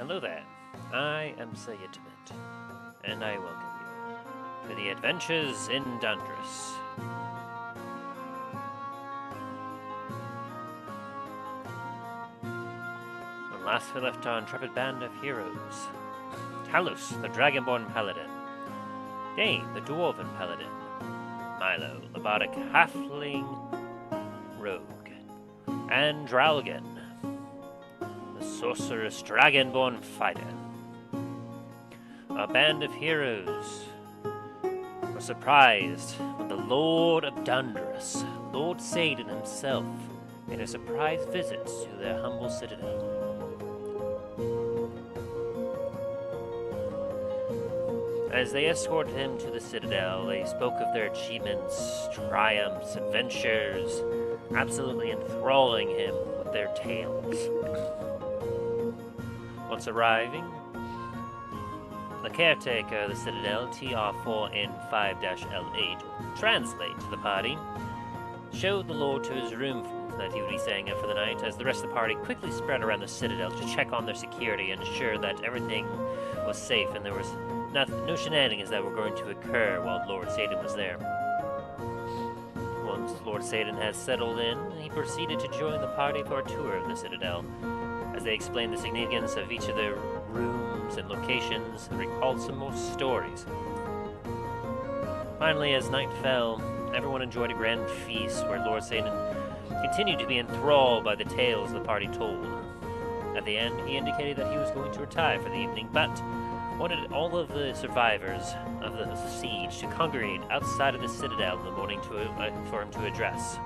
Hello there. I am Saden, and I welcome you to the adventures in Dundras. When last we left our intrepid band of heroes, Talus, the Dragonborn Paladin, Dane, the Dwarven Paladin, Milo, the Bardic Halfling Rogue, and Dralgan, the Sorceress Dragonborn Fighter. Our band of heroes were surprised when the Lord of Dundras, Lord Saden himself, made a surprise visit to their humble citadel. As they escorted him to the citadel, they spoke of their achievements, triumphs, adventures, absolutely enthralling him with their tales. Once arriving, the caretaker of the citadel, TR4N5-L8, translate to the party, showed the lord to his room that he would be staying in for the night, as the rest of the party quickly spread around the citadel to check on their security and ensure that everything was safe and there was no shenanigans that were going to occur while Lord Saden was there. Once Lord Saden had settled in, he proceeded to join the party for a tour of the citadel, as they explained the significance of each of their rooms and locations and recalled some more stories. Finally, as night fell, everyone enjoyed a grand feast where Lord Saden continued to be enthralled by the tales the party told. At the end, he indicated that he was going to retire for the evening, but wanted all of the survivors of the siege to congregate outside of the citadel in the morning for him to address.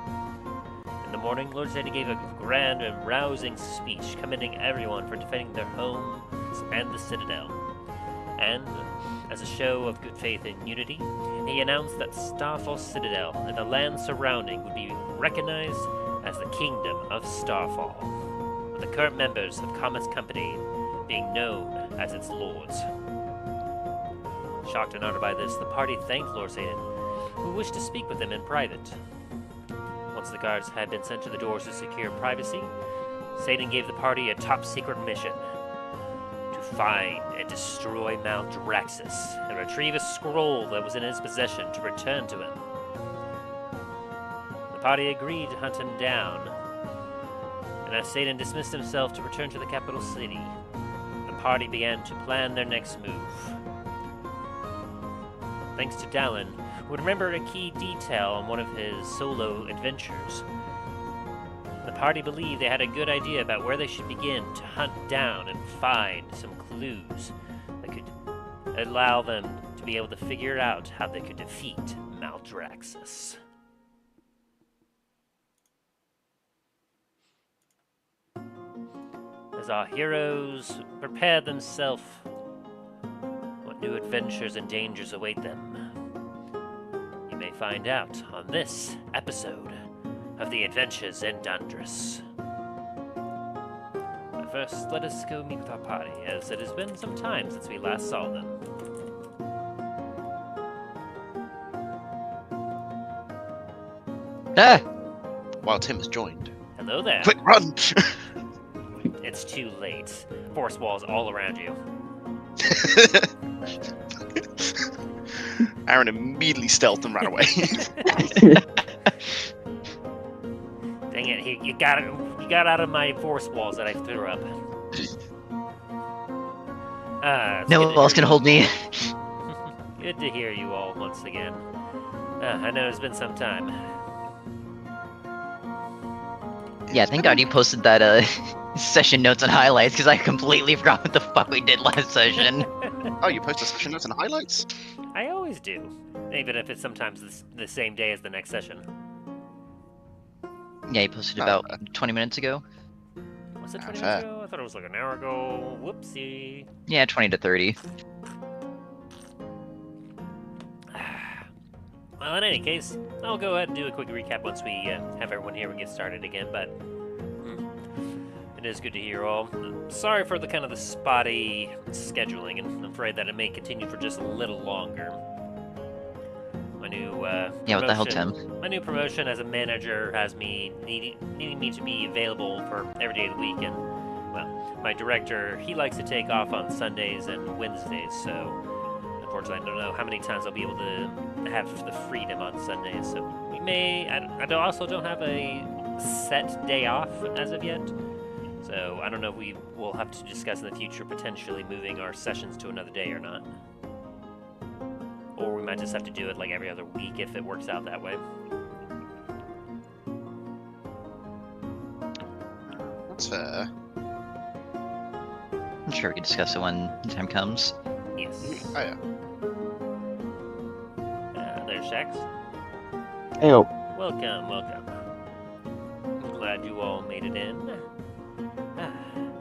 In the morning, Lord Saden gave a grand and rousing speech commending everyone for defending their homes and the citadel. And, as a show of good faith and unity, he announced that Starfall Citadel and the land surrounding would be recognized as the Kingdom of Starfall, with the current members of Comet's company being known as its lords. Shocked and honored by this, the party thanked Lord Saden, who wished to speak with them in private. Once the guards had been sent to the doors to secure privacy, Saden gave the party a top-secret mission: to find and destroy Maldraxxus and retrieve a scroll that was in his possession to return to him. The party agreed to hunt him down, and as Saden dismissed himself to return to the capital city, the party began to plan their next move. Thanks to Dallen, who would remember a key detail on one of his solo adventures, the party believed they had a good idea about where they should begin to hunt down and find some clues that could allow them to be able to figure out how they could defeat Maldraxxus. As our heroes prepared themselves, what new adventures and dangers await them? You may find out on this episode of the Adventures in Dundras. But first, let us go meet with our party, as it has been some time since we last saw them. Ah! While Tim has joined. Hello there. Quick, run! It's too late. Force walls all around you. Aaron immediately stealthed and ran away. Dang it! You got out of my force walls that I threw up. No one else can hold me. Good to hear you all once again. I know it's been some time. Yeah, thank God you posted that session notes and highlights, because I completely forgot what the fuck we did last session. Oh, you posted session notes and highlights? I always do, even if it's sometimes the same day as the next session. Yeah, you posted about 20 minutes ago. Was it 20 minutes ago? I thought it was like an hour ago. Whoopsie. Yeah, 20 to 30. Well, in any case, I'll go ahead and do a quick recap once we have everyone here and get started again, but it is good to hear all. Sorry for the kind of the spotty scheduling, and I'm afraid that it may continue for just a little longer. My new Yeah, what the hell, Tim? My new promotion as a manager has me needing me to be available for every day of the week, and my director, he likes to take off on Sundays and Wednesdays, so unfortunately I don't know how many times I'll be able to have the freedom on Sundays. So we may. Also don't have a set day off as of yet. So I don't know if we will have to discuss in the future potentially moving our sessions to another day or not. Or we might just have to do it like every other week if it works out that way. That's fair. I'm sure we can discuss it when the time comes. Yes. Oh yeah. There's Shax. Ew. Welcome, welcome. I'm glad you all made it in.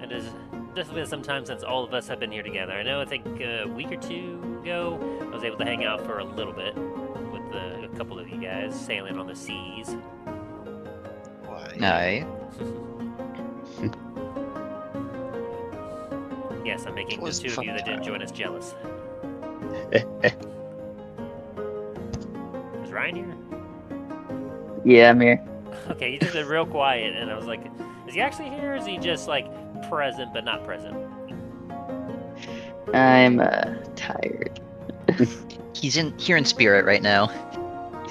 It has just been some time since all of us have been here together. I know, I think a week or two ago, I was able to hang out for a little bit with a couple of you guys sailing on the seas. Why? Aye. Yes, I'm making the two of you that didn't join us jealous. Is Ryan here? Yeah, I'm here. Okay, he just been real quiet, and I was like, is he actually here, or is he just, like, present but not present? I'm tired. He's here in spirit right now.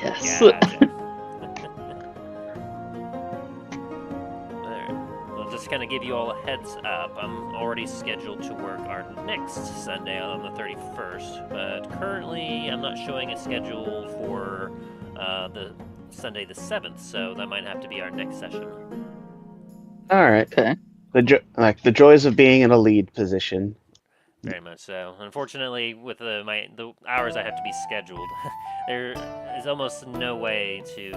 Yes. Gotcha. Alright. Well, just kind of give you all a heads up. I'm already scheduled to work our next Sunday on the 31st, but currently I'm not showing a schedule for the Sunday the 7th, so that might have to be our next session. All right. Okay. The joys of being in a lead position. Very much so. Unfortunately, with the hours I have to be scheduled, there is almost no way to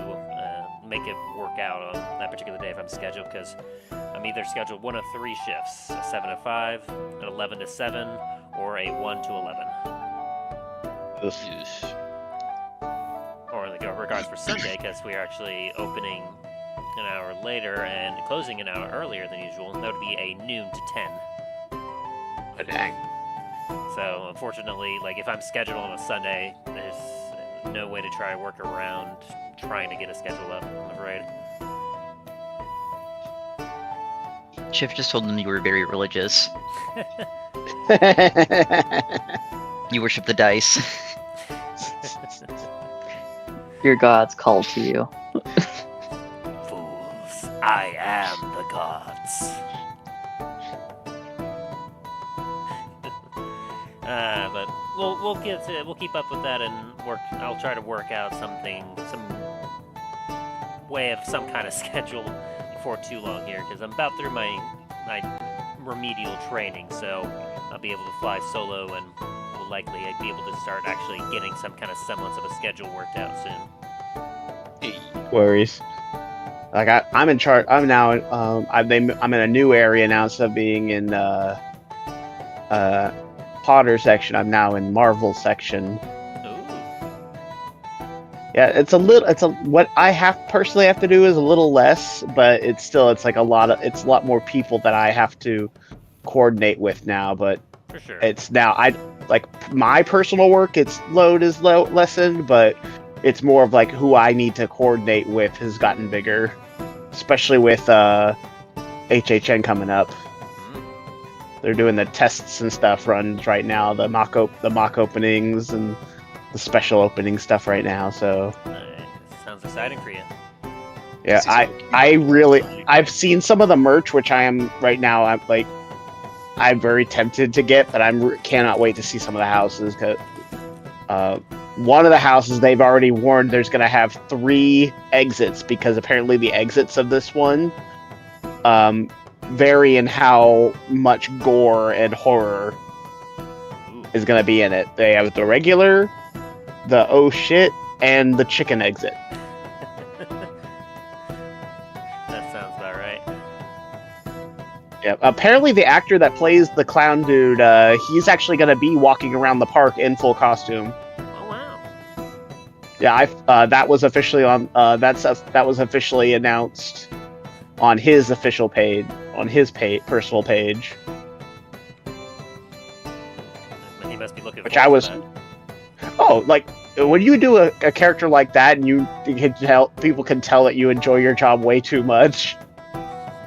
make it work out on that particular day if I'm scheduled, because I'm either scheduled one of three shifts: a 7 to 5, an 11 to 7, or a 1 to 11. Or in regards for Sunday, because we are actually opening an hour later and closing an hour earlier than usual. That would be a noon to 10. Oh, dang. So, unfortunately, like, if I'm scheduled on a Sunday, there's no way to try to work around trying to get a schedule up, I'm afraid. Chip just told them you were very religious. You worship the dice. Your gods call to you. Fools, I am the gods. But we'll keep up with that and work. I'll try to work out some way of some kind of schedule before too long here, because I'm about through my remedial training, so I'll be able to fly solo and will likely be able to start actually getting some kind of semblance of a schedule worked out soon. Worries. Like I'm in charge. I'm now. I'm in a new area now. Instead of being in Potter section, I'm now in Marvel section. Ooh. Yeah, what I personally have to do is a little less, but it's like a lot more people that I have to coordinate with now. But For sure. it's now my personal work. Its load is lessened, but it's more of like who I need to coordinate with has gotten bigger, especially with HHN coming up. They're doing the tests and stuff runs right now, the mock openings and the special opening stuff right now. So Sounds exciting for you. yeah, I've seen some of the merch, which I am right now. I'm very tempted to get, but cannot wait to see some of the houses. Cause one of the houses they've already warned there's gonna have 3 exits, because apparently the exits of this one vary in how much gore and horror is going to be in it. They have the regular, the oh shit, and the chicken exit. That sounds about right. Yeah, apparently the actor that plays the clown dude, he's actually going to be walking around the park in full costume. Oh wow. Yeah, that was officially that was officially announced on his official page, on his personal page. He must be looking Which forward to that. Oh, like when you do a character like that, and people can tell that you enjoy your job way too much.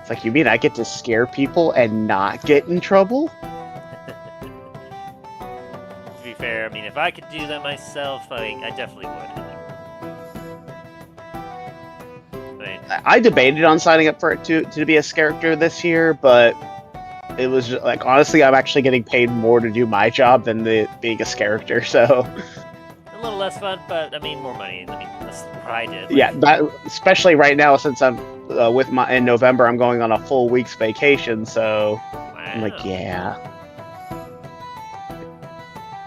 It's like, you mean I get to scare people and not get in trouble? To be fair, I mean, if I could do that myself, I definitely would. I mean, I debated on signing up for it to be a character this year, but it was like, honestly, I'm actually getting paid more to do my job than being a character. So a little less fun, but I mean, more money. I mean, that's what I did. yeah, that, especially right now since I'm in November, I'm going on a full week's vacation. So I'm like, Wow. yeah,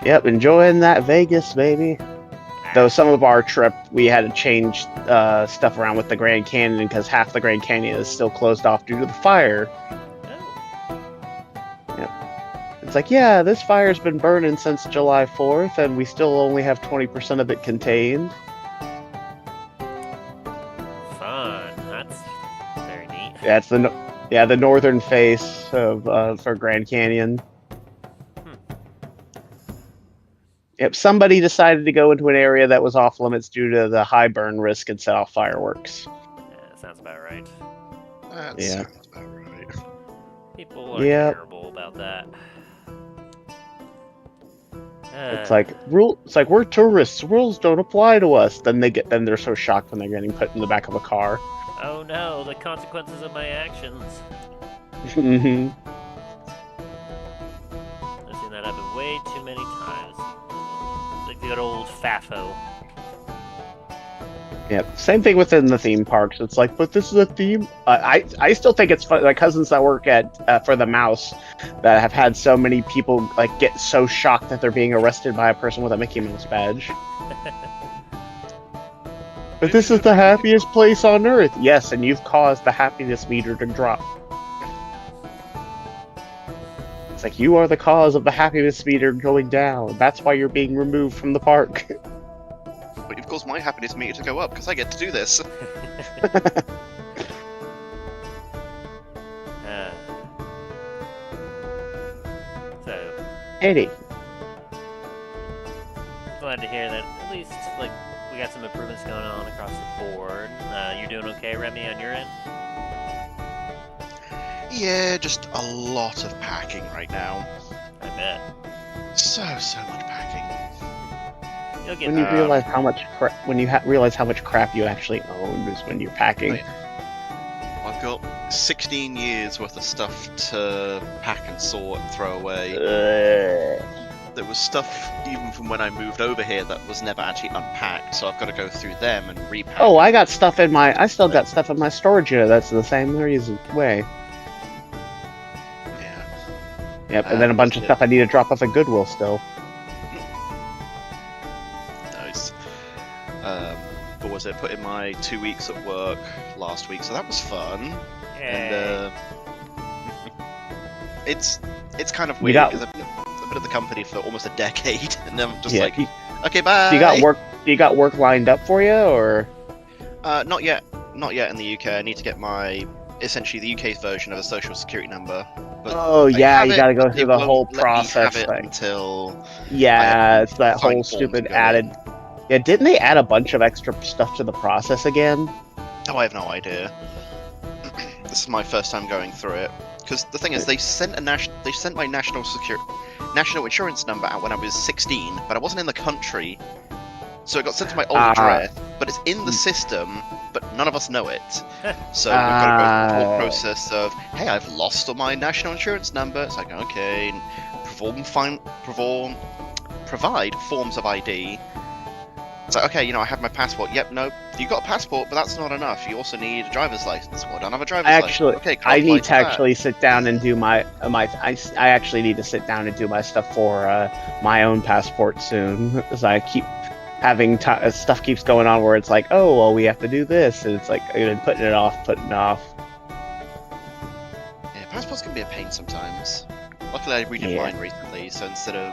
yep, enjoying that Vegas, baby. Though some of our trip, we had to change stuff around with the Grand Canyon because half the Grand Canyon is still closed off due to the fire. Oh. It's like, yeah, this fire's been burning since July 4th, and we still only have 20% of it contained. Fun. That's very neat. That's the northern face of for Grand Canyon. Yep, somebody decided to go into an area that was off limits due to the high burn risk and set off fireworks. Yeah, that sounds about right. That Yeah. sounds about right. People are Yep. terrible about that. It's like we're tourists. Rules don't apply to us. Then they're so shocked when they're getting put in the back of a car. Oh no, the consequences of my actions. Mhm. I've seen that happen way too many times. Like the good old FAFO. Yep. Same thing within the theme parks. It's like, but this is a theme. I still think it's fun. My cousins that work at for the Mouse that have had so many people like get so shocked that they're being arrested by a person with a Mickey Mouse badge. But this is the happiest place on Earth. Yes, and you've caused the happiness meter to drop. It's like, you are the cause of the happiness meter going down. That's why you're being removed from the park. But you've caused my happiness meter to go up because I get to do this. So, Eddie. glad to hear that at least, like, we got some improvements going on across the board. You're doing okay, Remy, on your end? Yeah, just a lot of packing right now. I bet. So much packing. You'll get When you there. realize how much realize how much crap you actually own is when you're packing. Right. I've got 16 years worth of stuff to pack and sort and throw away. There was stuff even from when I moved over here that was never actually unpacked, so I've got to go through them and repack. Oh, I still got stuff in my storage unit that's the same reason way. Yeah. Yep, and then a bunch of stuff I need to drop off at Goodwill still. Nice. What was it? Put in my 2 weeks at work last week, so that was fun. Yay. And it's kind of You weird got- because I've been at the company for almost a decade, and I'm just Yeah, like, okay, bye. you got work lined up for you, or? Not yet. Not yet in the UK. I need to get essentially the UK's version of a social security number. But Oh I yeah, have you it, gotta go but through they the won't whole let me process have it thing. until Yeah, it's that sign whole forms stupid to go added. in. Yeah, didn't they add a bunch of extra stuff to the process again? Oh, I have no idea. This is my first time going through it. Because the thing is, they sent my national insurance number out when I was 16, but I wasn't in the country, so it got sent to my old address. But it's in the system, but none of us know it. So we've got to go through the whole process of, hey, I've lost my national insurance number. It's like, okay, provide forms of ID. It's like, okay, I have my passport. Yep, no, you got a passport, but that's not enough. You also need a driver's license. Well, I don't have a driver's license. Okay, I can't need apply to for that. actually sit down and do I actually need to sit down and do my stuff for my own passport soon, as I keep having stuff keeps going on where it's like, oh well, we have to do this, and it's like I've been putting it off. Yeah, passports can be a pain sometimes. Luckily, I redid mine recently, so instead of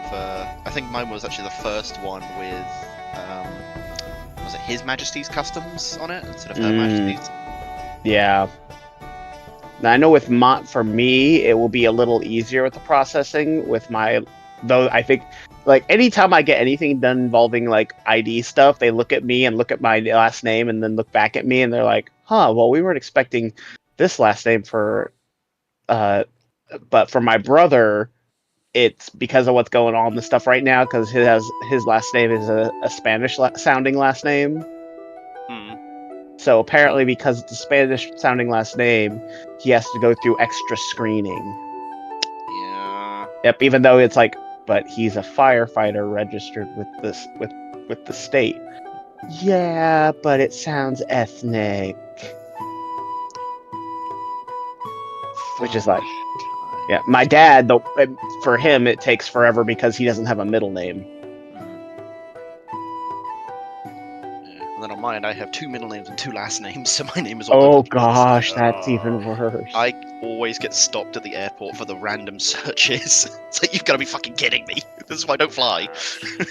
I think mine was actually the first one with was it His Majesty's Customs on it instead of Her Majesty's? Yeah. Now I know for me, it will be a little easier with the processing with though I think like anytime I get anything done involving like ID stuff, they look at me and look at my last name and then look back at me and they're like, huh, well we weren't expecting this last name but for my brother, it's because of what's going on the stuff right now. Because his last name is a Spanish sounding last name. Hmm. So apparently, because it's a Spanish sounding last name, he has to go through extra screening. Yeah. Yep. Even though it's like, but he's a firefighter registered with the state. Yeah, but it sounds ethnic. Which is like, yeah, my dad, though, for him, it takes forever because he doesn't have a middle name. Yeah. And then on mine, I have 2 middle names and 2 last names, so my name is all Oh over the place. gosh, that's even worse. I always get stopped at the airport for the random searches. It's like, you've got to be fucking kidding me. This is why I don't fly.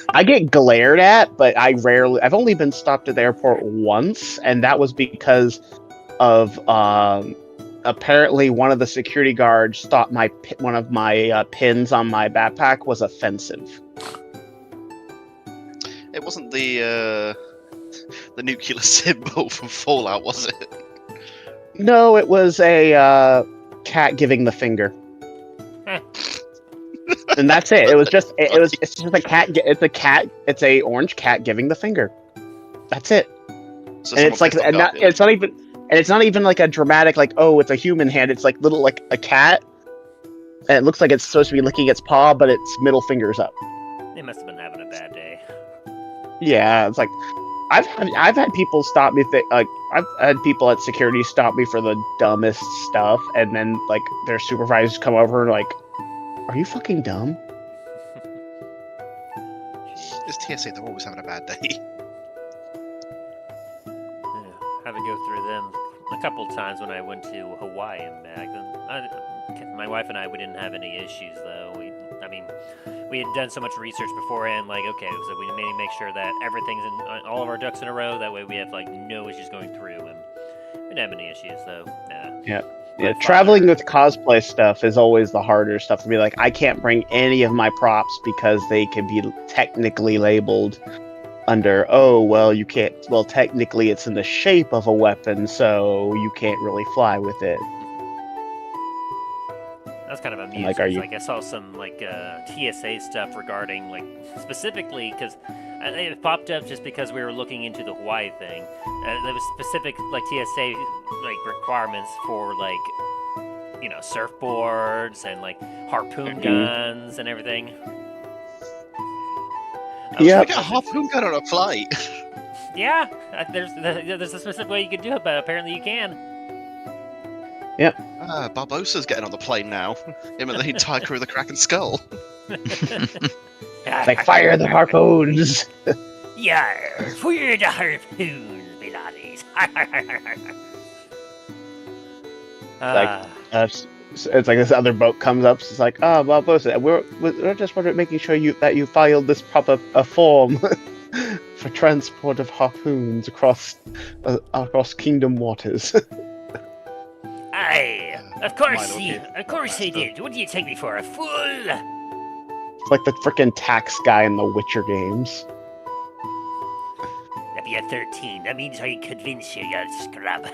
I get glared at, but I've only been stopped at the airport once, and that was because of apparently one of the security guards thought one of my pins on my backpack was offensive. It wasn't the nuclear symbol from Fallout, was it? No, it was a cat giving the finger. And that's it. It's just a cat. It's a orange cat giving the finger. That's it. So And it's like, it's not even like a dramatic, like, oh, it's a human hand. It's like little, like a cat, and it looks like it's supposed to be licking its paw, but its middle finger's up. They must have been having a bad day. Yeah, it's like I've had people stop me. I've had people at security stop me for the dumbest stuff, and then like their supervisors come over and like, "Are you fucking dumb?" It's TSA, they're always having a bad day. Yeah, had to go through them a couple times when I went to Hawaii and back. My wife and we didn't have any issues though. We had done so much research beforehand. Like, okay, so we need to make sure that everything's in all of our ducks in a row. That way, we have like no issues going through, and we didn't have any issues though. Nah. Yeah, traveling with cosplay stuff is always the harder stuff to be like, I can't bring any of my props because they can be technically labeled under, oh, well, you can't, well, technically it's in the shape of a weapon, so you can't really fly with it. That's kind of amusing. Like, I saw some like TSA stuff regarding like specifically because it popped up just because we were looking into the Hawaii thing. There was specific like TSA like requirements for like surfboards and like harpoon guns and everything. Yeah, You get a harpoon gun on a flight. Yeah, there's a specific way you can do it, but apparently you can. Barbossa's getting on the plane now. Him and the entire crew of the Kraken Skull. like, fire the harpoons! Yar, fire the harpoons, me laddies. It's like this other boat comes up. It's like, Barbossa, we're just making sure that you filed this proper form for transport of harpoons across kingdom waters. Aye, of course he did. What do you take me for, a fool? It's like the frickin' tax guy in the Witcher games. If you're 13, that means I convince you, you scrub.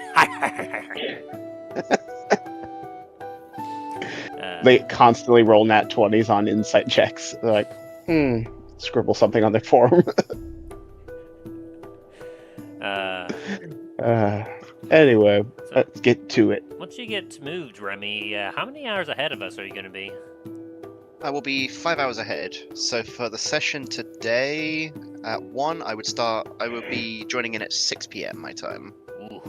They constantly roll nat 20s on insight checks. They're like, scribble something on their form. Anyway, let's get to it. Once you get moved, Remy, how many hours ahead of us are you going to be? I will be 5 hours ahead. So for the session today, at 1, I will be joining in at 6 p.m. my time. Ooh.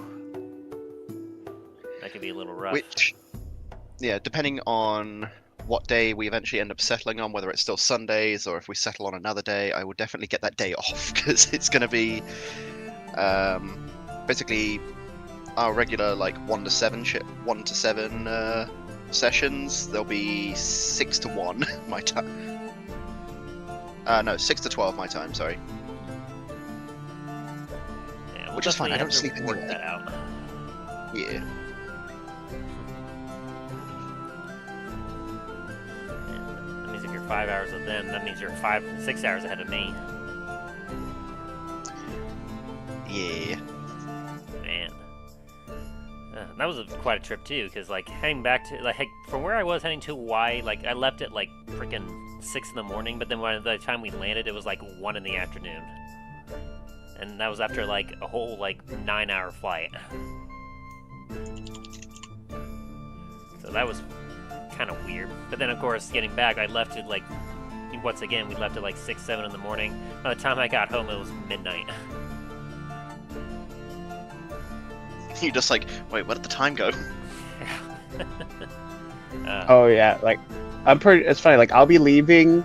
That could be a little rough. Which, yeah, depending on what day we eventually end up settling on, whether it's still Sundays or if we settle on another day, I will definitely get that day off because it's going to be basically our regular like 1 to 7 sessions. There'll be 6 to 1 my time. No, 6 to 12 my time. Sorry. Yeah, we'll which is fine. I don't sleep work anyway. that out. Yeah. That means if you're 5 hours with them, that means you're 6 hours ahead of me. Yeah. Man. that was quite a trip too, because like heading back to from where I was heading to Hawaii, like I left at like freaking 6 in the morning, but then by the time we landed, it was like 1 in the afternoon, and that was after like a whole like 9-hour flight. So that was kind of weird. But then of course getting back, I left at like once again we left at like 6, 7 in the morning. By the time I got home, it was midnight. You're just like, wait, where did the time go? Oh yeah, like I'm pretty. It's funny. Like I'll be leaving.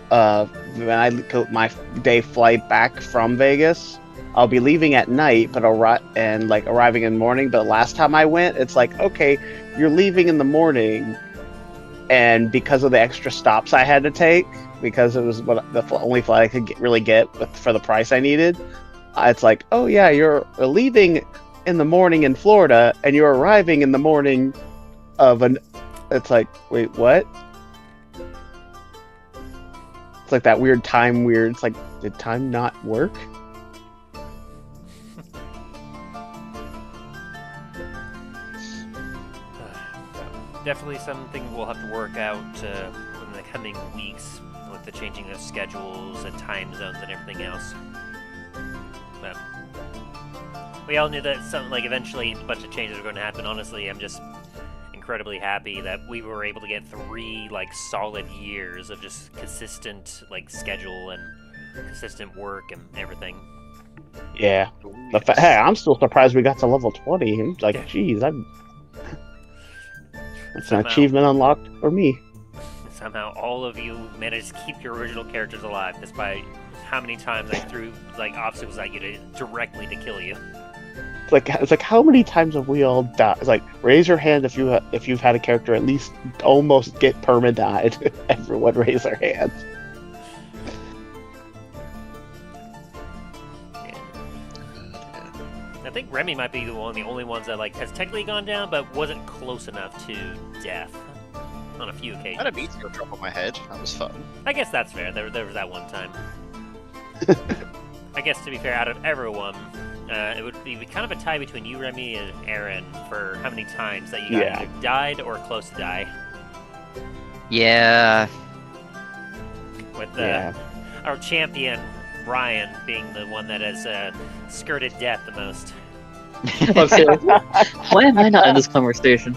When I my day flight back from Vegas, I'll be leaving at night, but arriving in the morning. But last time I went, it's like, okay, you're leaving in the morning, and because of the extra stops I had to take, because it was the only flight I could really get for the price I needed, it's like, oh yeah, you're leaving in the morning in Florida, and you're arriving in the morning of an. It's like, wait, what? It's like that weird time. It's like, did time not work? Definitely something we'll have to work out in the coming weeks with the changing of schedules and time zones and everything else. But we all knew that eventually a bunch of changes were going to happen. Honestly, I'm just incredibly happy that we were able to get 3 solid years of just consistent schedule and consistent work and everything. Yeah. Hey, I'm still surprised we got to level 20. I'm like, geez, that's an achievement unlocked for me. Somehow all of you managed to keep your original characters alive despite how many times I threw obstacles at you directly to kill you. It's like how many times have we all died? It's like, raise your hand if you've had a character at least almost get perma-died. Everyone raise their hands. I think Remy might be the only ones that has technically gone down, but wasn't close enough to death on a few occasions. I had a meteor drop on my head. That was fun. I guess that's fair. There was that one time. I guess to be fair, out of everyone, it would be kind of a tie between you, Remy, and Aaron for how many times that you either died or close to die. Yeah. With our champion, Ryan, being the one that has skirted death the most. Okay. Why am I not in this conversation?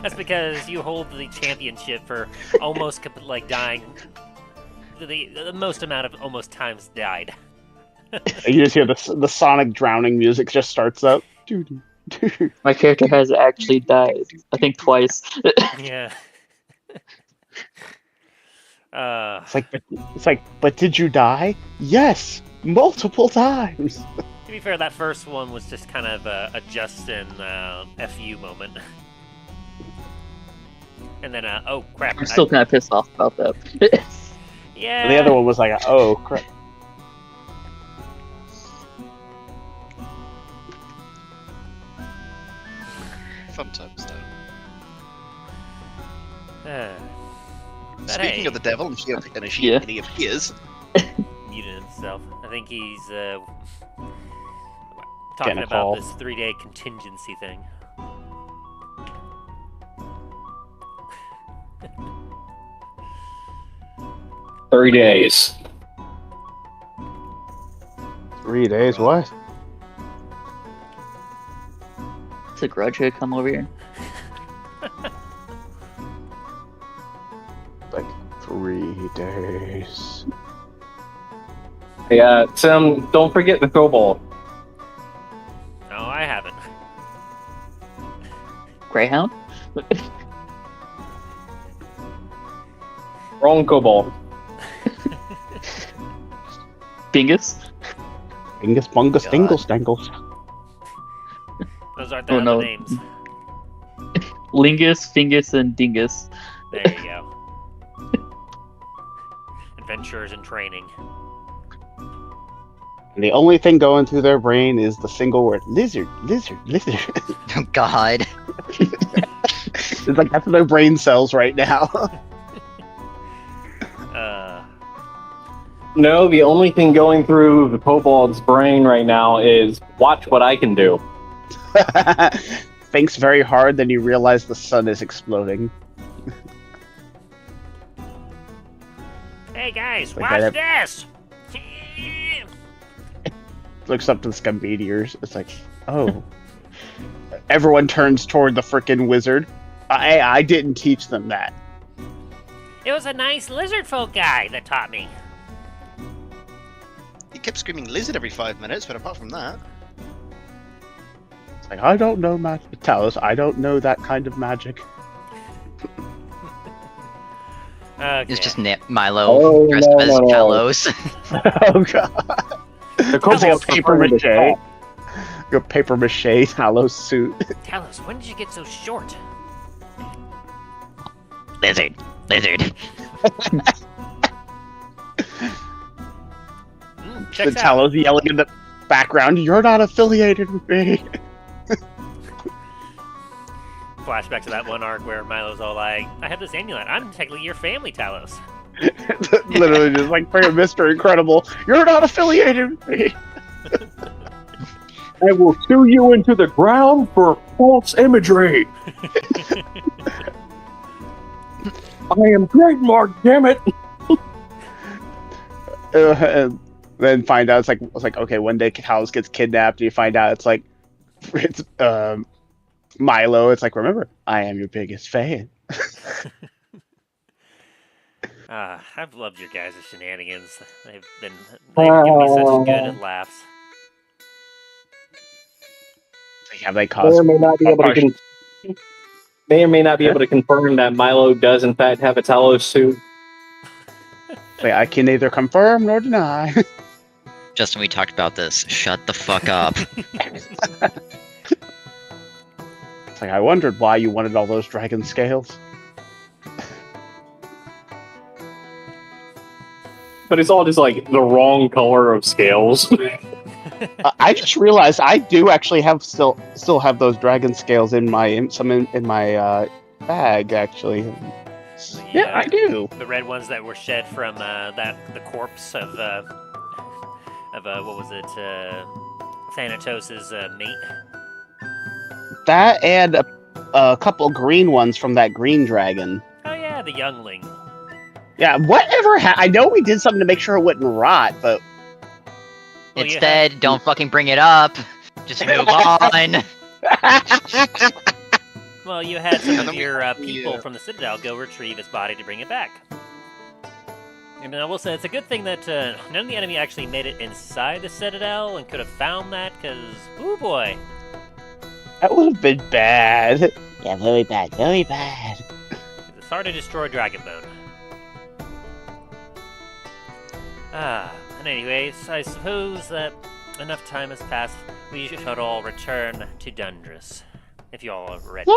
That's because you hold the championship for almost dying. The most amount of almost times died. You just hear the sonic drowning music just starts up. My character has actually died, I think twice. Yeah. It's like, but did you die? Yes, multiple times. To be fair, that first one was just kind of a Justin FU moment. And then, oh crap. I'm still kind of pissed off about that. Yeah. And the other one was like, oh crap. Fun times though. But Speaking hey, of the devil, and he appears. muted himself. I think he's talking Getting a about call. this 3-day contingency thing. Three days. 3 days, what? Does a grudge head come over here? Like 3 days. Yeah, Tim, don't forget the kobold. No, I haven't. Greyhound? Wrong kobold. Bingus? Dingus, bungus, God. dingles, dangles. Those aren't the Oh, other no. names. Lingus, Fingus, and Dingus. There you go. Adventurers in training. And the only thing going through their brain is the single word lizard, lizard, lizard. Oh God. It's like that's their brain cells right now. No, the only thing going through the kobold's brain right now is watch what I can do. Thinks very hard, then you realize the sun is exploding. Hey guys, Like watch that- this! Looks up to the sky meteors. It's like, oh. Everyone turns toward the frickin' wizard. I didn't teach them that. It was a nice lizard folk guy that taught me. He kept screaming lizard every 5 minutes, but apart from that, It's like, I don't know magic. Talos, I don't know that kind of magic. Okay. It's just Milo Oh, dressed no, up as no, no. Talos. Oh god. The It's like a kobolds paper prefer to mache. talk. Your paper mache Talos suit. Tell us, when did you get so short? Lizard. The Checks out. Talos yelling in the background, you're not affiliated with me. Flashback to that one arc where Milo's all like, I have this amulet. I'm technically your family, Talos. Literally just like Mr. Incredible, you're not affiliated with me. I will chew you into the ground for false imagery. I am trademark, damn it. And then find out it's like okay, one day Talos gets kidnapped and you find out it's Milo. It's like, remember, I am your biggest fan. I've loved your guys' shenanigans. They've given me such good laughs. Yeah, they May cause or may not be able to may or may not be able to confirm that Milo does in fact have a Talos suit. I can neither confirm nor deny. Justin, we talked about this. Shut the fuck up. It's like, I wondered why you wanted all those dragon scales. But it's all just like the wrong color of scales. I just realized I do actually have still have those dragon scales in my bag actually. Yeah, I do. The red ones that were shed from the corpse of what was it? Thanatos' mate. That and a couple green ones from that green dragon. Oh yeah, the youngling. Yeah, whatever. I know we did something to make sure it wouldn't rot, but Well, you Instead, don't fucking bring it up. Just move on. Well, you had some of then your people from the Citadel go retrieve his body to bring it back. And I will say, it's a good thing that none of the enemy actually made it inside the Citadel and could have found that, because, ooh boy. that would have been bad. Yeah, very bad, very bad. It's hard to destroy Dragonbone. And anyways, I suppose that enough time has passed. We should all return to Dundras, if you all are ready.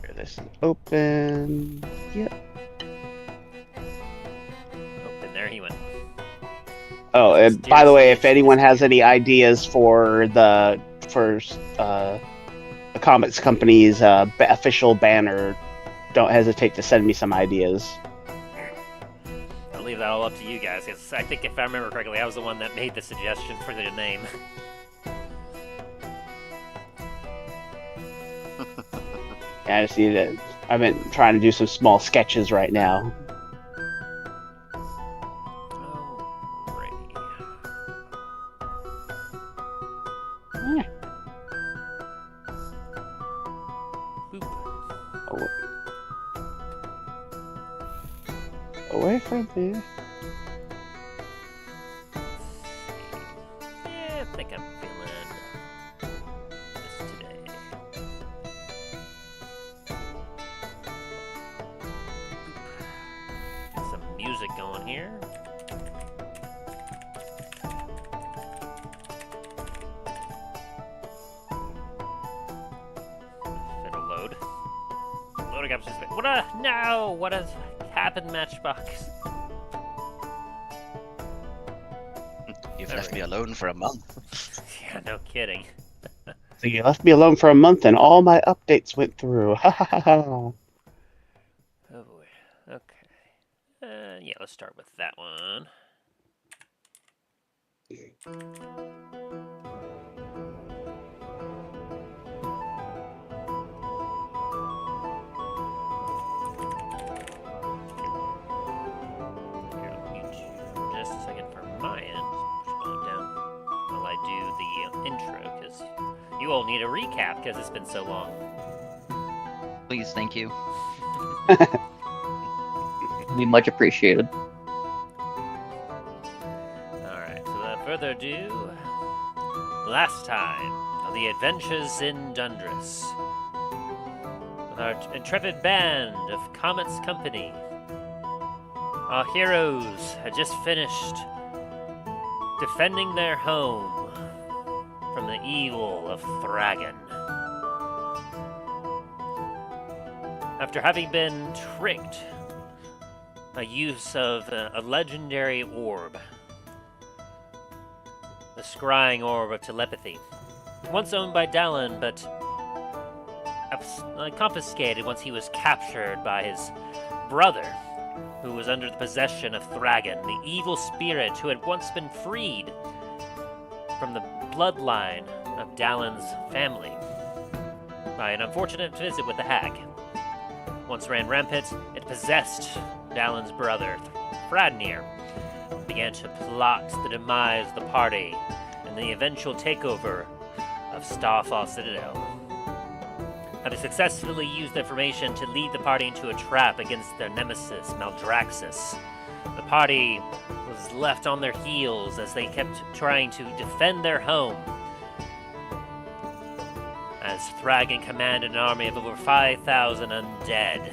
Here, this is open. Yep. And there he went. Oh, and by the way, if anyone has any ideas for the Comet's company's official banner, don't hesitate to send me some ideas. I'll leave that all up to you guys, because I think if I remember correctly, I was the one that made the suggestion for the name. Yeah, I just need to. I've been trying to do some small sketches right now. Alrighty. Boop. Away from here. Yeah, I think I'm feeling this today. Get some music going here. It'll load. Loading up just no! What has happened, Matchbox? you've left me alone for a month. Yeah, no kidding. So you left me alone for a month, and all my updates went through. Ha ha ha ha. Oh boy. Okay. Yeah, let's start with that one. You all need a recap because it's been so long. Please, thank you. Be much appreciated. Alright, so without further ado, last time on the adventures in Dundras. With our intrepid band of Comet's company, our heroes had just finished defending their home from the evil of Thragon. After having been tricked by use of a legendary orb, the scrying orb of telepathy, once owned by Dallen, but confiscated once he was captured by his brother, who was under the possession of Thragon, the evil spirit who had once been freed from the bloodline of Dallen's family by an unfortunate visit with the hag. Once ran rampant, it possessed Dallen's brother, Fradnir, and began to plot the demise of the party and the eventual takeover of Starfall Citadel. Having successfully used the information to lead the party into a trap against their nemesis, Maldraxxus, the party was left on their heels as they kept trying to defend their home, as Thragon commanded an army of over 5,000 undead.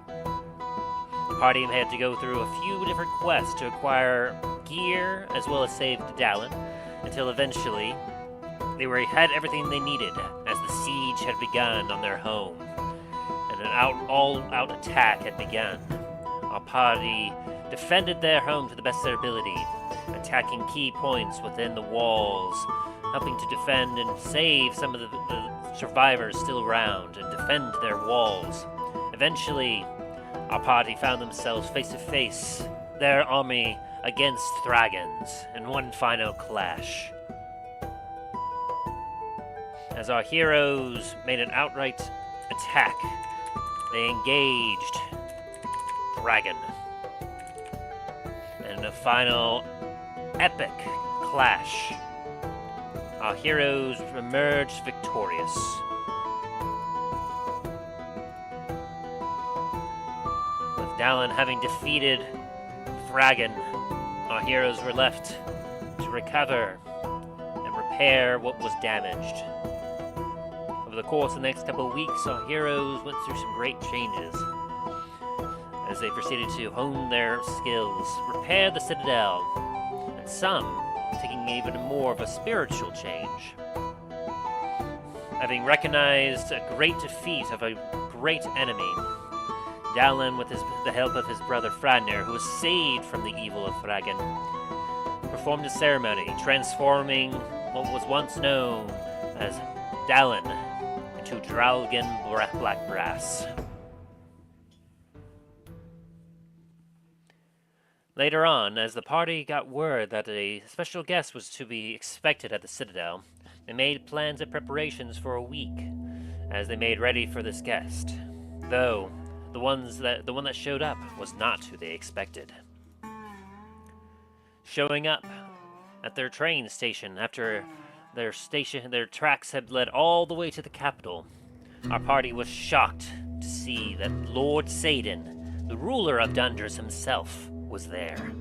The party had to go through a few different quests to acquire gear as well as save Dallen, until eventually they had everything they needed as the siege had begun on their home, and an all-out attack had begun. Our party defended their home to the best of their ability, attacking key points within the walls, helping to defend and save some of the survivors still around and defend their walls. Eventually, our party found themselves face to face, their army against Thragon's, in one final clash. As our heroes made an outright attack, they engaged Thragon. And in a final epic clash, our heroes emerged victorious. With Dallen having defeated Thragon, our heroes were left to recover and repair what was damaged. Over the course of the next couple of weeks, our heroes went through some great changes as they proceeded to hone their skills, repair the citadel, and some taking even more of a spiritual change. Having recognized a great defeat of a great enemy, Dallen, with the help of his brother Fradnir, who was saved from the evil of Thragon, performed a ceremony transforming what was once known as Dallen into Dralgan Black Brass. Later on, as the party got word that a special guest was to be expected at the Citadel, they made plans and preparations for a week as they made ready for this guest, though the one that showed up was not who they expected. Showing up at their train station after their tracks had led all the way to the capital, our party was shocked to see that Lord Saden, the ruler of Dundras himself, was there.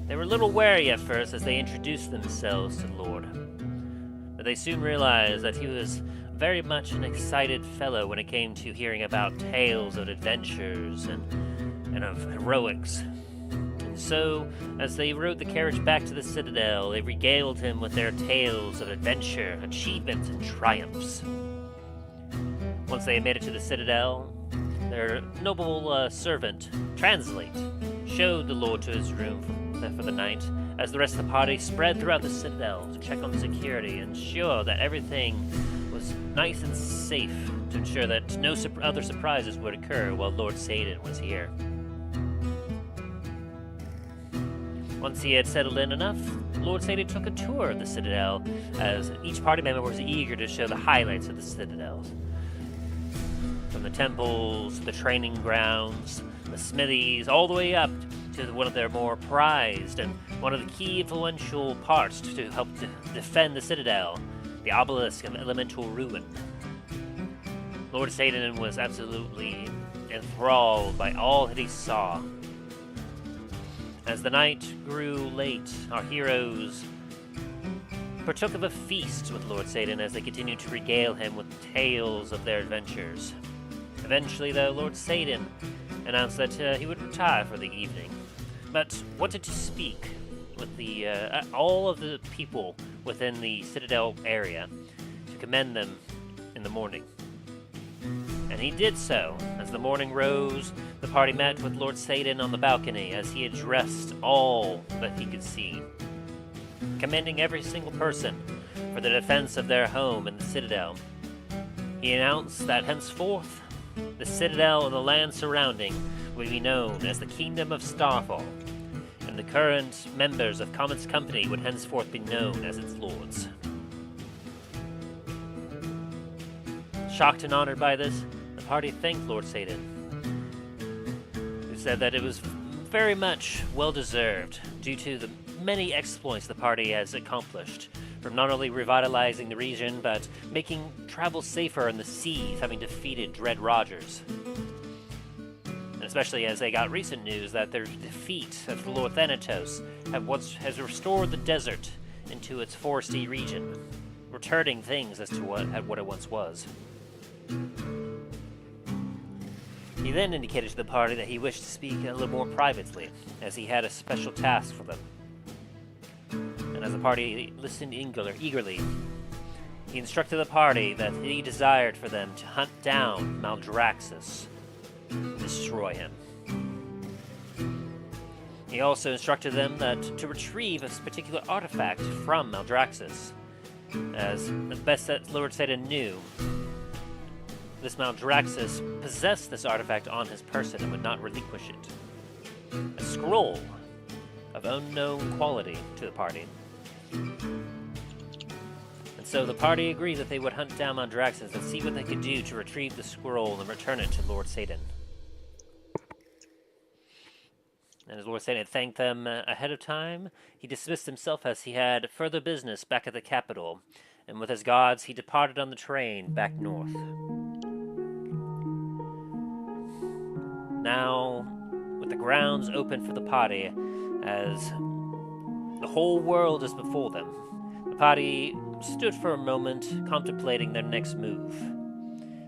They were a little wary at first as they introduced themselves to the Lord, but they soon realized that he was very much an excited fellow when it came to hearing about tales of adventures and of heroics. And so, as they rode the carriage back to the Citadel, they regaled him with their tales of adventure, achievements, and triumphs. Once they had made it to the Citadel, their noble servant, Translate, showed the Lord to his room for the night, as the rest of the party spread throughout the Citadel to check on the security and ensure that everything was nice and safe, to ensure that no other surprises would occur while Lord Saden was here. Once he had settled in enough, Lord Saden took a tour of the Citadel, as each party member was eager to show the highlights of the Citadel. From the temples, the training grounds, the smithies, all the way up to one of their more prized and one of the key influential parts to help defend the citadel, the obelisk of elemental ruin. Lord Saden was absolutely enthralled by all that he saw. As the night grew late, our heroes partook of a feast with Lord Saden as they continued to regale him with tales of their adventures. Eventually, though, Lord Saden announced that he would retire for the evening, but wanted to speak with the all of the people within the Citadel area to commend them in the morning. And he did so. As the morning rose, the party met with Lord Saden on the balcony as he addressed all that he could see, commending every single person for the defense of their home in the Citadel. He announced that henceforth, the Citadel and the land surrounding would be known as the Kingdom of Starfall, and the current members of Comet's company would henceforth be known as its lords. Shocked and honored by this, the party thanked Lord Saden, who said that it was very much well-deserved due to the many exploits the party has accomplished, from not only revitalizing the region, but making travel safer in the seas, having defeated Dread Rogers. And especially as they got recent news that their defeat of Lord Thanatos has restored the desert into its foresty region, returning things as to what it once was. He then indicated to the party that he wished to speak a little more privately, as he had a special task for them. And as the party listened eagerly, he instructed the party that he desired for them to hunt down Maldraxxus and destroy him. He also instructed them that to retrieve a particular artifact from Maldraxxus, as the best that Lord Saden knew, this Maldraxxus possessed this artifact on his person and would not relinquish it. A scroll of unknown quality to the party. And so the party agreed that they would hunt down Maldraxxus and see what they could do to retrieve the scroll and return it to Lord Saden. And as Lord Saden thanked them ahead of time, he dismissed himself as he had further business back at the capital, and with his gods he departed on the train back north. Now, with the grounds open for the party, as the whole world is before them, the party stood for a moment, contemplating their next move.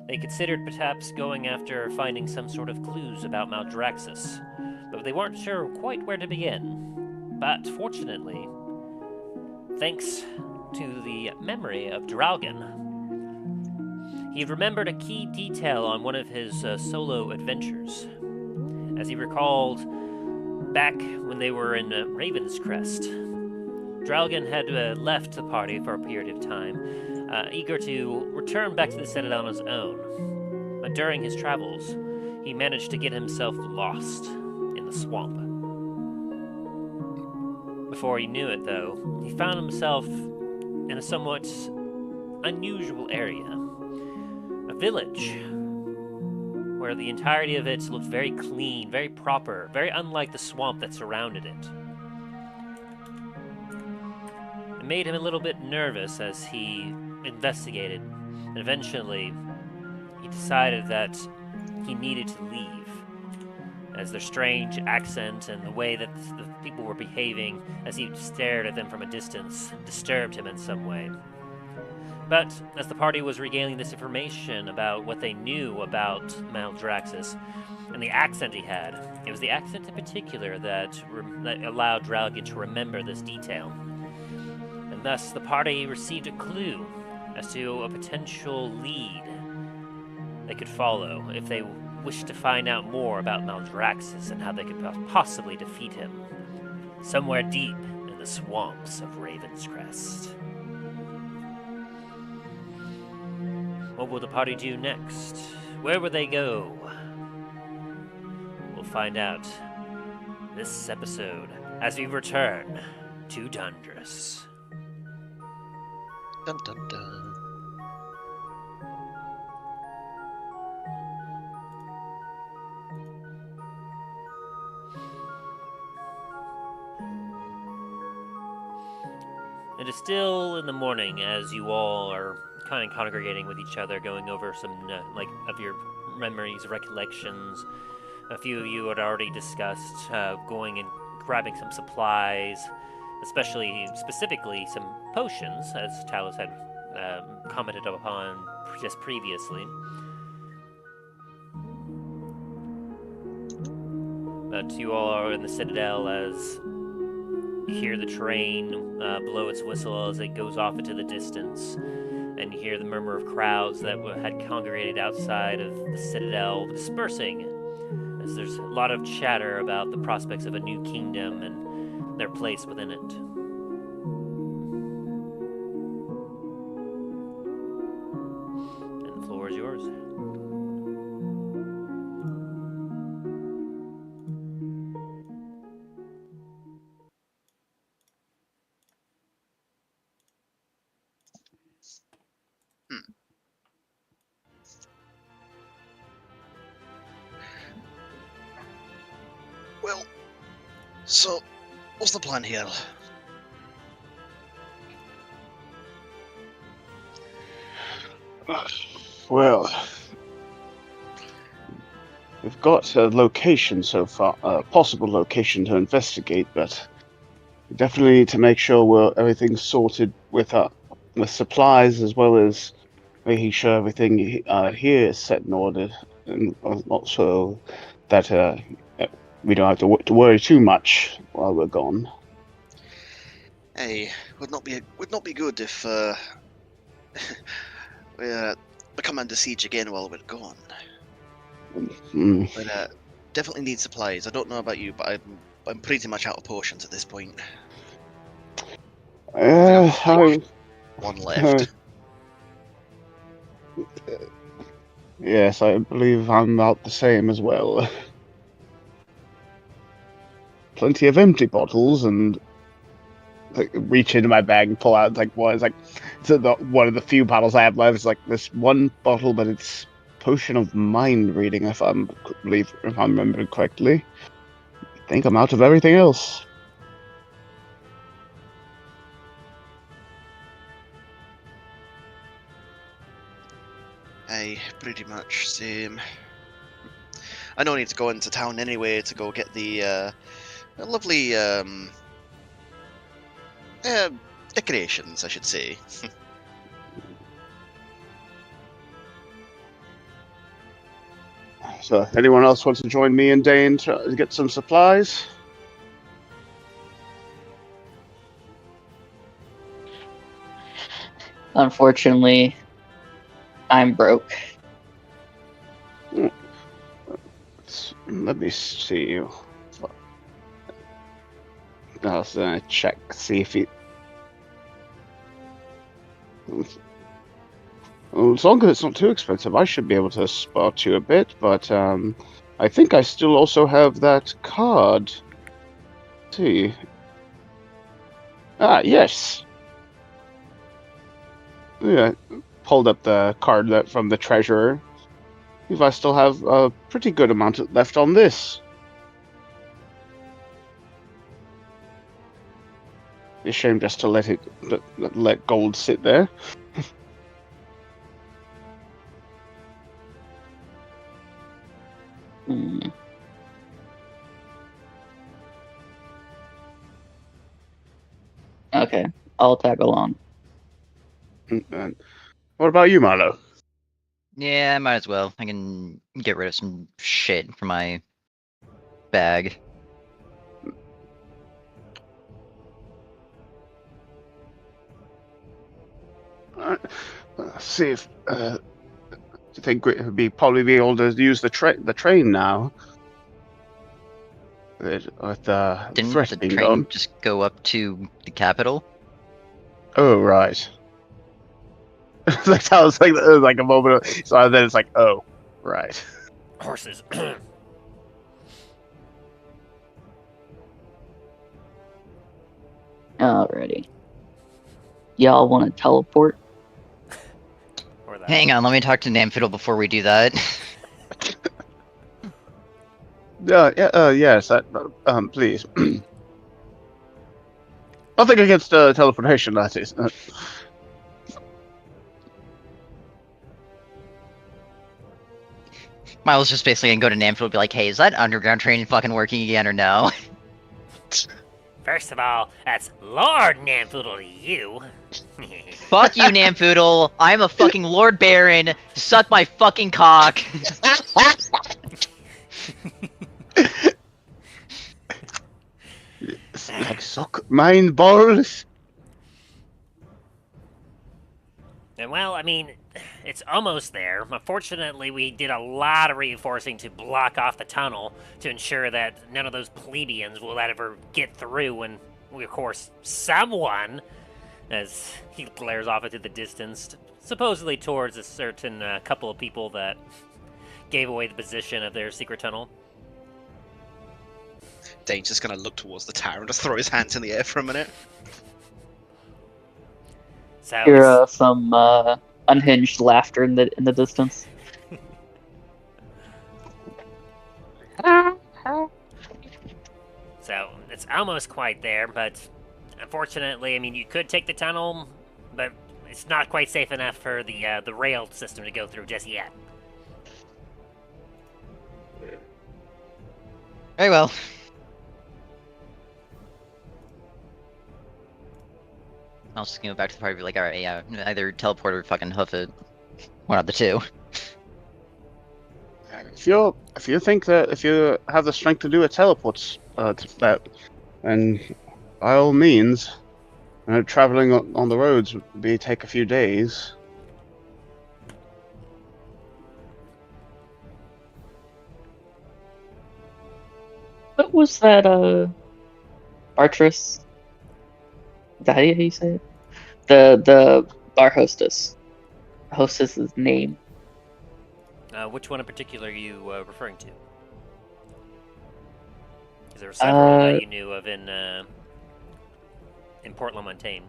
They considered perhaps going after finding some sort of clues about Maldraxxus, but they weren't sure quite where to begin. But fortunately, thanks to the memory of Draugen, he remembered a key detail on one of his solo adventures, as he recalled back when they were in Raven's Crest. Draugen had left the party for a period of time, eager to return back to the Citadel on his own. But during his travels, he managed to get himself lost in the swamp. Before he knew it, though, he found himself in a somewhat unusual area. A village where the entirety of it looked very clean, very proper, very unlike the swamp that surrounded it. It made him a little bit nervous as he investigated, and eventually he decided that he needed to leave, as their strange accent and the way that the people were behaving as he stared at them from a distance disturbed him in some way. But as the party was regaling this information about what they knew about Maldraxxus and the accent he had, it was the accent in particular that allowed Draugen to remember this detail. And thus the party received a clue as to a potential lead they could follow if they wished to find out more about Maldraxxus and how they could possibly defeat him, somewhere deep in the swamps of Raven's Crest. What will the party do next? Where will they go? We'll find out this episode as we return to Dundras. Dun dun dun. It is still in the morning as you all are kind of congregating with each other, going over some of your memories, recollections. A few of you had already discussed going and grabbing some supplies, specifically some potions, as Talos had commented upon just previously. But you all are in the citadel as you hear the train blow its whistle as it goes off into the distance, and you hear the murmur of crowds that had congregated outside of the citadel dispersing, as there's a lot of chatter about the prospects of a new kingdom and their place within it. And the floor is yours. Well, so what's the plan here? Well, we've got a location so far, a possible location to investigate, but we definitely need to make sure everything's sorted with supplies, as well as making sure everything here is set in order, and not so that we don't have to worry too much while we're gone. Hey, would not be good if we come under siege again while we're gone. But definitely need supplies. I don't know about you, but I'm pretty much out of potions at this point. One left. Yes, I believe I'm about the same as well. Plenty of empty bottles, and reach into my bag and pull out one of the few bottles I have left. It's like this one bottle, but it's potion of mind reading, if I'm remembering correctly. I think I'm out of everything else. Aye, pretty much same. I know I need to go into town anyway to go get the lovely decorations, I should say. So, anyone else wants to join me and Dane to get some supplies? Unfortunately, I'm broke. Let me see. I was gonna check, see if he. Well, as long as it's not too expensive, I should be able to spot you a bit, but I think I still also have that card. Let's see. Ah, yes. Yeah, pulled up the card from the treasurer. If I still have a pretty good amount left on this. Be a shame just to let gold sit there. Okay, I'll tag along. And what about you, Marlo? Yeah, I might as well. I can get rid of some shit from my bag. See if I think it would probably be able to use the train now. With Didn't threat the being train gone. just go up to the capital? Oh right. That sounds like a moment of, so then it's like, oh, right. Horses. Alrighty. Y'all want to teleport? Or that. Hang on, let me talk to Namfiddle before we do that. Yes, please. Nothing against teleportation, that is. Miles just basically gonna go to Namfield and be like, hey, is that underground train fucking working again or no? First of all, that's Lord Namfoodle to you. Fuck you, Namfoodle. I'm a fucking Lord Baron. Suck my fucking cock. Like suck mine balls. And well, I mean, it's almost there. Unfortunately, we did a lot of reinforcing to block off the tunnel to ensure that none of those plebeians will ever get through. And we, of course, someone, as he glares off into the distance, supposedly towards a certain couple of people that gave away the position of their secret tunnel. Dane's just gonna look towards the tower and just throw his hands in the air for a minute. So Hear some unhinged laughter in the distance. So it's almost quite there, but unfortunately, I mean, you could take the tunnel, but it's not quite safe enough for the rail system to go through just yet. Very well. I'll just go back to the party and be like, alright, yeah, either teleport or fucking hoof it. One of the two. If you think that if you have the strength to do a teleport to that, then by all means, traveling on the roads would take a few days. What was that, Artress? Is that how you say it? The bar hostess. Hostess's name. Which one in particular are you referring to? Because there were several that you knew of in Port-la-Montagne.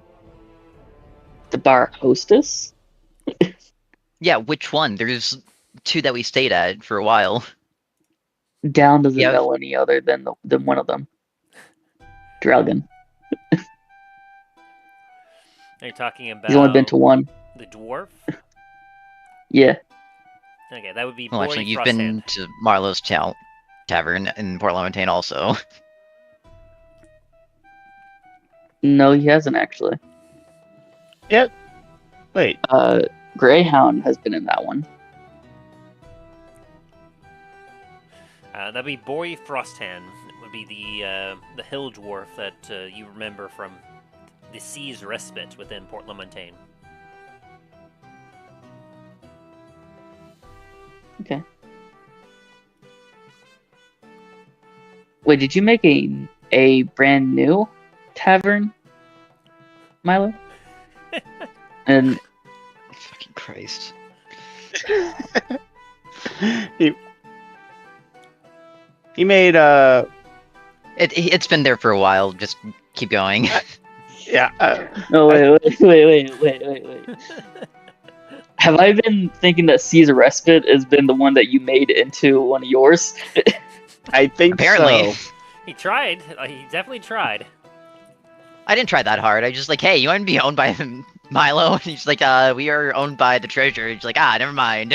The bar hostess? Yeah, which one? There's two that we stayed at for a while. Down doesn't Yep. know any other than one of them. Dragon. Are you talking about He's only been to one. the dwarf? Yeah. Okay, that would be Well, Boy actually, you've Frosthand. been to Marlowe's Tavern in Port-la-Montagne also. No, he hasn't actually. Wait, Greyhound has been in that one. That'd be Boy Frosthand. It would be the hill dwarf that you remember from the Sea's Respite within Port-la-Montagne. Okay. Wait, did you make a brand new tavern, Milo? And Fucking Christ. he made It's been there for a while, just keep going. yeah. no, wait. Have I been thinking that Caesar Respite has been the one that you made into one of yours? I think Apparently. so. He tried. He definitely tried. I didn't try that hard. I just like, hey, you want to be owned by Milo? And he's like, we are owned by the treasurer. He's like, never mind.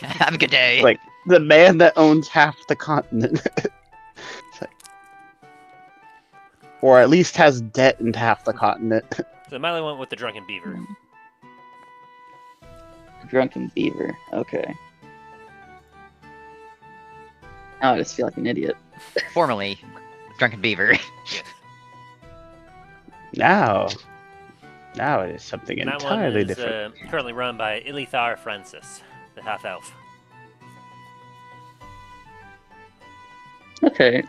Have a good day. Like the man that owns half the continent. It's like- or at least has debt in half the continent. So Milo went with the Drunken Beaver. Drunken Beaver. Okay. Now I just feel like an idiot. Formerly, Drunken Beaver. Now it is something And that entirely one is different. currently run by Ilithar Francis, the half-elf. Okay,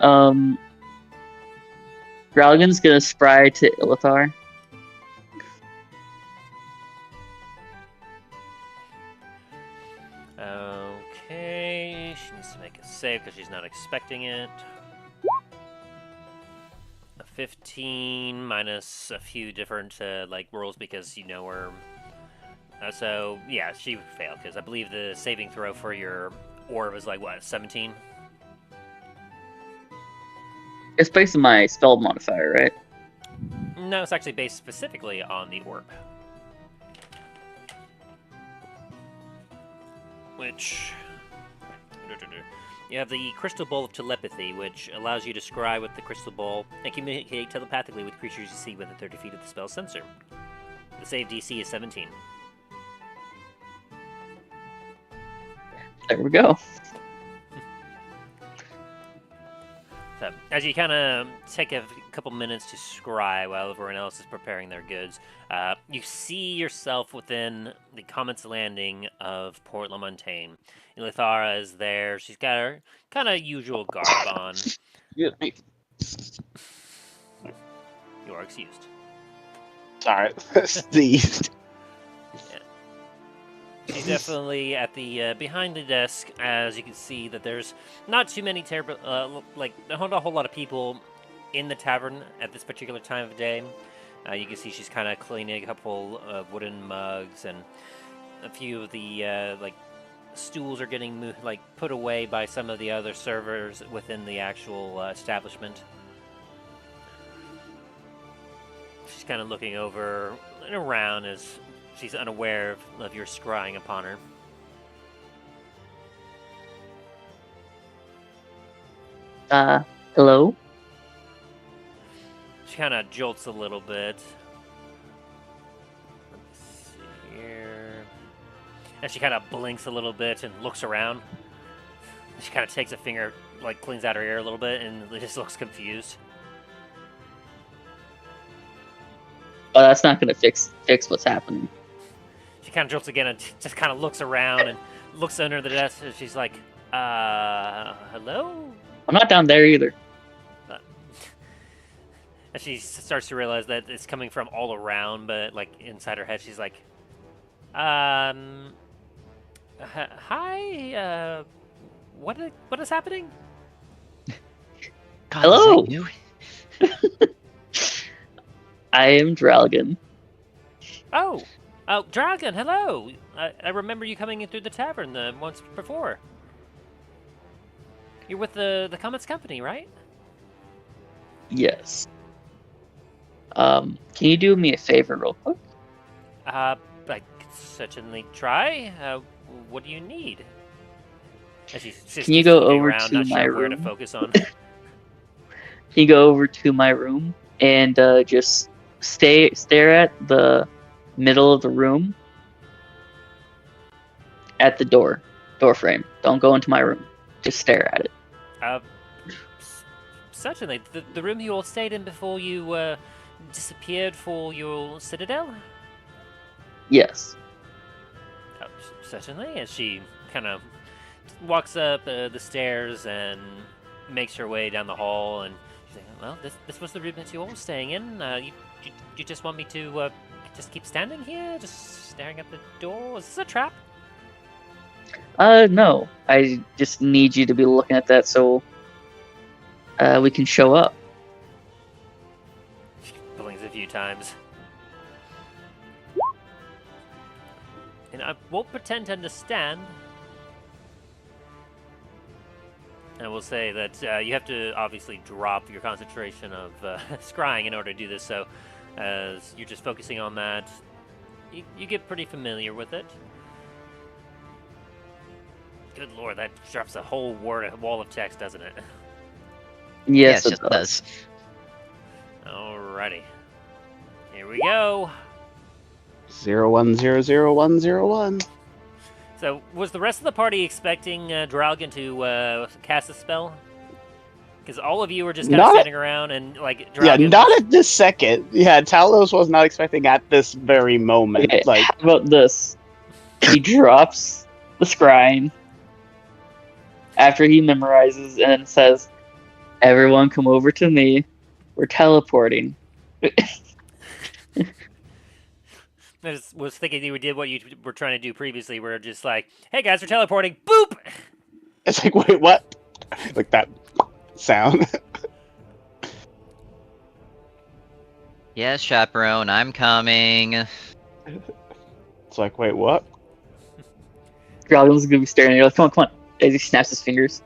Gralgan's gonna spry to Ilithar. Okay, she needs to make a save because she's not expecting it. A 15 minus a few different rolls because you know her. So yeah, she would fail because I believe the saving throw for your orb was like what, 17? It's based on my spell modifier, right? No, it's actually based specifically on the orb. Which... You have the Crystal Ball of Telepathy, which allows you to scry with the Crystal Ball and communicate telepathically with creatures you see within 30 feet of the spell's sensor. The save DC is 17. There we go. So, as you kind of take a couple minutes to scry while everyone else is preparing their goods, you see yourself within the Comet's landing of Port LaMontagne. Ilithara is there. She's got her kind of usual garb on. Excuse me. You are excused. Sorry, sneezed. She's definitely at the behind the desk, as you can see that there's not too many terrible, not a whole lot of people in the tavern at this particular time of day. You can see she's kind of cleaning a couple of wooden mugs, and a few of the stools are getting put away by some of the other servers within the actual establishment. She's kind of looking over and around as she's unaware of your scrying upon her. Hello? She kind of jolts a little bit. Let's see here. And she kind of blinks a little bit and looks around. She kind of takes a finger, cleans out her ear a little bit, and just looks confused. Oh, that's not gonna fix what's happening. She kind of jolts again and just kind of looks around and looks under the desk, and she's like, hello? I'm not down there either. And she starts to realize that it's coming from all around, but inside her head, she's like, hi, what is happening? God, Hello? is that you? I am Dralgan. Oh, Dragon, hello. I remember you coming in through the tavern once before. You're with the Comet's company, right? Yes. Can you do me a favor real quick? I could certainly try. What do you need? And she's just Can you go looking over around, to not my sure where to room? focus on. Can you go over to my room and just stare at the middle of the room at the door frame. Don't go into my room. Just stare at it. Certainly. The room you all stayed in before you disappeared for your citadel? Yes. Oh, certainly. As she kind of walks up the stairs and makes her way down the hall, and she's like, well, this was the room that you all were staying in. You just want me to just keep standing here, just staring at the door? Is this a trap? No. I just need you to be looking at that so we can show up. She blinks a few times. And I won't pretend to understand. And I will say that you have to obviously drop your concentration of scrying in order to do this, so as you're just focusing on that, you get pretty familiar with it. Good lord, that drops a whole wall of text, doesn't it? Yes, it does. Alrighty. Here we go. 01000101. So, was the rest of the party expecting Dralgan to cast a spell? Because all of you were just kind of standing around and, Dralgan... Yeah, not at this second. Yeah, Talos was not expecting at this very moment. Okay, how about this? He drops the scrying after he memorizes and says, everyone come over to me. We're teleporting. I just was thinking you did what you were trying to do previously, where just like, hey guys, we're teleporting, boop! It's like, wait, what? Like that sound. Yes, chaperone, I'm coming. It's like, wait, what? Dralgan's gonna be staring at you like, come on. As he snaps his fingers.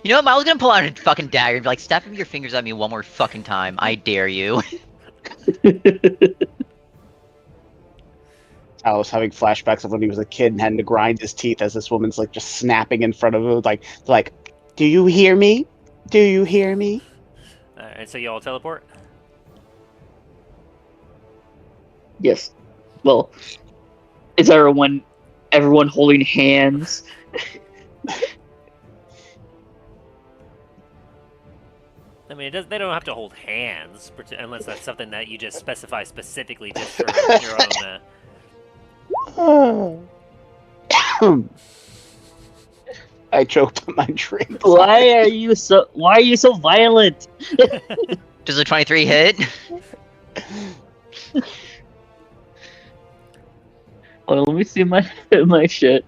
You know what? Milo's gonna pull out a fucking dagger and be like, "Step your fingers at me one more fucking time. I dare you." I was having flashbacks of when he was a kid and having to grind his teeth as this woman's like just snapping in front of him, like, do you hear me? Do you hear me? Alright, so you all teleport? Yes. Well, is everyone holding hands? I mean, they don't have to hold hands, unless that's something that you just specify specifically just for your own... I choked on my drink. Why are you so violent? Does a 23 hit? Well, let me see my shit,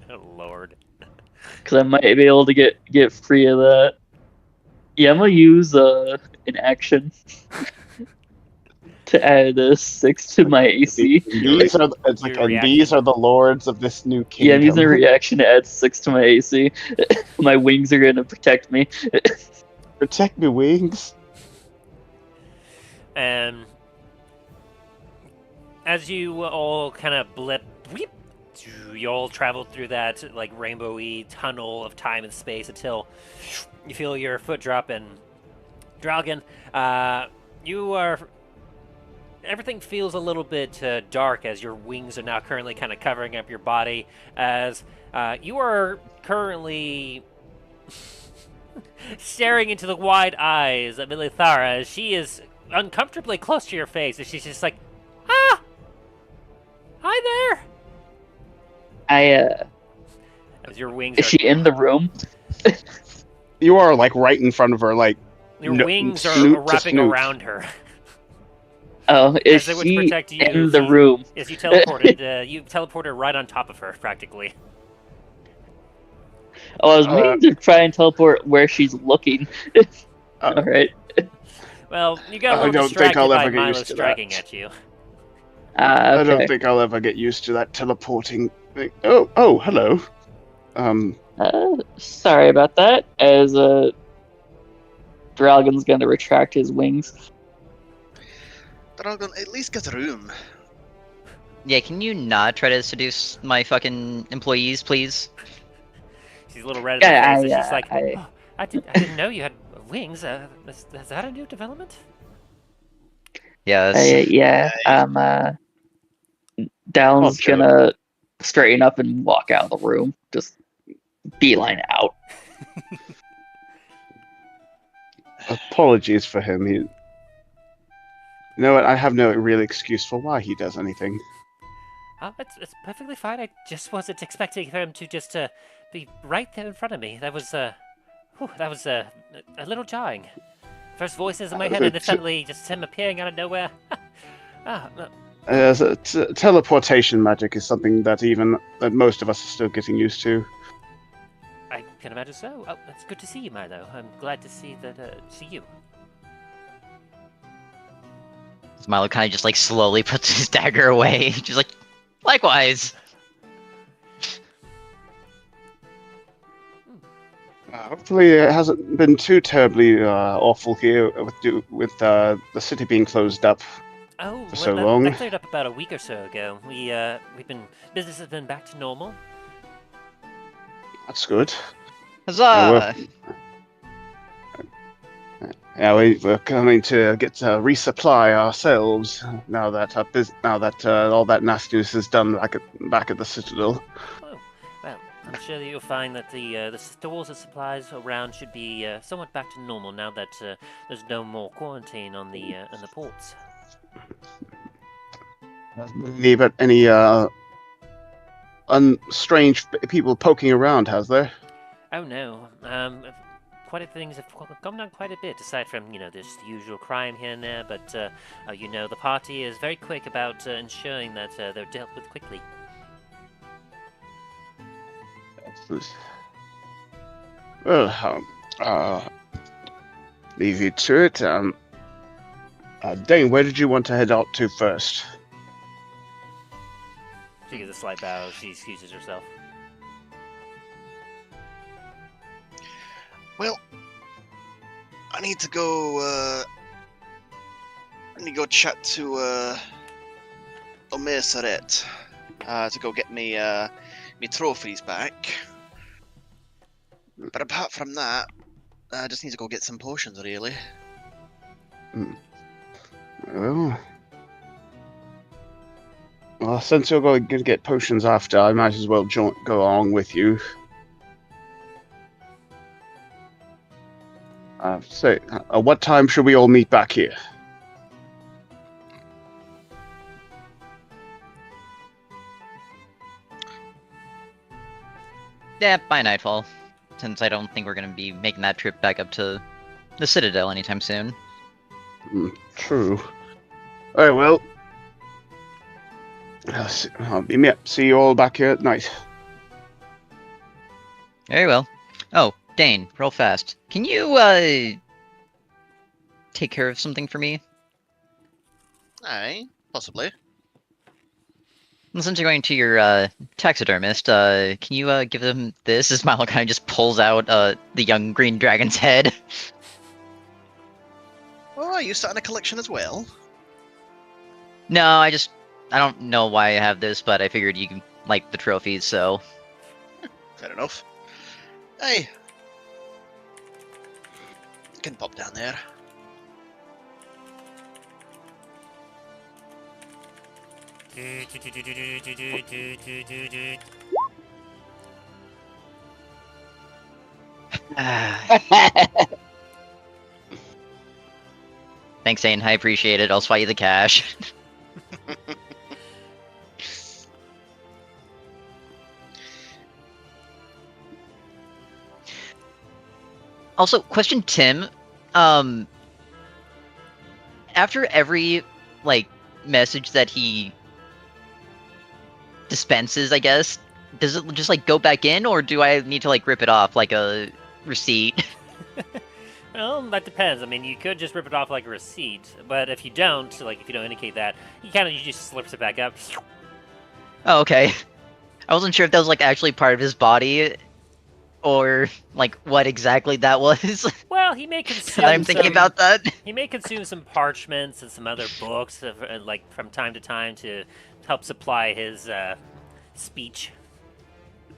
Oh, Lord. because I might be able to get free of that. Yeah, I'm gonna use an action to add a 6 to my AC. These are it's like, and these are the lords of this new kingdom. Yeah, I'm using a reaction to add 6 to my AC. My wings are gonna protect me. Protect me, wings. And as you all kind of weep, you all traveled through that like rainbowy tunnel of time and space until you feel your foot drop, and Dralgan, everything feels a little bit dark as your wings are now currently kind of covering up your body, as you are currently staring into the wide eyes of Milithara as she is uncomfortably close to your face, and she's just like, ah! Hi there! As your wings Is she in the room? You are like right in front of her, like your wings are wrapping around her. Oh, is as it would she protect you in the room? As you teleported, you teleported right on top of her, practically. Oh, I was meaning to try and teleport where she's looking. All right. Well, you got a little distracted by Milo striking at you. Okay. I don't think I'll ever get used to that teleporting thing. Oh, hello. Sorry about that. As Dralgan's gonna retract his wings. Dragon, at least get room. Yeah, can you not try to seduce my fucking employees, please? She's a little red in the face, and she's like, oh, I didn't know you had wings. Is that a new development? Yes. Yeah. Dallen's gonna straighten up and walk out of the room. Just beeline out. Apologies for him. You know what? I have no real excuse for why he does anything. It's perfectly fine. I just wasn't expecting him to just be right there in front of me. That was a little jarring. First voices in my head, and then suddenly just him appearing out of nowhere. Teleportation magic is something that most of us are still getting used to. I can imagine so. Oh, it's good to see you, Milo. I'm glad to see you. Milo kind of just like slowly puts his dagger away. Just like, likewise. Hopefully, it hasn't been too terribly awful here with the city being closed up for so long. That cleared up about a week or so ago. Business has been back to normal. That's good. Huzzah! Yeah, we're coming to get to resupply ourselves now that all that nastiness is done back at the citadel. Oh, well, I'm sure that you'll find that the stores of supplies around should be somewhat back to normal now that there's no more quarantine on the ports. But any strange people poking around, has there? Oh no. Things have come down quite a bit, aside from, there's the usual crime here and there, but, the party is very quick about ensuring that they're dealt with quickly. Well, leave you to it. Dane, where did you want to head out to first? She gives a slight bow, she excuses herself. Well, I need to go. I need to go chat to Omer Saret to go get me me trophies back. But apart from that, I just need to go get some potions, really. Well, since you're going to get potions after, I might as well go along with you. So, what time should we all meet back here? Yeah, by nightfall. Since I don't think we're gonna be making that trip back up to the Citadel anytime soon. True. Alright, well. See you all back here at night. Very well. Oh, Dane, real fast. Can you, take care of something for me? Aye, possibly. And since you're going to your, taxidermist, can you, give them this? As Milo kind of just pulls out, the young green dragon's head. Oh, are you starting a collection as well? No, I don't know why I have this, but I figured you like the trophies, so... Fair enough. Hey. Can pop down there. Thanks, Zane. I appreciate it. I'll spy you the cash. Also, question Tim. After every, like, message that he dispenses, I guess, does it just, like, go back in, or do I need to, like, rip it off like a receipt? Well, that depends. I mean, you could just rip it off like a receipt, but if you don't, like, if you don't indicate that, he just slips it back up. Oh, okay. I wasn't sure if that was, like, actually part of his body, or, like, what exactly that was. Well, he may consume I'm thinking about that. He may consume some parchments and some other books, like, from time to time to help supply his speech.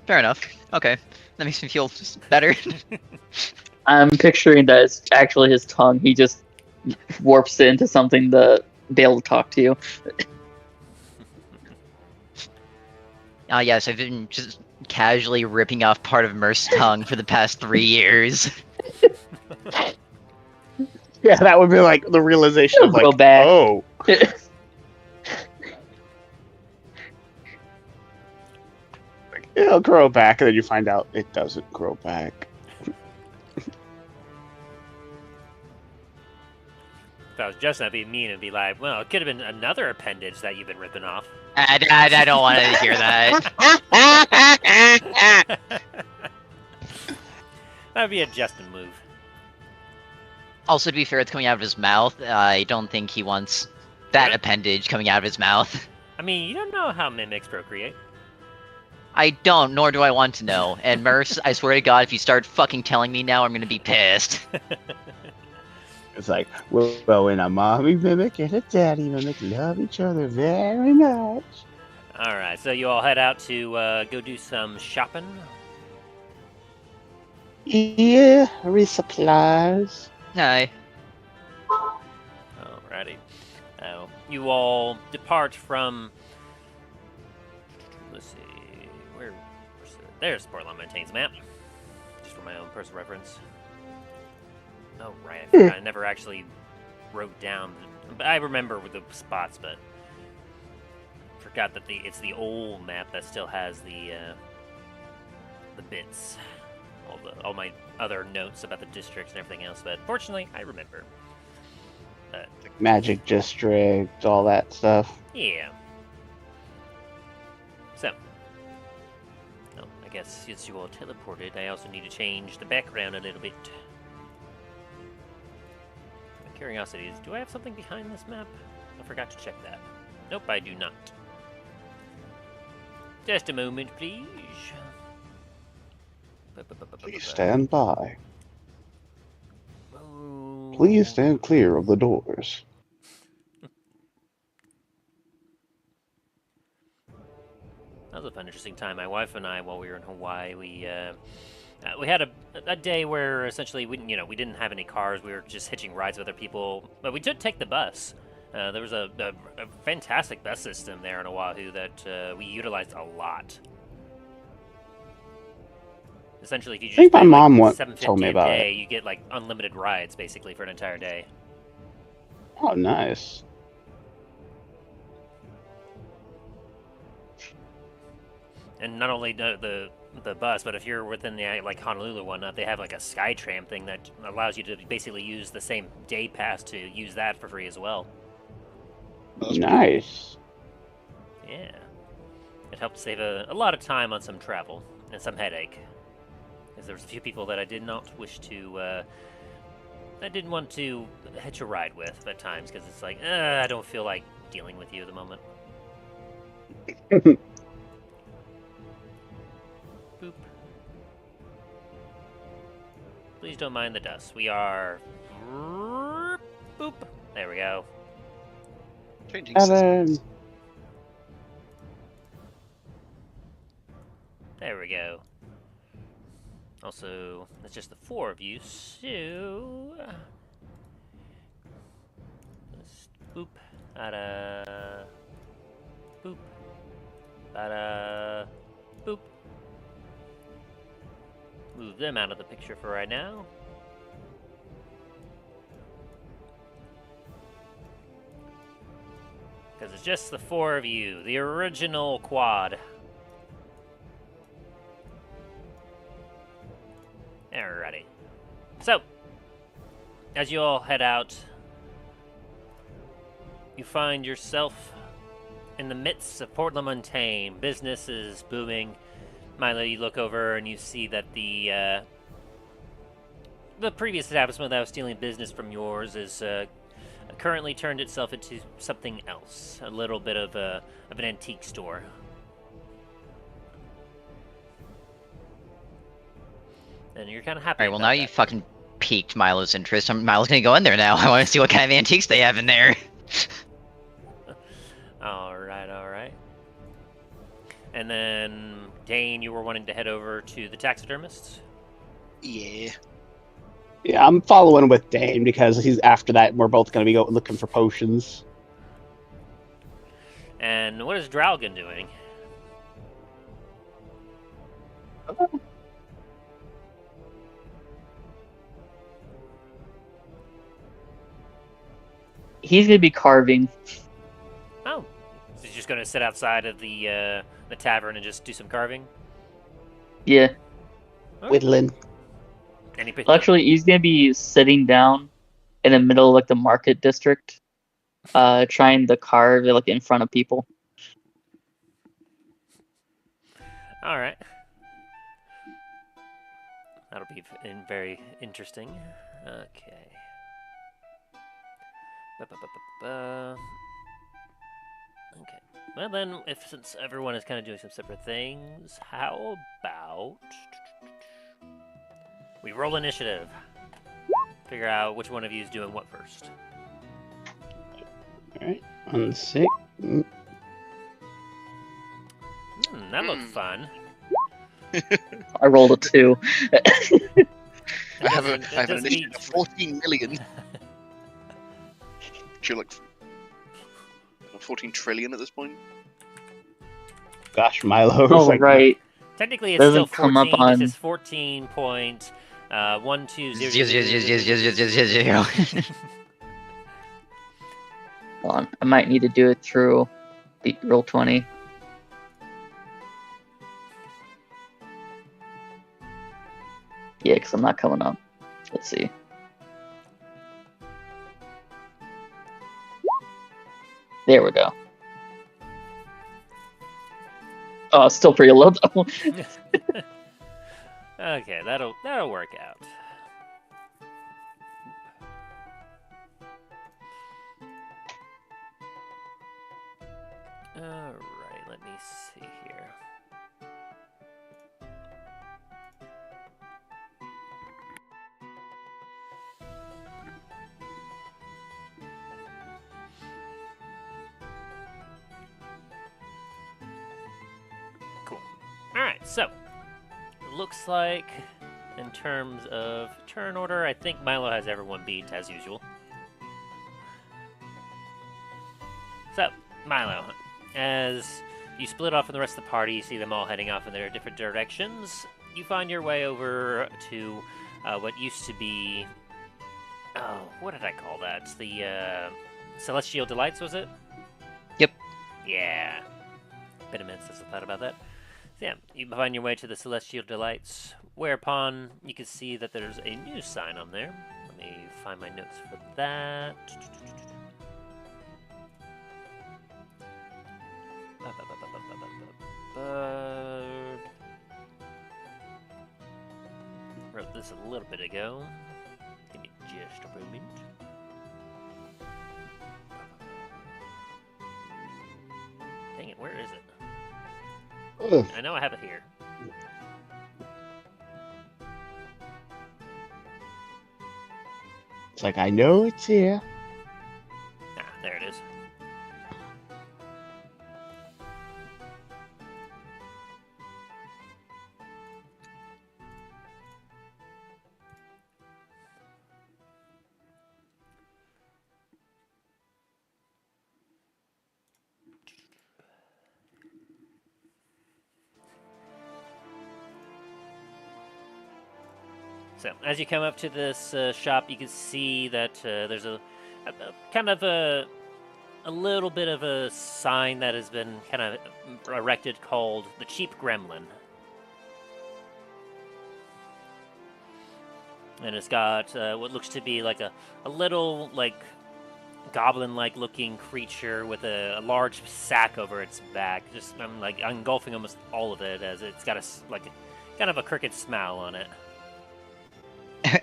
Fair enough. Okay. That makes me feel better. I'm picturing that it's actually his tongue. He just warps it into something to be able to talk to you. Yes, I've been just casually ripping off part of Merce's tongue for the past 3 years. Yeah, that would be like the realization of like, Go back. oh. It'll grow back, and then you find out it doesn't grow back. If I was just not being mean and be like, well, it could have been another appendage that you've been ripping off. I don't want to hear that. That would be a Justin move. Also, to be fair, it's coming out of his mouth. I don't think he wants that appendage coming out of his mouth. I mean, you don't know how mimics procreate. I don't, nor do I want to know. And Merce, I swear to God, if you start fucking telling me now, I'm gonna be pissed. It's like, well, when a mommy mimic and a daddy mimic love each other very much. Alright, so you all head out to go do some shopping? Yeah, resupplies. Aye. Alrighty. You all depart from... Let's see... There's Portland Maintains map. Just for my own personal reference. Oh, right. I forgot. I never actually wrote down... I remember with the spots, but... forgot that it's the old map that still has the bits. All my other notes about the districts and everything else, but fortunately, I remember. Magic District, all that stuff. Yeah. So, I guess since you all teleported, I also need to change the background a little bit. My curiosity is, do I have something behind this map? I forgot to check that. Nope, I do not. Just a moment, please. Please stand by. Please stand clear of the doors. That was a fun, interesting time. My wife and I, while we were in Hawaii, we had a day where essentially we didn't have any cars. We were just hitching rides with other people, but we did take the bus. There was a fantastic bus system there in Oahu that we utilized a lot. Essentially, if you I think just my pay mom like told me $7.50 a about day, it. you get like unlimited rides basically for an entire day. Oh, nice. And not only the bus, but if you're within the like Honolulu one, they have like a SkyTram thing that allows you to basically use the same day pass to use that for free as well. That's pretty Nice. Yeah, it helped save a lot of time on some travel and some headache. Because there was a few people that I did not wish to, I didn't want to hitch a ride with at times because it's like, I don't feel like dealing with you at the moment. Boop. Please don't mind the dust. We are. Boop. There we go. Changing systems. There we go. Also, it's just the 4 of you, so. Let's boop. Bada. Boop. Bada. Boop. Move them out of the picture for right now. Because it's just the 4 of you, the original quad. Alrighty. So, as you all head out, you find yourself in the midst of Port LaMontagne. Business is booming. Milo, you look over and you see that the previous establishment that was stealing business from yours is currently turned itself into something else. A little bit of an antique store. And you're kind of happy. Alright, well about now that. you fucking piqued Milo's interest. Milo's gonna go in there now. I want to see what kind of antiques they have in there. Alright. And then, Dane, you were wanting to head over to the taxidermist? Yeah. Yeah, I'm following with Dane because he's after that. We're both going to be looking for potions. And what is Draugen doing? He's gonna be carving. Oh. So he's just going to sit outside of the tavern and just do some carving? Yeah. Whittling. Any Well, actually, he's gonna be sitting down in the middle of like the market district, trying to carve like in front of people. Alright. That'll be very interesting. Okay. Okay. Well then, since everyone is kind of doing some separate things, how about we roll initiative? Figure out which one of you is doing what first. Alright, 1 6. That looked fun. I rolled a 2. I have an doesn't initiative beat- of 14 million. Should like 14 trillion at this point. Gosh, Milo. Oh, like, right. Technically, it's Doesn't still come 14. up on- It's just 14.120. Hold on. I might need to do it through the roll 20. Yeah, because I'm not coming up. Let's see. There we go. Oh, it's still pretty low though. Okay, that'll work out. Alright, let me see here. Alright, so, looks like, in terms of turn order, I think Milo has everyone beat, as usual. So, Milo, as you split off from the rest of the party, you see them all heading off in their different directions. You find your way over to what used to be... Oh, what did I call that? It's the Celestial Delights, was it? Yep. Yeah. Been a minute since I thought about that. So yeah, you find your way to the Celestial Delights, whereupon you can see that there's a new sign on there. Let me find my notes for that. Wrote this a little bit ago. Give me just a moment. Dang it, where is it? Ugh. I know I have it here. It's like, I know it's here. Ah, there it is. So, as you come up to this shop, you can see that there's a kind of a little bit of a sign that has been kind of erected called the Cheap Gremlin. And it's got what looks to be like a little, like, goblin-like looking creature with a large sack over its back, just like engulfing almost all of it, as it's got a kind of a crooked smile on it.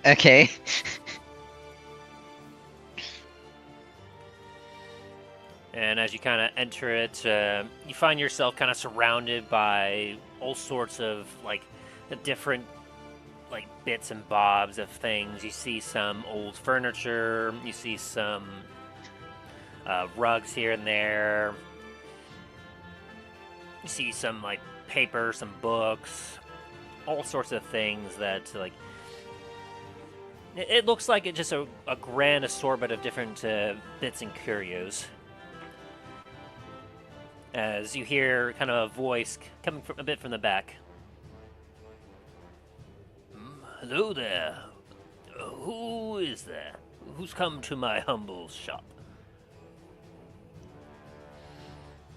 Okay. And as you kind of enter it, you find yourself kind of surrounded by all sorts of, like, the different, like, bits and bobs of things. You see some old furniture, you see some rugs here and there. You see some, like, paper, some books, all sorts of things that, like, it looks like it's just a grand assortment of different bits and curios. As you hear kind of a voice coming from a bit from the back. Hello there. Who is there? Who's come to my humble shop?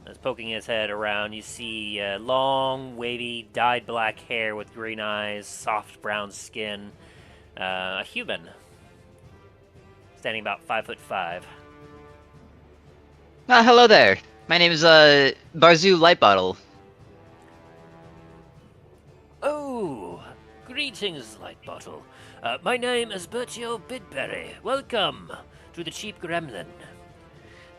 As poking his head around, you see long, wavy, dyed black hair with green eyes, soft brown skin. A human, standing about 5'5". Hello there. My name is Barzu Lightbottle. Oh, greetings, Lightbottle. My name is Bertio Bidberry. Welcome to the Cheap Gremlin.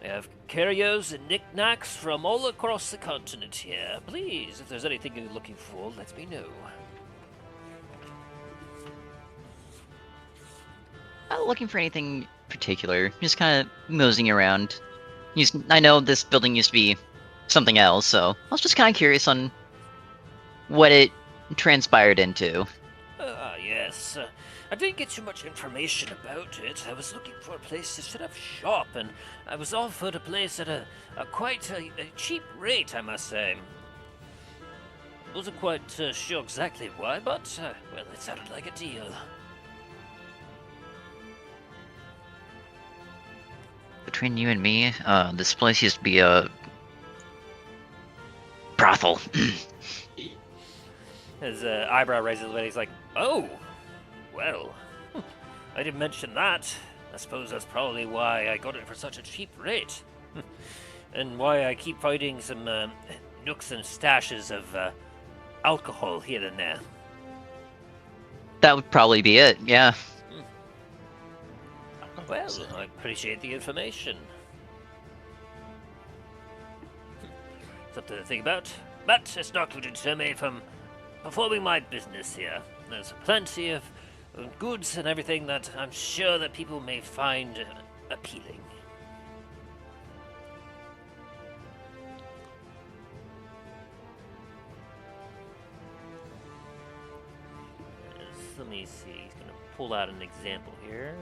We have curios and knickknacks from all across the continent here. Please, if there's anything you're looking for, let me know. Not looking for anything particular. Just kind of moseying around. I know this building used to be something else, so I was just kind of curious on what it transpired into. Yes. I didn't get too much information about it. I was looking for a place to set up shop, and I was offered a place at a quite a cheap rate, I must say. Wasn't quite sure exactly why, but, well, it sounded like a deal. Between you and me, this place used to be a brothel. His eyebrow raises a bit. He's like, "Oh, well, I didn't mention that. I suppose that's probably why I got it for such a cheap rate, and why I keep finding some nooks and stashes of alcohol here and there." That would probably be it, yeah. Well, I appreciate the information. Something to think about, but it's not going to deter me from performing my business here. There's plenty of goods and everything that I'm sure that people may find appealing. let me see. He's gonna pull out an example here.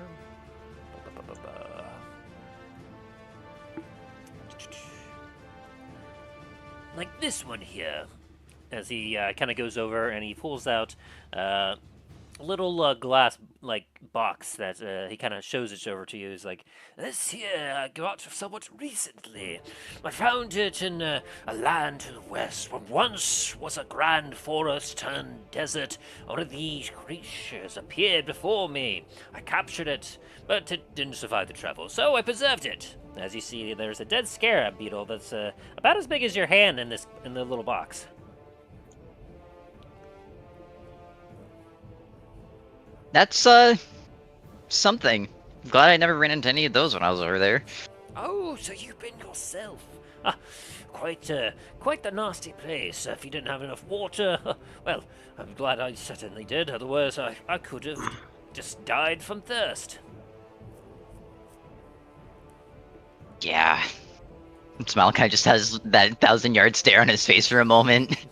Like this one here. As he kind of goes over and he pulls out a little glass box that he kind of shows it over to you. He's like, "This here I got somewhat recently. I found it in a land to the west, what once was a grand forest turned desert. One of these creatures appeared before me. I captured it, but it didn't survive the travel, so I preserved it." As you see, there's a dead scarab beetle that's about as big as your hand in the little box. That's something. Glad I never ran into any of those when I was over there. Oh, so you've been yourself. Ah, quite the nasty place. If you didn't have enough water, well, I'm glad I certainly did. Otherwise, I could have just died from thirst. Yeah. Smile kind of just has that 1,000-yard stare on his face for a moment.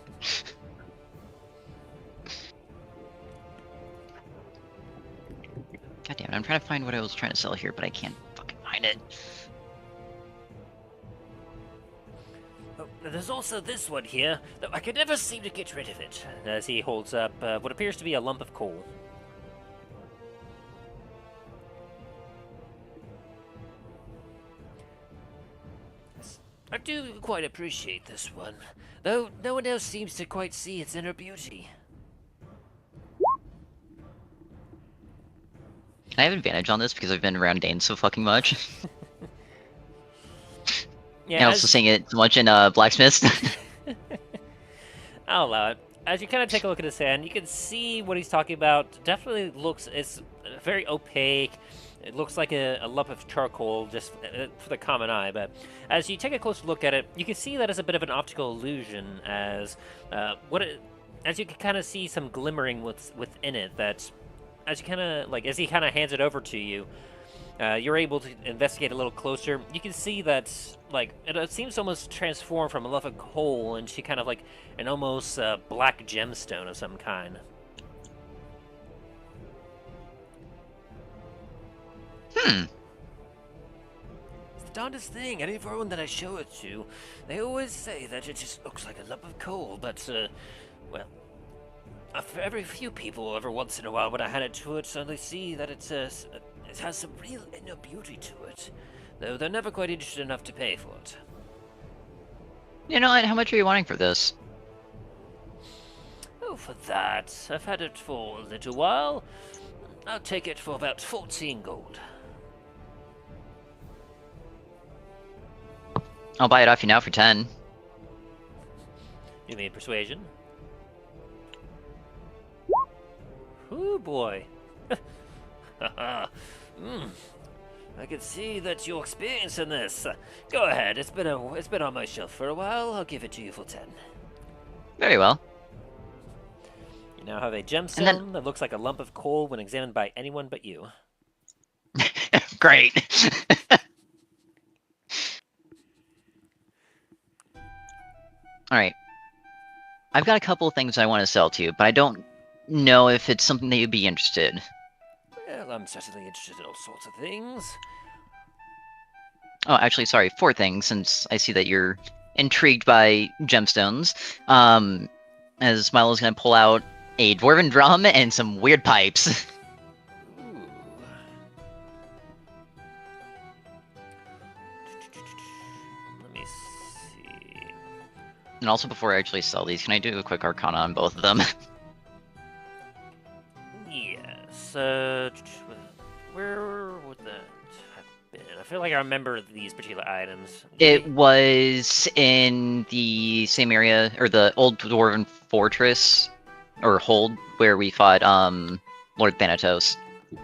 God damn it, I'm trying to find what I was trying to sell here, but I can't fucking find it. Oh, there's also this one here, though I could never seem to get rid of it. As he holds up what appears to be a lump of coal. I do quite appreciate this one, though no one else seems to quite see its inner beauty. Can I have advantage on this because I've been around Dane so fucking much? Yeah, And also seeing it so much in Blacksmiths. I'll allow it. As you kind of take a look at his hand, you can see what he's talking about. Definitely it's very opaque. It looks like a lump of charcoal just for the common eye, but as you take a closer look at it, you can see that it's a bit of an optical illusion as as you can kind of see some glimmering within it that as you kind of as he kind of hands it over to you, you're able to investigate a little closer. You can see that it seems almost transformed from a lump of coal into kind of like an almost black gemstone of some kind. It's the darndest thing. Everyone that I show it to, they always say that it just looks like a lump of coal, but well, very few people every once in a while when I hand it to it suddenly see that it has some real inner beauty to it, though they're never quite interested enough to pay for it. You know what? How much are you wanting for this? Oh, for that, I've had it for a little while. I'll take it for about 14 gold. I'll buy it off you now for 10. You mean persuasion? Ooh, boy. I can see that you're experienced in this. Go ahead. It's been on my shelf for a while. I'll give it to you for 10. Very well. You now have a gemstone that looks like a lump of coal when examined by anyone but you. Great. Alright. I've got a couple of things I want to sell to you, but I don't know if it's something that you'd be interested. Well, I'm certainly interested in all sorts of things. Oh, actually, sorry, 4 things, since I see that you're intrigued by gemstones. As Milo's gonna pull out a dwarven drum and some weird pipes. Ooh. Let me see. And also, before I actually sell these, can I do a quick arcana on both of them? Yes. Where would that have been? I feel like I remember these particular items. It was in the same area, or the old dwarven fortress, or hold, where we fought Lord Thanatos. Yes.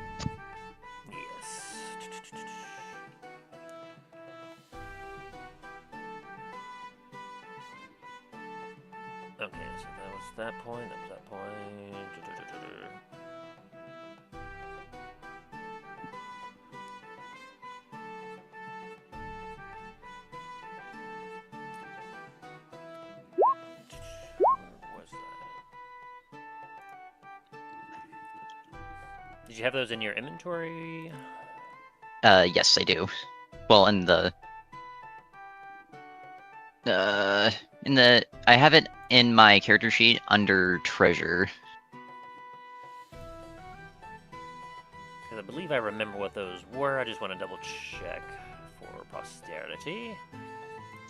Okay, so that was that point. That was that point. Where's that? Did you have those in your inventory? Yes, I do. Well, in the I have it in my character sheet under treasure. Because I believe I remember what those were. I just want to double check for posterity.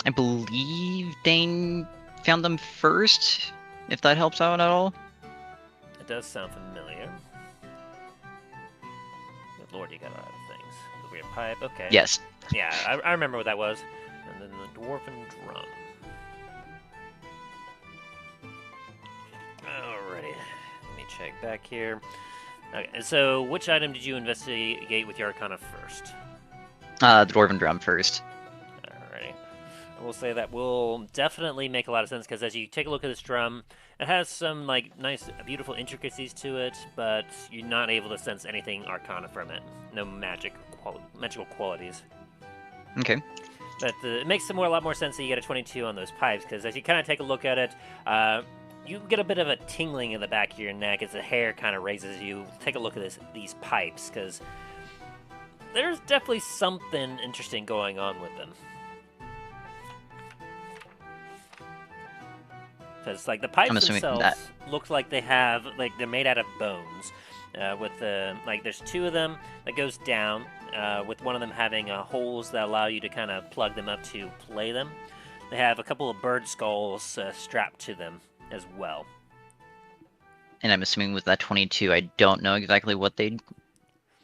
I believe Dane found them first, if that helps out at all. It does sound familiar. Good lord, you got a lot of things. The weird pipe, okay. Yes. Yeah, I remember what that was. And then the dwarven drum. Alrighty, let me check back here. Okay, so which item did you investigate with your Arcana first? The dwarven drum first. Alrighty. I will say that will definitely make a lot of sense, because as you take a look at this drum, it has some like nice, beautiful intricacies to it, but you're not able to sense anything Arcana from it. No magical qualities. Okay. But it makes a lot more sense that you get a 22 on those pipes, because as you kind of take a look at it, you get a bit of a tingling in the back of your neck as the hair kind of raises you. Take a look at these pipes, because there's definitely something interesting going on with them. Because like the pipes themselves look like they're made out of bones. With there's two of them that goes down, with one of them having holes that allow you to kind of plug them up to play them. They have a couple of bird skulls strapped to them as well. And I'm assuming with that 22, I don't know exactly what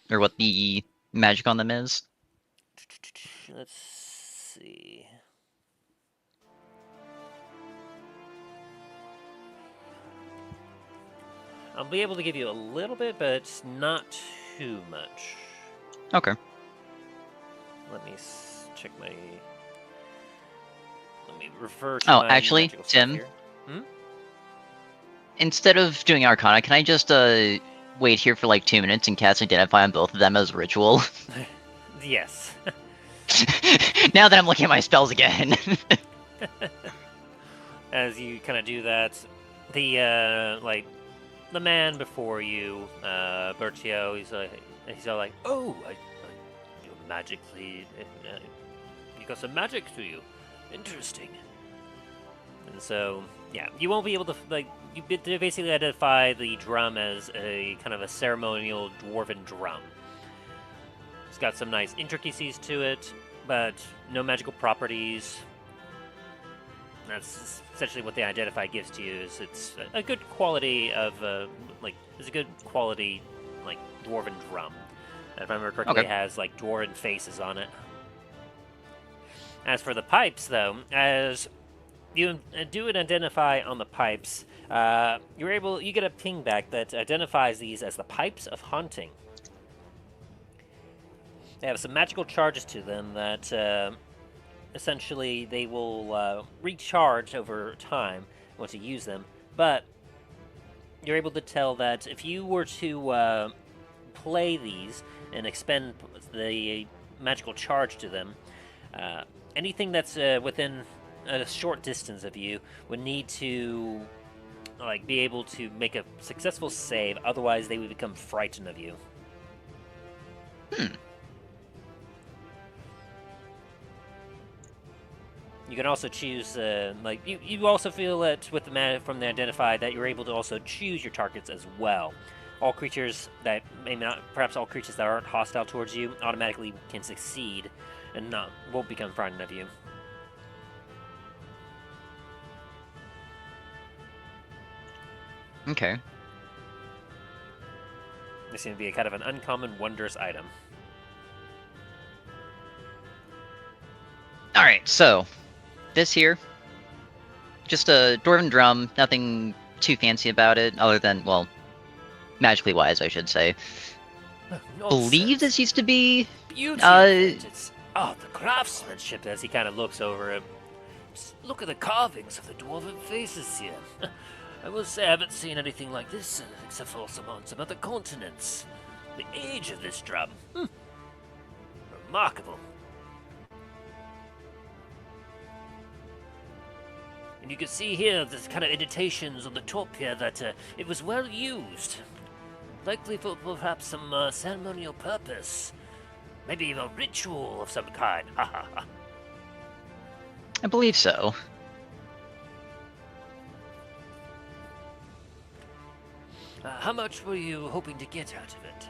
what the magic on them is. Let's see. I'll be able to give you a little bit, but not too much. Okay. Let me check my... Let me refer to Oh, my actually, magical stuff Tim, here. instead of doing Arcana, can I just wait here for like 2 minutes and cast Identify on both of them as ritual? Yes. Now that I'm looking at my spells again. As you kind of do that, the man before you, Bertio, he's all like, "Oh, you're magically, you got some magic to you. Interesting." And so, yeah, you won't be able to you basically identify the drum as a kind of a ceremonial dwarven drum. It's got some nice intricacies to it, but no magical properties. That's essentially what the identify gives to you. Is it's a good quality of it's a good quality dwarven drum. If I remember correctly, Okay. It has dwarven faces on it. As for the pipes, though, as you do an identify on the pipes, you get a ping back that identifies these as the pipes of haunting. They have some magical charges to them that essentially they will recharge over time once you use them, but you're able to tell that if you were to play these and expend the magical charge to them, anything that's within a short distance of you would need to be able to make a successful save, otherwise they would become frightened of you. You can also choose, you also feel that with the from the identify that you're able to also choose your targets as well. All creatures that perhaps all creatures that aren't hostile towards you automatically can succeed and won't become frightened of you. Okay. This seems to be a kind of an uncommon, wondrous item. Alright, so this here, just a dwarven drum, nothing too fancy about it, other than, well, magically wise, I should say. Believe this used to be... Beauty of it. It's, the craftsmanship, as he kind of looks over it. Just look at the carvings of the dwarven faces here. I will say I haven't seen anything like this except for on some other continents. The age of this drum. Remarkable. And you can see here, there's kind of indentations on the top here that it was well used. Likely for perhaps some ceremonial purpose. Maybe a ritual of some kind. Ha ha ha. I believe so. How much were you hoping to get out of it?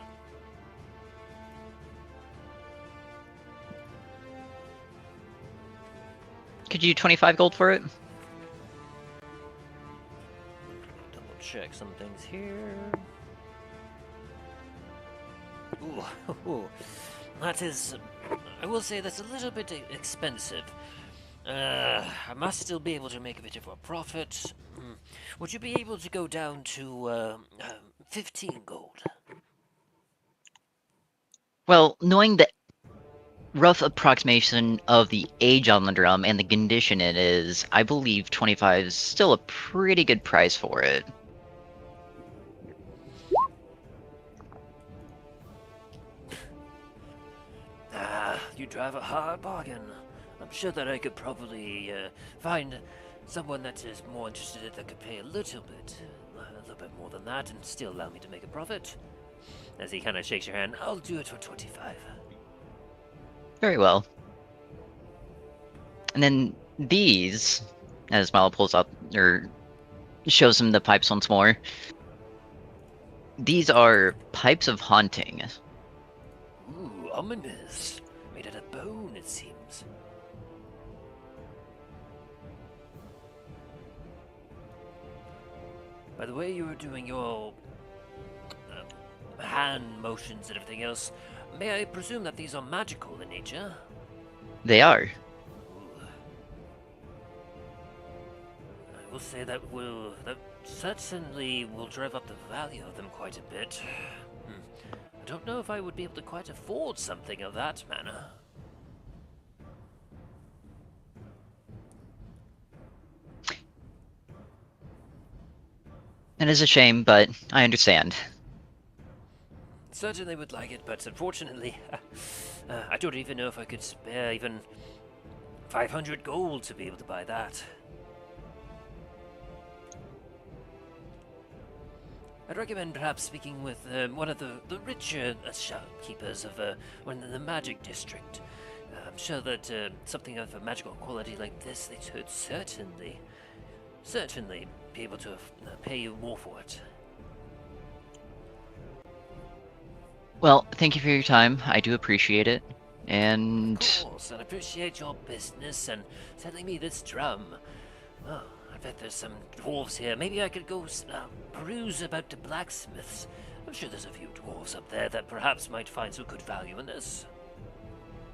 Could you 25 gold for it? Double check some things here. Ooh, that is, I will say that's a little bit expensive. I must still be able to make a bit of a profit. Would you be able to go down to 15 gold? Well, knowing the rough approximation of the age on the drum and the condition it is, I believe 25 is still a pretty good price for it. You drive a hard bargain. I'm sure that I could probably find someone that is more interested that could pay a little bit more than that and still allow me to make a profit. As he kind of shakes your hand, I'll do it for 25. Very well. And then these, as Milo pulls out, or shows him the pipes once more, these are pipes of haunting. Ooh, ominous. Made out of bone, it seems. By the way you were doing your hand motions and everything else, may I presume that these are magical in nature? They are. Ooh. I will say that certainly will drive up the value of them quite a bit. I don't know if I would be able to quite afford something of that manner. It is a shame, but I understand. Certainly would like it, but unfortunately, I don't even know if I could spare even 500 gold to be able to buy that. I'd recommend perhaps speaking with one of the richer shopkeepers of one of the magic district. I'm sure that something of a magical quality like this, they should certainly be able to pay you more for it. Well, thank you for your time. I do appreciate it. And Of course, and I appreciate your business and selling me this drum. Oh, I bet there's some dwarves here. Maybe I could go peruse about the blacksmiths. I'm sure there's a few dwarves up there that perhaps might find some good value in this.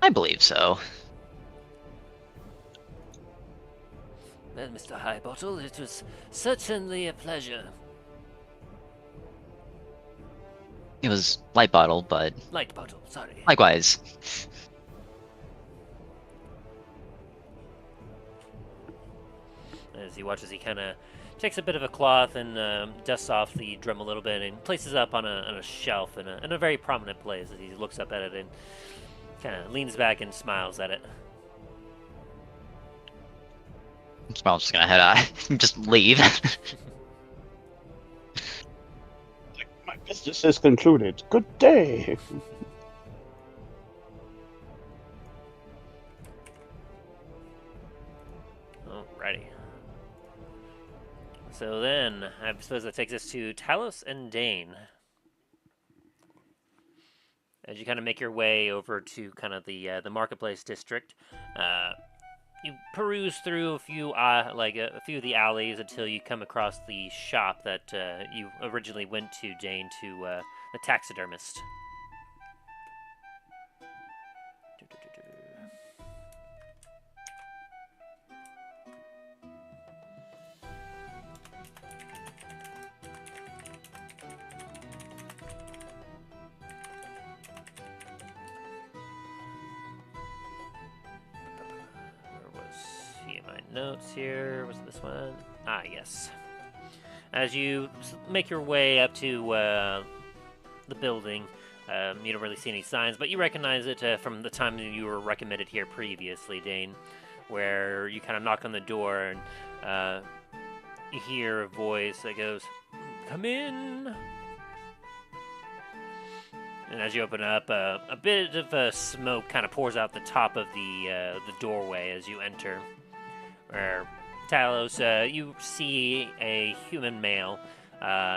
I believe so. Well, Mr. Highbottle, it was certainly a pleasure. It was light bottle, but Light bottle, sorry. likewise. As he watches, he kind of takes a bit of a cloth and dusts off the drum a little bit and places it up on a shelf in a very prominent place as he looks up at it and kind of leans back and smiles at it. I'm just gonna head out, just leave. My business is concluded. Good day. Alrighty. So then, I suppose that takes us to Talos and Dane. As you kind of make your way over to kind of the marketplace district, you peruse through a few a few of the alleys until you come across the shop that you originally went to, Dane, to the taxidermist. Notes here. Was it this one? Ah, yes. As you make your way up to the building, you don't really see any signs, but you recognize it from the time that you were recommended here previously, Dane, where you kind of knock on the door and you hear a voice that goes, "Come in." And as you open up, a bit of smoke kind of pours out the top of the doorway as you enter. Where Talos, you see a human male.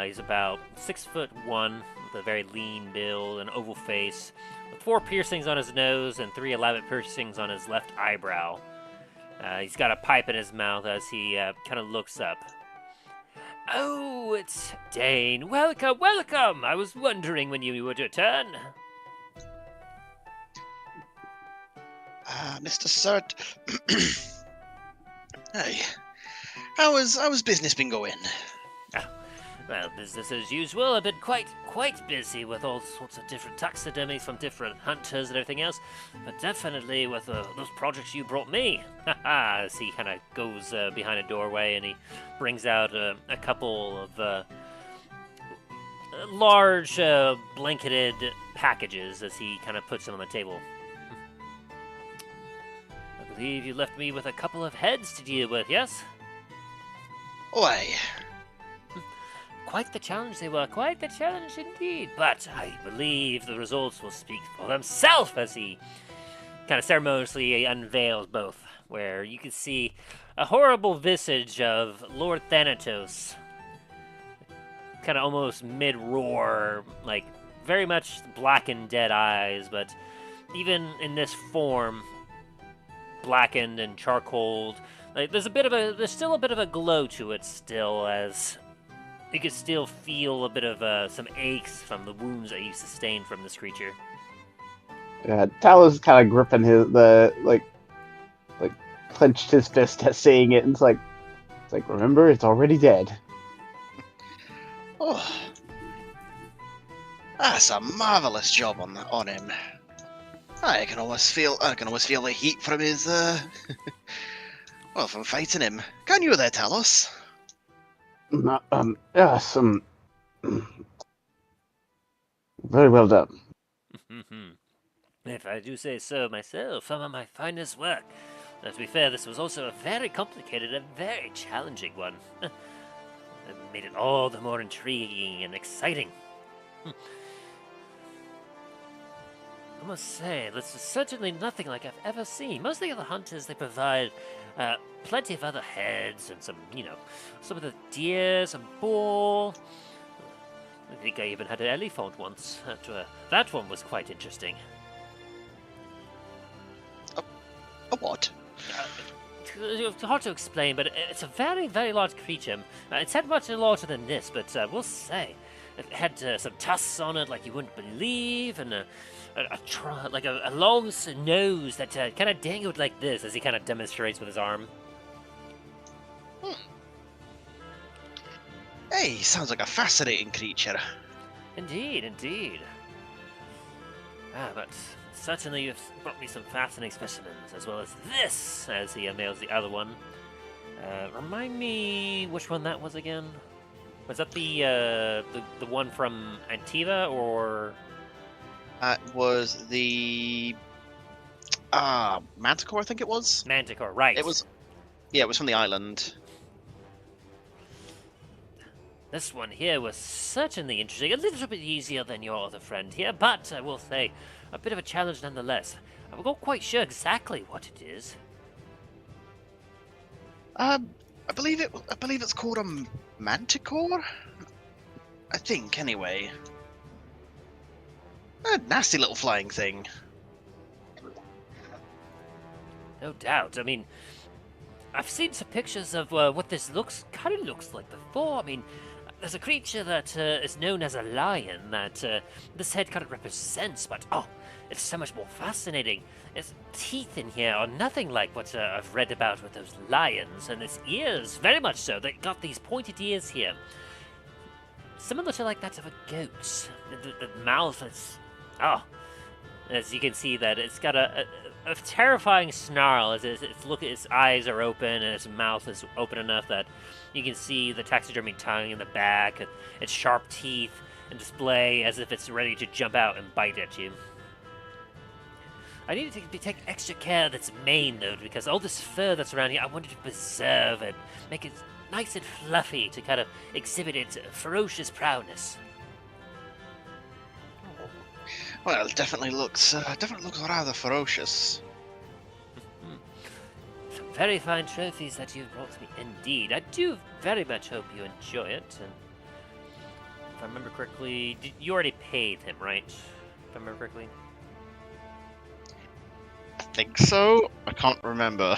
He's about 6'1", with a very lean build, an oval face, with 4 piercings on his nose and 3 elaborate piercings on his left eyebrow. He's got a pipe in his mouth as he kind of looks up. Oh, it's Dane. Welcome, welcome! I was wondering when you would return. Mr. Surt. Hey, how's business been going? Well, business as usual. I've been quite busy with all sorts of different taxidermies from different hunters and everything else, but definitely with those projects you brought me. Haha, as he kind of goes behind a doorway and he brings out a couple of large blanketed packages as he kind of puts them on the table. I believe you left me with a couple of heads to deal with, yes? Why? Quite the challenge they were, quite the challenge indeed. But I believe the results will speak for themselves as he kind of ceremoniously unveils both, where you can see a horrible visage of Lord Thanatos, kind of almost mid-roar, like very much blackened dead eyes, but even in this form, blackened and charcoaled, like there's still a bit of a glow to it still, as you can still feel a bit of some aches from the wounds that you sustained from this creature. Yeah, Talos kind of gripping like clenched his fist at seeing it, and it's like remember, it's already dead. Oh, that's a marvelous job on him. I can almost feel the heat from his from fighting him. Can you there, Talos? Yes, very well done. If I do say so myself, some of my finest work. Now, to be fair, this was also a very complicated and very challenging one. It made it all the more intriguing and exciting. I must say, this is certainly nothing like I've ever seen. Most of the other hunters, they provide plenty of other heads and some of the deer, some boar. I think I even had an elephant once. That one was quite interesting. A what? It's hard to explain, but it's a very, very large creature. It's had much larger than this, but I will say, it had some tusks on it like you wouldn't believe, and a long nose that kind of dangled like this as he kind of demonstrates with his arm. Hey, sounds like a fascinating creature. Indeed. But certainly you've brought me some fascinating specimens, as well as this, as he unveils the other one. Remind me which one that was again? Was that the one from Antiva, or...? It was the Manticore, I think it was. Manticore, right. It was from the island. This one here was certainly interesting. A little bit easier than your other friend here, but I will say, a bit of a challenge nonetheless. I'm not quite sure exactly what it is. I believe it's called a Manticore. I think, anyway. A nasty little flying thing. No doubt. I mean, I've seen some pictures of what this kind of looks like before. I mean, there's a creature that is known as a lion that this head kind of represents, but it's so much more fascinating. Its teeth in here are nothing like what I've read about with those lions, and its ears, very much so. They got these pointed ears here, similar to like that of a goat. The mouth is... as you can see that it's got a terrifying snarl as its eyes are open and its mouth is open enough that you can see the taxidermy tongue in the back, its sharp teeth, and display as if it's ready to jump out and bite at you. I need to take extra care of its mane though, because all this fur that's around here, I wanted to preserve it, make it nice and fluffy to kind of exhibit its ferocious proudness. Well, it definitely looks rather ferocious. Some very fine trophies that you've brought me, indeed. I do very much hope you enjoy it. And if I remember correctly, you already paid him, right? If I remember correctly. I think so. I can't remember.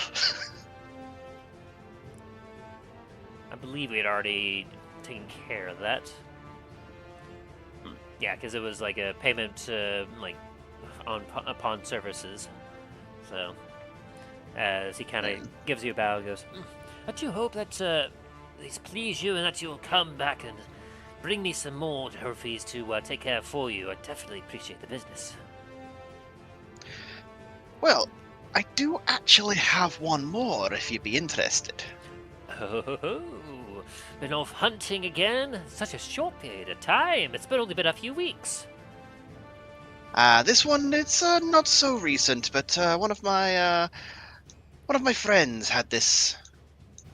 I believe we had already taken care of that. Yeah, because it was like a payment, like upon services. So, as he kind of gives you a bow, and goes, "I do hope that these please you, and that you'll come back and bring me some more trophies to take care of for you. I definitely appreciate the business." Well, I do actually have one more if you'd be interested. Oh, been off hunting again? Such a short period of time. It's only been a few weeks. This one, it's not so recent, but one of my friends had this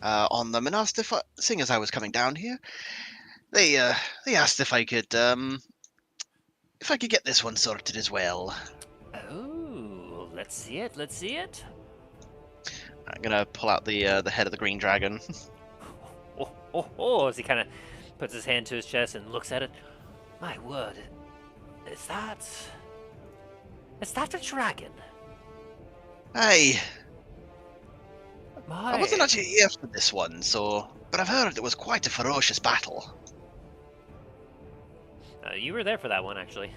on them and asked seeing as I was coming down here, they asked if I could get this one sorted as well. Oh, let's see it. Let's see it. I'm gonna pull out the head of the green dragon. As he kind of puts his hand to his chest and looks at it. My word, is that a dragon? I My. wasn't actually here for this one, but I've heard it was quite a ferocious battle. You were there for that one, actually.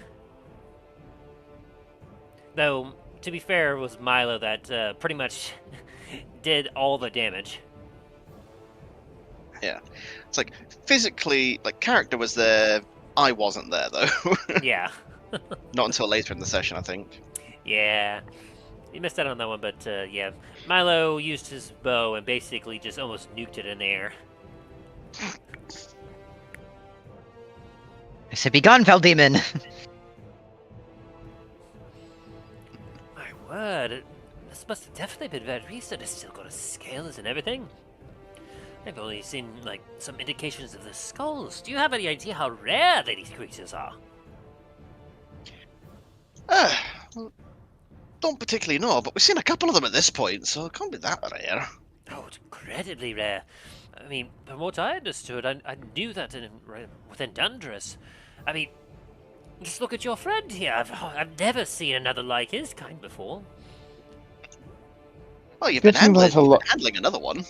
Though, to be fair, it was Milo that pretty much did all the damage. Yeah, it's like physically, like character was there. I wasn't there though. Yeah. Not until later in the session, I think. Yeah. You missed out on that one, but yeah. Milo used his bow and basically just almost nuked it in the air. I said, "Be gone, foul demon!" My word, this must have definitely been very recent. It's still got its scales and everything. I've only seen, like, some indications of the skulls. Do you have any idea how rare these creatures are? Don't particularly know, but we've seen a couple of them at this point, so it can't be that rare. Oh, it's incredibly rare. I mean, from what I understood, I knew that within Dundras. I mean, just look at your friend here. I've never seen another like his kind before. Oh, you've been Getting that a lot. handling another one.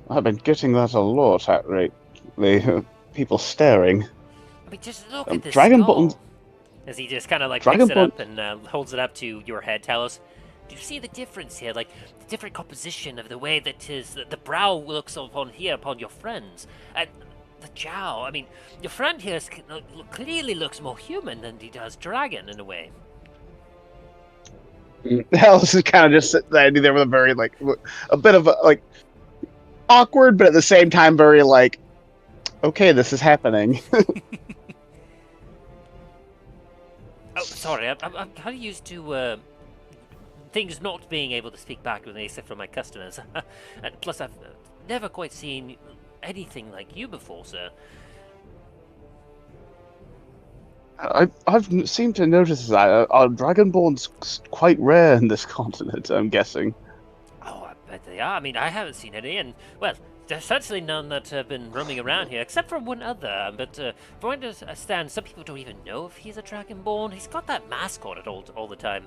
I've been getting that a lot at lately. People staring. I mean, just look at this Dragon skull. Buttons. As he just kind of like Dragon picks it up and holds it up to your head, Talos. Do you see the difference here? Like, the different composition of the way that the brow looks upon your friends. And the jowl. I mean, your friend here clearly looks more human than he does dragon in a way. Alice is kind of just standing there with a very, like, a bit of a, like, awkward, but at the same time very, like, okay, this is happening. Oh, sorry, I'm kind of used to things not being able to speak back with me except for my customers. And plus, I've never quite seen anything like you before, sir. I've seemed to notice that Dragonborn's quite rare in this continent, I'm guessing. Oh, I bet they are. I mean, I haven't seen any, and, well, there's certainly none that have been roaming around here, except for one other. But from what I understand, some people don't even know if he's a Dragonborn. He's got that mask on it all the time.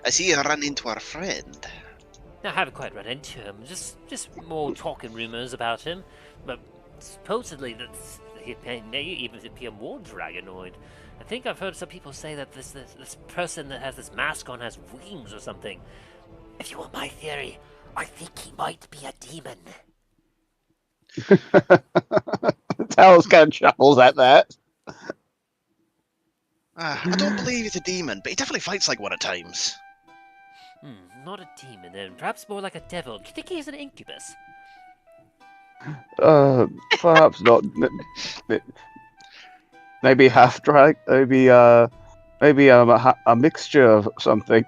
I see you run into our friend. I haven't quite run into him. Just more talking rumors about him. But supposedly he may even appear more dragonoid. I think I've heard some people say that this person that has this mask on has wings or something. If you want my theory, I think he might be a demon. Talos kind of chuckles at that. I don't believe he's a demon, but he definitely fights like one at times. Not a demon then. Perhaps more like a devil. Do you think he's an incubus? Perhaps not. Maybe half drag. Maybe a mixture of something.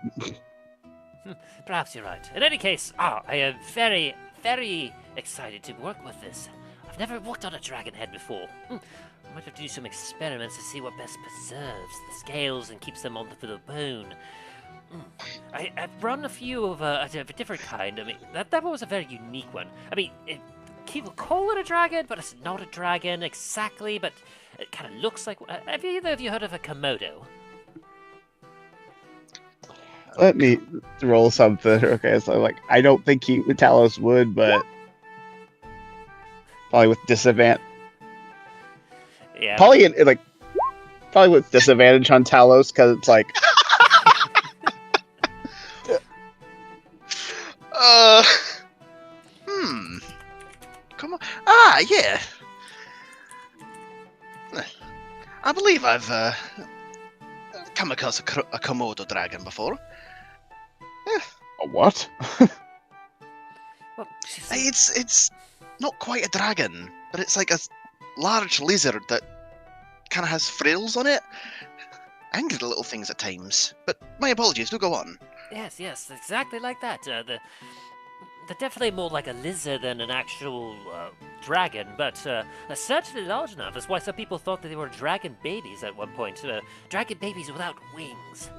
Perhaps you're right. In any case, I am very, very excited to work with this I've never worked on a dragon head before. I might have to do some experiments to see what best preserves the scales and keeps them on the bone. I've run a few of a different kind. I mean, that one was a very unique one. I mean, people call it a dragon, but it's not a dragon exactly, but it kind of looks like... have either of you heard of a Komodo? Let me roll something. Okay, so like I don't think Talos would, but probably with disadvantage. Yeah. Probably with disadvantage on Talos because it's like Come on. Yeah. I believe I've come across a Komodo dragon before. a what? Well, It's not quite a dragon, but it's like a large lizard that kind of has frills on it. Angry little things at times. But my apologies, do go on. yes, exactly like that. They're definitely more like a lizard than an actual dragon, but they're certainly large enough. That's why some people thought that they were dragon babies at one point. Dragon babies without wings.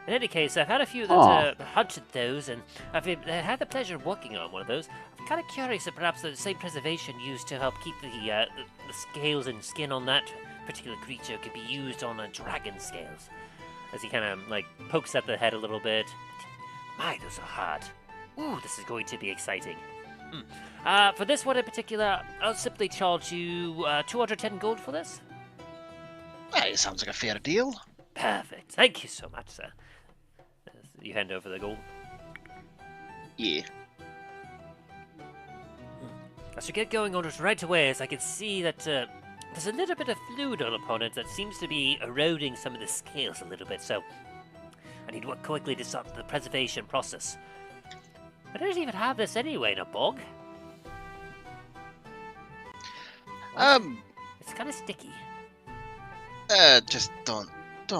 In any case, I've had a few that hunted those, and I've had the pleasure of working on one of those. I'm kind of curious if perhaps the same preservation used to help keep the scales and skin on that particular creature could be used on a dragon scales. As he kind of like pokes at the head a little bit. My, those are hard. Ooh, this is going to be exciting. For this one in particular, I'll simply charge you 210 gold for this. It sounds like a fair deal. Perfect. Thank you so much, sir. You hand over the gold. Yeah. As we get going on it right away, as I can see that there's a little bit of fluid on opponent that seems to be eroding some of the scales a little bit, so I need to work quickly to start the preservation process. I don't even have this anyway in a bog. It's kind of sticky. Just don't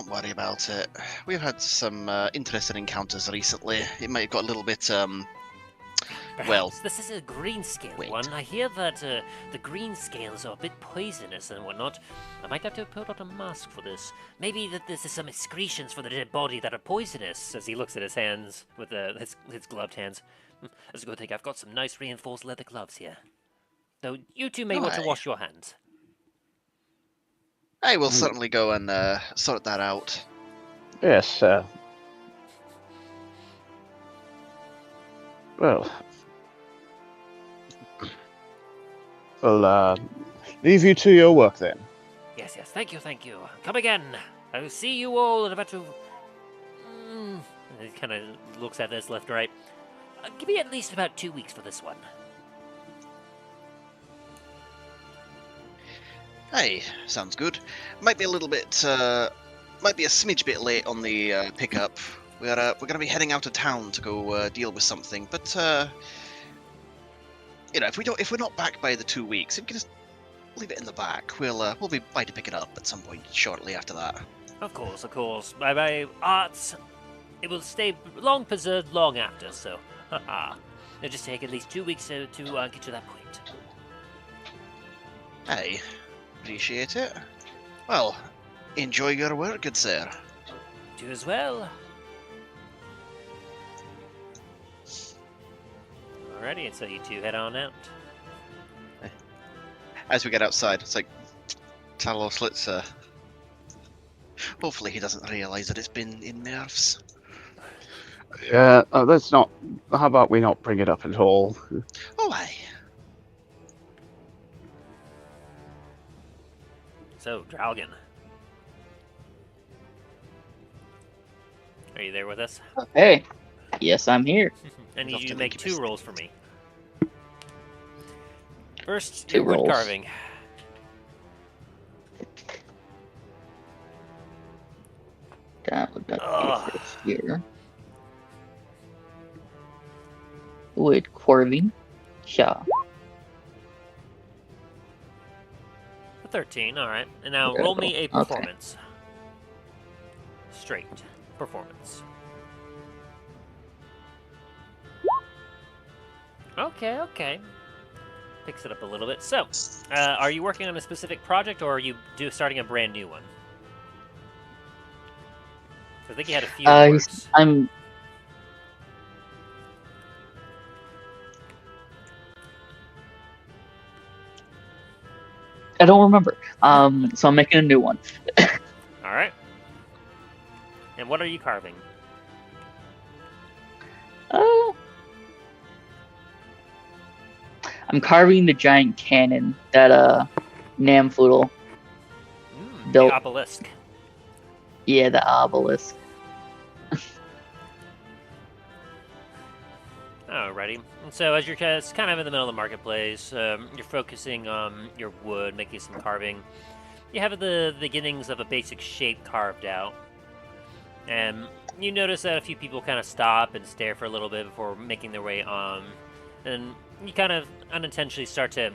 worry about it. We've had some interesting encounters recently. It might have got a little bit well, Perhaps this is a green scale wait. one. I hear that the green scales are a bit poisonous and whatnot. I might have to put on a mask for this. Maybe that this is some excretions for the dead body that are poisonous, as he looks at his hands with his gloved hands. That's a good thing. I've got some nice reinforced leather gloves here. Though you two may want to Aye. wash your hands. I will certainly go and sort that out. Yes. Well, I'll leave you to your work then. Yes, thank you. Come again. I will see you all in about two... He kind of looks at this left and right. Give me at least about 2 weeks for this one. Hey, sounds good. Might be a little bit, might be a smidge bit late on the pickup. We're gonna be heading out of town to go deal with something, but you know, if we're not back by the 2 weeks, if we can just leave it in the back, we'll be by to pick it up at some point shortly after that. Of course. My arts, it will stay long preserved long after, so haha. It'll just take at least 2 weeks to get to that point. Hey, appreciate it. Well, enjoy your work, good sir. You as well. Alrighty, and so you two head on out. As we get outside, it's like, Talos, let's hopefully he doesn't realise that it's been in nerves. Yeah, let's not. How about we not bring it up at all? Oh, aye. So, Dralgan. Are you there with us? Hey, yes, I'm here. I need Off you to to make incubus. 2 rolls for me. First, 2 your wood rolls. carving. That would be Ugh. here. Wood carving. Shaw. 13, alright. And now Okay, roll me a okay. performance. Straight performance. Okay. picks it up a little bit. So, are you working on a specific project, or are you starting a brand new one? I think you had a few in the works. I don't remember. So I'm making a new one. All right. And what are you carving? I'm carving the giant cannon that Namfoodle built. The obelisk. Yeah, the obelisk. Alrighty. And so as you're kind of in the middle of the marketplace, you're focusing on your wood, making some carving. You have the beginnings of a basic shape carved out. And you notice that a few people kind of stop and stare for a little bit before making their way on. And you kind of unintentionally start to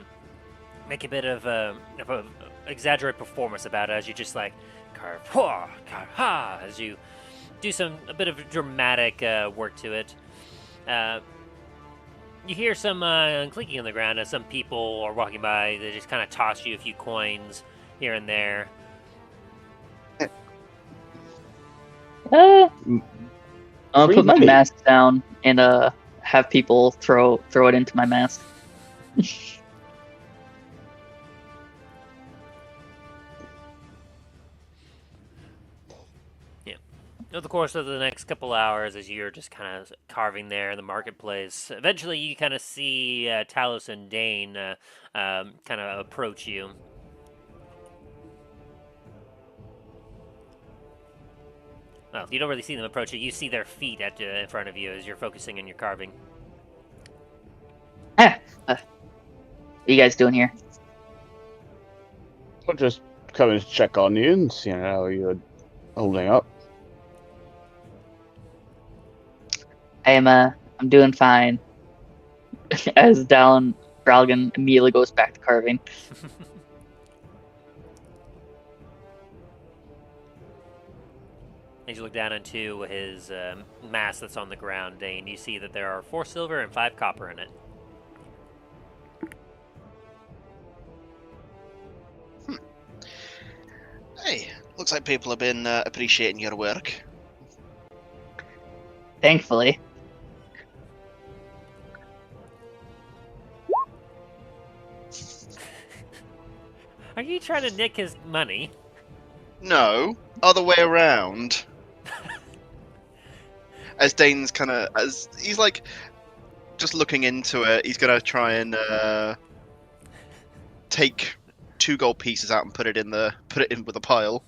make a bit of a exaggerated performance about it as you just like carve ha as you do a bit of dramatic work to it. You hear some clinking on the ground as some people are walking by. They just kind of toss you a few coins here and there. I'm gonna Free put my money. mask down and have people throw it into my mask. Over the course of the next couple hours, as you're just kind of carving there in the marketplace, eventually you kind of see Talos and Dane kind of approach you. Well, you don't really see them approach you. You see their feet in front of you as you're focusing on your carving. What are you guys doing here? I'll just come and check on you and see how you're holding up. I'm doing fine. As Dallen Bralgan immediately goes back to carving. As you look down into his mask that's on the ground, Dane, you see that there are 4 silver and 5 copper in it. Hey, looks like people have been appreciating your work. Thankfully. Are you trying to nick his money? No, other way around. As Dane's as he's like just looking into it, he's gonna try and take 2 gold pieces out and put it in with a pile.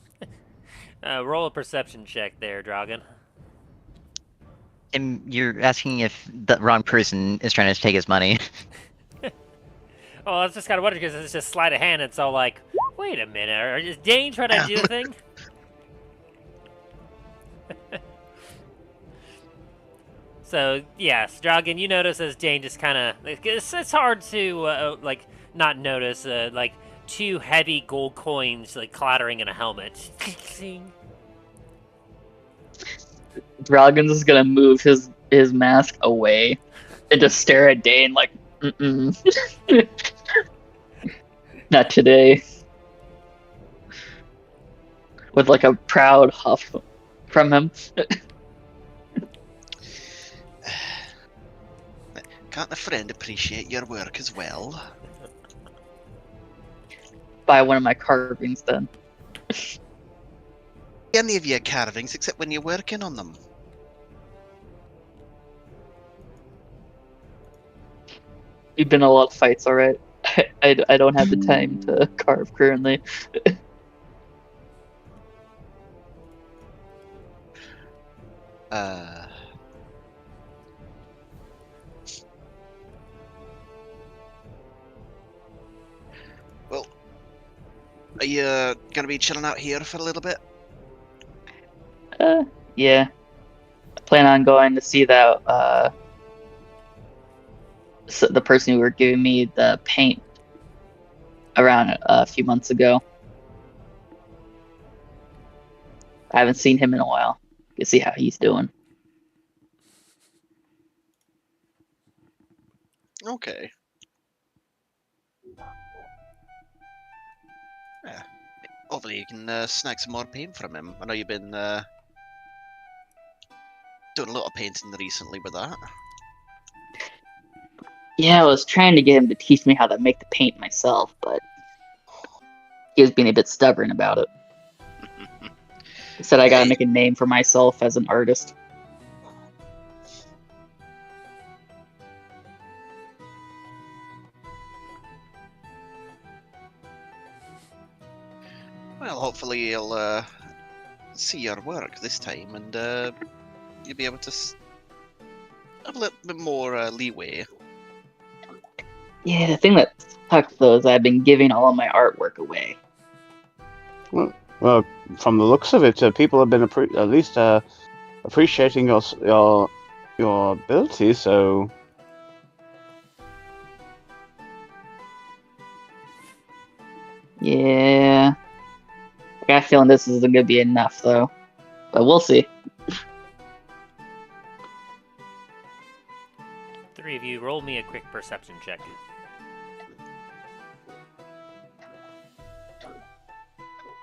Roll a perception check there, Dragon. And you're asking if the wrong person is trying to take his money. Oh, I was just kind of wondering because it's just sleight of hand. It's all like, wait a minute, is Dane trying to do the thing? So yes, Dragon, you notice as Dane just kind of it's hard to like not notice like 2 heavy gold coins like clattering in a helmet. Bralgan's is gonna move his mask away and just stare at Dane like, not today. With like a proud huff from him. Can't a friend appreciate your work as well? Buy one of my carvings then. Any of your carvings except when you're working on them. We've been in a lot of fights, alright? I don't have the time to carve currently. Well, are you gonna be chilling out here for a little bit? Yeah. I plan on going to see that, the person who were giving me the paint around a few months ago. I haven't seen him in a while. You see how he's doing. Okay. Hopefully you can snag some more paint from him. I know you've been doing a lot of painting recently with that. Yeah, I was trying to get him to teach me how to make the paint myself, but he was being a bit stubborn about it. He said I gotta Hey. make a name for myself as an artist. Well, hopefully he'll see your work this time, and you'll be able to have a little bit more leeway. Yeah, the thing that sucks though is I've been giving all of my artwork away. Well, from the looks of it, people have been at least appreciating your ability. So Yeah. I got a feeling this isn't gonna be enough though. But we'll see. Three of you, roll me a quick perception check.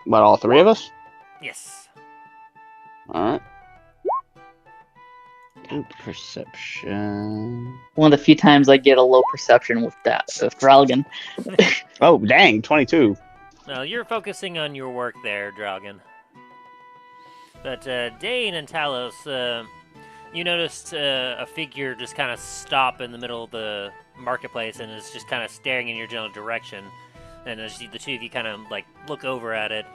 what, all three of us? Yes. All right. Good perception. One of the few times I get a low perception with that with Dralgan. Oh, dang, 22. Well, you're focusing on your work there, Dragon. But Dane and Talos, you noticed a figure just kind of stop in the middle of the marketplace and is just kind of staring in your general direction. And as the two of you kind of like look over at it,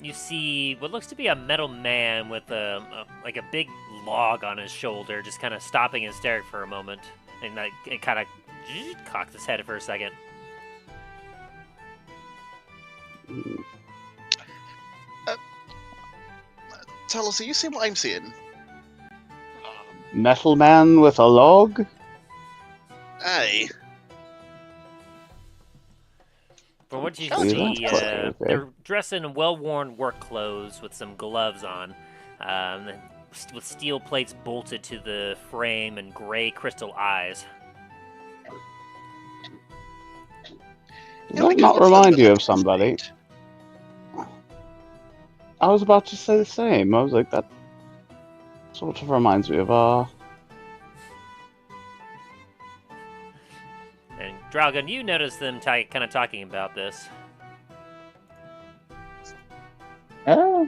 you see what looks to be a metal man with a big log on his shoulder, just kind of stopping and staring for a moment, and like it kind of cocks his head for a second. Tell us, are you seeing what I'm seeing? Metal man with a log? Aye. From what you Oh, see, that's okay. they're dressed in well-worn work clothes with some gloves on, with steel plates bolted to the frame and gray crystal eyes. Does that not remind you of somebody? I was about to say the same. I was like, that sort of reminds me of And Dragon, you notice them kind of talking about this. Oh.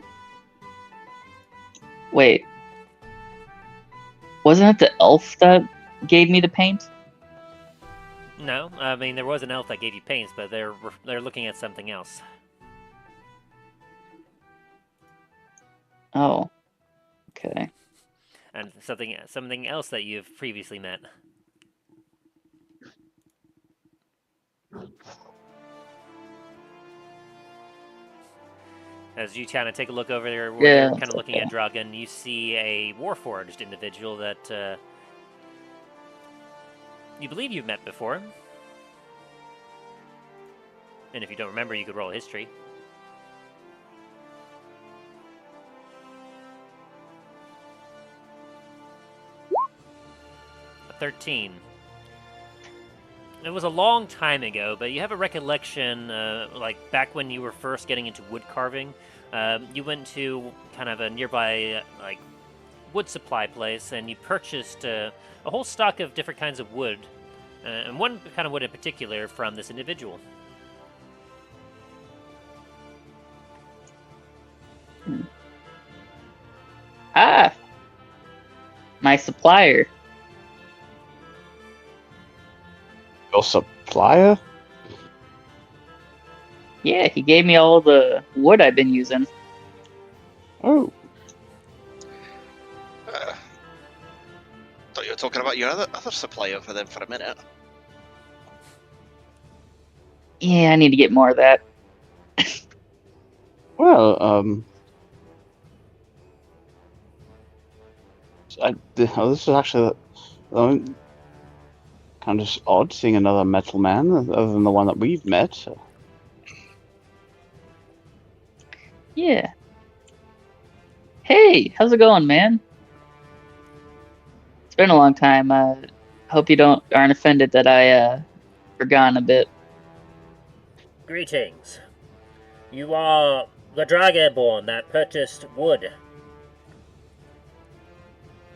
Wait. Wasn't it the elf that gave me the paint? No, I mean there was an elf that gave you paints, but they're looking at something else. Oh. Okay. And something else that you've previously met. As you kind of take a look over there, where Yeah, you're kind of looking okay. at Dragon, you see a warforged individual that you believe you've met before. And if you don't remember, you could roll history. A 13. It was a long time ago, but you have a recollection, like back when you were first getting into wood carving. You went to kind of a nearby, like, wood supply place, and you purchased a whole stock of different kinds of wood, and one kind of wood in particular from this individual. Ah! My supplier. your supplier. Yeah, he gave me all the wood I've been using. Oh, Thought you were talking about your other supplier for them for a minute. Yeah, I need to get more of that. well, this is actually kind of odd seeing another metal man other than the one that we've met. Yeah. Hey, how's it going, man? It's been a long time. Hope you aren't offended that I, forgotten a bit. Greetings. You are the Dragonborn that purchased wood.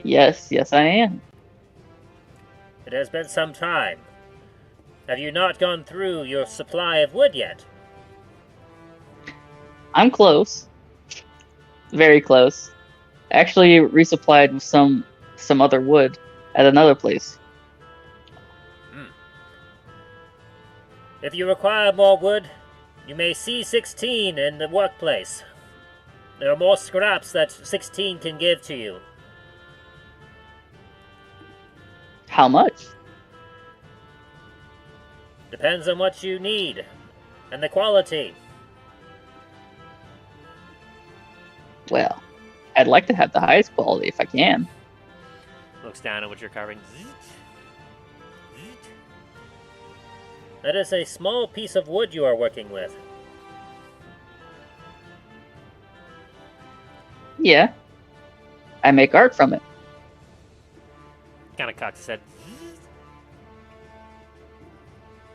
Yes, I am. It has been some time. Have you not gone through your supply of wood yet? I'm close. Very close. Actually resupplied with some other wood at another place. If you require more wood, you may see 16 in the workplace. There are more scraps that 16 can give to you. How much? Depends on what you need and the quality. Well, I'd like to have the highest quality if I can. Looks down at what you're carving. That is a small piece of wood you are working with. Yeah. I make art from it. Kind of cocks his head.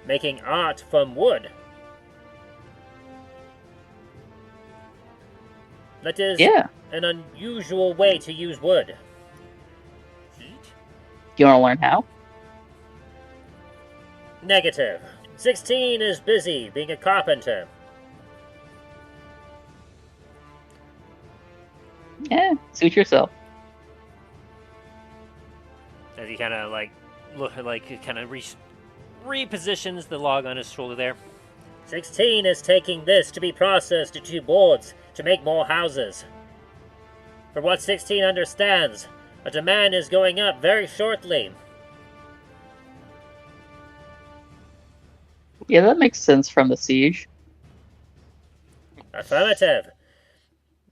Making art from wood. That is Yeah. an unusual way to use wood. You want to learn how? Negative. 16 is busy being a carpenter. Yeah, suit yourself. As he kind of repositions the log on his shoulder there. 16 is taking this to be processed into boards to make more houses. For what 16 understands, a demand is going up very shortly. Yeah, that makes sense from the siege. Affirmative.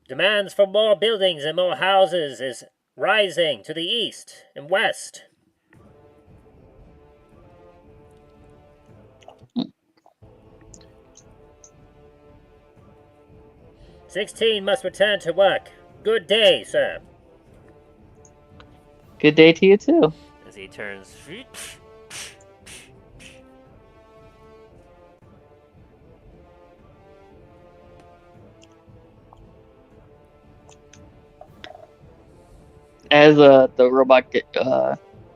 Demands for more buildings and more houses is rising to the east and west. Hmm. 16 must return to work. Good day, sir. Good day to you too. As he turns. As the robot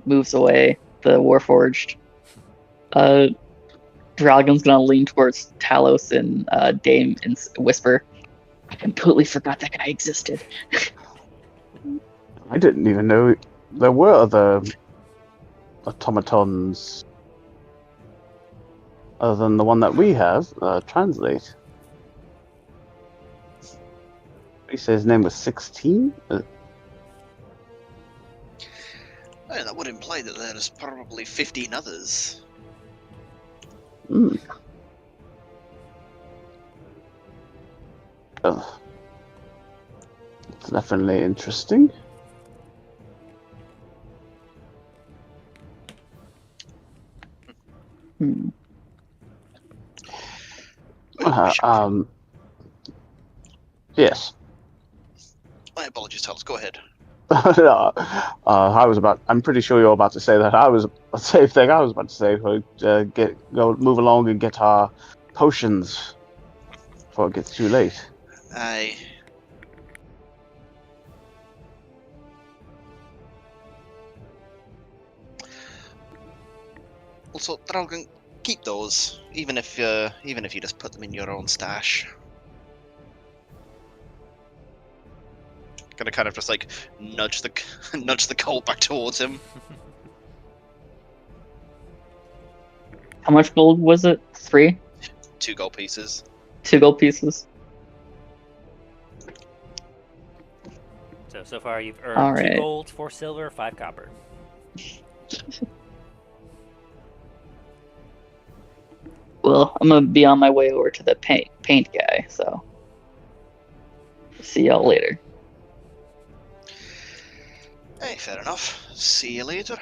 moves away, the Warforged, Dragon's gonna lean towards Talos and Dame and whisper, "I completely forgot that guy existed." I didn't even know there were other automatons other than the one that we have. Translate. He said his name was 16? That would imply that there's probably 15 others. Hmm. Oh. It's definitely interesting. Hmm. Yes. My apologies, Talos. Go ahead. I'm pretty sure you're about to say that. I was the same thing. I was about to say, move along and get our potions before it gets too late. Aye. Also, Dragon, keep those, even if you just put them in your own stash. Gonna kind of just like nudge the colt back towards him. How much gold was it? 3? 2 gold pieces. 2 gold pieces. So far you've earned All 2 right. gold, 4 silver, 5 copper. Well, I'm gonna be on my way over to the paint guy, so see y'all later. Hey, fair enough. See you later.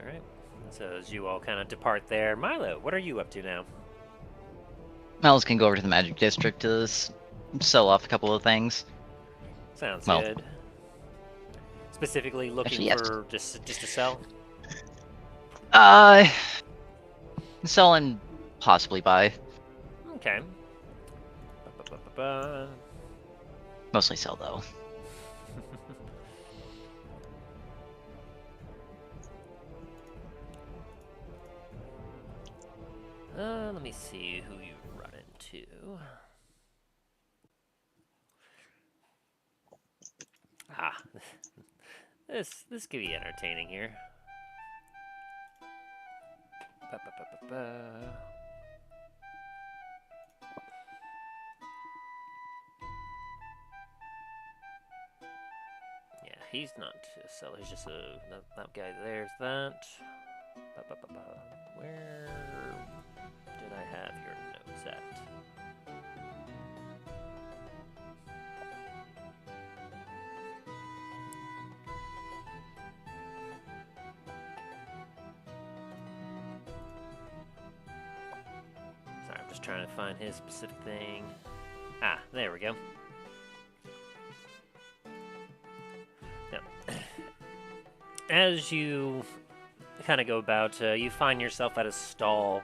Alright. So as you all kind of depart there, Milo, what are you up to now? Miles can go over to the Magic District to sell off a couple of things. Sounds Well, good. Specifically looking actually, yes. for just to sell? Selling possibly buy. Okay. Ba-ba-ba-ba-ba. Mostly sell, though. Let me see who you run into. Ah, this could be entertaining here. Ba-ba-ba-ba-ba. Yeah, he's not a seller. He's just that guy. There's that. Ba-ba-ba-ba. Where did I have your notes at? Sorry, I'm just trying to find his specific thing. Ah, there we go. Now, as you kind of go about, you find yourself at a stall.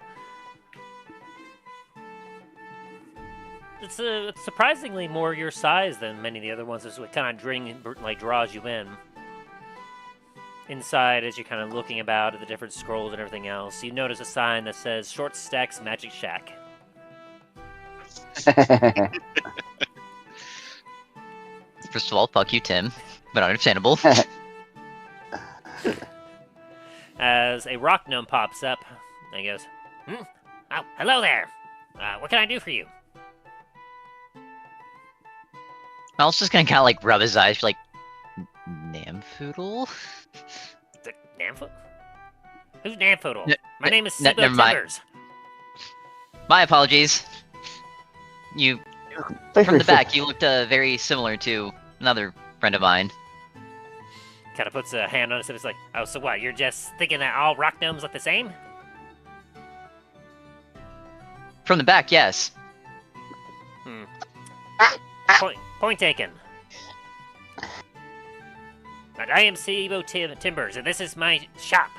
It's surprisingly more your size than many of the other ones. This is what kind of draws you in. Inside, as you're kind of looking about at the different scrolls and everything else, you notice a sign that says Short Stacks Magic Shack. First of all, fuck you, Tim, but understandable. As a rock gnome pops up, and he goes, Oh, hello there! What can I do for you? Mal's just gonna kind of like rub his eyes, like, Namfoodle? The Namfoodle? Who's Namfoodle? My name is never Sibo mind. Timbers. My apologies. You, from the back, you looked very similar to another friend of mine. Kind of puts a hand on his hip. It's like, oh, so what? You're just thinking that all rock gnomes look the same? From the back, yes. Point taken. But I am Sibo Timbers, and this is my shop.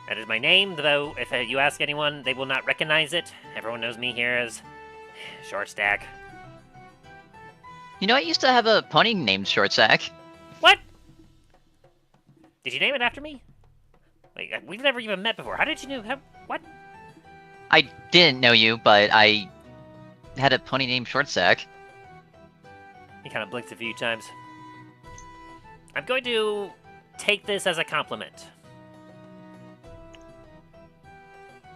That is my name, though if you ask anyone, they will not recognize it. Everyone knows me here as Short Stack. You know, I used to have a pony named Short Sack. What? Did you name it after me? Wait, we've never even met before. How did you know? What? I didn't know you, but I had a pony named Short Sack. He kind of blinks a few times. I'm going to take this as a compliment.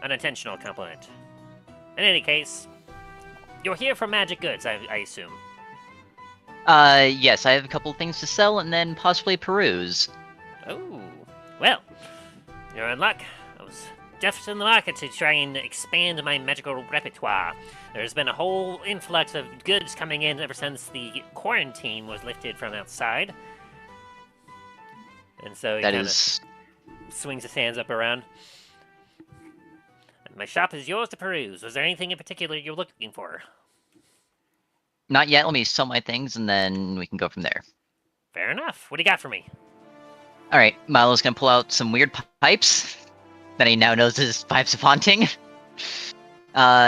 An intentional compliment. In any case, you're here for magic goods, I assume. Yes, I have a couple things to sell and then possibly peruse. Oh, well, you're in luck. I was just in the market to try and expand my magical repertoire. There's been a whole influx of goods coming in ever since the quarantine was lifted from outside. And so he That kind is... of swings his hands up around. My shop is yours to peruse. Was there anything in particular you're looking for? Not yet. Let me sell my things and then we can go from there. Fair enough. What do you got for me? Alright, Milo's gonna pull out some weird pipes that he now knows is pipes of haunting.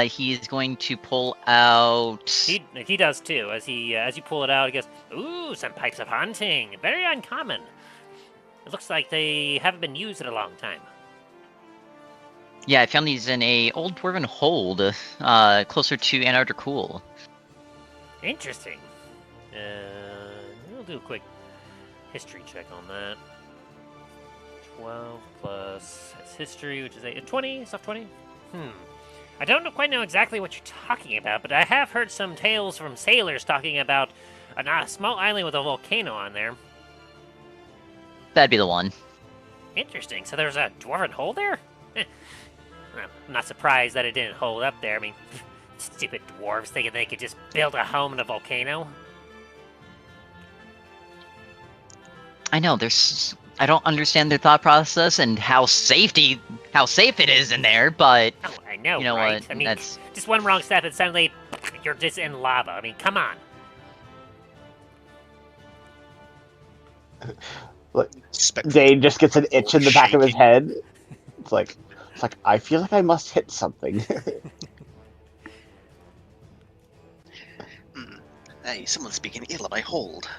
He's going to pull out... He does too. As you pull it out, he goes, "Ooh, some pipes of haunting. Very uncommon. It looks like they haven't been used in a long time." Yeah, I found these in a old dwarven hold, closer to Antarctica. Interesting. We'll do a quick history check on that. 12 plus his history, which is 20, soft 20? I don't quite know exactly what you're talking about, but I have heard some tales from sailors talking about a small island with a volcano on there. That'd be the one. Interesting. So there's a dwarven hole there? I'm not surprised that it didn't hold up there. I mean, stupid dwarves thinking they could just build a home in a volcano. I know, I don't understand their thought process and how safe it is in there, but... Oh, I know, you know right? what? I mean, That's... just one wrong step and suddenly you're just in lava. I mean, come on. Zane just gets an itch in the back of his head. It's like, It's like, I feel like I must hit something. Hey, someone's speaking ill of my hold.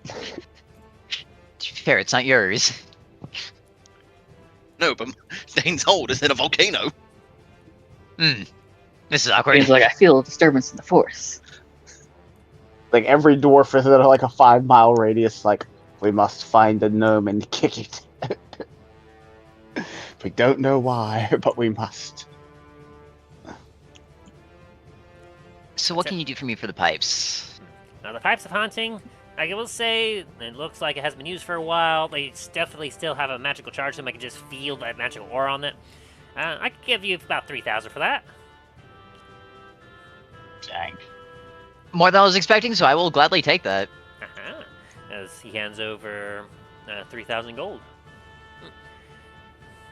To be fair, it's not yours. No, but Dane's hold is in a volcano. Hmm. This is awkward. He's like, I feel a disturbance in the force. Like, every dwarf is in like a 5-mile radius, like, we must find the gnome and kick it. We don't know why, but we must. So what can you do for me for the pipes? Now, the Pipes of Haunting, I will say, it looks like it has been used for a while. They definitely still have a magical charge to them. I can just feel that magical aura on it. I could give you about 3,000 for that. Dang. More than I was expecting, so I will gladly take that. Uh-huh. As he hands over 3,000 gold.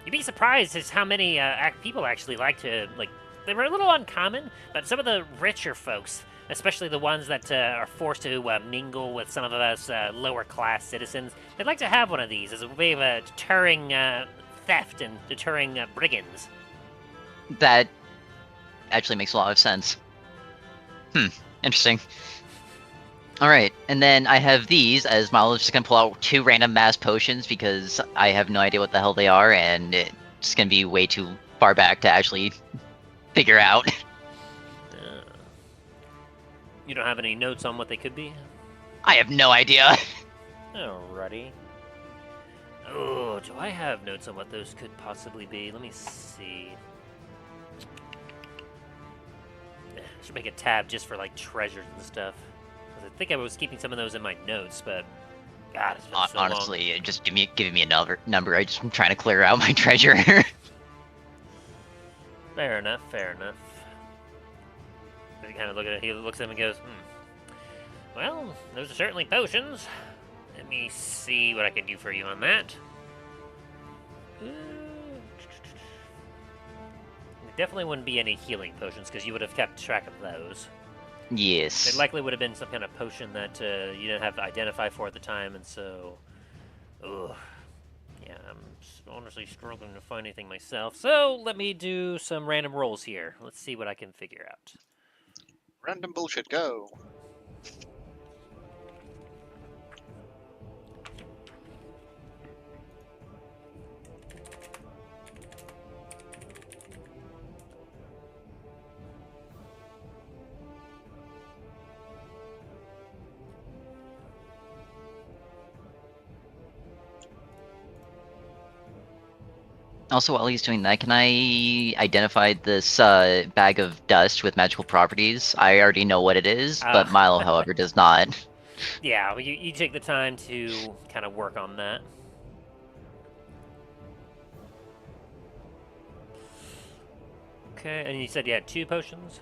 You'd be surprised as how many people actually like to, like, they were a little uncommon, but some of the richer folks, especially the ones that are forced to mingle with some of us lower class citizens, they'd like to have one of these as a way of deterring theft and deterring brigands. That actually makes a lot of sense. Interesting. Alright, and then I have these, as Milo's just gonna pull out 2 random mass potions because I have no idea what the hell they are, and it's gonna be way too far back to actually figure out. You don't have any notes on what they could be? I have no idea. Alrighty. Oh, do I have notes on what those could possibly be? Let me see. I should make a tab just for, like, treasures and stuff. 'Cause I think I was keeping some of those in my notes, but... God, it's been so long. Honestly, just giving me another number. I'm trying to clear out my treasure. Fair enough, fair enough. He kind of look at it, he looks at him and goes, Well, those are certainly potions. Let me see what I can do for you on that. There definitely wouldn't be any healing potions, because you would have kept track of those. Yes. It likely would have been some kind of potion that you didn't have to identify for at the time, and so... Ugh. Yeah, I'm honestly struggling to find anything myself. So, let me do some random rolls here. Let's see what I can figure out. Random bullshit, go. Also, while he's doing that, can I identify this bag of dust with magical properties? I already know what it is, but Milo, however, does not. Yeah, well, you take the time to kind of work on that. Okay, and you said you had 2 potions?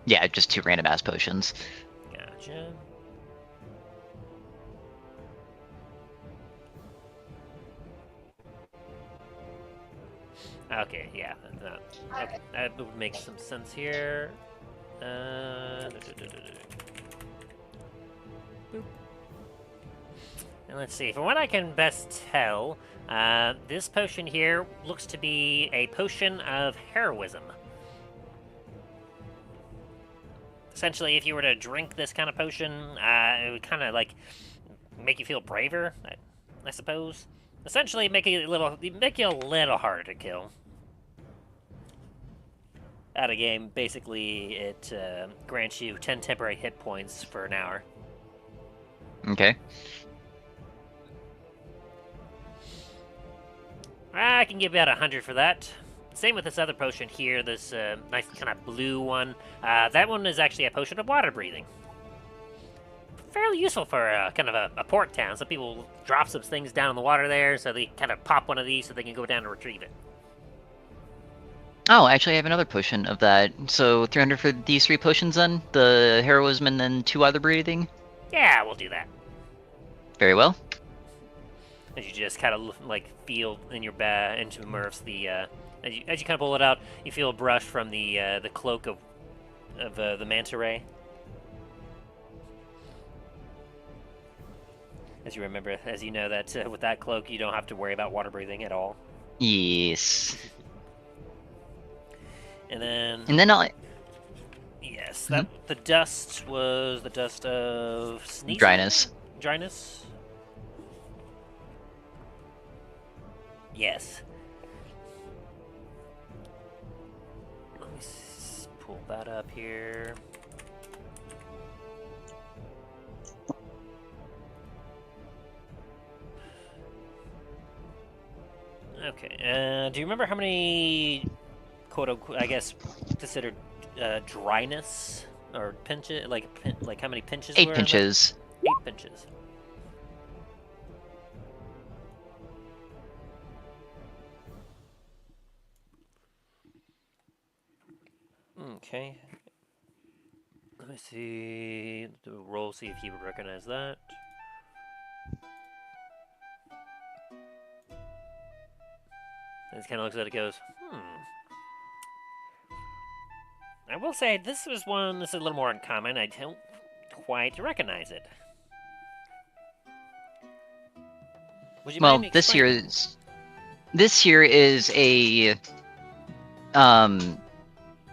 Yeah, just 2 random ass potions. Gotcha. Okay, yeah. Okay, that would make some sense here. Boop. And let's see, from what I can best tell, this potion here looks to be a potion of heroism. Essentially, if you were to drink this kind of potion, it would kind of like make you feel braver, I suppose. Essentially, make you a little harder to kill. Out of game, basically, it grants you 10 temporary hit points for an hour. Okay. I can give you about 100 for that. Same with this other potion here, this nice kind of blue one. That one is actually a potion of water breathing. Fairly useful for kind of a port town. Some people drop some things down in the water there, so they kind of pop one of these so they can go down and retrieve it. Oh, actually, I have another potion of that. So 300 for these 3 potions then? The heroism and then 2 water breathing? Yeah, we'll do that. Very well. As you just kind of like feel in your into Murph's as you kind of pull it out, you feel a brush from the cloak of the manta ray. As you remember, as you know that with that cloak, you don't have to worry about water breathing at all. Yes. And then, yes, that the dust was the dust of sneezing? Dryness. Dryness? Yes. Let me pull that up here. Okay, do you remember how many, quote-unquote, I guess, considered dryness or pinches, like how many pinches 8 were? pinches. 8 pinches. Okay. Let me see the roll, see if he would recognize that. And he kind of looks at it and goes, I will say, this is one that's a little more uncommon. I don't quite recognize it. Would you mind This here explaining? is a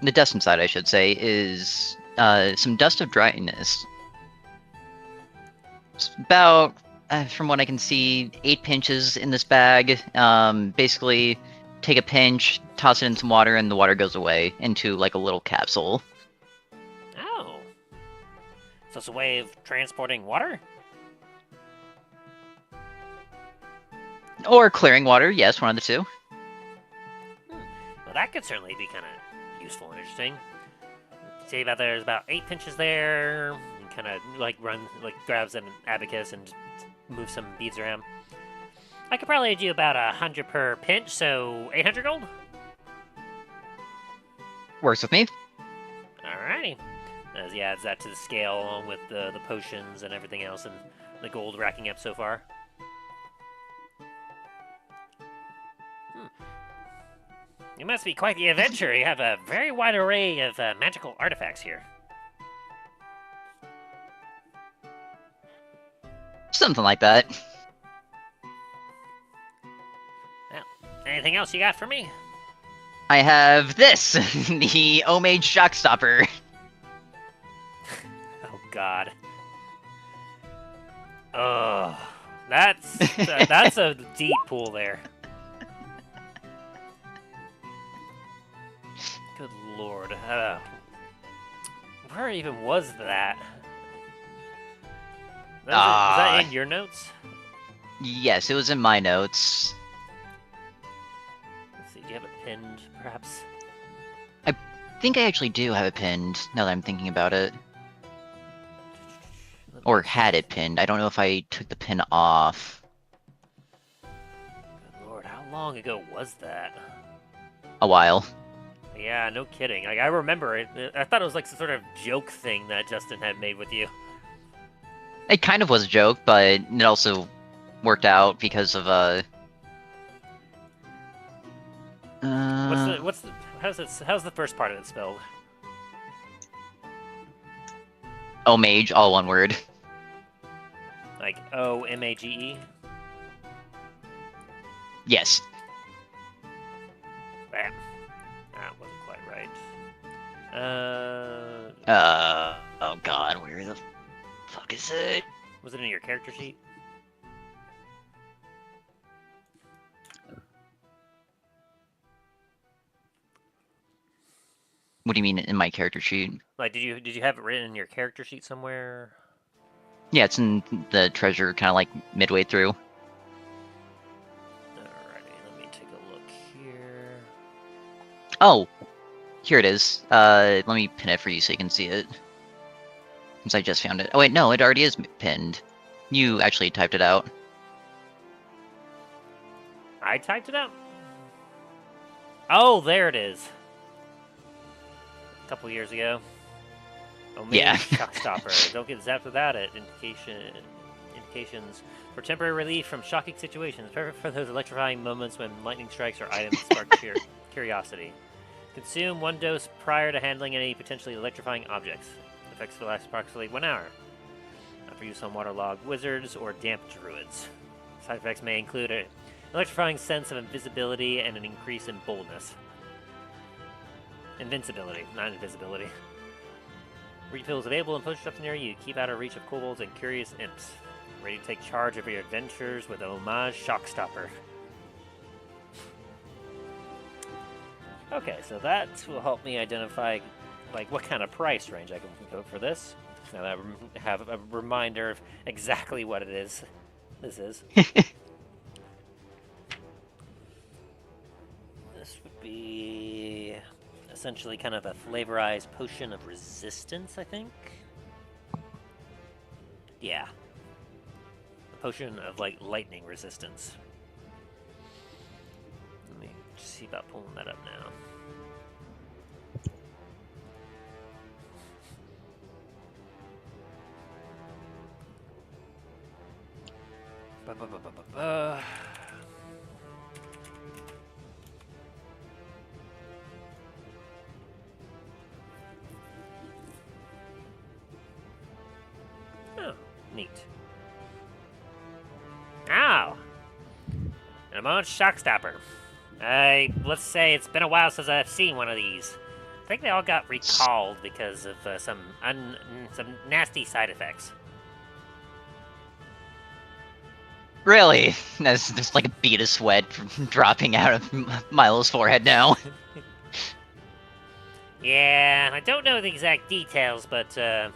the dust inside, I should say, is some dust of dryness. It's about, from what I can see, 8 pinches in this bag. Basically, take a pinch, toss it in some water, and the water goes away into like a little capsule. Oh. So it's a way of transporting water? Or clearing water, yes, one of the two. Well, that could certainly be kind of useful and interesting. See about there's about 8 pinches there. And kind of like grabs an abacus and moves some beads around. I could probably do about 100 per pinch, so 800 gold. Works with me. Alrighty. As he adds that to the scale along with the potions and everything else, and the gold racking up so far. You must be quite the adventurer. You have a very wide array of magical artifacts here. Something like that. Well, anything else you got for me? I have this, the Omage Shockstopper. Oh God. Oh, that's a deep pool there. Good Lord. Where even was that? Was that in your notes? Yes, it was in my notes. Let's see, do you have it pinned, perhaps? I think I actually do have it pinned, now that I'm thinking about it. Or had it pinned. I don't know if I took the pin off. Good Lord, how long ago was that? A while. Yeah, no kidding. Like, I remember it. I thought it was like some sort of joke thing that Justin had made with you. It kind of was a joke, but it also worked out because of How's the first part of it spelled? Omage, all one word. Like O-M-A-G-E? Yes. Bam. That wasn't quite right. Oh god, where the fuck is it? Was it in your character sheet? What do you mean in my character sheet? Like, did you have it written in your character sheet somewhere? Yeah, it's in the treasure, kind of like midway through. Alrighty, let me take a look here. Oh, here it is. Let me pin it for you so you can see it. Since I just found it. Oh wait, no, it already is pinned. You actually typed it out. I typed it out? Oh, there it is. A couple years ago. Oh, maybe Yeah. Shockstopper. Don't get zapped without it. Indications for temporary relief from shocking situations. Perfect for those electrifying moments when lightning strikes or items spark curiosity. Consume 1 dose prior to handling any potentially electrifying objects. Effects will last approximately 1 hour. Not for use on waterlogged wizards or damp druids. Side effects may include an electrifying sense of invisibility and an increase in boldness. Invincibility, not invisibility. Refills available and potion shops near you. Keep out of reach of kobolds and curious imps. Ready to take charge of your adventures with a homage shockstopper. Okay, so that will help me identify like what kind of price range I can go for this. Now that I have a reminder of exactly what it is. This is. This would be essentially kind of a flavorized potion of resistance, I think. Yeah. A potion of like lightning resistance. Let me just see about pulling that up now. Oh, neat. Ow! An homage shockstopper. Let's say it's been a while since I've seen one of these. I think they all got recalled because of some nasty side effects. Really? There's just like a bead of sweat dropping out of Milo's forehead now. Yeah, I don't know the exact details, but from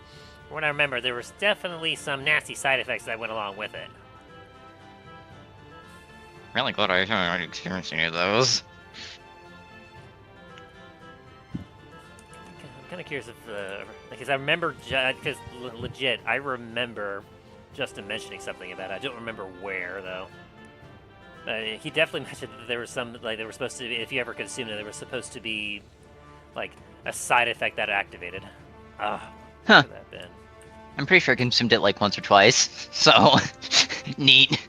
what I remember, there was definitely some nasty side effects that went along with it. Really glad I haven't experienced any of those. I'm kind of curious if, because I remember, because legit, I remember Justin mentioning something about it. I don't remember where, though. He definitely mentioned that there was some, like, there was supposed to be, if you ever consumed it, there was supposed to be, like, a side effect that activated. Huh. What could that have been? I'm pretty sure I consumed it like once or twice, so neat.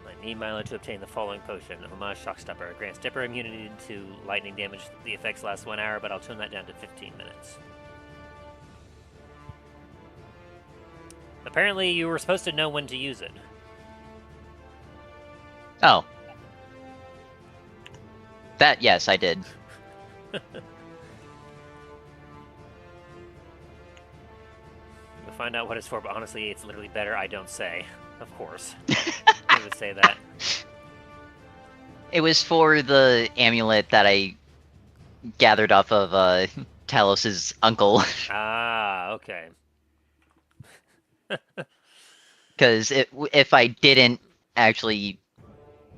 I need Milo to obtain the following potion. Homage Shockstopper. Grants Dipper immunity to lightning damage. The effects last 1 hour, but I'll tune that down to 15 minutes. Apparently, you were supposed to know when to use it. Oh. That, yes, I did. You'll find out what it's for, but honestly, it's literally better I don't say. Of course. I would say that. It was for the amulet that I gathered off of Talos's uncle. Ah, okay. Because if I didn't actually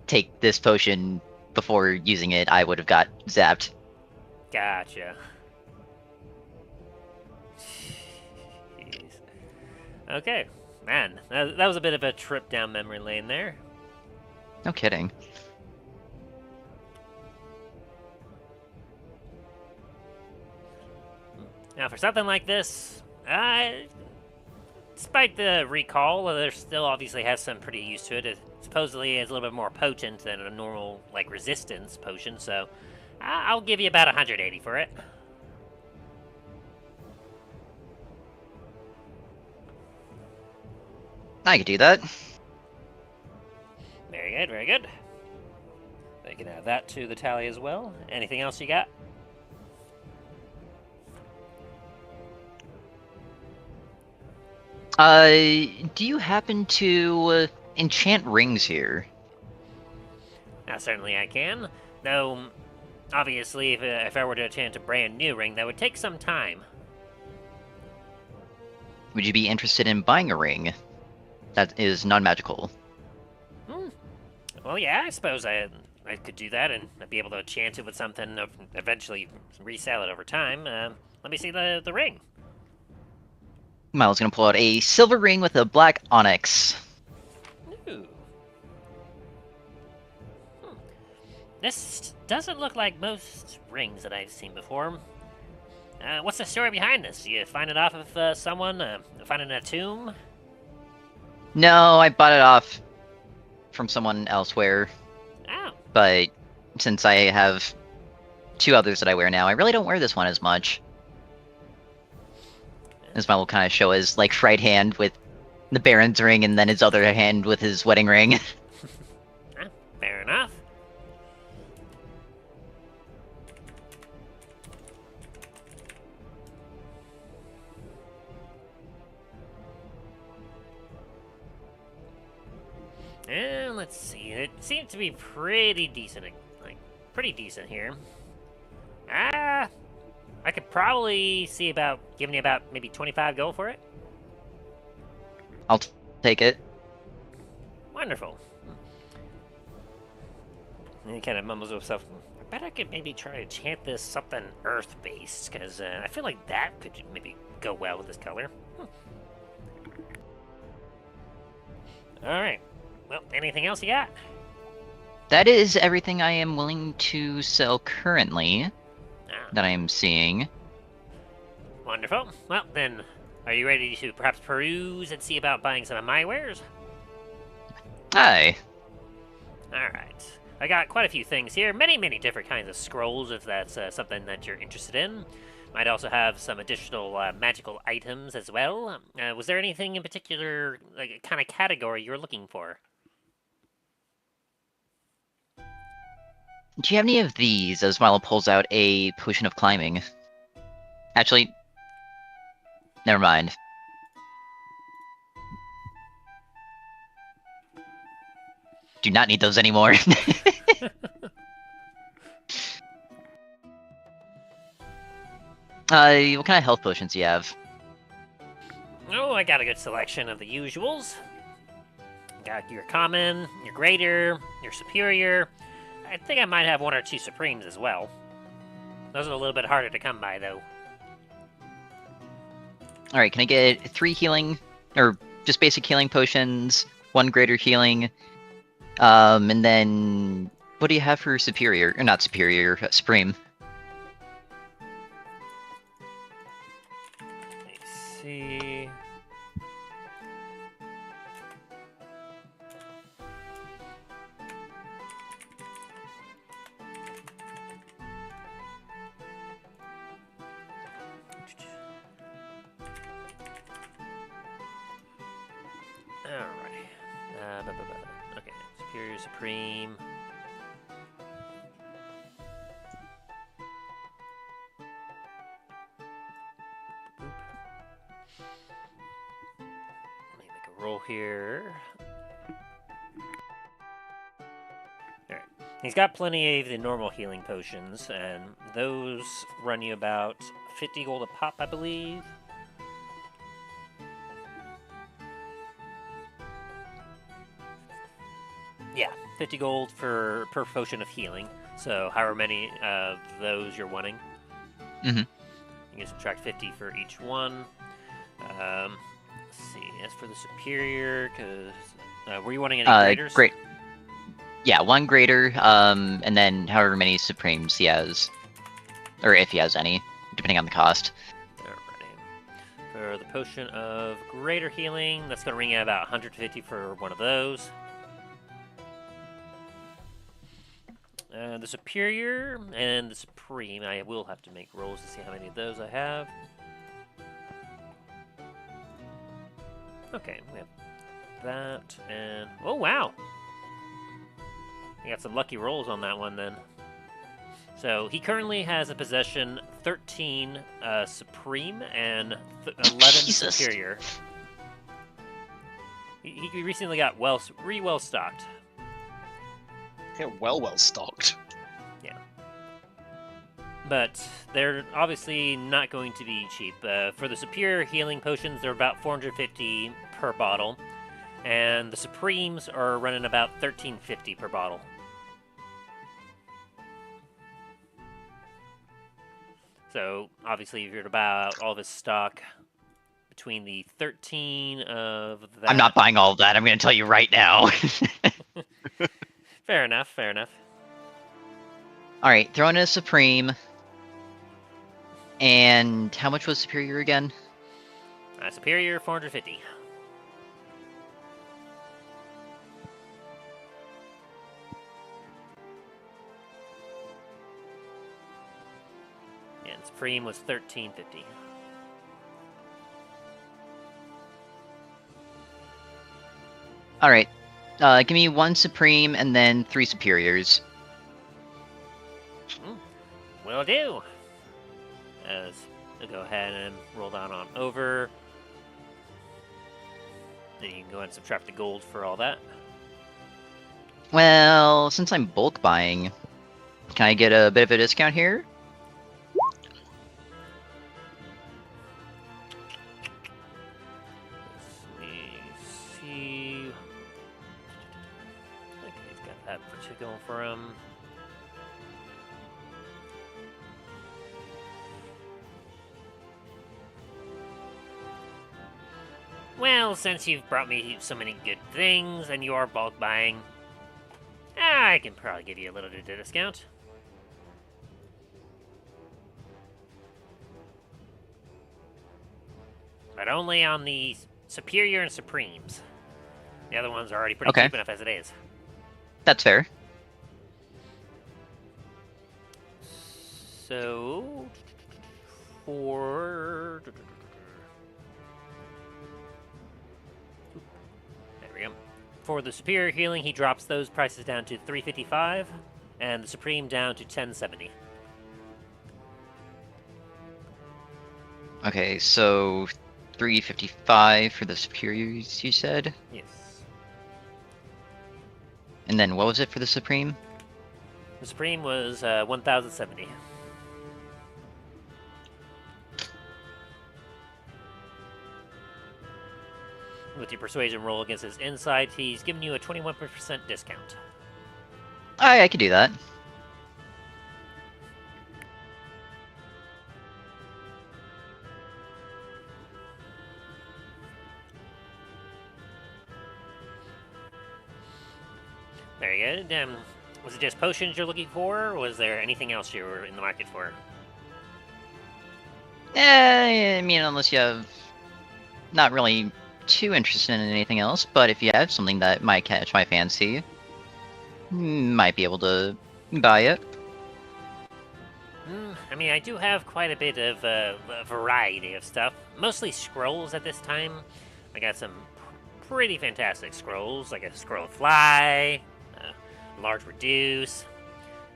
take this potion before using it, I would have got zapped. Gotcha. Jeez. Okay. Man, that was a bit of a trip down memory lane there. No kidding. Now, for something like this, despite the recall, there still obviously has some pretty use to it. It supposedly is a little bit more potent than a normal, like, resistance potion, so I'll give you about 180 for it. I could do that. Very good, very good. I can add that to the tally as well. Anything else you got? Do you happen to enchant rings here? Certainly I can. Though, obviously, if I were to enchant a brand new ring, that would take some time. Would you be interested in buying a ring that is non-magical? Well, yeah, I suppose I could do that, and I'd be able to enchant it with something, eventually resell it over time. Let me see the ring. Miles gonna pull out a silver ring with a black onyx. Ooh. This doesn't look like most rings that I've seen before. What's the story behind this? You find it off of someone? Find it in a tomb? No, I bought it off from someone elsewhere. Oh. But since I have 2 others that I wear now, I really don't wear this one as much. This one will kind of show his like right hand with the Baron's ring, and then his other hand with his wedding ring. let's see. It seems to be pretty decent, like pretty decent here. I could probably see about giving you about maybe 25 gold for it. I'll take it. Wonderful. And he kind of mumbles to himself, I bet I could maybe try to chant this something earth-based, because I feel like that could maybe go well with this color. Alright. Well, anything else you got? That is everything I am willing to sell currently that I am seeing. Wonderful. Well, then, are you ready to perhaps peruse and see about buying some of my wares? Aye. Alright. I got quite a few things here. Many different kinds of scrolls, if that's something that you're interested in. Might also have some additional magical items as well. Was there anything in particular, like, kind of category you were looking for? Do you have any of these? As Milo pulls out a potion of climbing. Actually, never mind. Do not need those anymore. What kind of health potions do you have? Oh, I got a good selection of the usuals. Got your common, your greater, your superior. I think I might have one or two supremes as well. Those are a little bit harder to come by, though. Alright, can I get 3 healing, or just basic healing potions, 1 greater healing, and then, what do you have for superior, or not superior, supreme? Let's see... Okay, superior, supreme. Let me make a roll here. Alright. He's got plenty of the normal healing potions, and those run you about 50 gold a pop, I believe. Yeah, 50 gold per potion of healing. So however many of those you're wanting. Mhm. You can subtract 50 for each one. Let's see, as for the superior, because... were you wanting any graders? Great. Yeah, 1 greater, and then however many supremes he has. Or if he has any, depending on the cost. Alrighty. For the potion of greater healing, that's going to ring out about 150 for one of those. The superior and the supreme, I will have to make rolls to see how many of those I have. Okay, we have that, and... Oh, wow! You got some lucky rolls on that one, then. So, he currently has in possession 13 supreme and 11 Jesus. superior. He recently got well stocked. Yeah, well stocked. Yeah. But they're obviously not going to be cheap. For the superior healing potions, they're about 450 per bottle. And the supremes are running about 1350 per bottle. So, obviously, if you're about all this stock between the 13 of that... I'm not buying all of that, I'm going to tell you right now. Fair enough, fair enough. Alright, throw in a supreme. And how much was superior again? Superior, 450. And supreme was 1350. Alright, give me 1 supreme and then 3 superiors. Will do. As I'll go ahead and roll down on over. Then you can go ahead and subtract the gold for all that. Well, since I'm bulk buying, can I get a bit of a discount here? Let me see. I think he's got that for going for him. Well, since you've brought me so many good things and you are bulk buying, I can probably give you a little bit of discount. But only on the Superior and Supremes. The other ones are already pretty Okay. cheap enough as it is. That's fair. So, for... There we go. For the Superior Healing, he drops those prices down to $355, and the Supreme down to $1070. Okay, so 355 for the superiors, you said? Yes. And then what was it for the supreme? The Supreme was 1,070. With your persuasion roll against his insight, he's giving you a 21% discount. I could do that. Very good. Was it just potions you're looking for, or was there anything else you were in the market for? I mean, unless you have... Not really too interested in anything else, but if you have something that might catch my fancy, might be able to buy it. I mean, I do have quite a bit of a variety of stuff. Mostly scrolls at this time. I got some pretty fantastic scrolls, like a scroll of fly, large reduce.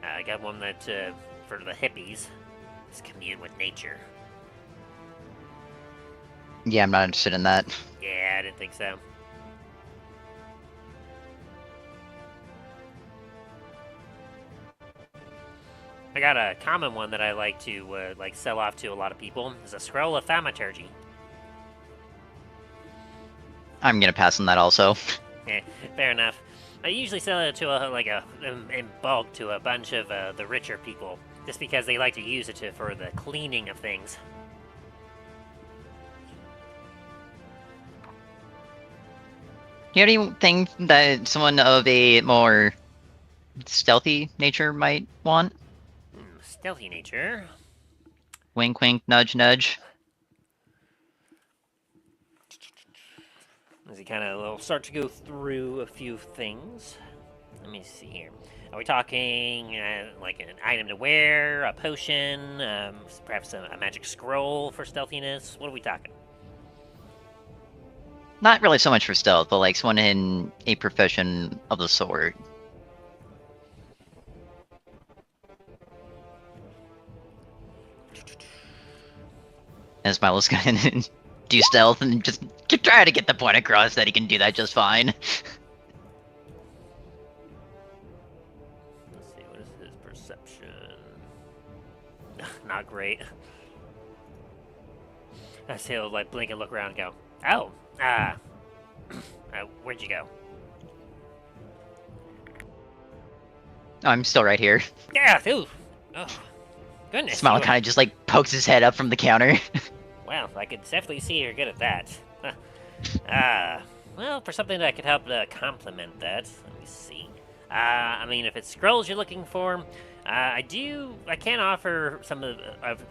I got one that for the hippies is commune with nature. Yeah, I'm not interested in that. Yeah, I didn't think so. I got a common one that I like to sell off to a lot of people. It's a scroll of thaumaturgy. I'm gonna pass on that also. Fair enough. I usually sell it to in bulk to a bunch of the richer people, just because they like to use it for the cleaning of things. You have anything that someone of a more stealthy nature might want? Stealthy nature. Wink, wink, nudge, nudge. As he kind of will start to go through a few things. Let me see here. Are we talking like an item to wear, a potion, perhaps a magic scroll for stealthiness? What are we talking? Not really so much for stealth, but like someone in a profession of the sort. As Milo's gonna do stealth and just try to get the point across that he can do that just fine. Let's see, what is his perception? Not great. I say he'll like blink and look around and go, oh, where'd you go? Oh, I'm still right here. Yeah, ooh. Oh, goodness. Smile you were- kind of just like pokes his head up from the counter. Well, I could definitely see you're good at that. Well, for something that could help complement that, let me see. I mean, if it's scrolls you're looking for, I can offer some of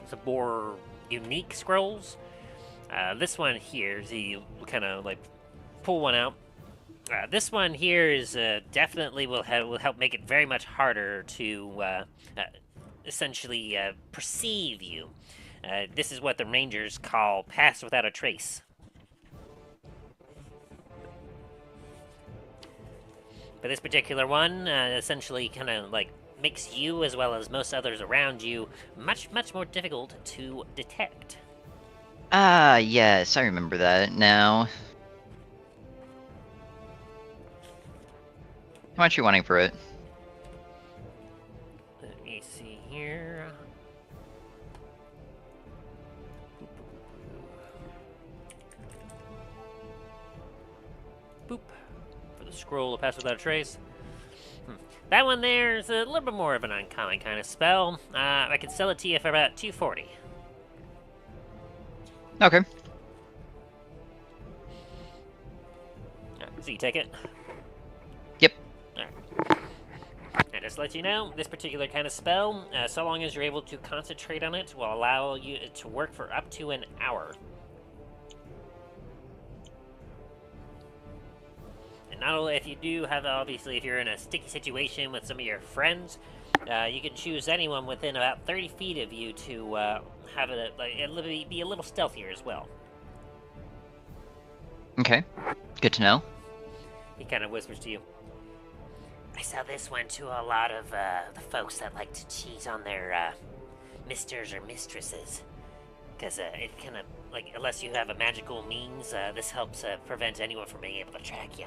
some more unique scrolls. This one here, you kind of like pull one out. This one here is definitely will help make it very much harder to essentially perceive you. This is what the Rangers call pass without a trace. But this particular one essentially kind of like makes you, as well as most others around you, much more difficult to detect. Ah, yes, I remember that now. How much are you wanting for it? Let me see here. Boop. For the scroll of Pass Without a Trace. That one there is a little bit more of an uncommon kind of spell. I can sell it to you for about 240. Okay. So you take it? Yep. Alright. And just to let you know, this particular kind of spell, so long as you're able to concentrate on it, will allow you to work for up to an hour. And not only if you do have, obviously, if you're in a sticky situation with some of your friends, you can choose anyone within about 30 feet of you to have it be a little stealthier as well. Okay. Good to know. He kind of whispers to you. I sell this one to a lot of the folks that like to cheat on their misters or mistresses. Because it kind of, like, unless you have a magical means, this helps prevent anyone from being able to track you.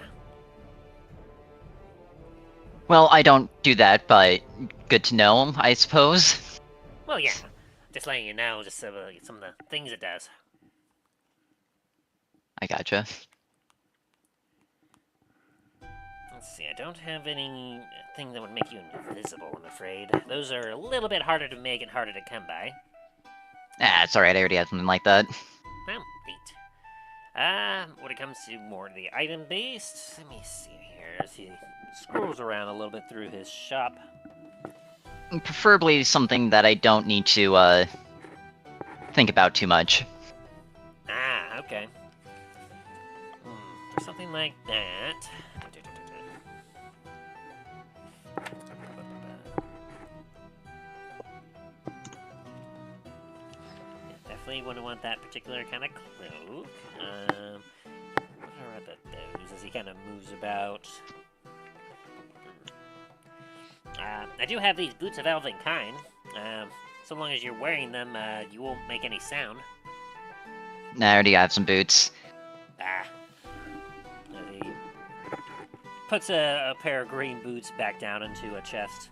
Well, I don't do that, but good to know, I suppose. Well, yeah. Just letting you know just some of the things it does. I gotcha. Let's see, I don't have anything that would make you invisible, I'm afraid. Those are a little bit harder to make and harder to come by. Ah, it's alright, I already have something like that. Well, neat. When it comes to more of the item-based, let me see here as he scrolls around a little bit through his shop. Preferably something that I don't need to, think about too much. Ah, okay. For something like that... Definitely wouldn't want that particular kind of cloak. What are those as he kind of moves about? I do have these boots of elven kind. So long as you're wearing them, you won't make any sound. Nah, I already have some boots. He puts a pair of green boots back down into a chest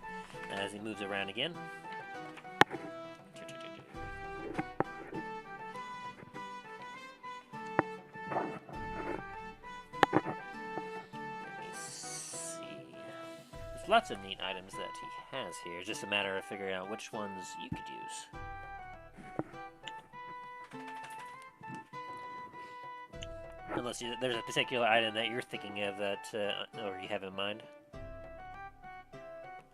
as he moves around again. Lots of neat items that he has here. It's just a matter of figuring out which ones you could use. Unless there's a particular item that you're thinking of that, or you have in mind.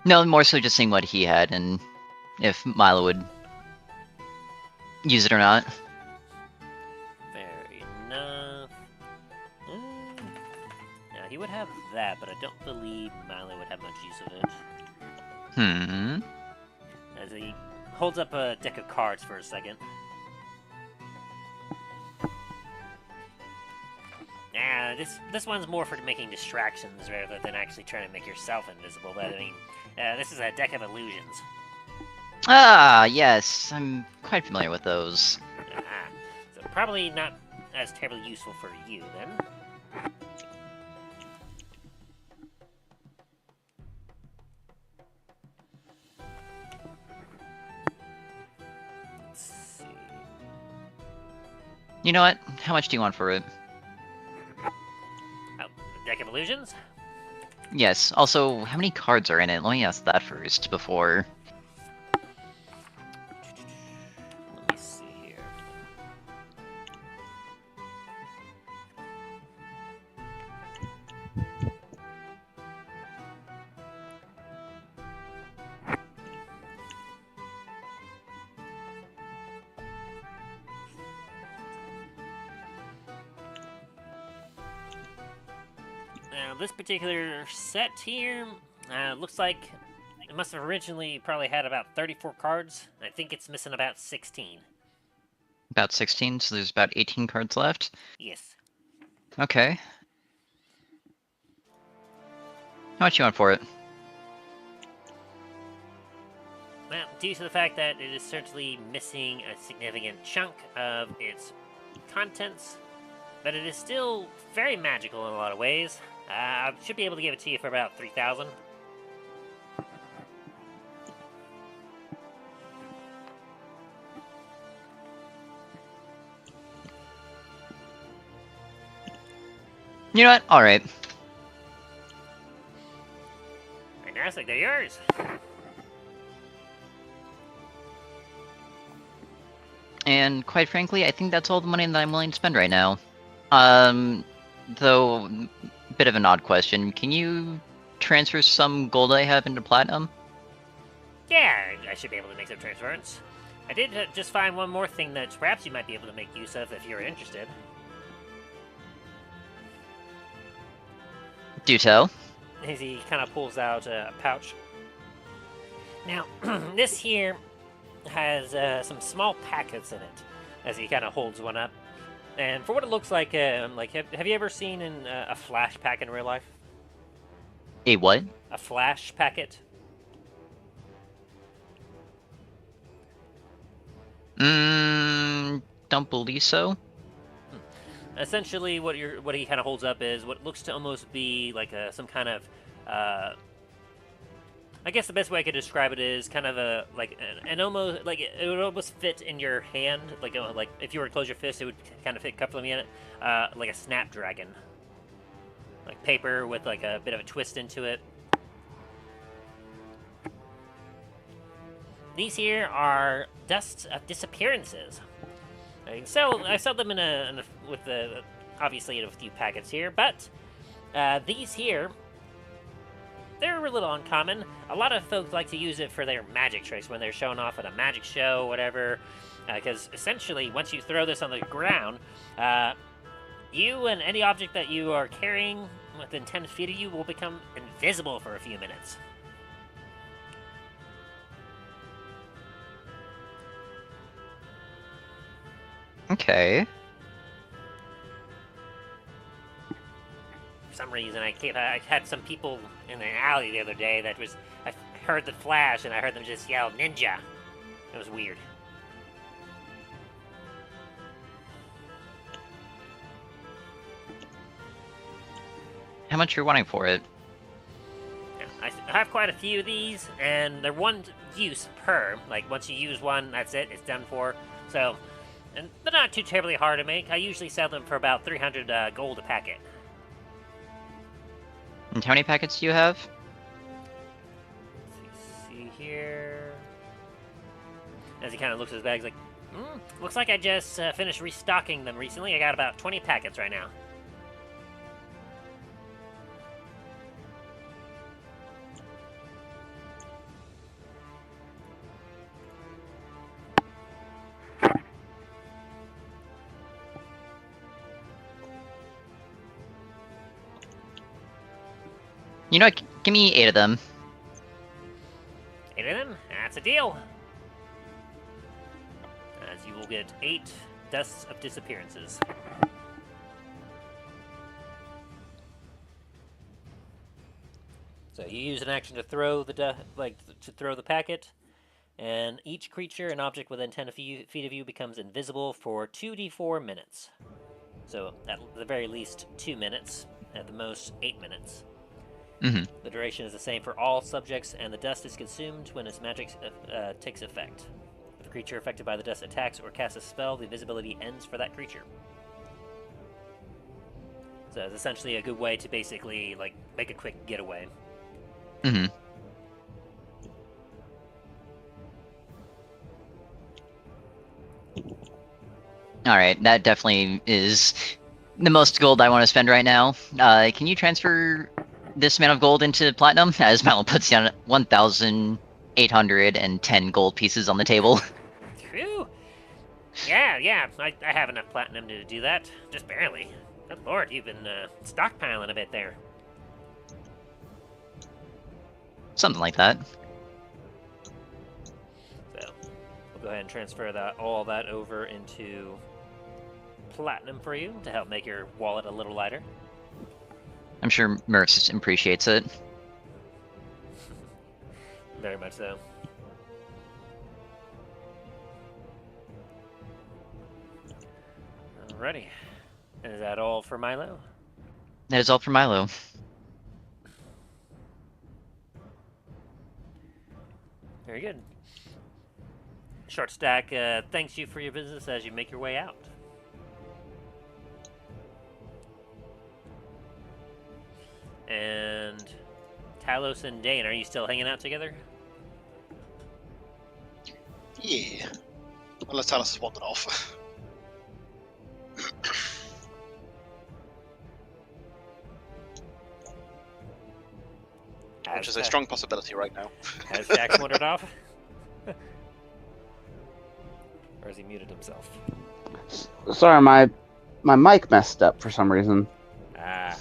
No, more so just seeing what he had and if Milo would use it or not. Fair enough. Now, he would have that, but I don't believe Milo would have much use of it. As he holds up a deck of cards for a second. Nah, this one's more for making distractions rather than actually trying to make yourself invisible, but I mean, this is a deck of illusions. Ah, yes, I'm quite familiar with those. So probably not as terribly useful for you, then. Let's see. You know what? How much do you want for it? Oh, deck of illusions? Yes, also, how many cards are in it? Let me ask that first, before... Let me see here. Now, this particular set here looks like it must have originally probably had about 34 cards. I think it's missing about 16. About 16, so there's about 18 cards left? Yes. Okay. How much you want for it? Well, due to the fact that it is certainly missing a significant chunk of its contents, but it is still very magical in a lot of ways. I should be able to give it to you for about 3,000. You know what? All right. Fantastic, they're yours. And quite frankly, I think that's all the money that I'm willing to spend right now. Though, bit of an odd question. Can you transfer some gold I have into platinum? Yeah, I should be able to make some transference. I did just find one more thing that perhaps you might be able to make use of if you're interested. Do tell. As he kind of pulls out a pouch. Now, this here has some small packets in it, as he kind of holds one up. And for what it looks like have you ever seen a flash pack in real life? A what? A flash packet? Don't believe so. Essentially, what he kind of holds up is what looks to almost be like some kind of. I guess the best way I could describe it is kind of an almost like it would almost fit in your hand, like if you were to close your fist, it would kind of fit comfortably in it, like a snapdragon, like paper with like a bit of a twist into it. These here are dusts of disappearances. I sell them obviously in a few packets here, but these here, they're a little uncommon. A lot of folks like to use it for their magic tricks when they're showing off at a magic show, whatever. Because essentially, once you throw this on the ground, you and any object that you are carrying within 10 feet of you will become invisible for a few minutes. Okay. For some reason, I had some people in an alley the other day I heard the flash and I heard them just yell ninja. It was weird. How much you're wanting for it? Yeah, I have quite a few of these, and they're one use per. Like once you use one, that's it. It's done for. So, and they're not too terribly hard to make. I usually sell them for about 300 gold a packet. And how many packets do you have? Let's see here. As he kind of looks at his bag, he's like, looks like I just finished restocking them recently. I got about 20 packets right now. You know what? Give me 8 of them. 8 of them? That's a deal. As you will get 8 dusts of disappearances. So you use an action to throw the packet, and each creature and object within 10 feet of you becomes invisible for 2d4 minutes. So at the very least 2 minutes, at the most 8 minutes. Mm-hmm. The duration is the same for all subjects, and the dust is consumed when its magic takes effect. If a creature affected by the dust attacks or casts a spell, the invisibility ends for that creature. So it's essentially a good way to basically make a quick getaway. Mm-hmm. Alright, that definitely is the most gold I want to spend right now. Can you transfer this amount of gold into platinum? As Malin puts down 1,810 gold pieces on the table. Phew. Yeah, I have enough platinum to do that. Just barely. Good lord, you've been stockpiling a bit there. Something like that. So, we'll go ahead and transfer all that over into platinum for you to help make your wallet a little lighter. I'm sure Mercs appreciates it. Very much so. Alrighty. Is that all for Milo? That is all for Milo. Very good. Short Stack thanks you for your business as you make your way out. And Talos and Dane, are you still hanging out together? Yeah. Unless Talos has wandered off. Which is a strong possibility right now. Has Jax wandered off? Or has he muted himself? Sorry, my mic messed up for some reason. Ah,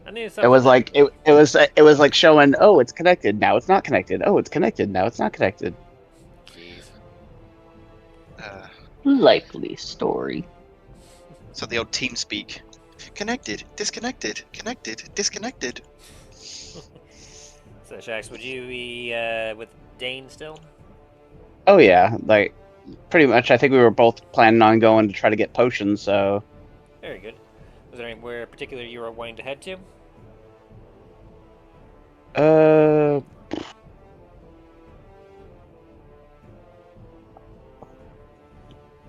I knew something. It was like it was like showing, oh, it's connected. Now it's not connected. Oh, it's connected. Now it's not connected. Jeez. Likely story. So the old team speak. Connected, disconnected, connected, disconnected. So, Shax, would you be with Dane still? Oh yeah, like pretty much. I think we were both planning on going to try to get potions. So Very good. Was there anywhere in particular you were wanting to head to?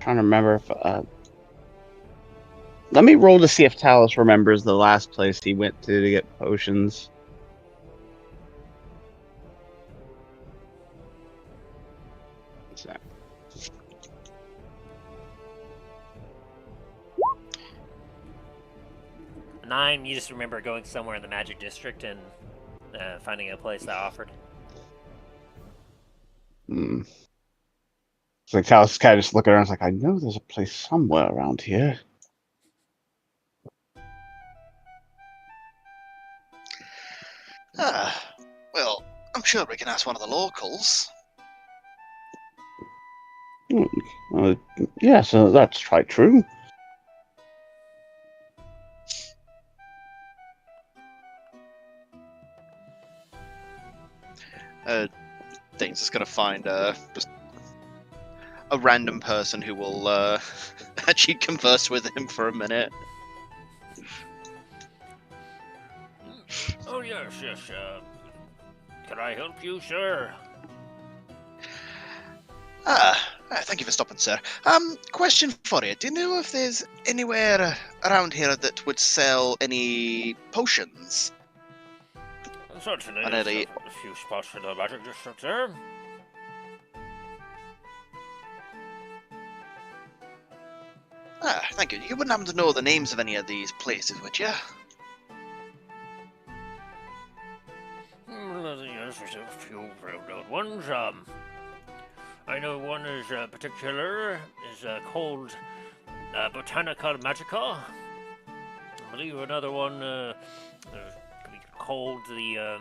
trying to remember if let me roll to see if Talos remembers the last place he went to get potions. What's that? 9, you just remember going somewhere in the Magic District and finding a place that offered. Hmm. It's like Talos kind of just looking around. It's like, I know there's a place somewhere around here. Well, I'm sure we can ask one of the locals. Yeah, so that's quite true. Dane's just gonna find just a random person who will actually converse with him for a minute. Oh, yes. Can I help you, sir? Thank you for stopping, sir. Question for you. Do you know if there's anywhere around here that would sell any potions? Certainly, I know there's they- a few spots in the Magic District there. Thank you. You wouldn't happen to know the names of any of these places, would you? Yes, there's a few well-known ones. I know one is particular, is called Botanica Magica. I believe another one could be called the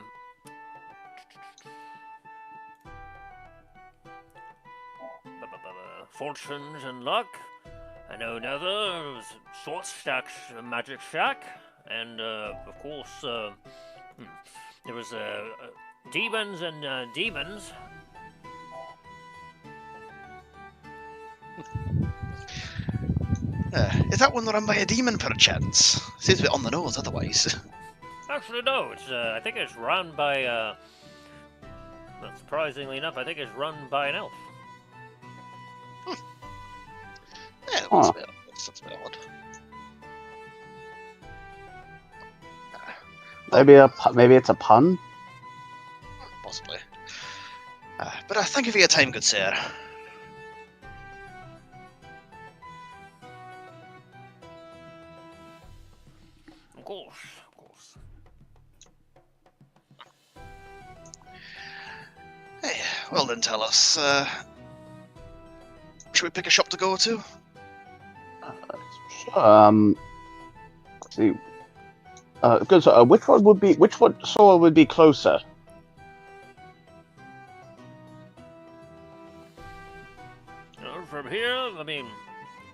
Fortunes and Luck. I know another was Short Stack's Magic Shack, and of course there was Demons and Demons. Is that one run by a demon, perchance? Seems a bit on the nose, otherwise. Actually, no. It's I think it's run by. Surprisingly enough, I think it's run by an elf. Yeah, that's a bit odd. Maybe it's a pun. Possibly. But thank you for your time, good sir. Of course. Hey, well then, tell us. Should we pick a shop to go to? Let's see. Good. So, which store would be closer? From here, I mean,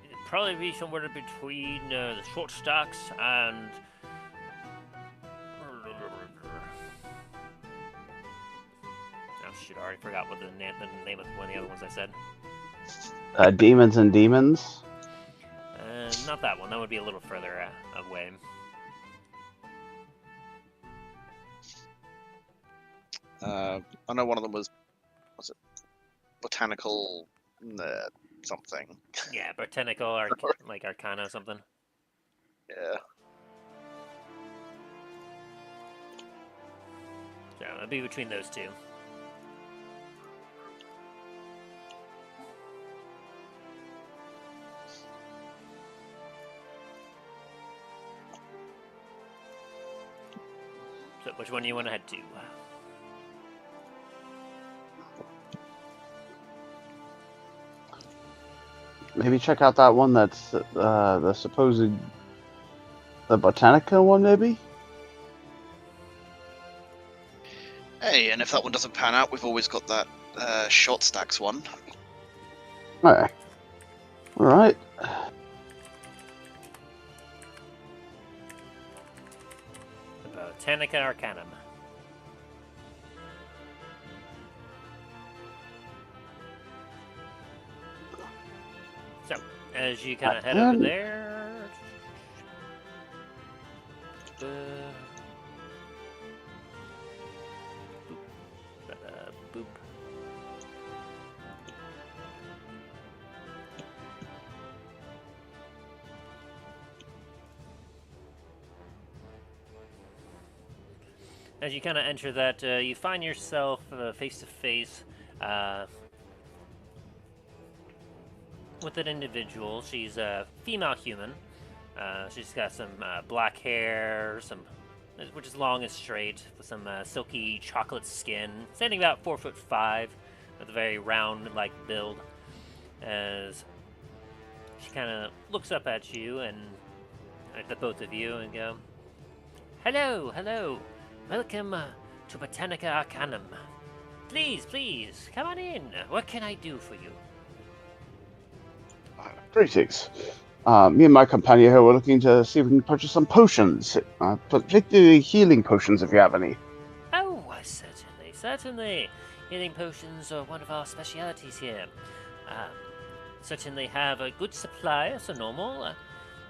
it'd probably be somewhere between the Short Stacks and. Oh shit! I already forgot what the name of one of the other ones I said. Demons and Demons. Not that one. That would be a little further away. I know one of them was it botanical something. Yeah, botanical like arcana or something. Yeah. So it'll be between those two. So which one do you want to head to? Maybe check out that one that's the supposed the Botanica one, maybe. Hey, and if that one doesn't pan out, we've always got that short stacks one. All right. Botanica Arcanum. So, as you kind of head over there... boop. As you kind of enter that, you find yourself face to face with an individual. She's a female human. She's got some black hair, which is long and straight, with some silky chocolate skin. Standing about 4'5", with a very round-like build. As she kind of looks up at you and at the both of you and go, "Hello, hello. Welcome to Botanica Arcanum. Please, come on in. What can I do for you?" Greetings. Me and my companion here were looking to see if we can purchase some potions, particularly healing potions if you have any. Oh, certainly. Healing potions are one of our specialities here. Certainly have a good supply, so normal,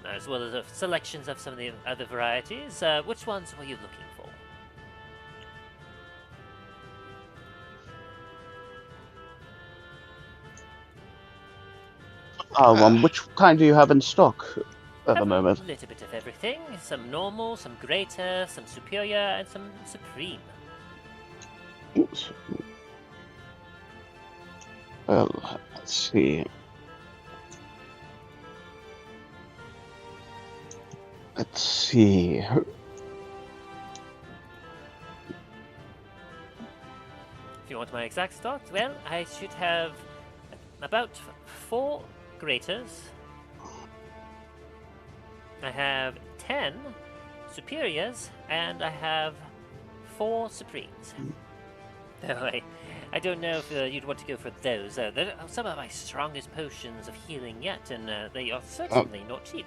as well as selections of some of the other varieties. Which ones were you looking for? Which kind do you have in stock at the moment? A little bit of everything. Some normal, some greater, some superior, and some supreme. Well, let's see. If you want my exact stock, well, I should have about 4 greaters. I have 10 superiors, and I have 4 supremes. Though I don't know if you'd want to go for those. They're some of my strongest potions of healing yet, and they are certainly not cheap.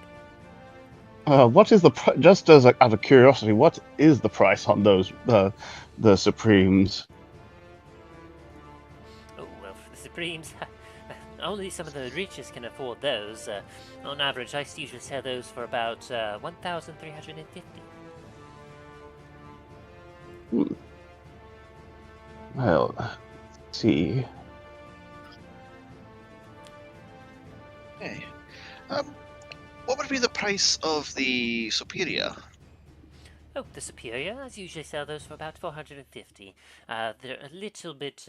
What is the just as out of curiosity? What is the price on those the Supremes? Oh well, for the supremes, only some of the richest can afford those. On average, I usually sell those for about 1,350. Well, let's see. Hey. What would be the price of the superior? Oh, the superior, I usually sell those for about 450. They're a little bit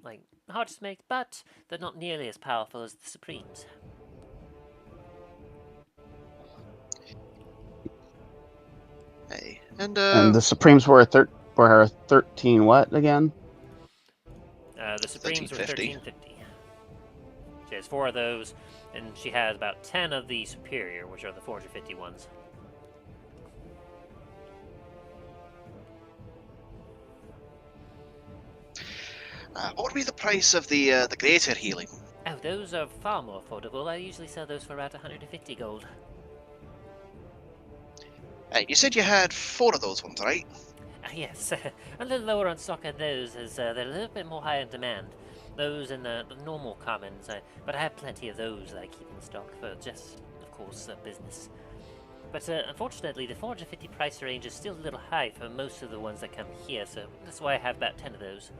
like hard to make, but they're not nearly as powerful as the supremes. Hey, and the Supremes were 13 what again? The supremes were 1350. 1350. She has 4 of those, and she has about 10 of the superior, which are the 450 ones. What would be the price of the greater healing? Oh, those are far more affordable. I usually sell those for about 150 gold. You said you had 4 of those ones, right? Yes, a little lower on stock on those, as they're a little bit more high in demand. Those and the normal commons, but I have plenty of those that I keep in stock for just, of course, business. But unfortunately, the 450 price range is still a little high for most of the ones that come here, so that's why I have about 10 of those.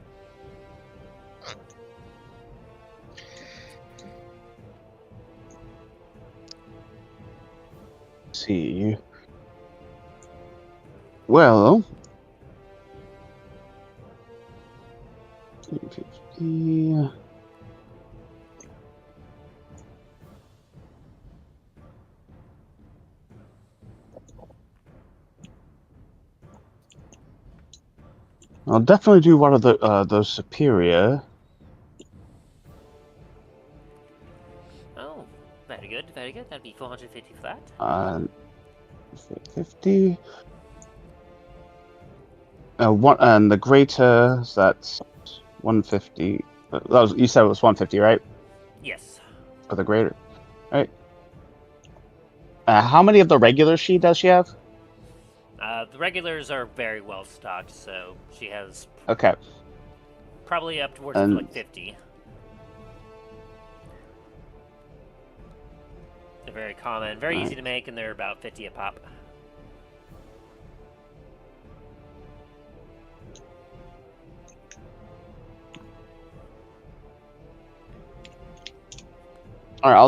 see. Well, 250. I'll definitely do one of those superior. Oh, very good, very good. That'd be 450 flat. 50. One and the greater. So that's 150. You said it was 150, right? Yes. For the greater, right? How many of the regulars does she have? The regulars are very well stocked, so she has Okay, probably up towards and like 50. They're very common, very easy to make, and they're about 50 a pop. all right,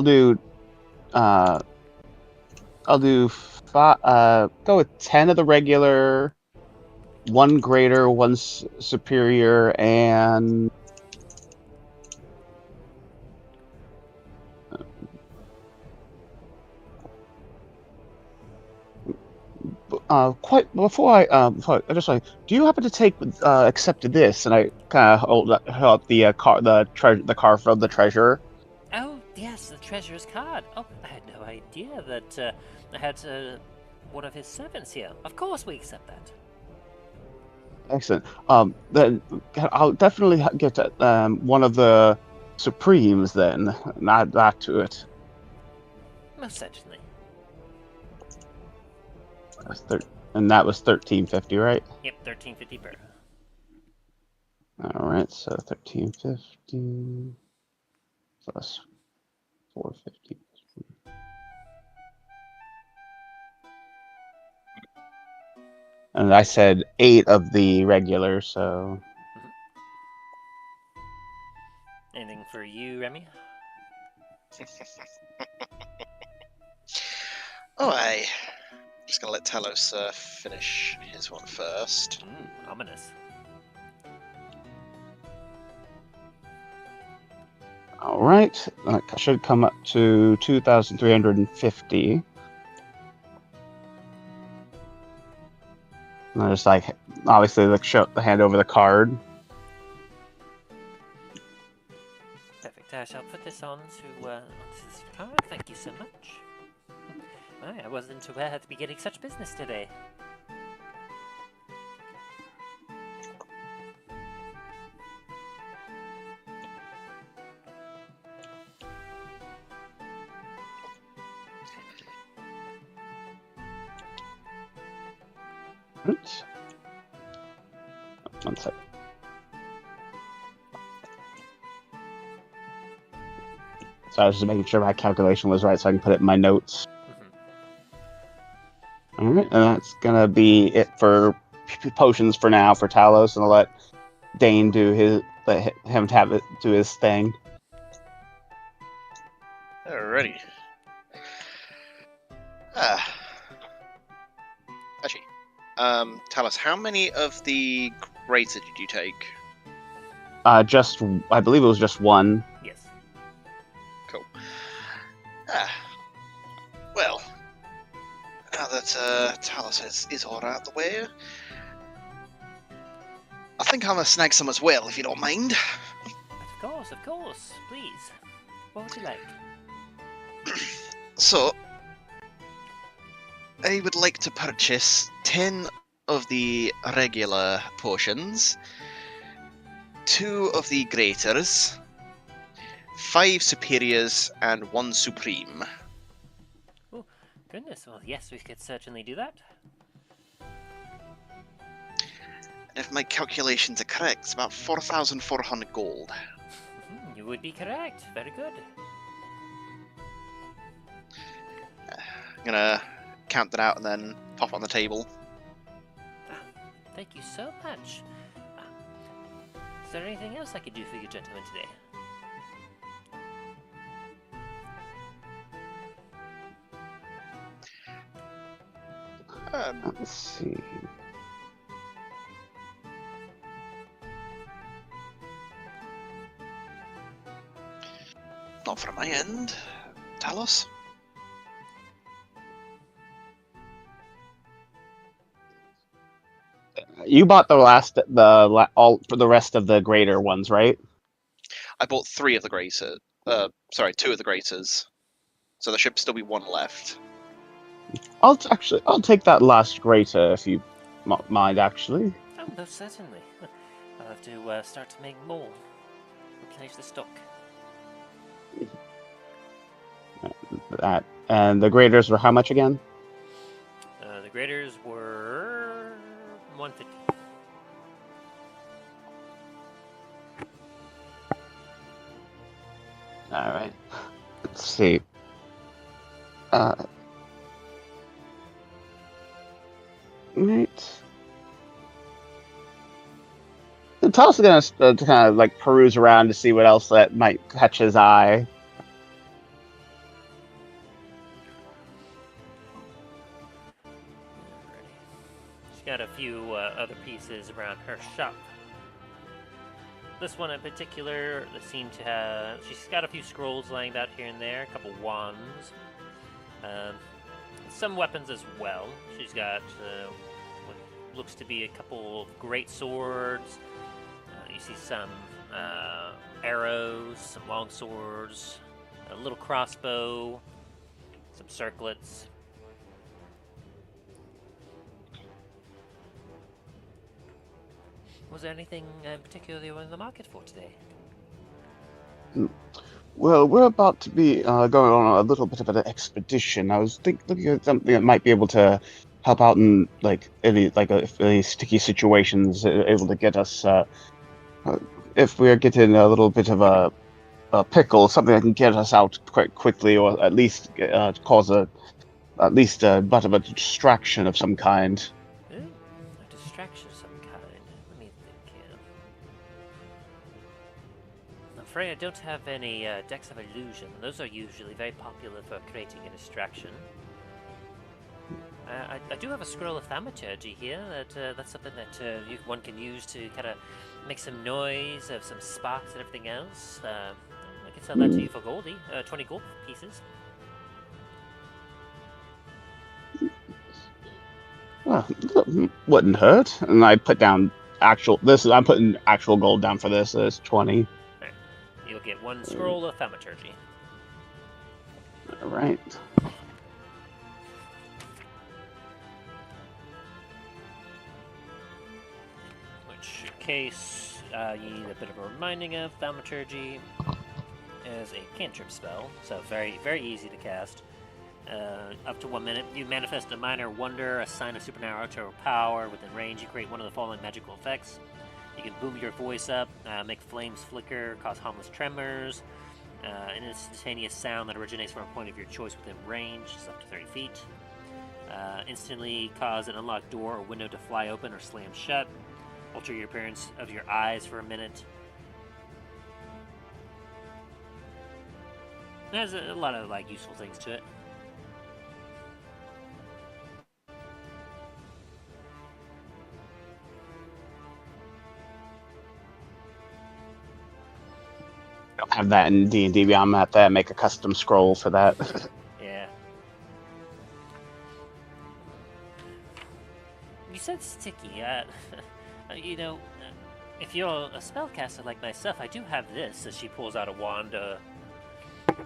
I'll do five. Go with 10 of the regular, one greater, one superior, and quite before I just like, do you happen to take accept this? And I kind of hold up the the car from the treasurer. Oh, yes, the treasurer's card. Oh, I had no idea that I had one of his servants here. Of course we accept that. Excellent. Then I'll definitely get one of the Supremes then, and add that to it. Most certainly. And that was 1350, right? Yep, 1350 per. All right, so 1350 plus 450. And I said 8 of the regular, so. Anything for you, Remy? Oh, aye. Just gonna let Talos finish his one first. Ominous. All right, that should come up to 2,350. And I just like, obviously, the hand over the card. Perfect. I shall put this on to this card. Thank you so much. I wasn't aware I'd be getting such business today. Oops. One sec. So I was just making sure my calculation was right so I can put it in my notes. All right, and that's gonna be it for potions for now for Talos, and I'll let Dane let him have it do his thing. Alrighty. Actually, Talos, how many of the greater did you take? I believe it was just one. Yes. Cool. Well, now that Talos is all out of the way, I think I'm gonna snag some as well, if you don't mind. Of course, please. What would you like? So, I would like to purchase 10 of the regular potions, 2 of the graters, 5 superiors, and 1 supreme. Oh, goodness. Well, yes, we could certainly do that. And if my calculations are correct, it's about 4,400 gold. You would be correct. Very good. I'm gonna count that out and then pop it on the table. Thank you so much. Is there anything else I could do for you gentlemen today? Let's see. Not from my end. Talos? You bought all for the rest of the greater ones, right? I bought 3 of the greater. Sorry, 2 of the graters. So there should still be 1 left. I'll take that last greater if you mind. Actually, Oh, most certainly. I'll have to start to make more. Replenish the stock. that and the graders were how much again? The graders were 150. All right. Let's see. Right. Talos is gonna kind of like peruse around to see what else that might catch his eye. She's got a few other pieces around her shop. This one in particular seemed to have. She's got a few scrolls laying about here and there, a couple wands, some weapons as well. She's got what looks to be a couple of great swords. You see some arrows, some long swords, a little crossbow, some circlets. Was there anything particularly you were in the market for today? Well, we're about to be going on a little bit of an expedition. I was looking at something that might be able to help out in any sticky situations, able to get us if we're getting a little bit of a pickle, something that can get us out quite quickly, or at least cause a bit of a distraction of some kind. Ooh, a distraction of some kind. Let me think here. I'm afraid I don't have any decks of illusion. Those are usually very popular for creating a distraction. I do have a scroll of thaumaturgy here. That's something that one can use to kind of make some noise of some sparks and everything else. I can sell that to you for Goldie. 20 gold pieces. Well, wouldn't hurt. And I put down I'm putting actual gold down for this. It's 20. Right. You'll get 1 scroll of thaumaturgy. All right. Which, in case you need a bit of a reminding of, thaumaturgy is a cantrip spell, so very, very easy to cast. Up to 1 minute, you manifest a minor wonder, a sign of supernatural power within range. You create one of the following magical effects. You can boom your voice up, make flames flicker, cause harmless tremors, an instantaneous sound that originates from a point of your choice within range, it's up to 30 feet. Instantly cause an unlocked door or window to fly open or slam shut. Alter your appearance of your eyes for a minute. There's a lot of useful things to it. I don't have that in D&D, but I'm gonna have to make a custom scroll for that. Yeah. You said sticky. If you're a spellcaster like myself, I do have this. As she pulls out a wand.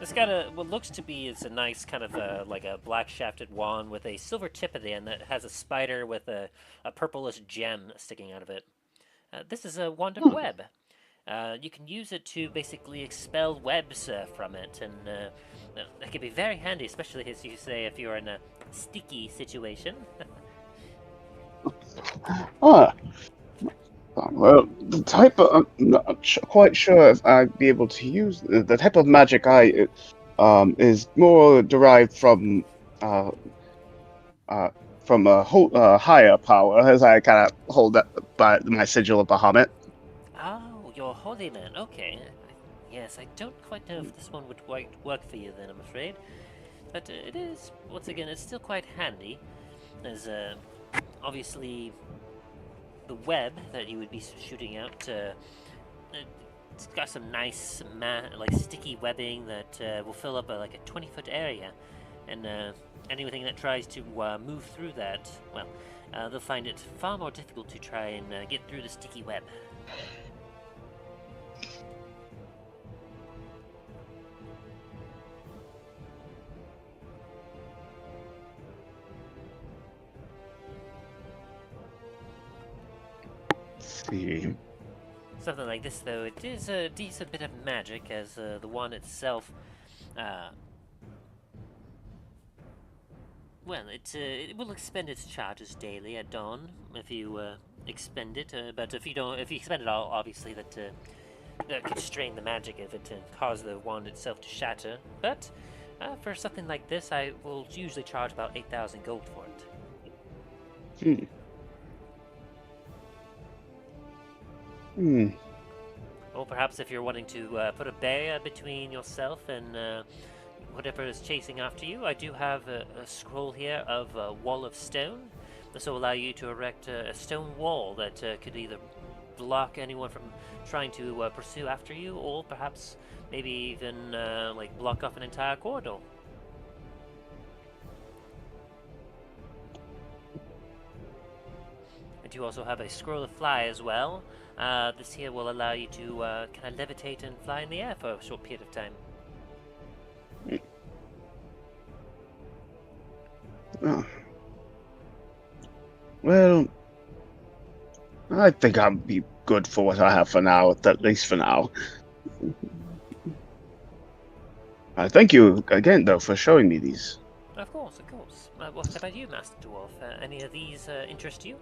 It's got what looks to be a nice kind of like a black shafted wand with a silver tip at the end that has a spider with a purplish gem sticking out of it. This is a wand of web. You can use it to basically expel webs from it, and that can be very handy, especially as you say if you're in a sticky situation. Well, the type of, I'm not quite sure if I'd be able to use the type of magic is more derived from a higher power, as I kind of hold up by my sigil of Bahamut. Oh, you're a holy man. Okay. Yes, I don't quite know if this one would work for you then, I'm afraid. But it is, once again, it's still quite handy. There's obviously the web that you would be shooting out. It's got some nice like sticky webbing that will fill up like a 20-foot area, and anything that tries to move through that, well, they'll find it far more difficult to try and get through the sticky web. See. Something like this, though, it is a decent bit of magic, as the wand itself, well, it will expend its charges daily at dawn if you expend it. But if you don't, if you expend it all, obviously that could strain the magic of it and cause the wand itself to shatter. But for something like this, I will usually charge about 8,000 gold for it. Or perhaps if you're wanting to put a barrier between yourself and whatever is chasing after you, I do have a scroll here of a wall of stone. This will allow you to erect a stone wall that could either block anyone from trying to pursue after you, or perhaps maybe even like block off an entire corridor. I do also have a scroll of fly as well. This here will allow you to kind of levitate and fly in the air for a short period of time. Oh. Well, I think I'll be good for what I have for now, at least for now. Thank you again, though, for showing me these. Of course, of course. What about you, Master Dwarf? Any of these interest you?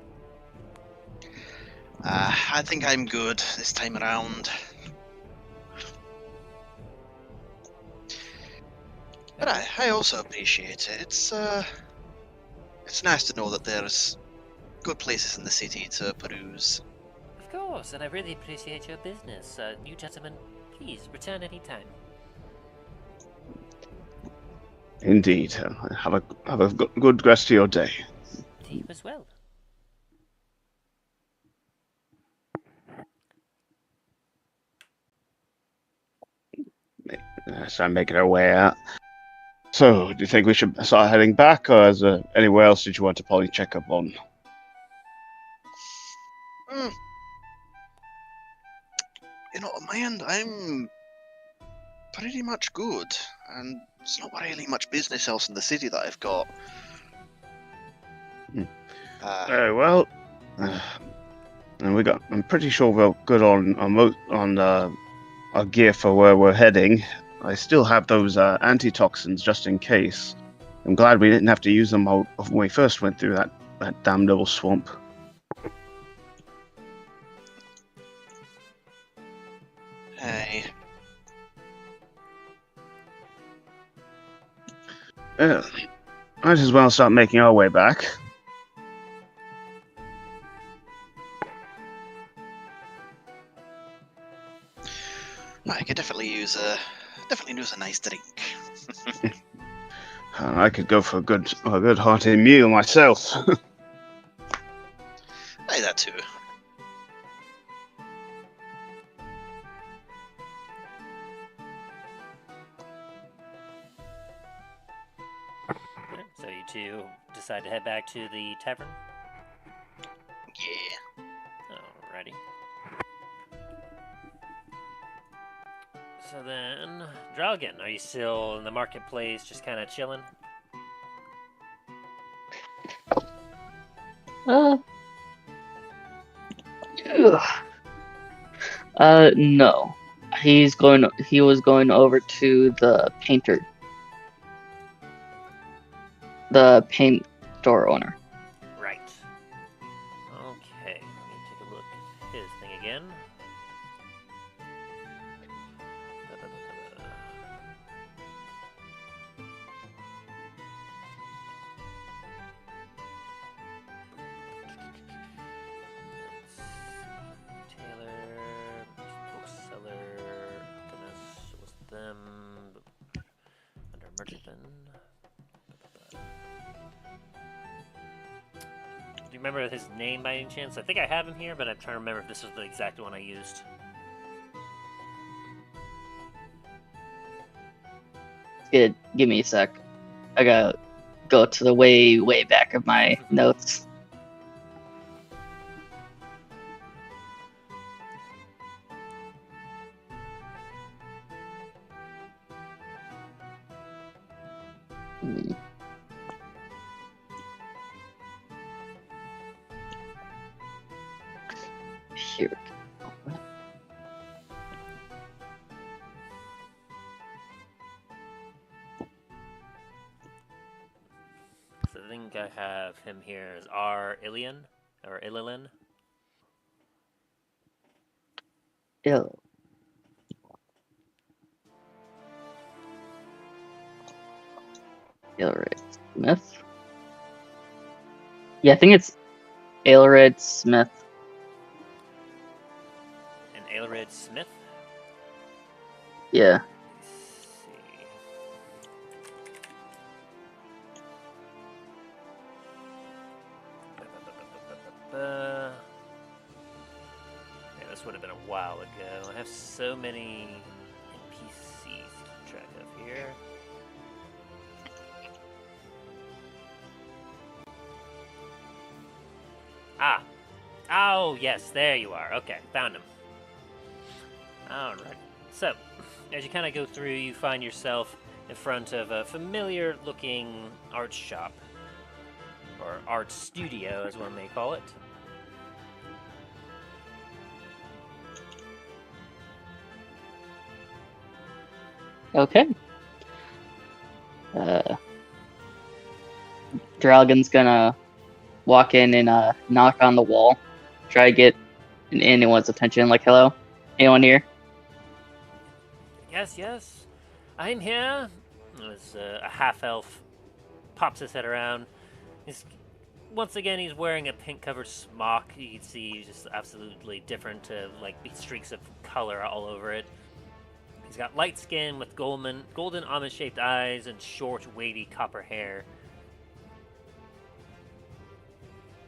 I think I'm good this time around. But I also appreciate it. It's nice to know that there's good places in the city to peruse. Of course, and I really appreciate your business. You gentlemen, please return any time. Indeed. Have a good rest of your day. To you as well. So I'm making our way out. So, do you think we should start heading back, or is there anywhere else did you want to probably check up on? You know, on my end, I'm pretty much good, and there's not really much business else in the city that I've got. Very well. And I'm pretty sure we're good on our gear for where we're heading. I still have those antitoxins just in case. I'm glad we didn't have to use them when we first went through that damn little swamp. Hey. Might as well start making our way back. I could definitely use a nice drink. I could go for a good hearty meal myself. Hey, that too. So you two decide to head back to the tavern? Yeah. Alrighty. So then, Draugen, are you still in the marketplace, just kind of chilling? No. He was going over to the painter. The paint store owner. Right. Okay, let me take a look at his thing again. Merchant. you remember his name by any chance? I think I have him here, but I'm trying to remember if this was the exact one I used. Give me a sec. I gotta go to the way back of my notes. Here we go. So I think I have him here as R. Ilian, or Ililin. Ill. Aelred Smith. Yeah, I think it's Aelred Smith. And Aelred Smith. Yeah. Let's see. Yeah, this would have been a while ago. I have so many NPCs to keep track of here. Ah. Oh, yes, there you are. Okay, found him. Alright. So, as you kind of go through, you find yourself in front of a familiar-looking art shop. Or art studio, as one may call it. Okay. Dragon's gonna walk in and knock on the wall. Try to get anyone's attention. Like, hello? Anyone here? Yes, yes. I'm here. As a half-elf pops his head around. Once again, he's wearing a pink-covered smock. You can see just absolutely different, like streaks of color all over it. He's got light skin with golden almond-shaped eyes and short, wavy copper hair.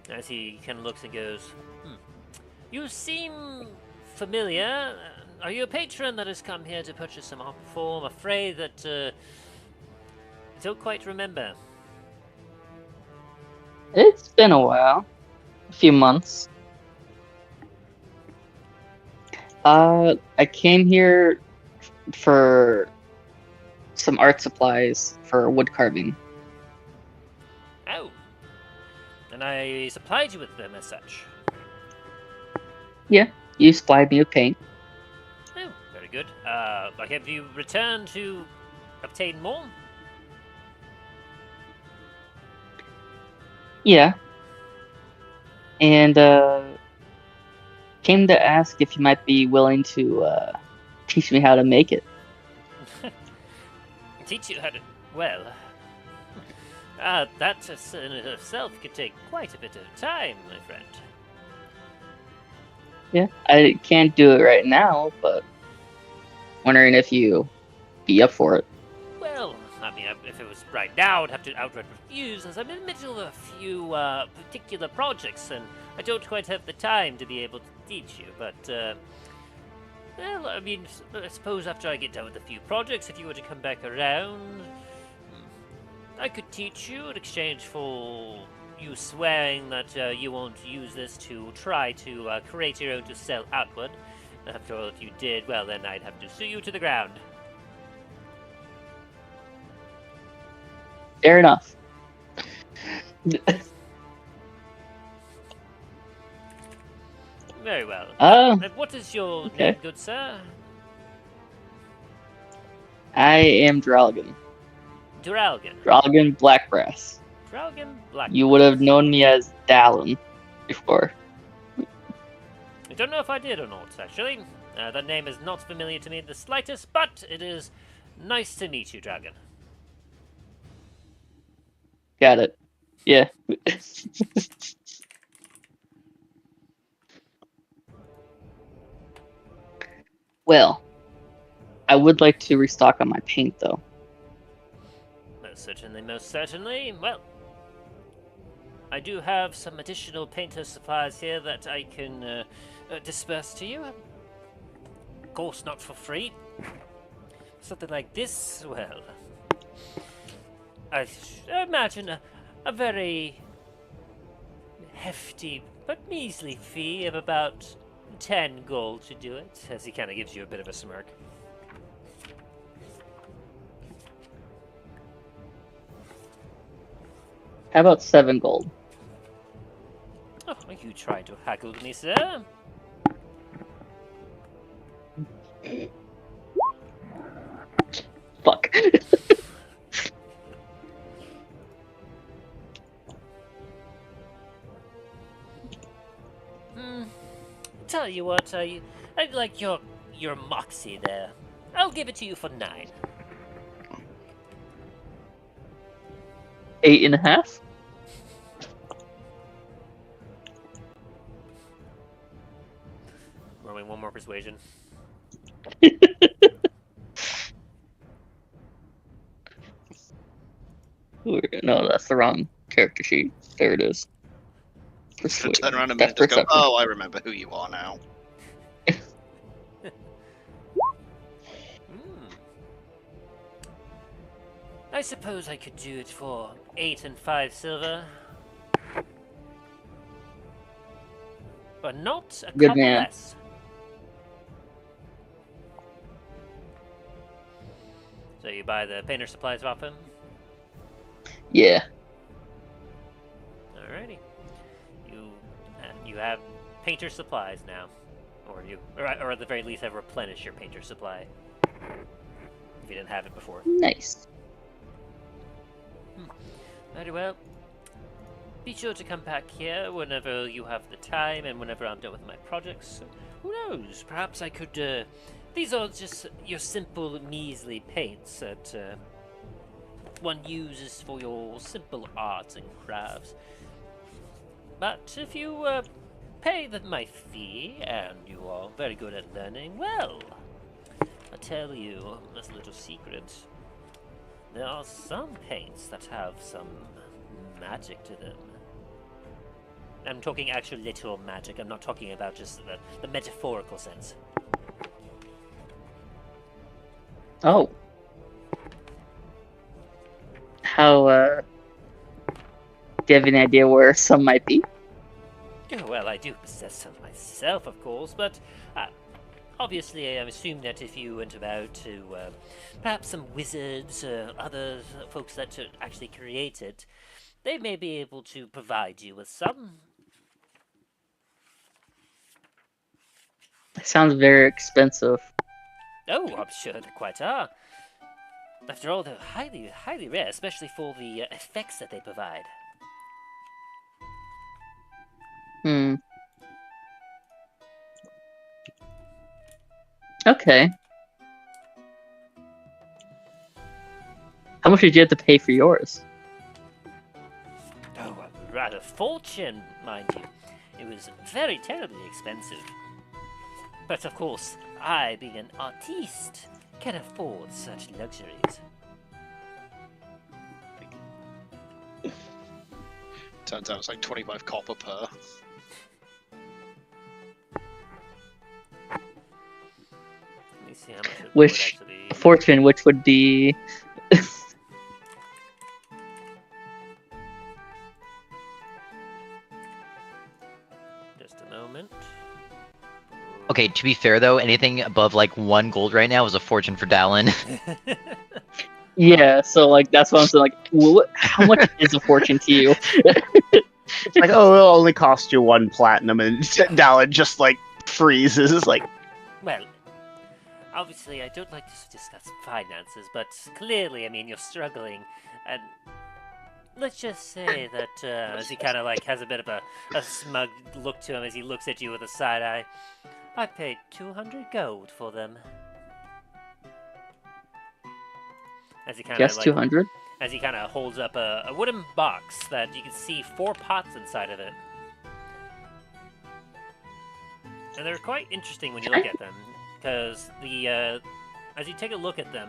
As he kind of looks and goes, You seem familiar. Are you a patron that has come here to purchase some art form? I'm afraid that I don't quite remember. It's been a while. A few months. I came here for some art supplies for wood carving. Oh. And I supplied you with them as such. Yeah, you supplied me with paint. Oh, very good. Have you returned to obtain more? Yeah. And came to ask if you might be willing to teach me how to make it. Teach you how to... Well... that in itself could take quite a bit of time, my friend. Yeah, I can't do it right now, but wondering if you be up for it. Well, I mean, if it was right now, I'd have to outright refuse, as I'm in the middle of a few particular projects, and I don't quite have the time to be able to teach you, but, well, I mean, I suppose after I get done with a few projects, if you were to come back around, I could teach you in exchange for you swearing that you won't use this to try to create your own to sell outward. After all, if you did, well, then I'd have to sue you to the ground. Fair enough. Very well. Oh, And what is your okay. name, good sir? I am Dralgan. Duralgan. Dralgan Blackbrass. Duralgan Black. You would have known me as Dallen before. I don't know if I did or not, actually. That name is not familiar to me in the slightest, but it is nice to meet you, Dragon. Got it. Yeah. Well, I would like to restock on my paint, though. Most certainly, most certainly. Well, I do have some additional painter supplies here that I can disperse to you. Of course, not for free. Something like this, well, I imagine a very hefty but measly fee of about 10 gold to do it, as he kind of gives you a bit of a smirk. How about 7 gold? Oh, you try to haggle me, sir. Fuck. Tell you what, I like your moxie there. I'll give it to you for 9. 8.5? Rolling one more persuasion. No, that's the wrong character sheet. There it is. Should turn around a That's minute and just go, perception. oh, I remember who you are now. I suppose I could do it for 8 and 5 silver. But not a Good couple man. less. So you buy the painter supplies off him? Yeah. Alrighty. You have painter supplies now. Or at the very least have replenished your painter supply. If you didn't have it before. Nice. Very well. Be sure to come back here whenever you have the time and whenever I'm done with my projects. Who knows? Perhaps I could. These are just your simple, measly paints that one uses for your simple arts and crafts. But if you pay my fee and you are very good at learning, well, I'll tell you this little secret. There are some paints that have some magic to them. I'm talking actual literal magic. I'm not talking about just the metaphorical sense. Oh. How, do you have any idea where some might be? Oh, well, I do possess some myself, of course, but obviously I assume that if you went about to perhaps some wizards or other folks that actually create it, they may be able to provide you with some. It sounds very expensive. Oh, I'm sure they quite are. After all, they're highly, highly rare, especially for the effects that they provide. Hmm. Okay. How much did you have to pay for yours? Oh, a rather fortune, mind you. It was very terribly expensive. But of course, I, being an artiste, can afford such luxuries. Turns out it's like 25 copper per. Let me see how much it Which would actually... fortune, which would be... Just a moment. Okay, to be fair though, anything above like 1 gold right now is a fortune for Dallen. Yeah, so like that's what I'm saying. Like, how much is a fortune to you? It's like, oh, it'll only cost you 1 platinum, and Dallen just like freezes. Like, Well, obviously I don't like to discuss finances, but clearly, I mean, you're struggling, and let's just say that as he kind of like has a bit of a smug look to him as he looks at you with a side eye, I paid 200 gold for them. As he kind of Just 200? as he kind of holds up a wooden box that you can see 4 pots inside of it. And they're quite interesting when you look at them, because as you take a look at them,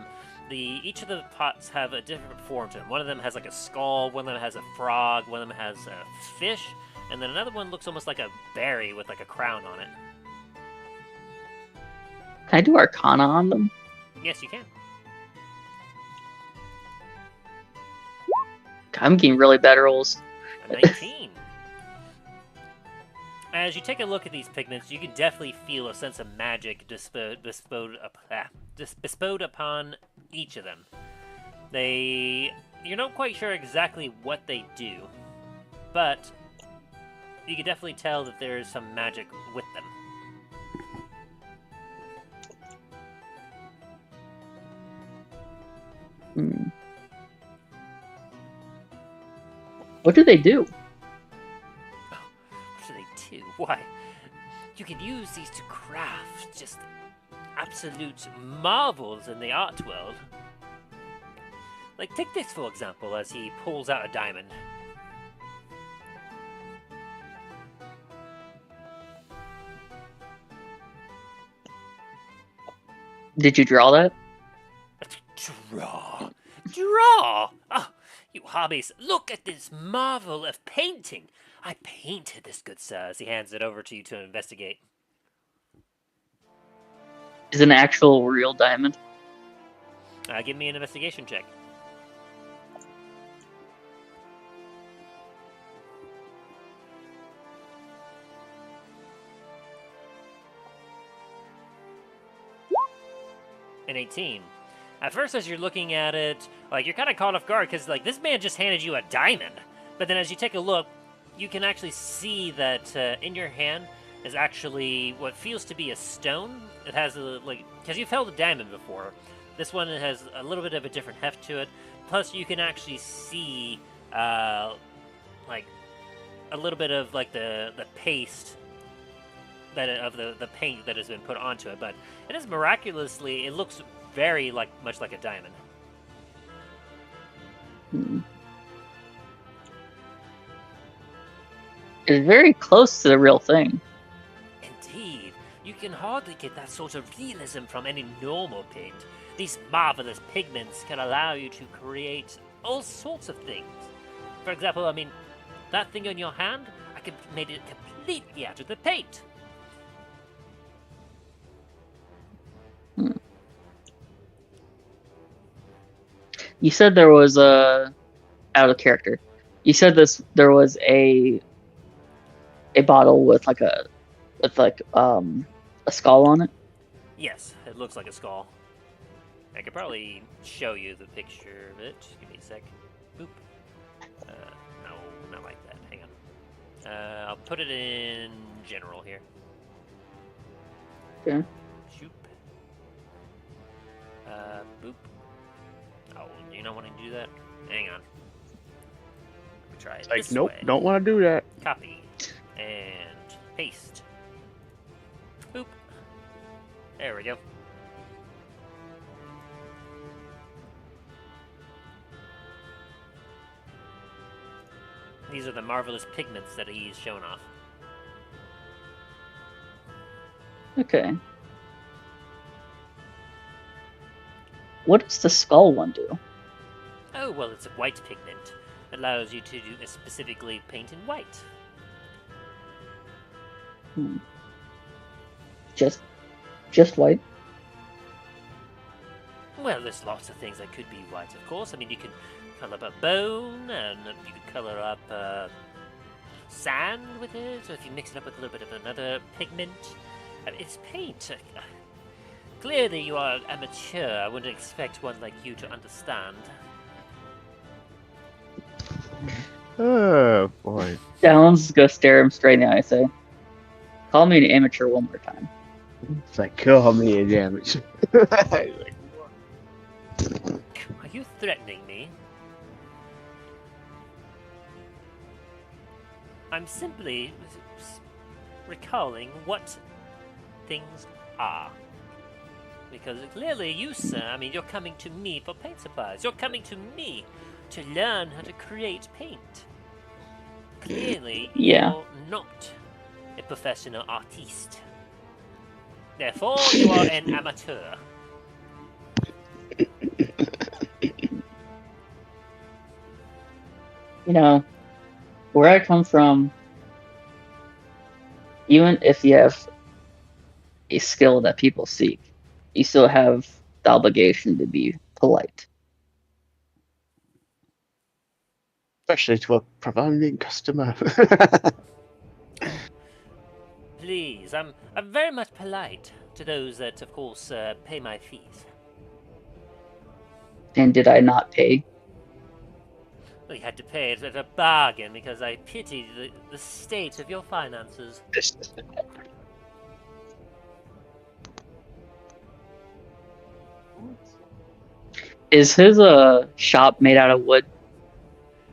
each of the pots have a different form to them. One of them has like a skull, one of them has a frog, one of them has a fish, and then another one looks almost like a berry with like a crown on it. Can I do Arcana on them? Yes, you can. I'm getting really bad rolls. A 19. As you take a look at these pigments, you can definitely feel a sense of magic bestowed upon each of them. You're not quite sure exactly what they do, but you can definitely tell that there is some magic with them. What do they do? What do they do? Why, you can use these to craft just absolute marvels in the art world. Like, take this for example, as he pulls out a diamond. Did you draw that? Draw! Draw! Oh, you hobbies, look at this marvel of painting! I painted this, good sir, as he hands it over to you to investigate. Is it an actual real diamond? Give me an investigation check. An 18. At first, as you're looking at it, like, you're kind of caught off guard, because, like, this man just handed you a diamond. But then as you take a look, you can actually see that in your hand is actually what feels to be a stone. It has, because you've held a diamond before. This one has a little bit of a different heft to it. Plus, you can actually see, like, a little bit of, like, the paste of the paint that has been put onto it. But it is miraculously, it looks very much like a diamond. It's very close to the real thing. Indeed, you can hardly get that sort of realism from any normal paint. These marvelous pigments can allow you to create all sorts of things. For example, I mean, that thing on your hand, I could made it completely out of the paint. You said there was out of character. You said there was a bottle with a skull on it. Yes, it looks like a skull. I could probably show you the picture of it. Just give me a sec. Boop. No, not like that. Hang on. I'll put it in general here. Okay. Shoop. Boop. Oh, do you not want to do that? Hang on. Let me try it. It's like, this nope, way. don't want to do that. Copy. And paste. Boop. There we go. These are the marvelous pigments that he's shown off. Okay. What does the skull one do? Oh, well, it's a white pigment. It allows you to specifically paint in white. Just white? Well, there's lots of things that could be white, of course. I mean, you could color up a bone, and you could color up sand with it, or if you mix it up with a little bit of another pigment. I mean, it's paint. Clearly, you are amateur. I wouldn't expect one like you to understand. Oh boy. Dallen's just gonna stare him straight in the eye and say, "Call me an amateur one more time." It's like, call me a damage. Are you threatening me? I'm simply recalling what things are. Because clearly you, sir, I mean, you're coming to me for paint supplies. You're coming to me to learn how to create paint. Clearly, Yeah. you're not a professional artiste. Therefore, you are an amateur. You know, where I come from, even if you have a skill that people seek, you still have the obligation to be polite. Especially to a providing customer. Please, I'm very much polite to those that, of course, pay my fees. And did I not pay? Well, you had to pay it at a bargain because I pitied the state of your finances. Is his shop made out of wood?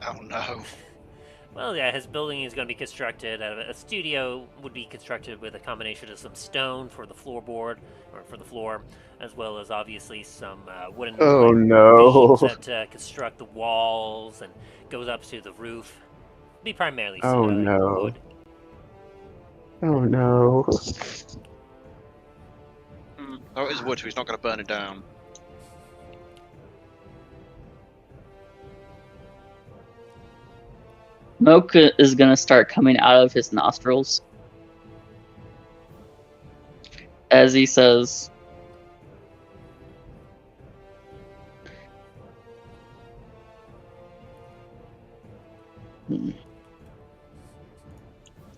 Oh no. Well, yeah, his building is going to be constructed. A studio would be constructed with a combination of some stone for the floorboard, or for the floor, as well as obviously some wooden Oh, beams no. that construct the walls and goes up to the roof. Be primarily Oh, no. wood. Oh no. Oh, it is wood, so he's not going to burn it down. Smoke is gonna start coming out of his nostrils as he says,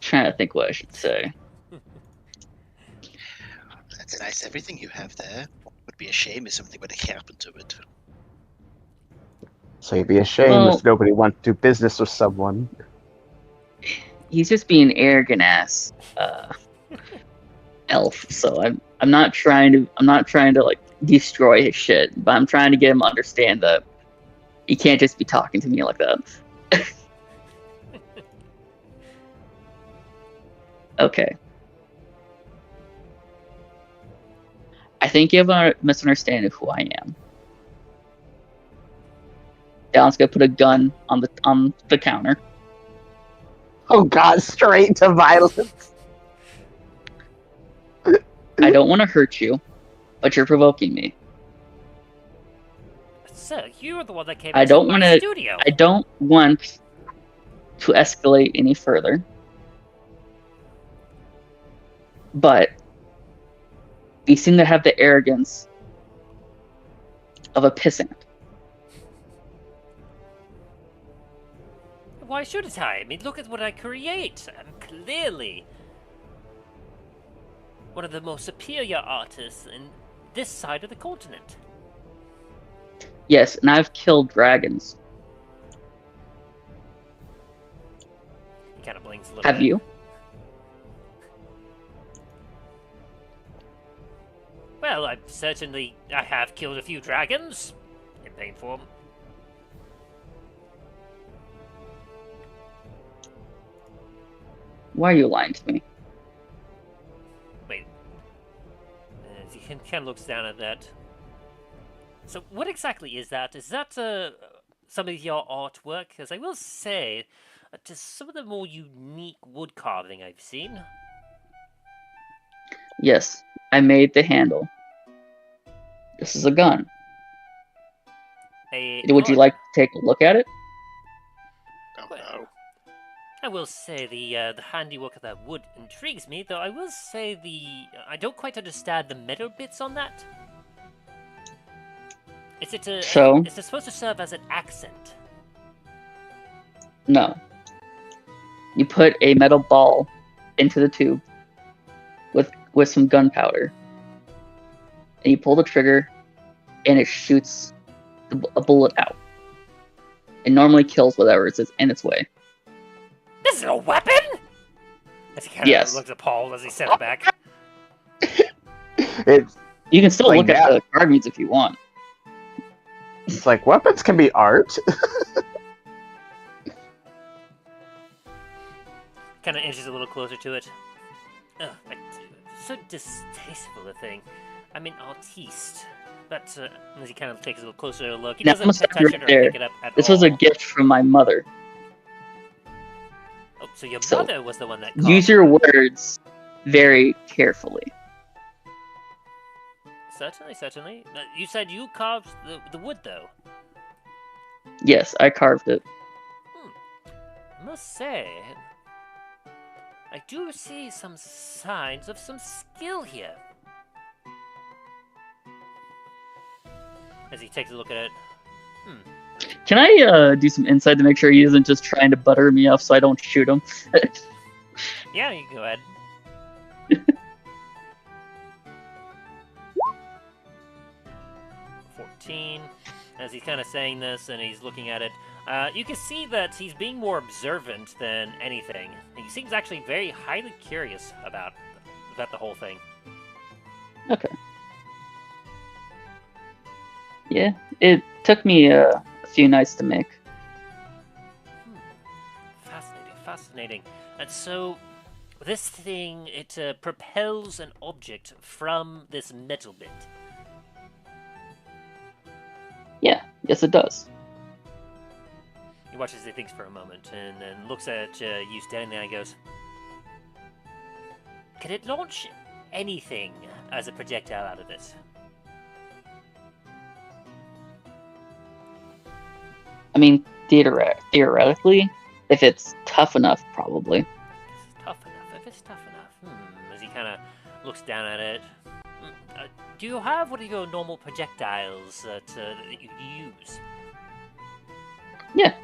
trying to think what I should say. That's nice. Everything you have there. Would be a shame if something were to happen to it. So it'd be a shame Well- if nobody wanted to do business with someone. He's just being arrogant ass elf. So I'm not trying to like destroy his shit, but I'm trying to get him to understand that he can't just be talking to me like that. Okay. I think you have a misunderstanding of who I am. Dallen's gonna put a gun on the counter. Oh god, straight to violence. I don't want to hurt you, but you're provoking me. Sir, you're the one that came I into don't my wanna- studio. I don't want to escalate any further. But you seem to have the arrogance of a pissant. Why shouldn't I? I mean, look at what I create. I'm clearly one of the most superior artists in this side of the continent. Yes, and I've killed dragons. He kind of blinks a little Have bit. you? Well, I have killed a few dragons in pain form. Why are you lying to me? Wait. He kind of looks down at that. So, what exactly is that? Is that some of your artwork? Because I will say, just some of the more unique wood carving I've seen. Yes, I made the handle. This is a gun. Would you like to take a look at it? Oh Well, no. I will say the handiwork of that wood intrigues me, though I will say I don't quite understand the metal bits on that. Is it So? Is it supposed to serve as an accent? No. You put a metal ball into the tube with some gunpowder, and you pull the trigger, and it shoots a bullet out. It normally kills whatever is in its way. This is a weapon? As he kind of Yes. looks appalled as he steps back. It's You can still Like look at that. the carvings if you want. like weapons can be art. Kind of inches a little closer to it. Ugh, so distasteful a thing. I'm an artiste. But as he kind of takes a little closer look, he Now, doesn't I'm gonna touch stop you it right or there. pick it up at This all. was a gift from my mother. Oh, so your So, mother was the one that Use carved your it. words very carefully. certainly, certainly. You said you carved the wood, though. Yes, I carved it. I must say, I do see some signs of some skill here. As he takes a look at it. Can I do some insight to make sure he isn't just trying to butter me up so I don't shoot him? Yeah, you can go ahead. 14. As he's kind of saying this and he's looking at it, you can see that he's being more observant than anything. He seems actually very highly curious about the whole thing. Okay. Yeah, it took me a few nights to make. Fascinating, fascinating. And so, this thing, it propels an object from this metal bit. Yeah, yes it does. He watches the things for a moment and then looks at you standing there and goes, can it launch anything as a projectile out of this? I mean, theoretically, if it's tough enough, probably. If it's tough enough. As he kind of looks down at it. Do you have what are your normal projectiles that you use? Yeah.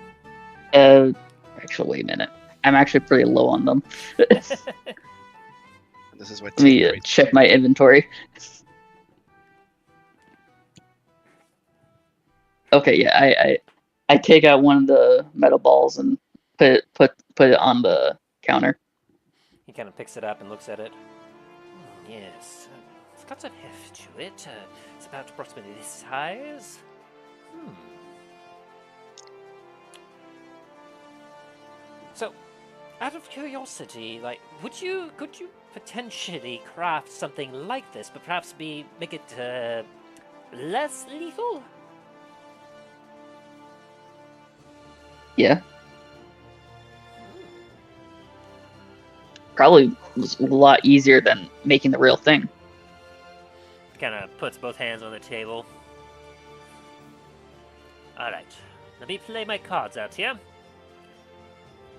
Actually, wait a minute. I'm actually pretty low on them. This is where Let me Tim check my inventory. Okay, yeah, I take out one of the metal balls and put it on the counter. He kind of picks it up and looks at it. Yes, it's got some heft to it. It's about approximately this size. So, out of curiosity, could you potentially craft something like this, but perhaps make it less lethal? Yeah. Probably was a lot easier than making the real thing. Kind of puts both hands on the table. Alright, let me play my cards out here.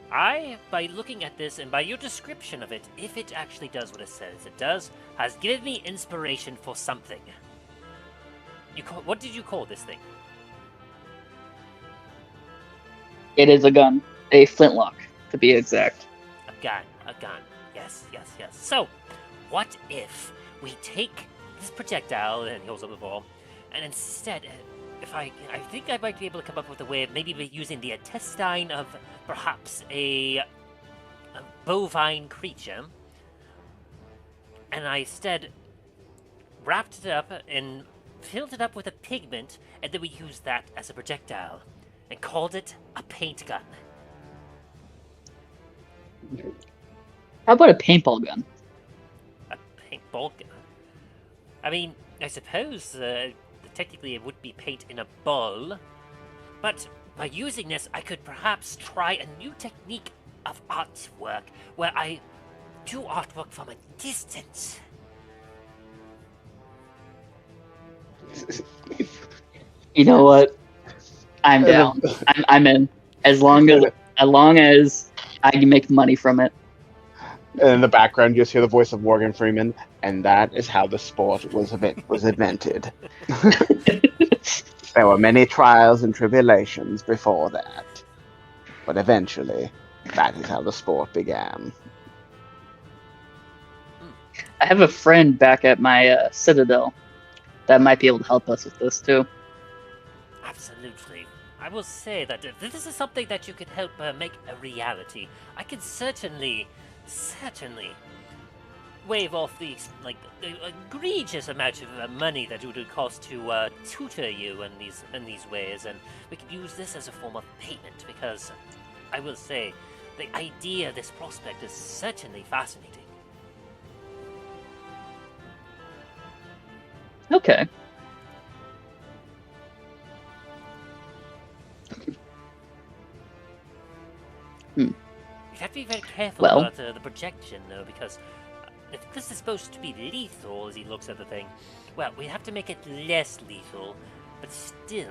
By looking at this and by your description of it, if it actually does what it says it does, has given me inspiration for something. What did you call this thing? It is a gun. A flintlock, to be exact. A gun. Yes. So, what if we take this projectile, and he holds up the ball, and instead, I think I might be able to come up with a way of maybe using the intestine of perhaps a bovine creature, and I instead wrapped it up and filled it up with a pigment, and then we used that as a projectile, and called it a paint gun. How about a paintball gun? A paintball gun? I mean, I suppose technically it would be paint in a ball, but by using this, I could perhaps try a new technique of artwork where I do artwork from a distance. You know what? I'm down. I'm in. As long as I can make money from it. And in the background, you just hear the voice of Morgan Freeman, and that is how the sport was invented. There were many trials and tribulations before that, but eventually, that is how the sport began. I have a friend back at my citadel that might be able to help us with this too. Absolutely. I will say that if this is something that you could help make a reality, I could certainly waive off the egregious amount of money that it would cost to tutor you in these ways, and we could use this as a form of payment, because I will say the idea, this prospect is certainly fascinating. Okay. You have to be very careful about the projection, though, because if this is supposed to be lethal, as he looks at the thing, well, we have to make it less lethal, but still.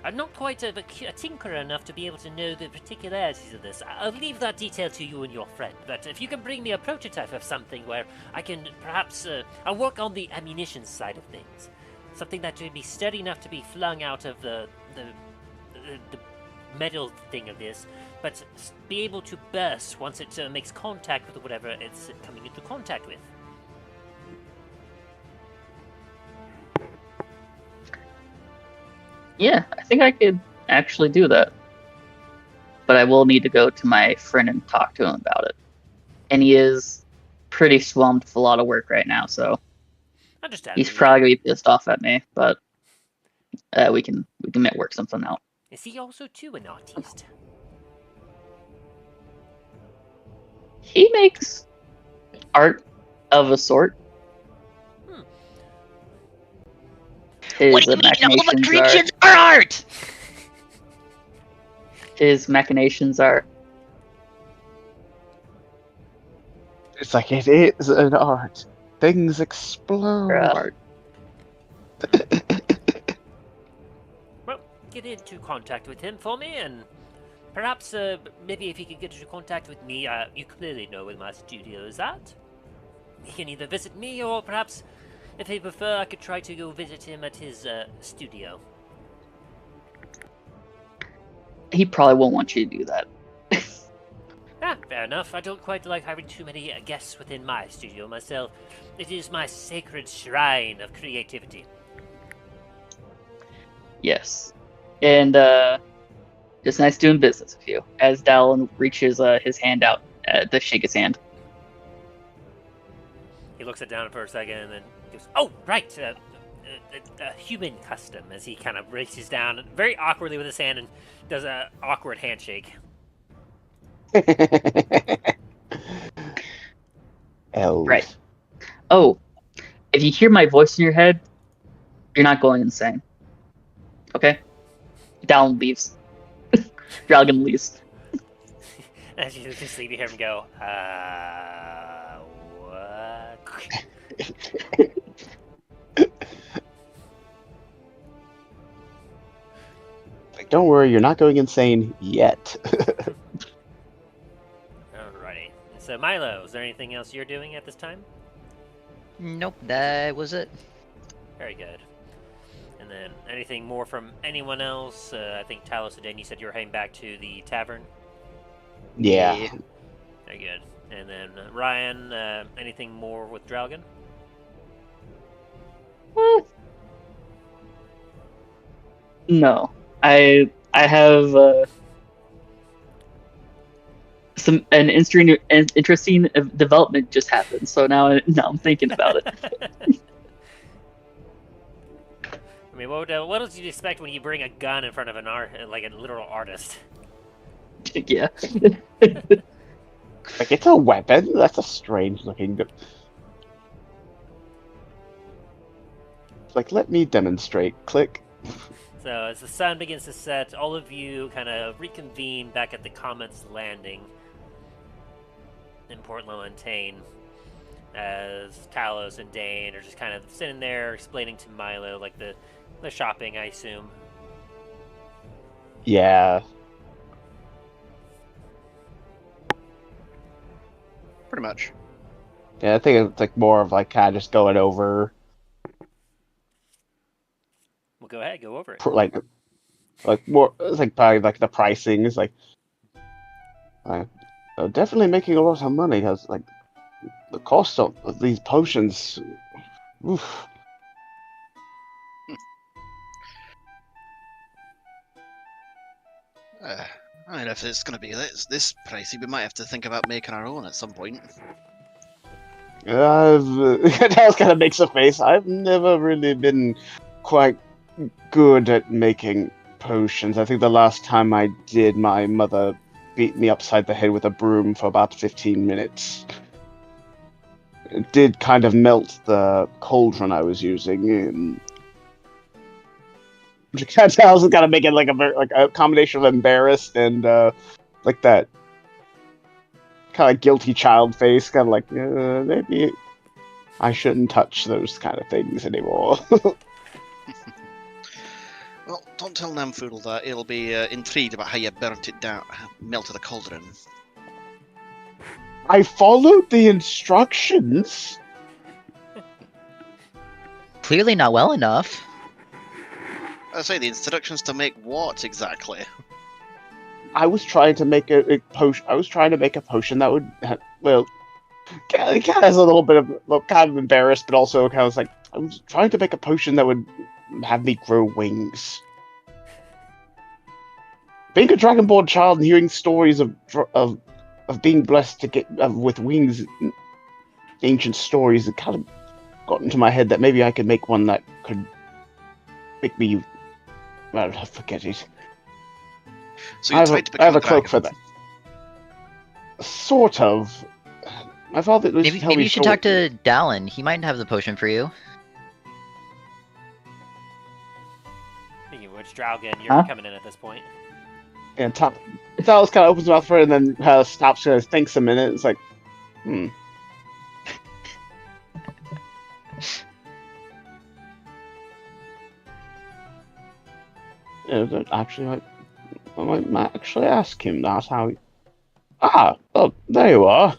I'm not quite a tinkerer enough to be able to know the particularities of this. I'll leave that detail to you and your friend, but if you can bring me a prototype of something where I can perhaps... I'll work on the ammunition side of things. Something that would be steady enough to be flung out of the metal thing of this, but be able to burst once it makes contact with whatever it's coming into contact with. Yeah, I think I could actually do that. But I will need to go to my friend and talk to him about it. And he is pretty swamped with a lot of work right now, so Understandable. he's probably gonna be pissed off at me, but we can work something out. Is he also too an artist? He makes art of a sort. His What do you mean? All the machinations creations are art! His machinations are. It's like it is an art. Things explode. Art. Well, get into contact with him for me, and perhaps maybe if he can get into contact with me, you clearly know where my studio is at. He can either visit me, or perhaps, if he prefer, I could try to go visit him at his studio. He probably won't want you to do that. Fair enough. I don't quite like having too many guests within my studio myself. It is my sacred shrine of creativity. Yes. And it's nice doing business with you. As Dallen reaches his hand out to shake his hand. He looks it down for a second and then goes, "Oh, right, a human custom," as he kind of reaches down very awkwardly with his hand and does an awkward handshake. Elves. Right. Oh, if you hear my voice in your head, you're not going insane. Okay? Dallen leaves. Dragon leaves. As you just see him go, what? Like, don't worry, you're not going insane yet. Alrighty. So, Milo, is there anything else you're doing at this time? Nope, that was it. Very good. And then, anything more from anyone else? I think Lord Saden, you said you were heading back to the tavern. Yeah. Very good. And then, Ryan, anything more with Dragon? No. I have an interesting development just happened, so now I'm thinking about it. I mean, what else do you expect when you bring a gun in front of a literal artist? Yeah. Like, it's a weapon? That's a strange looking gun. It's like, let me demonstrate. Click. So as the sun begins to set, all of you kind of reconvene back at the Comet's landing in Port Lilantane, as Talos and Dane are just kind of sitting there explaining to Milo, like, the shopping, I assume. Yeah. Pretty much. Yeah, I think it's like more of like kind of just going over Well, go ahead, go over it. like more. It's like probably like the pricing is like definitely making a lot of money because like the cost of these potions. Oof. I mean, if it's going to be this pricey, we might have to think about making our own at some point. That kind of makes a face. I've never really been quite good at making potions. I think the last time I did, my mother beat me upside the head with a broom for about 15 minutes. It did kind of melt the cauldron I was using. I was gotta make it like a combination of embarrassed and like that kind of guilty child face, kind of like, maybe I shouldn't touch those kind of things anymore. Well, don't tell Namfoodle that. He'll be intrigued about how you burnt it down, melted a cauldron. I followed the instructions. Clearly not well enough. I say the instructions to make what exactly? I was trying to make a potion. I was trying to make a potion that would, well, kind of has a little bit of, well, kind of embarrassed, but also kind of like, I was trying to make a potion that would have me grow wings. Being a Dragonborn child and hearing stories of being blessed to get with wings, ancient stories, it kind of got into my head that maybe I could make one that could make me. Well, forget it. So you tried to I have become a cloak for dragon. that. Sort of. My father used to tell Maybe me you should talk to Dallen. He might have the potion for you. Speaking of which, Draugen, you're Huh? coming in at this point. And Dallas kind of opens his mouth for it and then stops and thinks a minute. It's like, Yeah, actually, I might actually ask him that. How he... oh, there you are.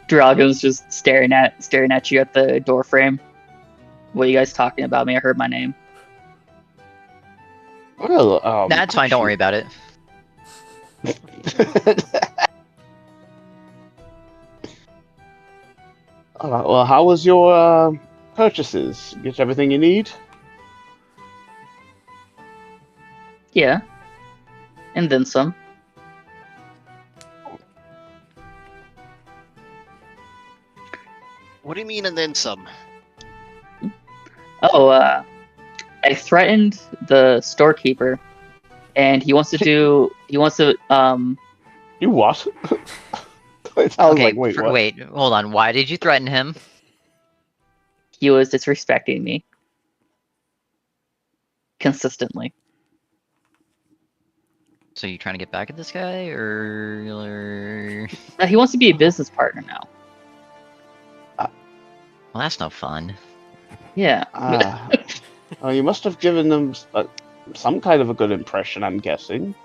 Drago's just staring at you at the door frame. What are you guys talking about? Me, I heard my name. Well, That's fine, don't worry about it. Alright, well, how was your purchases? Get everything you need? Yeah, and then some. What do you mean and then some? Oh, I threatened the storekeeper, and he wants to. You what? It sounds Okay, like, wait, what? wait, hold on. Why did you threaten him? He was disrespecting me consistently. So you trying to get back at this guy, or... He wants to be a business partner now. Well, that's no fun. Yeah. Well, you must have given them some kind of a good impression, I'm guessing.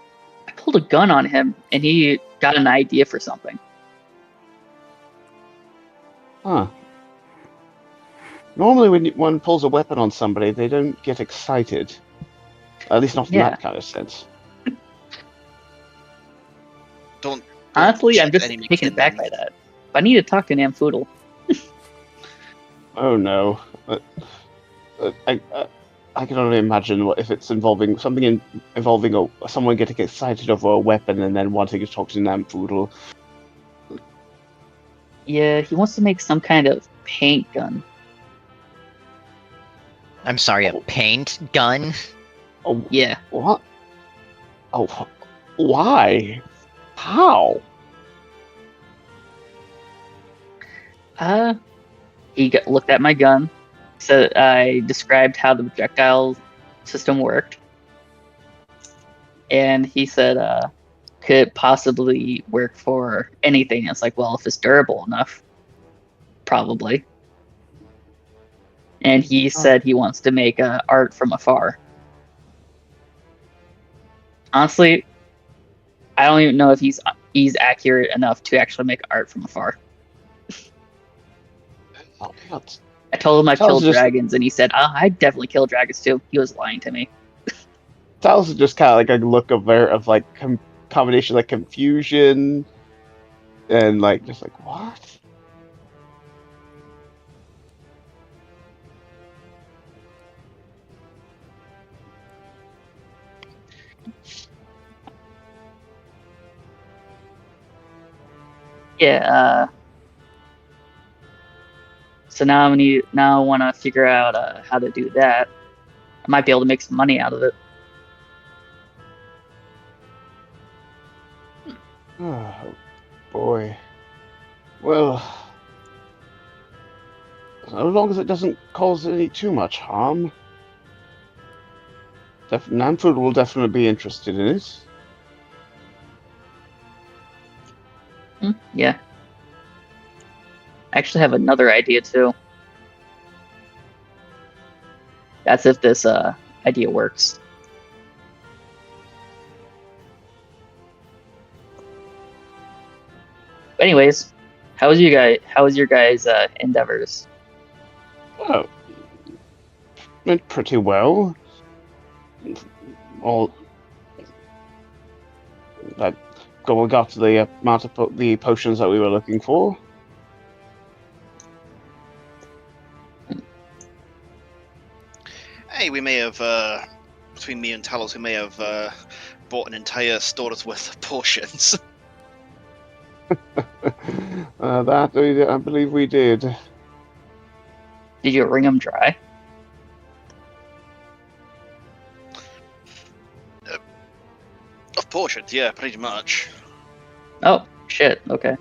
I pulled a gun on him, and he got an idea for something. Huh. Normally when one pulls a weapon on somebody, they don't get excited. At least not in Yeah. that kind of sense. Don't. Honestly, I'm shoot just enemy taken aback kindling. by that. But I need to talk to Namfoodle. Oh no. I can only imagine what if it's involving something involving someone getting excited over a weapon and then wanting to talk to Namfoodle. Yeah, he wants to make some kind of paint gun. I'm sorry, a paint gun? Oh, Yeah. what? Oh, why? How? Looked at my gun. So I described how the projectile system worked. And he said, could it possibly work for anything? It's like, well, if it's durable enough, probably. And he said he wants to make art from afar. Honestly, I don't even know if he's accurate enough to actually make art from afar. Oh, that's- I told him I Sounds killed just- dragons, and he said, I'd definitely kill dragons too. He was lying to me. That was just kind of like a look of like combination like confusion and like just like what? Yeah. So now I want to figure out how to do that. I might be able to make some money out of it. Oh boy. Well, as long as it doesn't cause any too much harm, Namfood will definitely be interested in it. Yeah. I actually have another idea too. That's if this idea works. Anyways, how was your guys' endeavors? Oh, went pretty well. All that we got to the amount of the potions that we were looking for. Hey, we may have, between me and Talos, we may have bought an entire store's worth of potions. I believe we did. Did you wring them dry? Of potions, yeah, pretty much. Oh shit. Okay.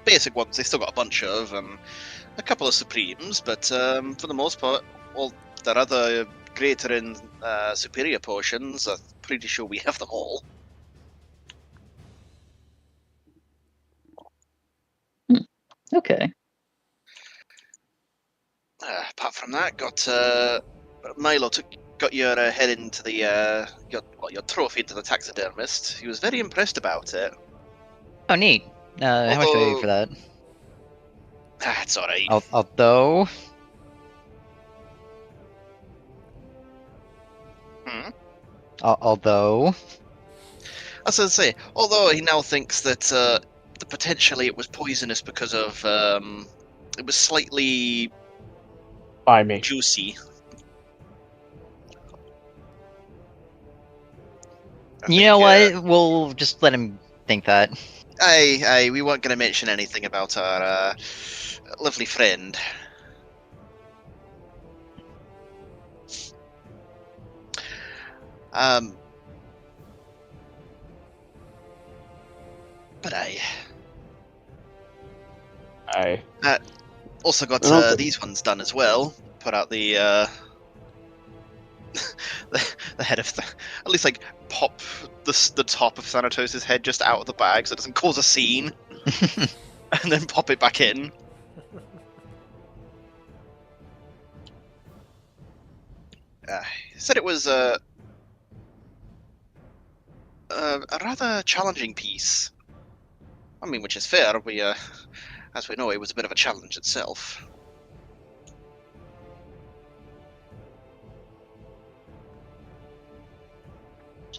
Basic ones, they still got a bunch of, a couple of Supremes, but for the most part, all their other greater and superior potions, I'm pretty sure we have them all. Okay. Apart from that, got Milo got your head into the your trophy into the taxidermist. He was very impressed about it. Oh, neat. How much do I need for that? It's alright. Although, although, I was going to say, although he now thinks that potentially it was poisonous because of it was slightly By me. juicy. you know what? We'll just let him think that. Aye, we weren't going to mention anything about our lovely friend. But I also got Okay. these ones done as well. Put out the the head of at least like pop the top of Thanatos' head just out of the bag so it doesn't cause a scene, and then pop it back in. He said it was a rather challenging piece. I mean, which is fair. We as we know, it was a bit of a challenge itself.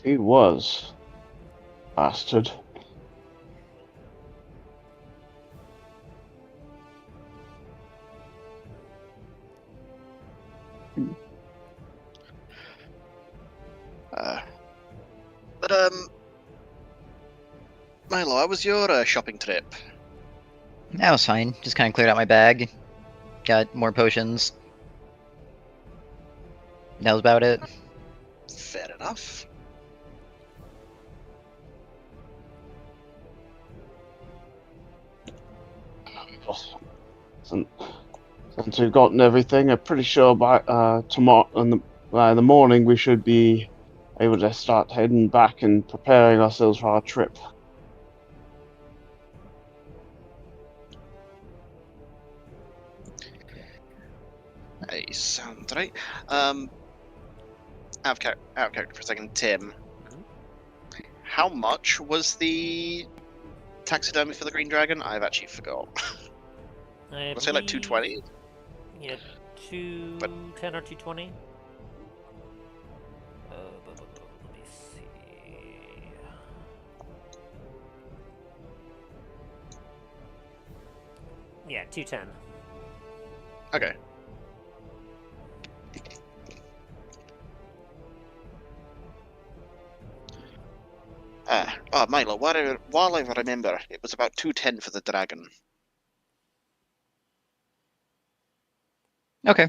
He was. Bastard. But Milo, how was your shopping trip? That was fine. Just kind of cleared out my bag. Got more potions. That was about it. Fair enough. Since we've gotten everything, I'm pretty sure by tomorrow by the morning we should be able to start heading back and preparing ourselves for our trip. Hey, sounds right. Out of character for a second, Tim. How much was the taxidermy for the green dragon? I've actually forgot. I Was it like 220? Yeah, 210 or 220. Let me see. Yeah, 210. Okay. Milo, while I remember, it was about 210 for the dragon. Okay.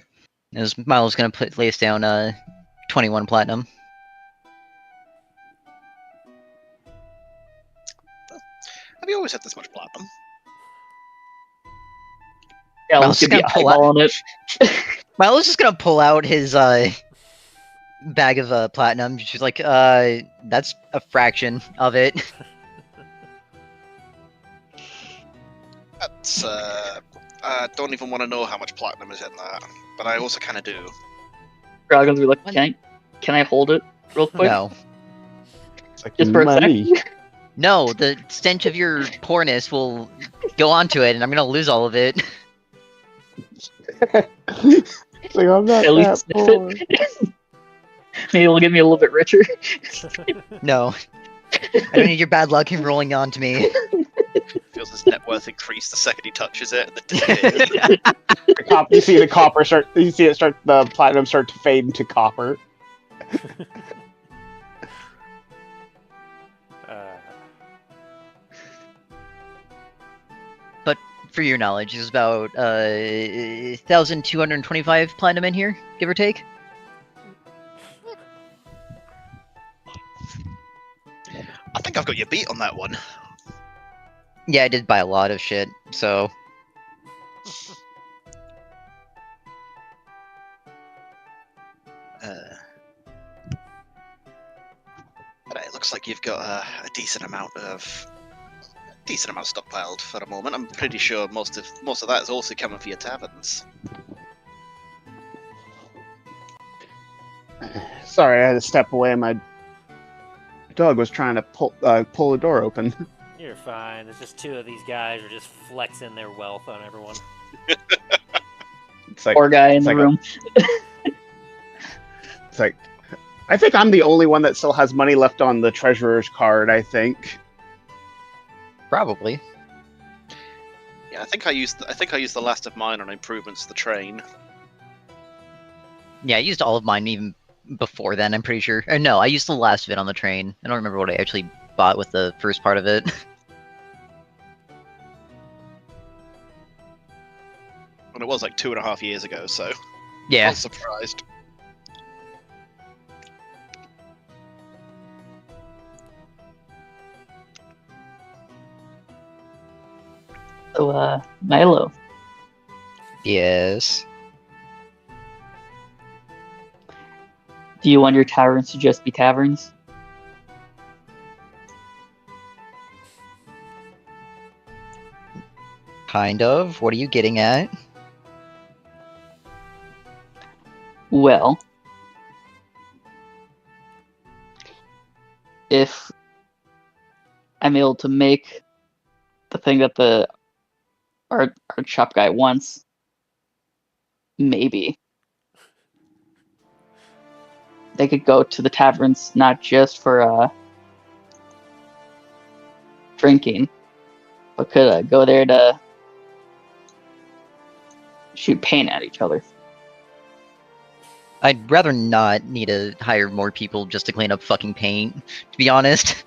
As Milo's gonna place down 21 platinum. Have you always had this much platinum? Yeah, Well, let's just get the gonna pull out- eyeball on it. Milo's just gonna pull out his bag of platinum. She's like, that's a fraction of it. It's I don't even want to know how much platinum is in that, but I also kind of do. Dragon's be like, can I hold it real quick? No. It's like Just for a money. sec. No, the stench of your poorness will go onto it, and I'm gonna lose all of it. It's like, I'm not At that least sniff poor. it. Maybe it'll get me a little bit richer. No. I don't need your bad luck in rolling onto me. Feels his net worth increase the second he touches it. And then disappears. You see the copper start. You see it start. The platinum start to fade into copper. For your knowledge, there's about 1,225 platinum in here, give or take. I think I've got you beat on that one. Yeah, I did buy a lot of shit, so... But it looks like you've got a decent amount stockpiled for a moment. I'm pretty sure most of that is also coming for your taverns. Sorry, I had to step away. My dog was trying to pull the door open. You're fine. There's just two of these guys are just flexing their wealth on everyone. It's like, Poor guy in the like room. it's like, I think I'm the only one that still has money left on the treasurer's card. I think. Probably. Yeah, I think I used the last of mine on improvements to the train. Yeah, I used all of mine even before then, I'm pretty sure. Or no, I used the last of it on the train. I don't remember what I actually bought with the first part of it. And it was like 2.5 years ago, so I Yeah. was surprised. So, Milo, Yes. do you want your taverns to just be taverns? Kind of. What are you getting at? Well, if I'm able to make the thing that the art shop guy wants, maybe they could go to the taverns not just for drinking, but could go there to shoot paint at each other. I'd rather not need to hire more people just to clean up fucking paint, to be honest.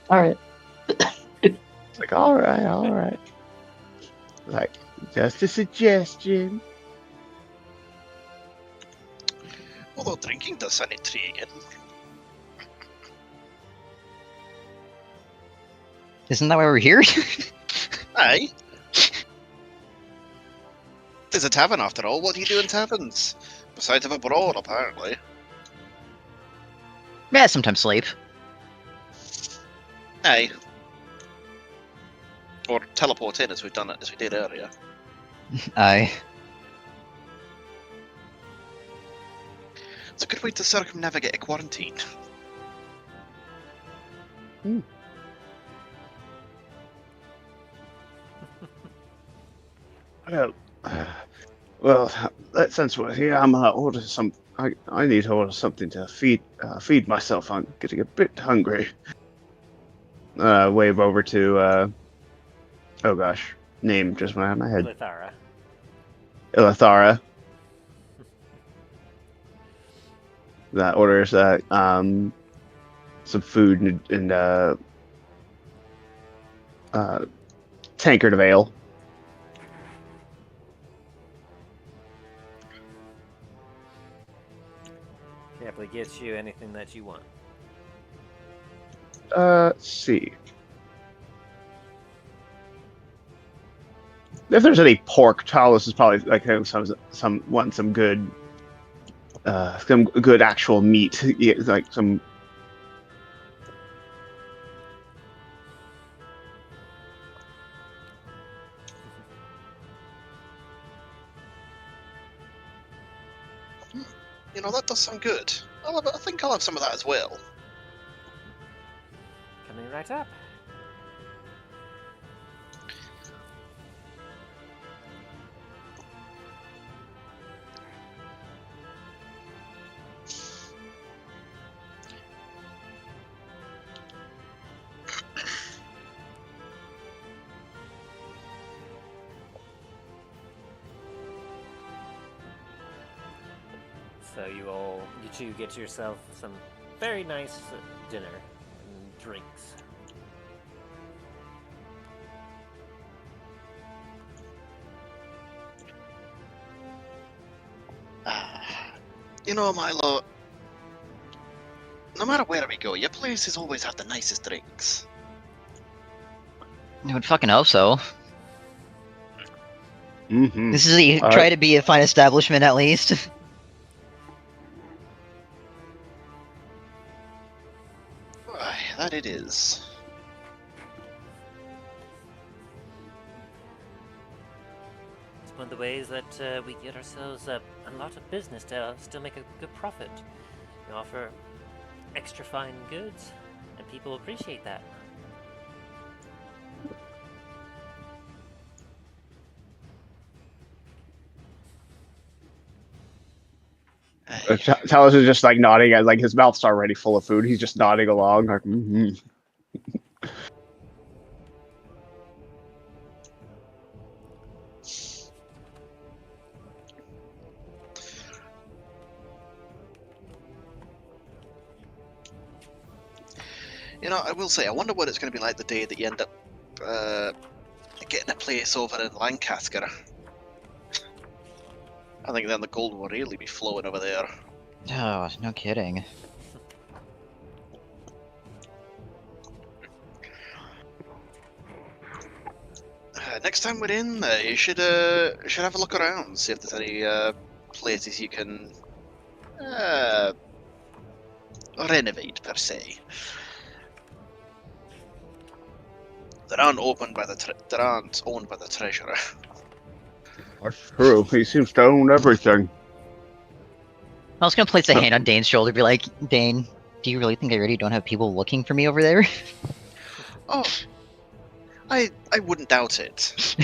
All right. It's like, all right. Like, just a suggestion. Although drinking does sound intriguing. Isn't that why we're here? Aye. There's a tavern after all. What do you do in taverns? Besides have a brawl, apparently. Yeah, sometimes sleep. Aye. Or teleport in as we did earlier. Aye. It's a good way to circumnavigate a quarantine. Well, since we're here, I'm gonna order some. I need to order something to feed myself. I'm getting a bit hungry. Wave over to. Oh gosh, name just went out of my head. Lithara. Ilathara. That orders some food and tankard of ale. Happily gets you anything that you want. Let's see. If there's any pork, Talos is probably like some good actual meat, yeah, like some You know, that does sound good. I think I'll have some of that as well. Coming right up. So you two get yourself some very nice dinner and drinks. You know, Milo, no matter where we go, your places always have the nicest drinks. I would fucking hope so. Mm-hmm. This is All try right. to be a fine establishment at least. Why, that it is. It's one of the ways that we get ourselves a lot of business to still make a good profit. We offer extra fine goods, and people appreciate that. Talos is just like nodding at like his mouth's already full of food. He's just nodding along. Like, mm-hmm. You know, I will say, I wonder what it's going to be like the day that you end up getting a place over in Lancaster. I think then the gold will really be flowing over there. Oh, no kidding. Next time we're in there, you should have a look around, see if there's any places you can renovate per se. That aren't owned by the treasurer. That's true. He seems to own everything. I was gonna place a hand on Dane's shoulder, be like, Dane, do you really think I already don't have people looking for me over there? Oh, I wouldn't doubt it.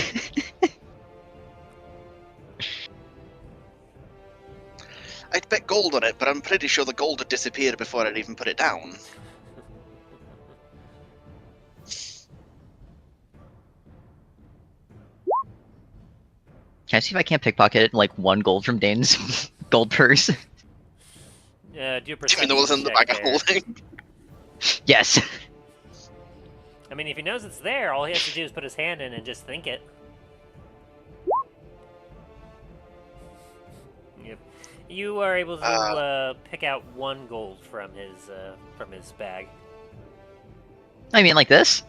I'd bet gold on it, but I'm pretty sure the gold had disappeared before I'd even put it down. Can I see if I can't pickpocket like 1 gold from Dane's gold purse? Do a Do you mean perception the ones in the check bag of there. holding? Yes. I mean, if he knows it's there, all he has to do is put his hand in and just think it. Yep. You are able to pick out 1 gold from his bag. I mean, like this?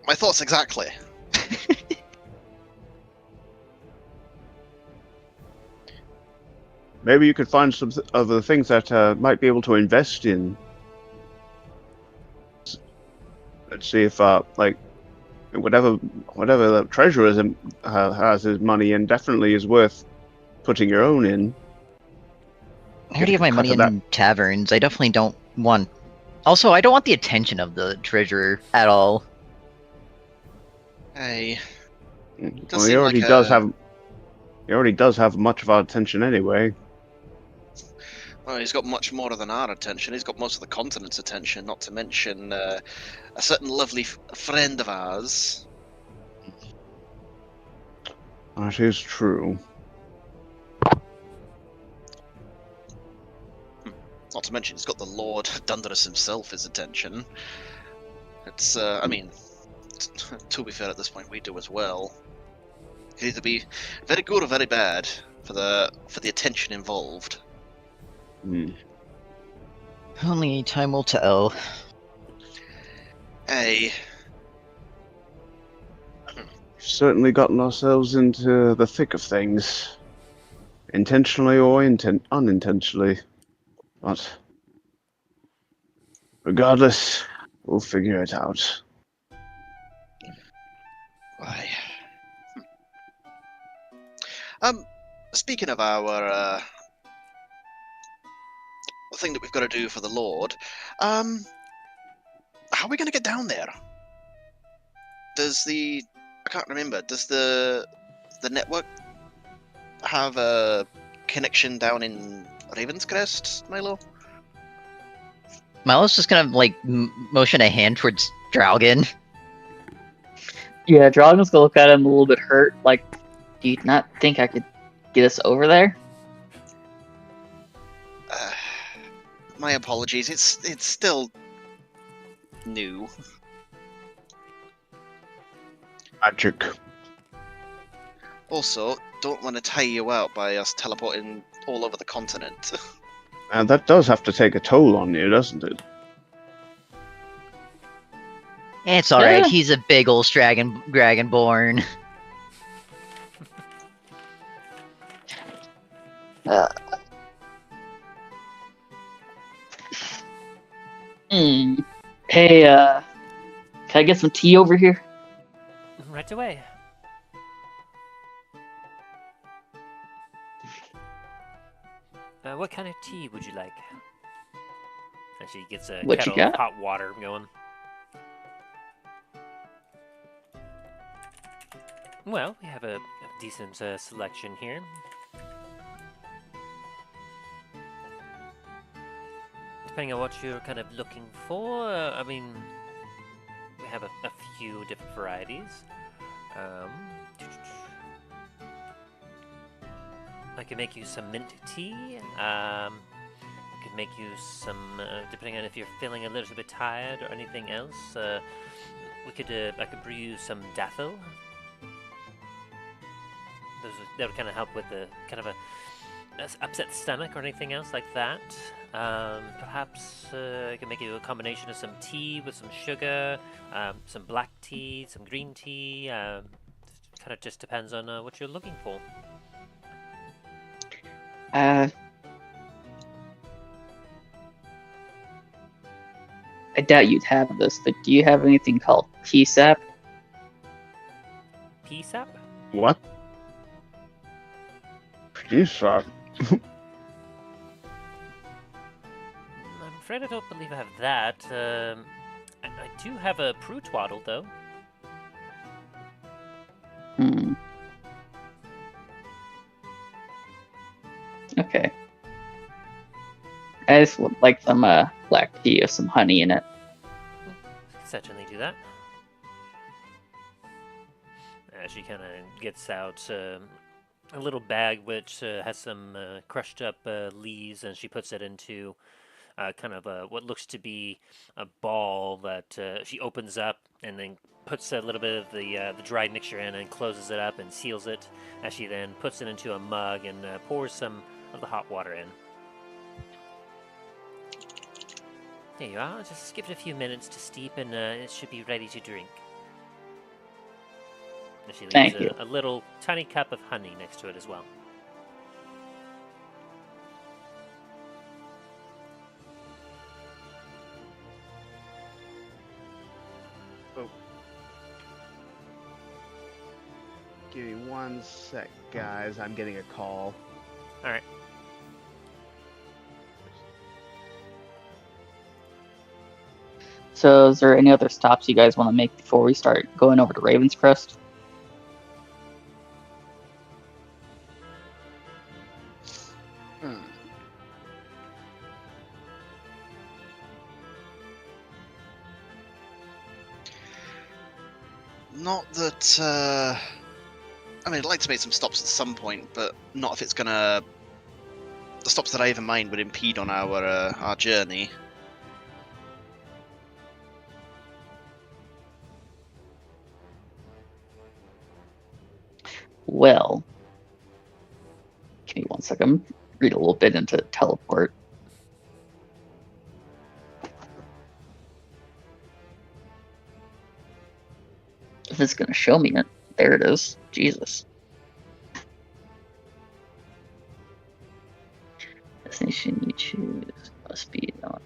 My thoughts exactly. Maybe you could find some of the things that might be able to invest in. Let's see if like whatever the treasurer has his money in definitely is worth putting your own in. I already have my money in taverns. I definitely don't want... Also, I don't want the attention of the treasurer at all. Hey. Well, he already does have. He already does have much of our attention anyway. Well, he's got much more than our attention. He's got most of the continent's attention, not to mention a certain lovely friend of ours. That is true. Not to mention, he's got the Lord Dundras himself his attention. It's, I mean, to be fair, at this point, we do as well. It could either be very good or very bad for the attention involved. Hmm. Only time will tell. Hey. Certainly gotten ourselves into the thick of things, intentionally or unintentionally. But regardless, we'll figure it out. Why? speaking of our the thing that we've got to do for the Lord, how are we going to get down there? I can't remember. Does the network have a connection down in Ravenscrest, Milo? Milo's just gonna like motion a hand towards Draugen. Yeah, Dragon's gonna look at him a little bit hurt. Like, do you not think I could get us over there? My apologies. It's still new. Magic. Also, don't want to tie you out by us teleporting all over the continent. And that does have to take a toll on you, doesn't it? It's alright, Yeah. he's a big old dragonborn. Hey, can I get some tea over here? Right away. What kind of tea would you like? And she gets a What you kettle of got? hot water going. Well, we have a decent selection here. Depending on what you're kind of looking for, I mean, we have a few different varieties. I can make you some mint tea. I could make you some, depending on if you're feeling a little bit tired or anything else. I could brew you some daffel. That would kind of help with the kind of a upset stomach or anything else like that. Perhaps I can make you a combination of some tea with some sugar, some black tea, some green tea. Kind of just depends on what you're looking for. I doubt you'd have this, but do you have anything called tea sap? Pea sap? What? Jesus. I'm afraid I don't believe I have that. I do have a prutwaddle though. Hmm. Okay. I just would like some black tea with some honey in it. Certainly do that. She kind of gets out a little bag which has some crushed up leaves, and she puts it into kind of what looks to be a ball that she opens up and then puts a little bit of the dried mixture in and closes it up and seals it, as she then puts it into a mug and pours some of the hot water in. There you are. Just give it a few minutes to steep and it should be ready to drink. And she leaves Thank you. a little tiny cup of honey next to it as well. Give me 1 sec, guys. I'm getting a call. All right. So, is there any other stops you guys want to make before we start going over to Raven's Crest? Hmm. Not that. I mean, I'd like to make some stops at some point, but not if it's gonna. The stops that I have in mind would impede on our journey. Well, give me 1 second. Read a little bit into teleport. If it's gonna show me it, there it is. Jesus. Destination you choose must be not.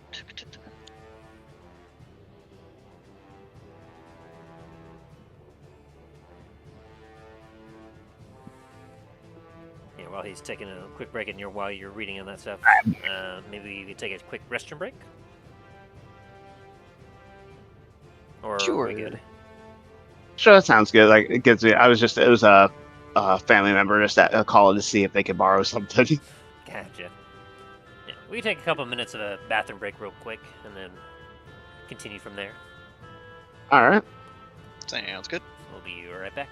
Yeah, while he's taking a quick break and while you're reading on that stuff, maybe you could take a quick restroom break? Or are we good? Sure, that sounds good. Like it gives me. It was a family member just calling to see if they could borrow something. Gotcha. Yeah, we can take a couple minutes of a bathroom break real quick, and then continue from there. All right. Sounds good. We'll be right back.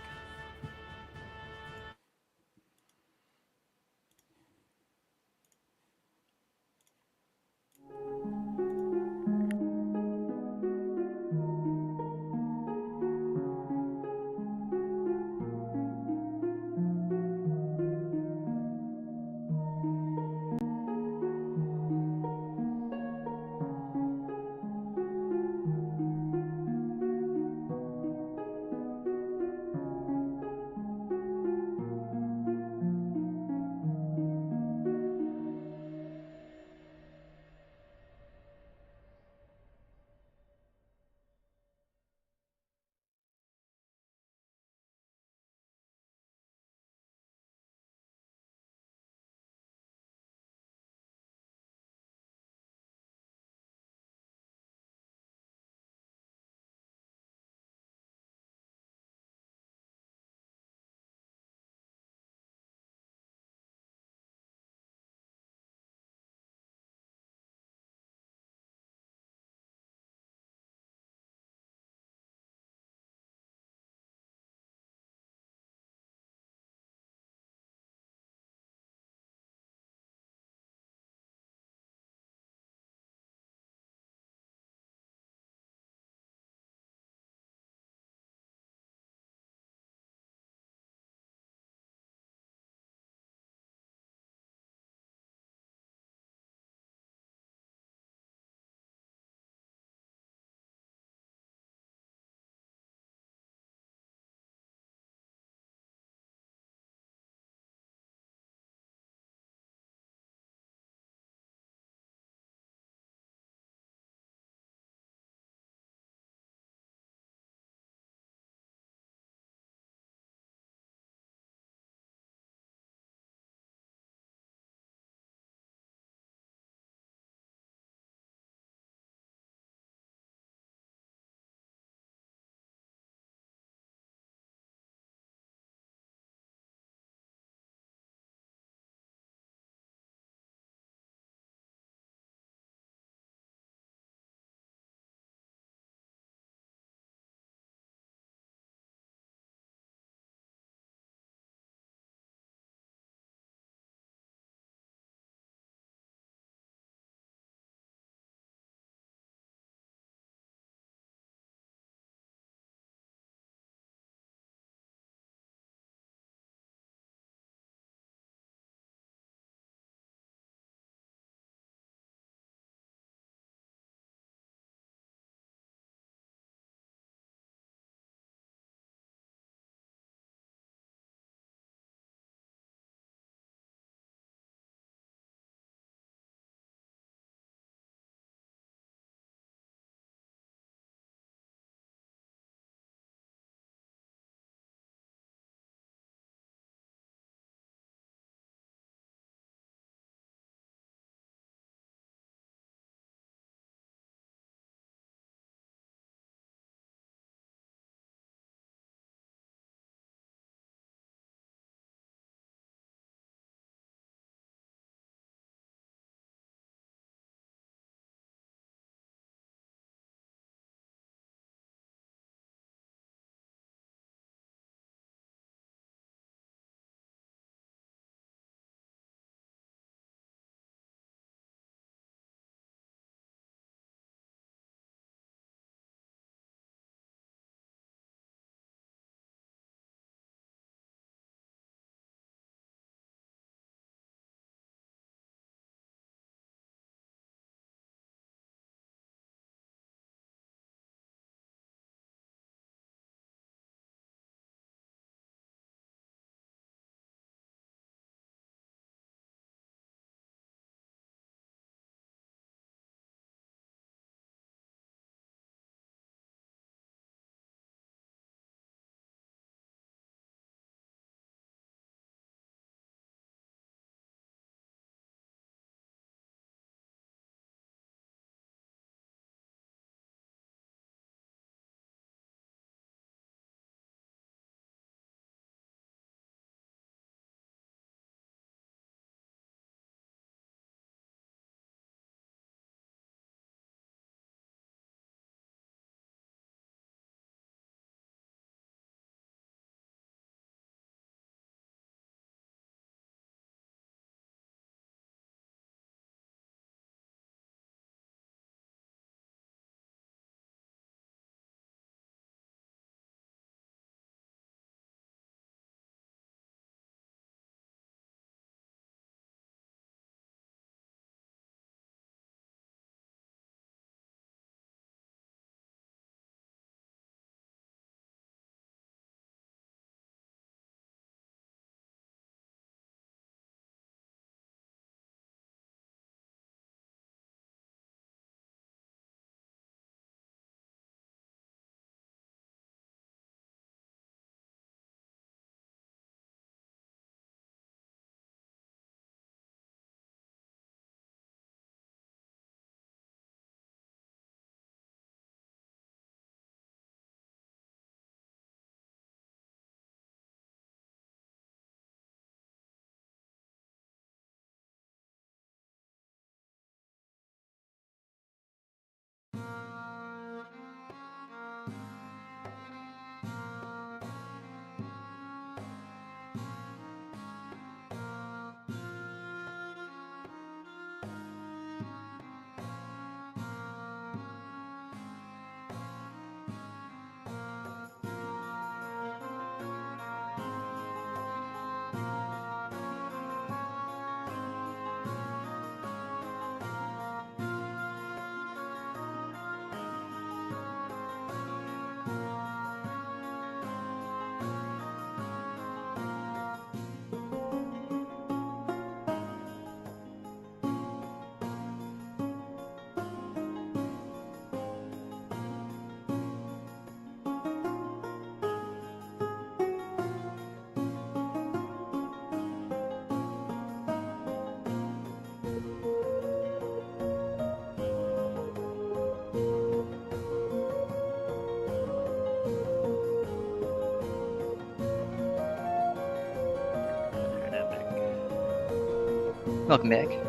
Welcome back. Has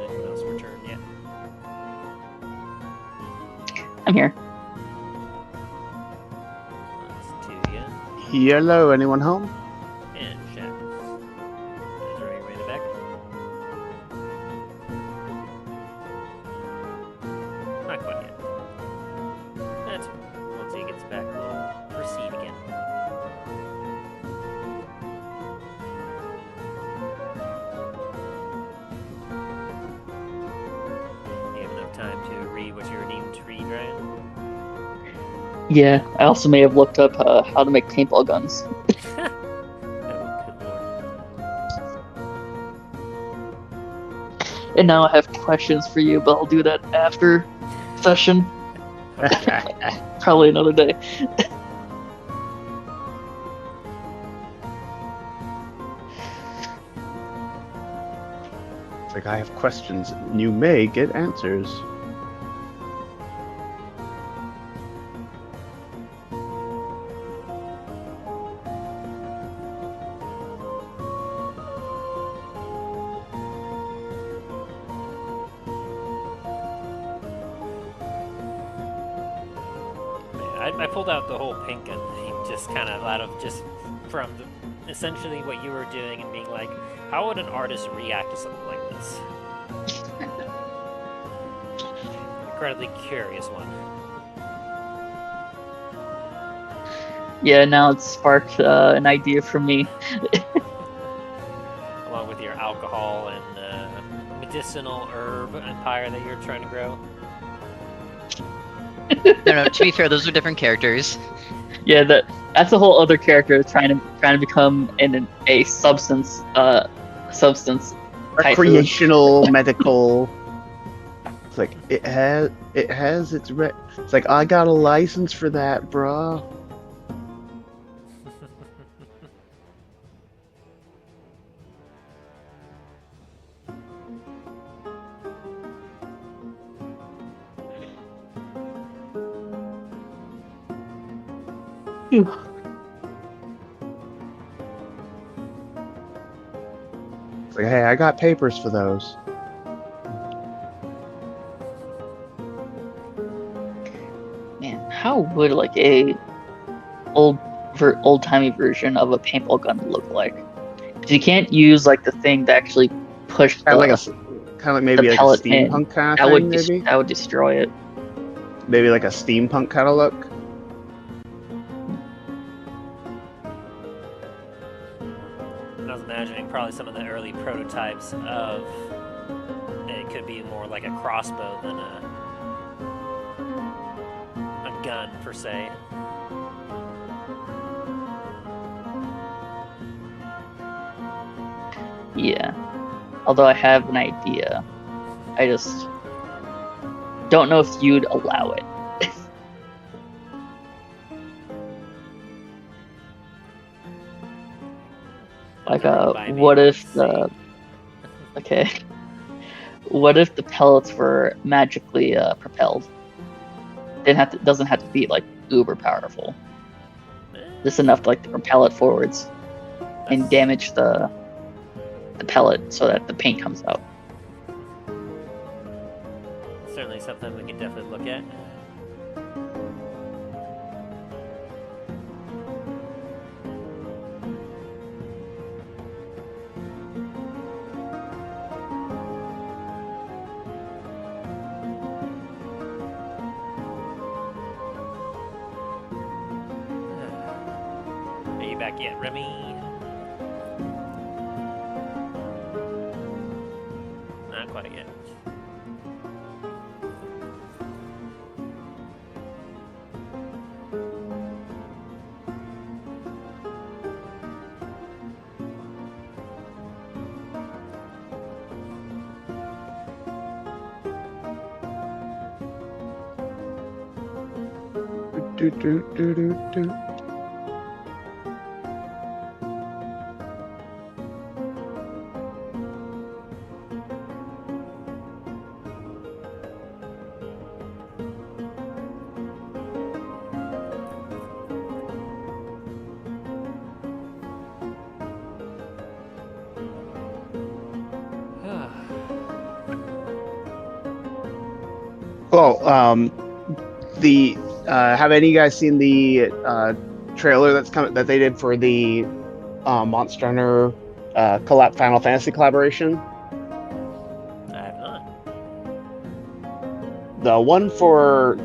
anyone else returned yet? I'm here. That's two, yeah. Hello, anyone home? And Shaq. Is Ray ready back? Not quite yet. That's once he gets back, we'll proceed again. You have enough time to read what you're deemed to read, Ryan? Yeah, I also may have looked up how to make paintball guns. Oh, good lord. And now I have questions for you, but I'll do that after session. Probably another day. It's like I have questions. You may get answers. I pulled out the whole pink gun thing just kind of out of just from essentially what you were doing and being like, how would an artist react to something like this? Incredibly curious one. Yeah, now it's sparked an idea for me. Along with your alcohol and medicinal herb empire that you're trying to grow. No, to be fair, those are different characters. Yeah, that's a whole other character trying to become a substance type Recreational, medical. It's like it has its It's like I got a license for that, bruh. Phew. It's like, hey, I got papers for those. Man, how would like a old-timey version of a paintball gun look like? 'Cause you can't use like the thing to actually push Kind of like maybe the like a pellet in. steampunk kind that of would thing, maybe. that would destroy it. Maybe like a steampunk kind of look. I was imagining probably some of the early prototypes of it could be more like a crossbow than a gun per se. Yeah. Although I have an idea, I just don't know if you'd allow it. Like, By me, what if let's the okay? What if the pellets were magically propelled? Doesn't have to be like uber powerful. Just enough to like to propel it forwards and damage the pellet so that the paint comes out. Certainly something we can definitely look at. Are you back yet, Remy? Not quite yet. Do, do, do, do, do. Well, the have any of you guys seen the trailer that's coming that they did for the Monster Hunter Final Fantasy collaboration? I have not. The one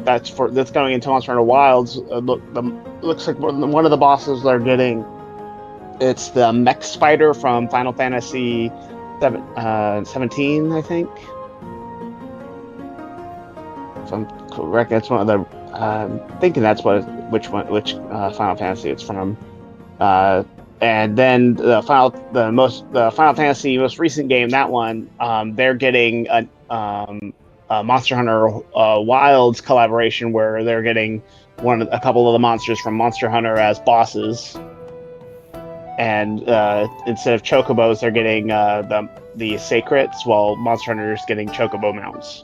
that's going into Monster Hunter Wilds looks like one of the bosses they're getting. It's the mech spider from Final Fantasy 17, I think. If I'm correct, that's one of the. I'm thinking that's which Final Fantasy it's from. And then the Final Fantasy most recent game, that one, they're getting a Monster Hunter Wilds collaboration where they're getting a couple of the monsters from Monster Hunter as bosses, and instead of chocobos, they're getting the sacrets, while Monster Hunter is getting chocobo mounts.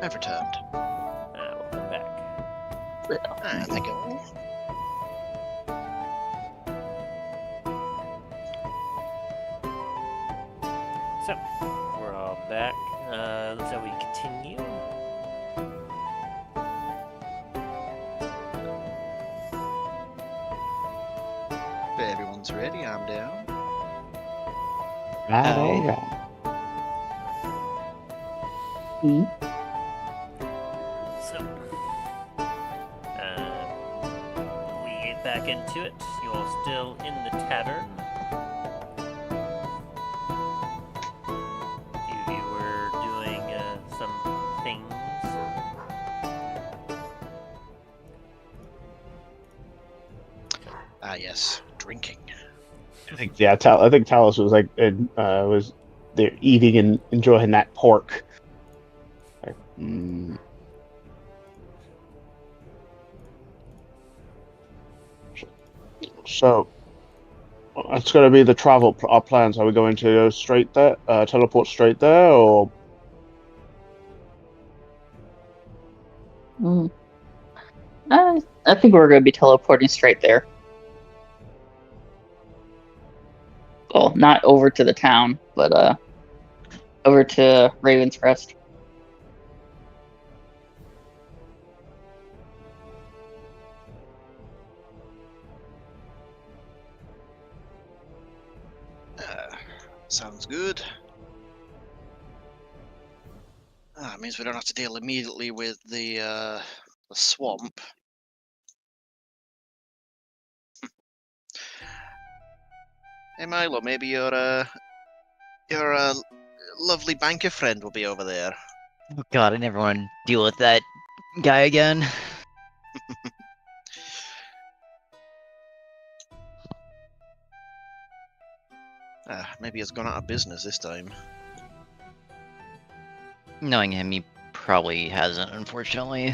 I've returned. Welcome back. I think it will. So, we're all back. So we continue. Everyone's ready. I'm down. Right, Aye. all right. So, we get back into it. You're still in the tavern. A few of you were doing some things. Ah, yes, drinking. I think Talos was was there eating and enjoying that pork. Like, So, it's going to be the travel our plans. Are we going to go straight there, teleport straight there, or? I think we're going to be teleporting straight there. Well, not over to the town, but over to Raven's Rest. Sounds good. That means we don't have to deal immediately with the swamp. Hey Milo, maybe your lovely banker friend will be over there. Oh god, I never want to deal with that guy again. Maybe he's gone out of business this time. Knowing him, he probably hasn't, unfortunately.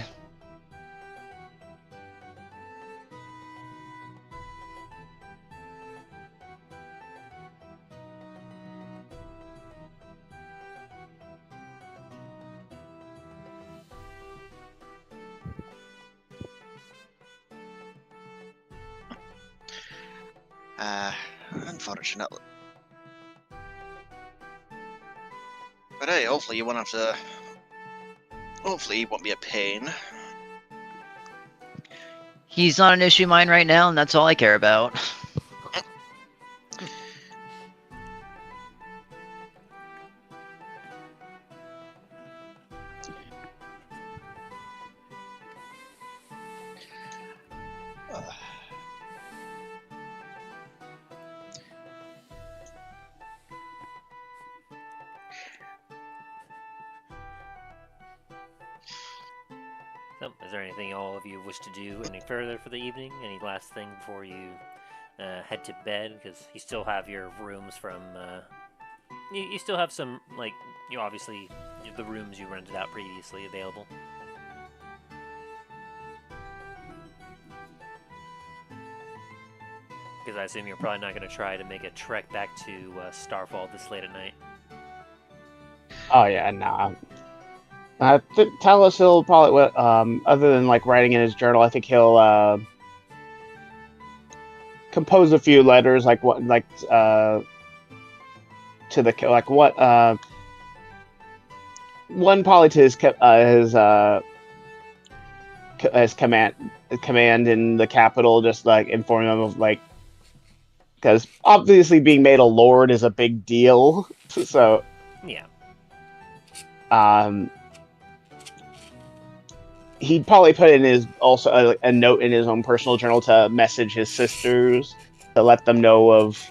Unfortunately. But hey, hopefully you won't have to... Hopefully he won't be a pain. He's not an issue of mine right now, and that's all I care about. So, is there anything all of you wish to do any further for the evening? Any last thing before you head to bed? Because you still have your rooms from... You still have some, like, you obviously, the rooms you rented out previously available. Because I assume you're probably not going to try to make a trek back to Starfall this late at night. Oh yeah, nah. Talos, he'll probably other than like writing in his journal, I think he'll compose a few letters, to the like what one probably to his command in the capital, just like inform them of like, because obviously being made a lord is a big deal. So Yeah. He'd probably put in his also a note in his own personal journal to message his sisters to let them know of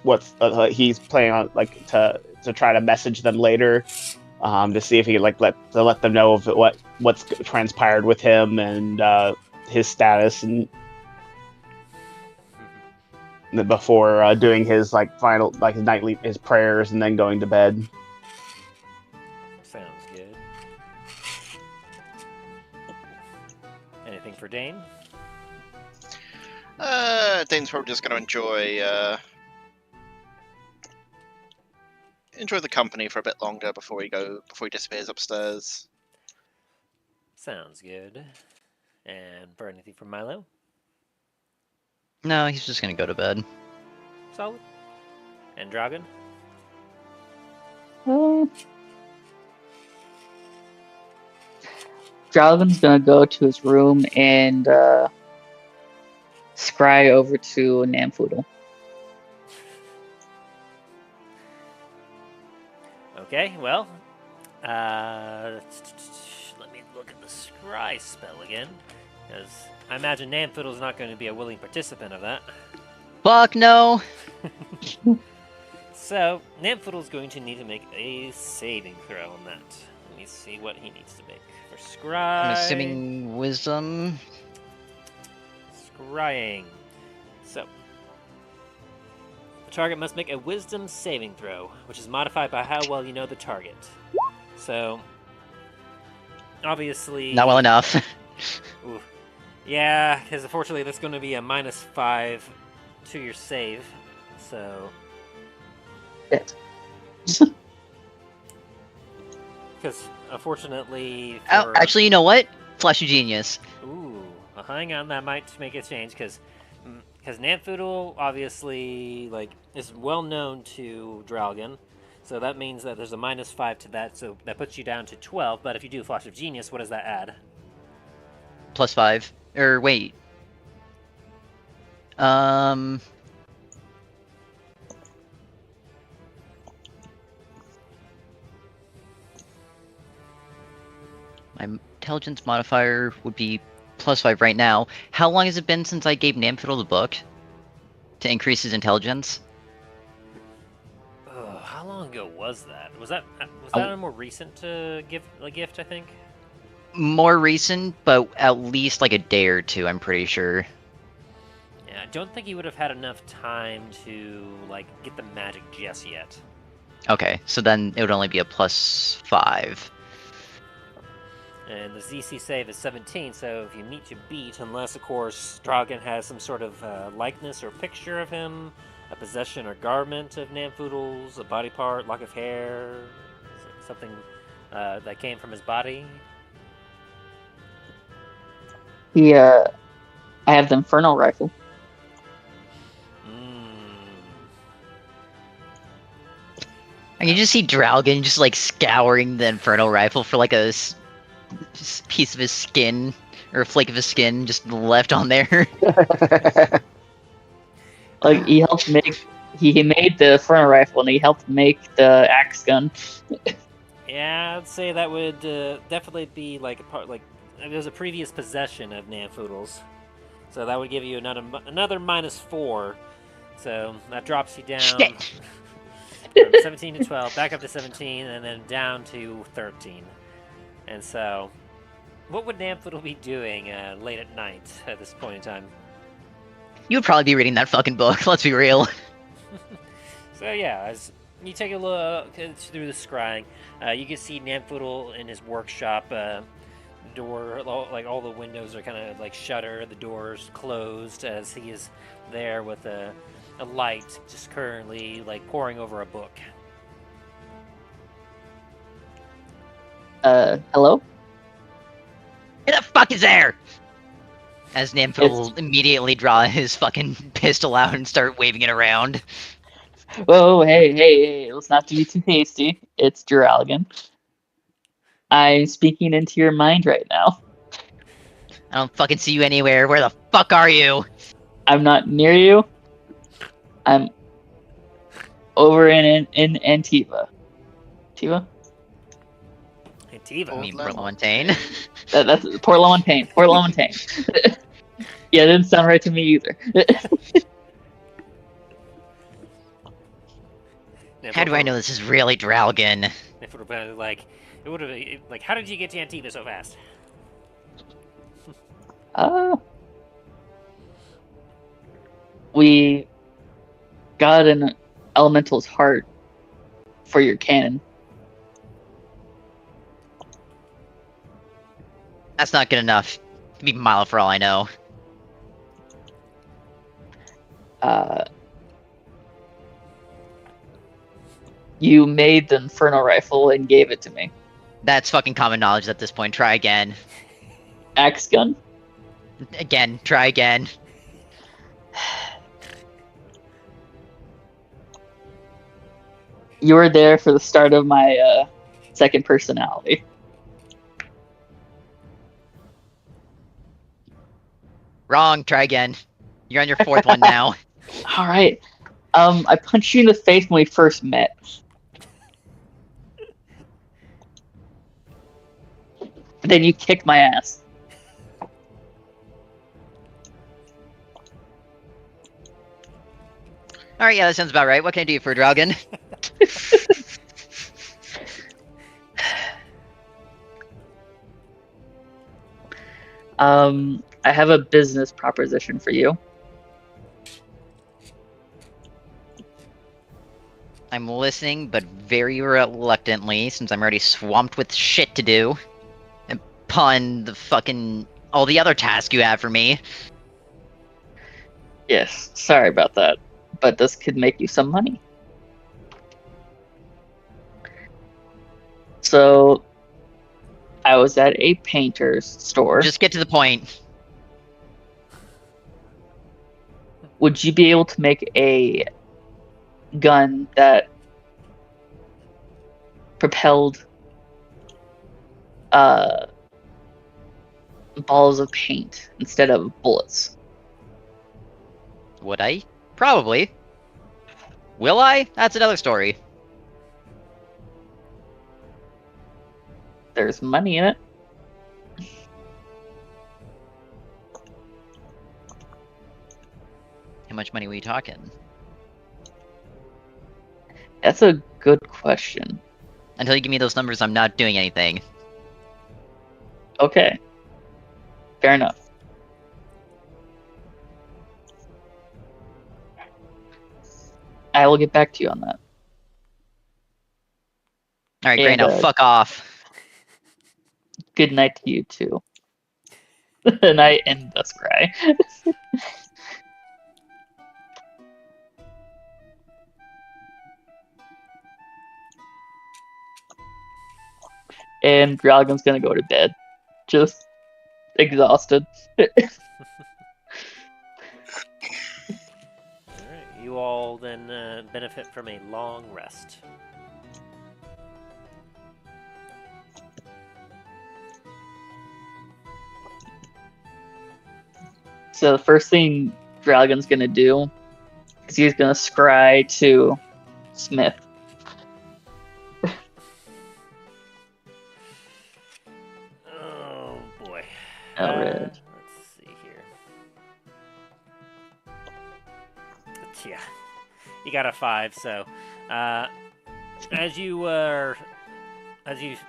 what's he's planning on, like to try to message them later, to see if he could like let them know of what's transpired with him and his status, and before doing his like final like his prayers and then going to bed. Sounds good. Anything for Dane? Dane's probably just going to enjoy the company for a bit longer before he disappears upstairs. Sounds good. And for anything from Milo? No, he's just gonna go to bed. Solid. And Dragon? Dragon's gonna go to his room and scry over to Namfoodle. Okay, well, let me look at the scry spell again, because I imagine Namfoodle's not going to be a willing participant of that. Fuck no! So, Namfoodle's going to need to make a saving throw on that. Let me see what he needs to make for scry. I'm assuming wisdom. Scrying. So, the target must make a wisdom saving throw, which is modified by how well you know the target. So, obviously... Not well enough. Ooh. Yeah, because unfortunately that's going to be a -5 to your save, so... Shit. Because, unfortunately... Oh, actually, you know what? Flash of Genius. Ooh, well, hang on, that might make a change, because Namfoodle, obviously, like, is well known to Dragon, so that means that there's a -5 to that, so that puts you down to 12, but if you do Flash of Genius, what does that add? +5. Or, wait. My intelligence modifier would be +5 right now. How long has it been since I gave Namfiddle the book to increase his intelligence? Oh, how long ago was that? Was that a more recent gift? I think. More recent, but at least like a day or two. I'm pretty sure. Yeah, I don't think he would have had enough time to like get the magic just yet. Okay, so then it would only be a +5. And the ZC save is 17, so if you meet, you beat, unless, of course, Dragon has some sort of likeness or picture of him, a possession or garment of Namfoodle's, a body part, lock of hair, something that came from his body. I have the Infernal Rifle. I can just see Dragon just like scouring the Infernal Rifle for like a piece of his skin or a flake of his skin just left on there. Like he helped make, he made the Infernal Rifle and he helped make the axe gun. Yeah, I'd say that would definitely be like a part, like it was a previous possession of Namfoodle's, so that would give you another -4. So that drops you down from 17 to 12, back up to 17, and then down to 13. And so, what would Namfoodle be doing late at night at this point in time? You would probably be reading that fucking book, let's be real. So yeah, as you take a look through the scrying, you can see Namfoodle in his workshop. Door, like all the windows are kind of like shuttered, the doors closed as he is there with a light just currently like pouring over a book. Hello? Who the fuck is there? As Namfoodle will immediately draw his fucking pistol out and start waving it around. Whoa, hey, let's not be too hasty. It's Duralgan. I'm speaking into your mind right now. I don't fucking see you anywhere. Where the fuck are you? I'm not near you. I'm over in Antiva. Antiva? Antiva. I mean, Portland. Portland. That's Port Lamontagne. Port Lamontagne. Yeah, it didn't sound right to me either. How do I know this is really Dralgan? It would have been like, it would have like, how did you get to Antiva so fast? We got an elemental's heart for your cannon. That's not good enough. It could be Milo for all I know. You made the Inferno rifle and gave it to me. That's fucking common knowledge at this point. Try again. Axe gun? Again. Try again. You were there for the start of my second personality. Wrong. Try again. You're on your fourth one now. All right. I punched you in the face when we first met. Then you kicked my ass. Alright, yeah, that sounds about right. What can I do for Dralgan? I have a business proposition for you. I'm listening, but very reluctantly, since I'm already swamped with shit to do. Upon the fucking... all the other tasks you have for me. Yes, sorry about that, but this could make you some money. So, I was at a painter's store. Just get to the point. Would you be able to make a gun that propelled balls of paint instead of bullets? Would I? Probably. Will I? That's another story. There's money in it. How much money were you talking? That's a good question. Until you give me those numbers, I'm not doing anything. Okay. Fair enough. I will get back to you on that. Alright, great, And, now fuck off. Good night to you too. The night and the scry. And Dralgan's gonna go to bed. Just exhausted. Alright, you all then benefit from a long rest. So the first thing Dralgan's gonna do is he's gonna scry to Smith. Oh boy. Alright. Let's see here. Yeah, you got a 5. So, as you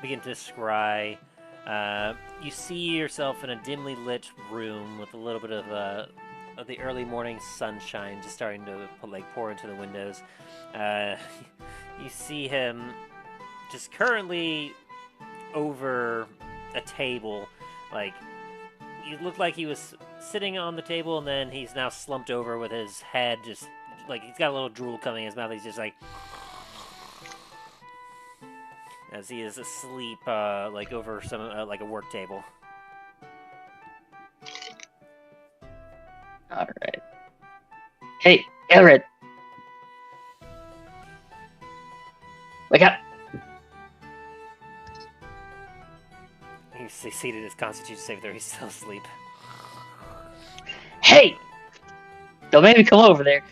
begin to scry, you see yourself in a dimly lit room with a little bit of the early morning sunshine just starting to pour into the windows. You see him just currently over a table, like you look like he was sitting on the table and then he's now slumped over with his head just like he's got a little drool coming in his mouth. He's just like as he is asleep like over some like a work table. Alright. Hey, Elred. succeeded his Constitution save throw. He's still asleep. Hey! Don't make me come over there.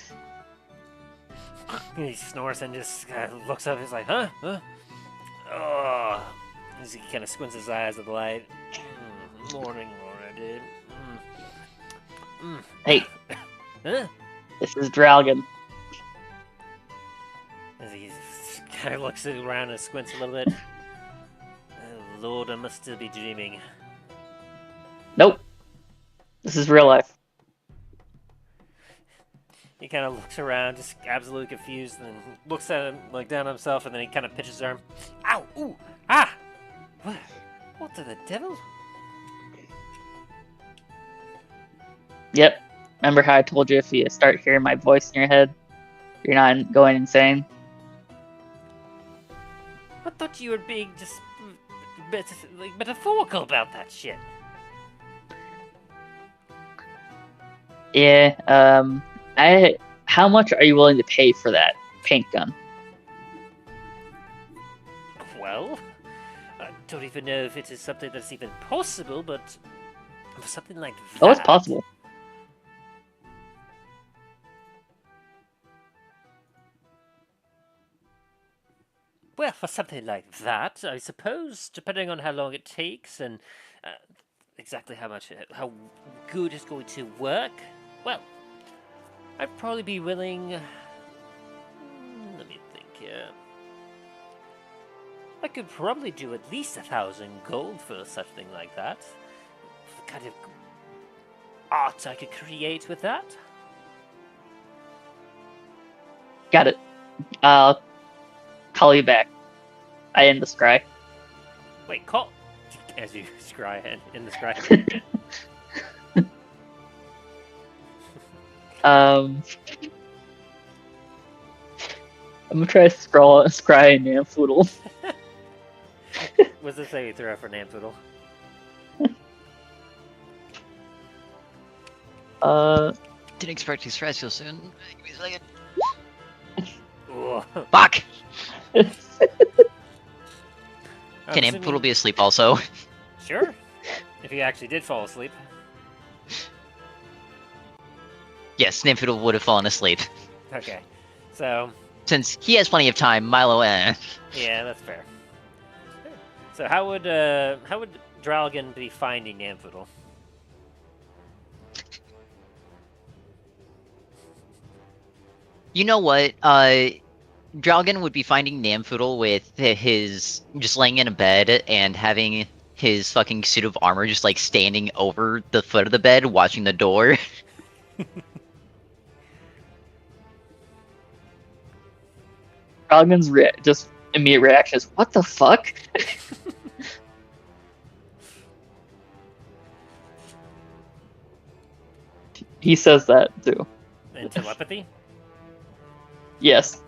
He snores and just looks up. He's like, huh? Huh? Oh. As he kind of squints his eyes at the light. Morning already. Hey, Huh? this is Dralgan. As he kind of looks around and squints a little bit. Oh, Lord, I must still be dreaming. Nope. This is real life. He kind of looks around, just absolutely confused, and looks at him, like down on himself, and then he kind of pitches his arm. Ow! Ooh! Ah! What the devil? Yep. Remember how I told you if you start hearing my voice in your head, you're not going insane? I thought you were being just metaphorical about that shit. Yeah, how much are you willing to pay for that paint gun? Well, I don't even know if it is something that's even possible, but for something like that... Oh, it's possible. Well, for something like that, I suppose, depending on how long it takes and exactly how good it's going to work, well, I'd probably be willing... let me think here. I could probably do at least 1,000 gold for something like that. The kind of art I could create with that. Got it. I'll call you back. I end the scry. Wait, call... As you scry in the scry. I'm gonna try to scry in Namfoodle. What's the say you throw out for Namfoodle? Didn't expect to scratch so soon. Give me a second. Ooh. Fuck! I'm Can assuming- Ampoodle be asleep also? Sure. If he actually did fall asleep. Yes, Nampoodle would have fallen asleep. Okay. So, Since he has plenty of time, Milo, yeah, that's fair. So how would Dralgan be finding Namfoodle? You know what? Dralgan would be finding Namfoodle with his just laying in a bed and having his fucking suit of armor just like standing over the foot of the bed watching the door. Dralgan's just immediate reaction is, what the fuck? He says that too. And telepathy? Yes.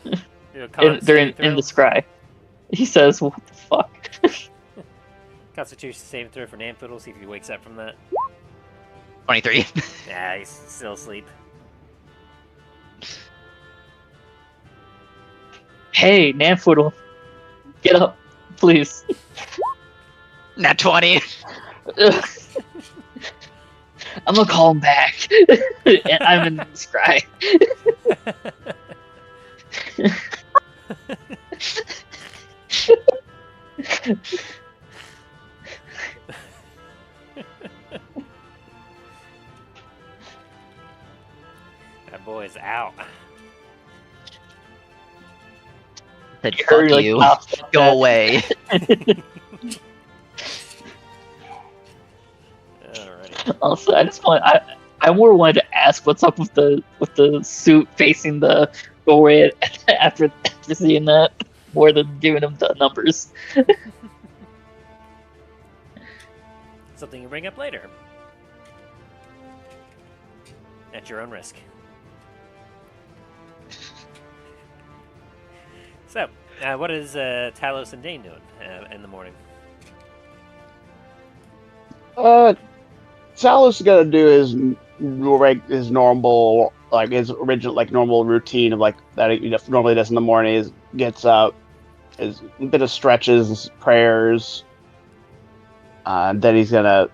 Do a They're in the scry. He says, what the fuck? Constitution saving throw for Namfoodle, see if he wakes up from that. 23. Yeah, he's still asleep. Hey, Namfoodle. Get up, please. Nat 20. I'm gonna call him back. And I'm in the scry. That boy's out. Said, You heard, fuck like, you. pops like Go that. away. Alrighty. Also, I just want I more wanted to ask what's up with the suit facing the doorway after seeing that, more than giving him the numbers. Something you bring up later. At your own risk. So, what is Talos and Dane doing in the morning? Salus is gonna do his normal, like his original, like normal routine of like that he normally does in the morning. Is gets up, is a bit of stretches, prayers, Then he's gonna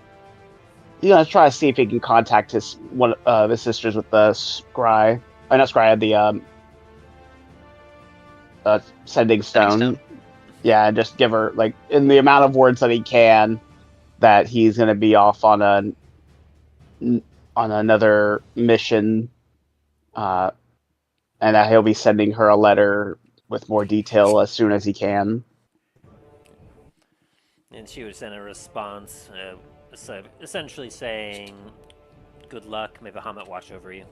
try to see if he can contact one of his sisters with the scry. Not scry, the sending stone. Yeah, and just give her like in the amount of words that he can that he's gonna be off on another mission, and that he'll be sending her a letter with more detail as soon as he can. And she would send a response, so essentially saying, "Good luck. May Bahamut watch over you."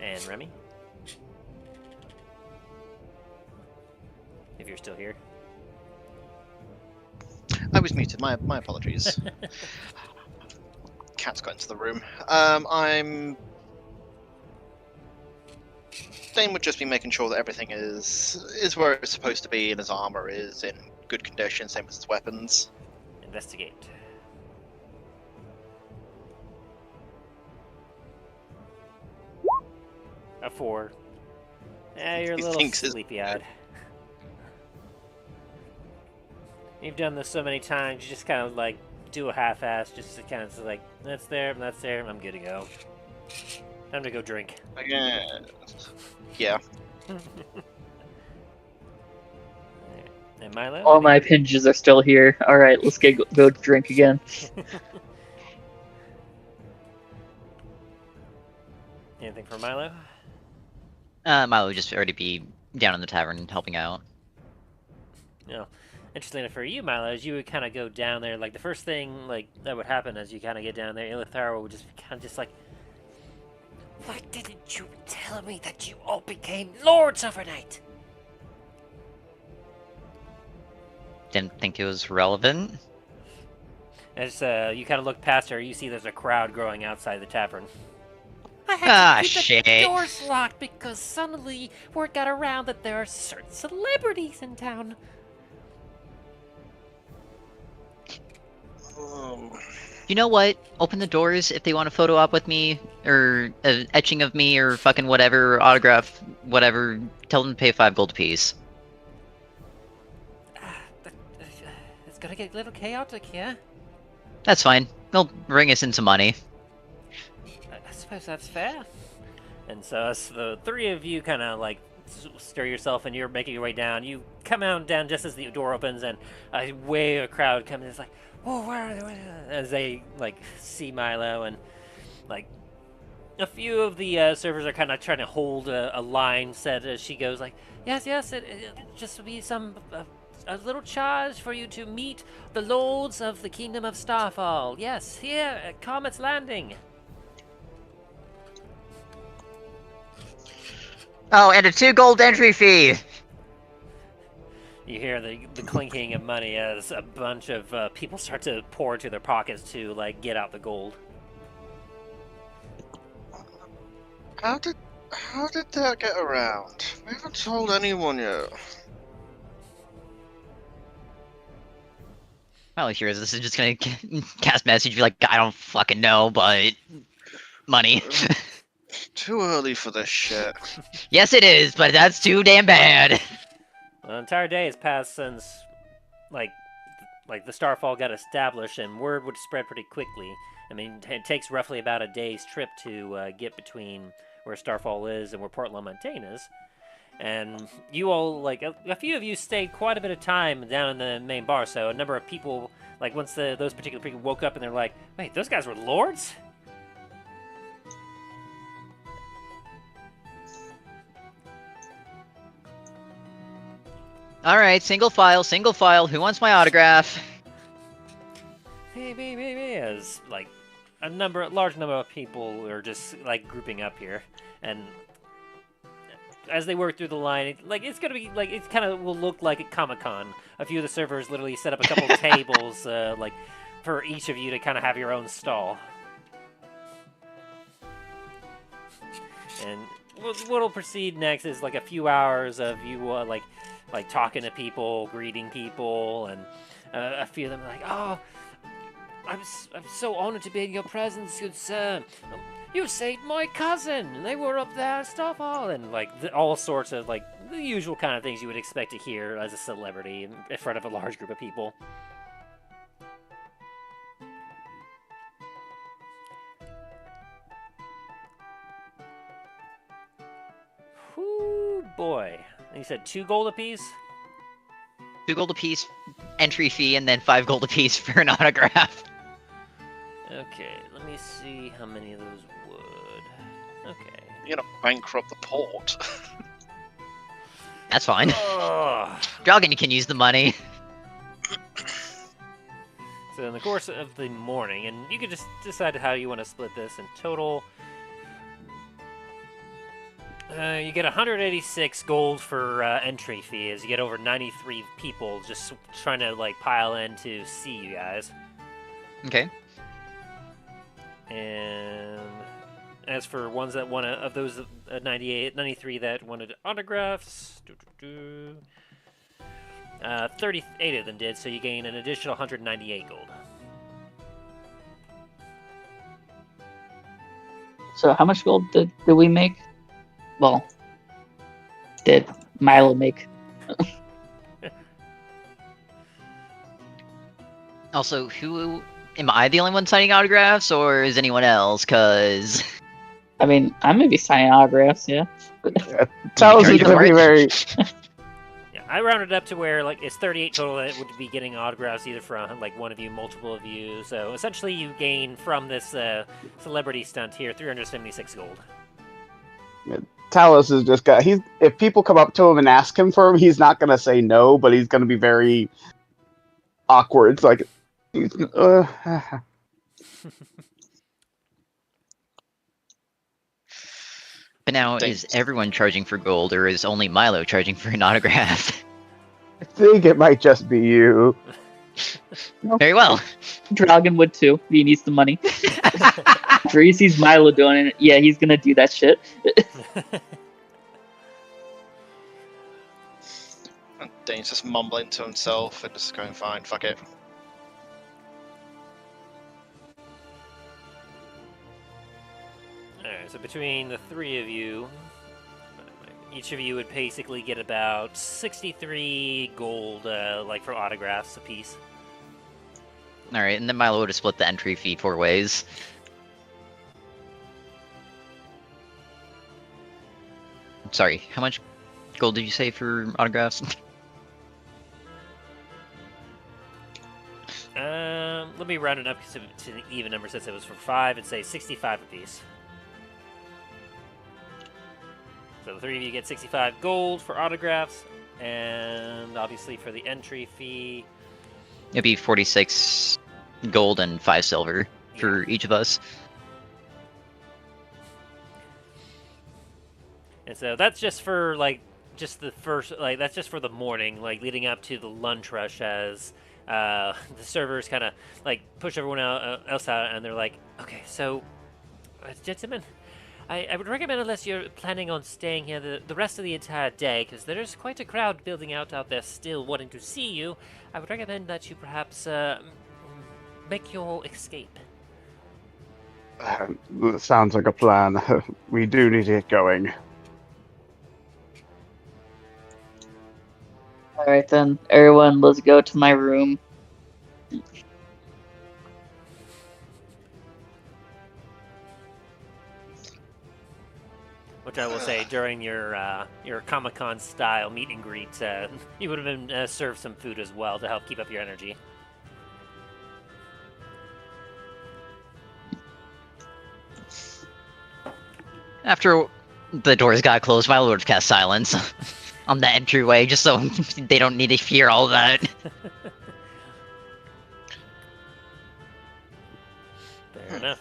And Remy, if you're still here. I was muted. My apologies. Cat's got into the room. I'm. Dane would just be making sure that everything is where it's supposed to be, and his armor is in good condition, same as his weapons. Investigate. A 4. Yeah, you're a He little thinks it's sleepy-eyed. You've done this so many times, you just kind of like do a half-ass, just to kind of like, that's there, I'm good to go. Time to go drink. Yeah. And Milo? All my pinges are still here. All right, let's go drink again. Anything for Milo? Milo would just already be down in the tavern helping out. No. Interesting for you, Milo, is you would kind of go down there, like the first thing like that would happen as you kind of get down there, Ilithara would just kind of just like, why didn't you tell me that you all became lords overnight? Didn't think it was relevant. As you kind of look past her, you see there's a crowd growing outside the tavern. I Ah, had to keep shit. the doors locked because suddenly word got around that there are certain celebrities in town. You know what? Open the doors if they want a photo op with me, or an etching of me, or fucking whatever, or autograph, whatever. Tell them to pay 5 gold apiece. It's gonna get a little chaotic here. That's fine. They'll bring us in some money. I suppose that's fair. And so as the three of you kind of like stir yourself and you're making your way down, you come out down just as the door opens and a wave of crowd comes in. It's like, oh, where are they? As they like see Milo, and like a few of the servers are kind of trying to hold a line set as she goes like, yes, it just be some a little charge for you to meet the lords of the kingdom of Starfall. Yes, here at Comet's Landing. Oh, and a 2 gold entry fee! You hear the clinking of money as a bunch of people start to pour into their pockets to like get out the gold. How did that get around? We haven't told anyone yet. Well, here this is just gonna cast message, be like, I don't fucking know, but money. Too early for this shit. Yes, it is, but that's too damn bad. The entire day has passed since, like the Starfall got established, and word would spread pretty quickly. I mean, it takes roughly about a day's trip to get between where Starfall is and where Port Lamontagne is. And you all, like, a few of you stayed quite a bit of time down in the main bar, so a number of people, like, once those particular people woke up and they're like, wait, those guys were lords? Alright, single file, who wants my autograph? Hey, as, like, large number of people are just, like, grouping up here, and as they work through the line, it's gonna be, like, it kind of will look like at Comic-Con. A few of the servers literally set up a couple tables, like, for each of you to kind of have your own stall. And what'll proceed next is, like, a few hours of you, like talking to people, greeting people, and a few of them are like, oh, I'm so honored to be in your presence, good sir. You saved my cousin! They were up there at Starfall! And, like, all sorts of, like, the usual kind of things you would expect to hear as a celebrity in front of a large group of people. Whoo, boy. And you said 2 gold apiece? 2 gold apiece entry fee, and then 5 gold apiece for an autograph. Okay, let me see how many of those would. Okay. You're gonna bankrupt the port. That's fine. Ugh. Dragon can use the money. So in the course of the morning, and you can just decide how you want to split this in total. You get 186 gold for entry fee as you get over 93 people just trying to like pile in to see you guys. Okay. And as for ones that want of those 93 that wanted autographs, 38 of them did, so you gain an additional 198 gold. So how much gold did we make? Well, did Milo make? Also, who am I the only one signing autographs, or is anyone else? Cause I mean, I may be signing autographs, yeah. Talos is Charge gonna be for very. Yeah, I rounded up to where like it's 38 total that would be getting autographs either from like one of you, multiple of you. So essentially, you gain from this celebrity stunt here 376 gold. Talos is just got. If people come up to him and ask him for him, he's not gonna say no, but he's gonna be very awkward. It's like, but now is everyone charging for gold, or is only Milo charging for an autograph? I think it might just be you. Very well. Dragon would too. He needs the money. After he sees Milo doing it, yeah, he's gonna do that shit. And Dane's just mumbling to himself and just going, fine, fuck it. Alright, so between the three of you, each of you would basically get about 63 gold, like for autographs apiece. All right, and then Milo would have split the entry fee 4 ways. Sorry, how much gold did you say for autographs? Let me round it up to an even number since it was for 5 and say 65 apiece. So the three of you get 65 gold for autographs, and obviously for the entry fee. It'd be 46 gold and 5 silver for each of us. And so that's just for like just the first that's just for the morning, like leading up to the lunch rush as the servers kind of like push everyone else out, and they're like, okay, so gentlemen, I would recommend, unless you're planning on staying here the rest of the entire day, because there's quite a crowd building out there still wanting to see you, I would recommend that you perhaps make your escape. Sounds like a plan. We do need to get going. Alright then, everyone, let's go to my room. Which I will say, during your Comic-Con style meet and greet, you would have been served some food as well to help keep up your energy. After the doors got closed, Milo would have cast silence on the entryway, just so they don't need to hear all that. Fair enough.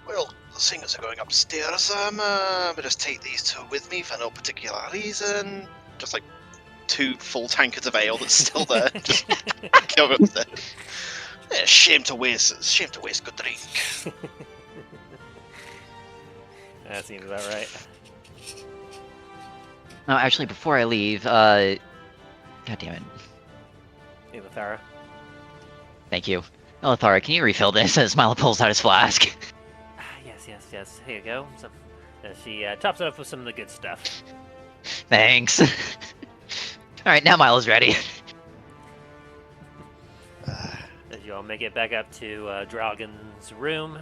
Well, seeing as we're going upstairs, I'll just take these two with me for no particular reason. Just like 2 full tankards of ale that's still there. Just go up there. Yeah, shame to waste good drink. That seems about right. No, actually, before I leave, God damn it. Hey, Lothara. Thank you. Lothara, can you refill this as Milo pulls out his flask? yes. Here you go. And she tops it up with some of the good stuff. Thanks. All right, now Milo's ready. As you all make it back up to Dragon's room.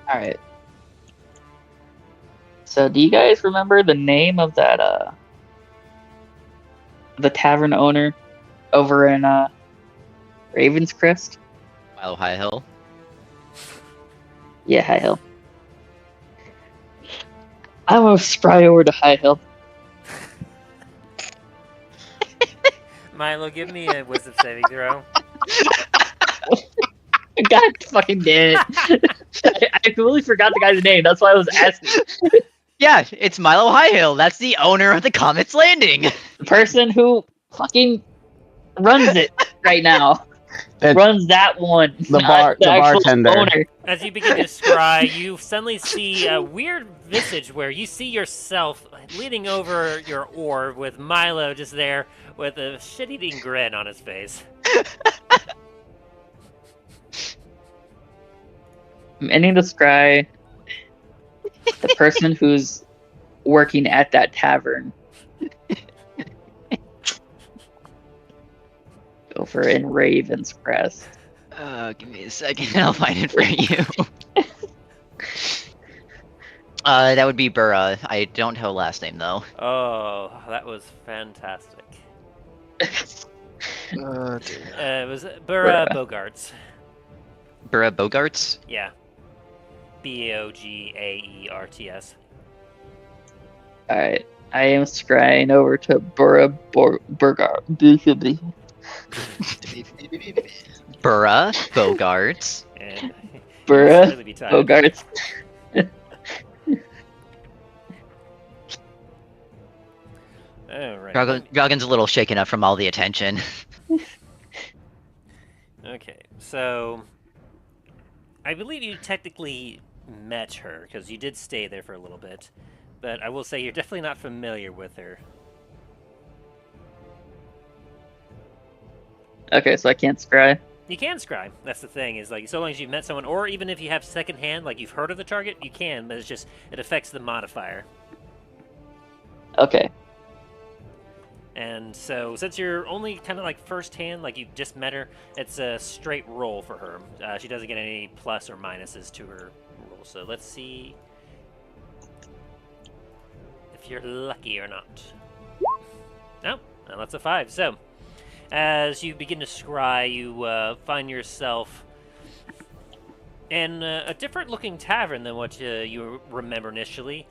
Alright. So, do you guys remember the name of that, the tavern owner over in, Raven's Crest? Milo High Hill. Yeah, High Hill. I'm gonna spry over to High Hill. Milo, give me a wisdom saving throw. God fucking damn it. I completely forgot the guy's name. That's why I was asking. Yeah, it's Milo High Hill. That's the owner of the Comet's Landing. The person who fucking runs it right now. It's Runs that one. the not the actual bartender. owner. As you begin to scry, you suddenly see a weird visage where you see yourself leaning over your orb with Milo just there with a shit-eating grin on his face. I'm ending to scry the person who's working at that tavern over in Raven's Crest. Give me a second. I'll find it for you. That would be Burra. I don't have a last name though. Oh, that was fantastic. Oh, dear. It was Burra Bogarts. Burra Bogarts. Yeah. Bogaerts. Alright. I am scrying over to Burra Burgar. Burra Bogarts. And Burra really be tired. Bogarts. Alright. Dragon's a little shaken up from all the attention. Okay, so I believe you technically met her because you did stay there for a little bit, but I will say you're definitely not familiar with her. Okay, so I can't scry. You can scry. That's the thing, is like so long as you've met someone, or even if you have secondhand, like you've heard of the target, you can, but it's just it affects the modifier. Okay. And so, since you're only kind of like first-hand, like you just met her, it's a straight roll for her. She doesn't get any plus or minuses to her roll. So let's see if you're lucky or not. No, well, that's a 5. So, as you begin to scry, you find yourself in a different-looking tavern than what you remember initially.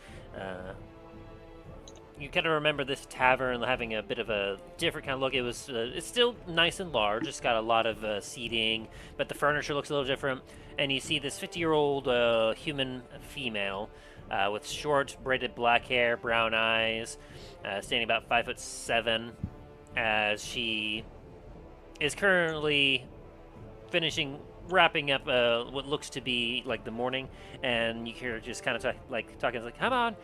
You kind of remember this tavern having a bit of a different kind of look. It's still nice and large. It's got a lot of seating, but the furniture looks a little different. And you see this 50-year-old human female with short, braided black hair, brown eyes, standing about 5'7", as she is currently wrapping up what looks to be like the morning. And you hear her just kind of talking, like, "Come on.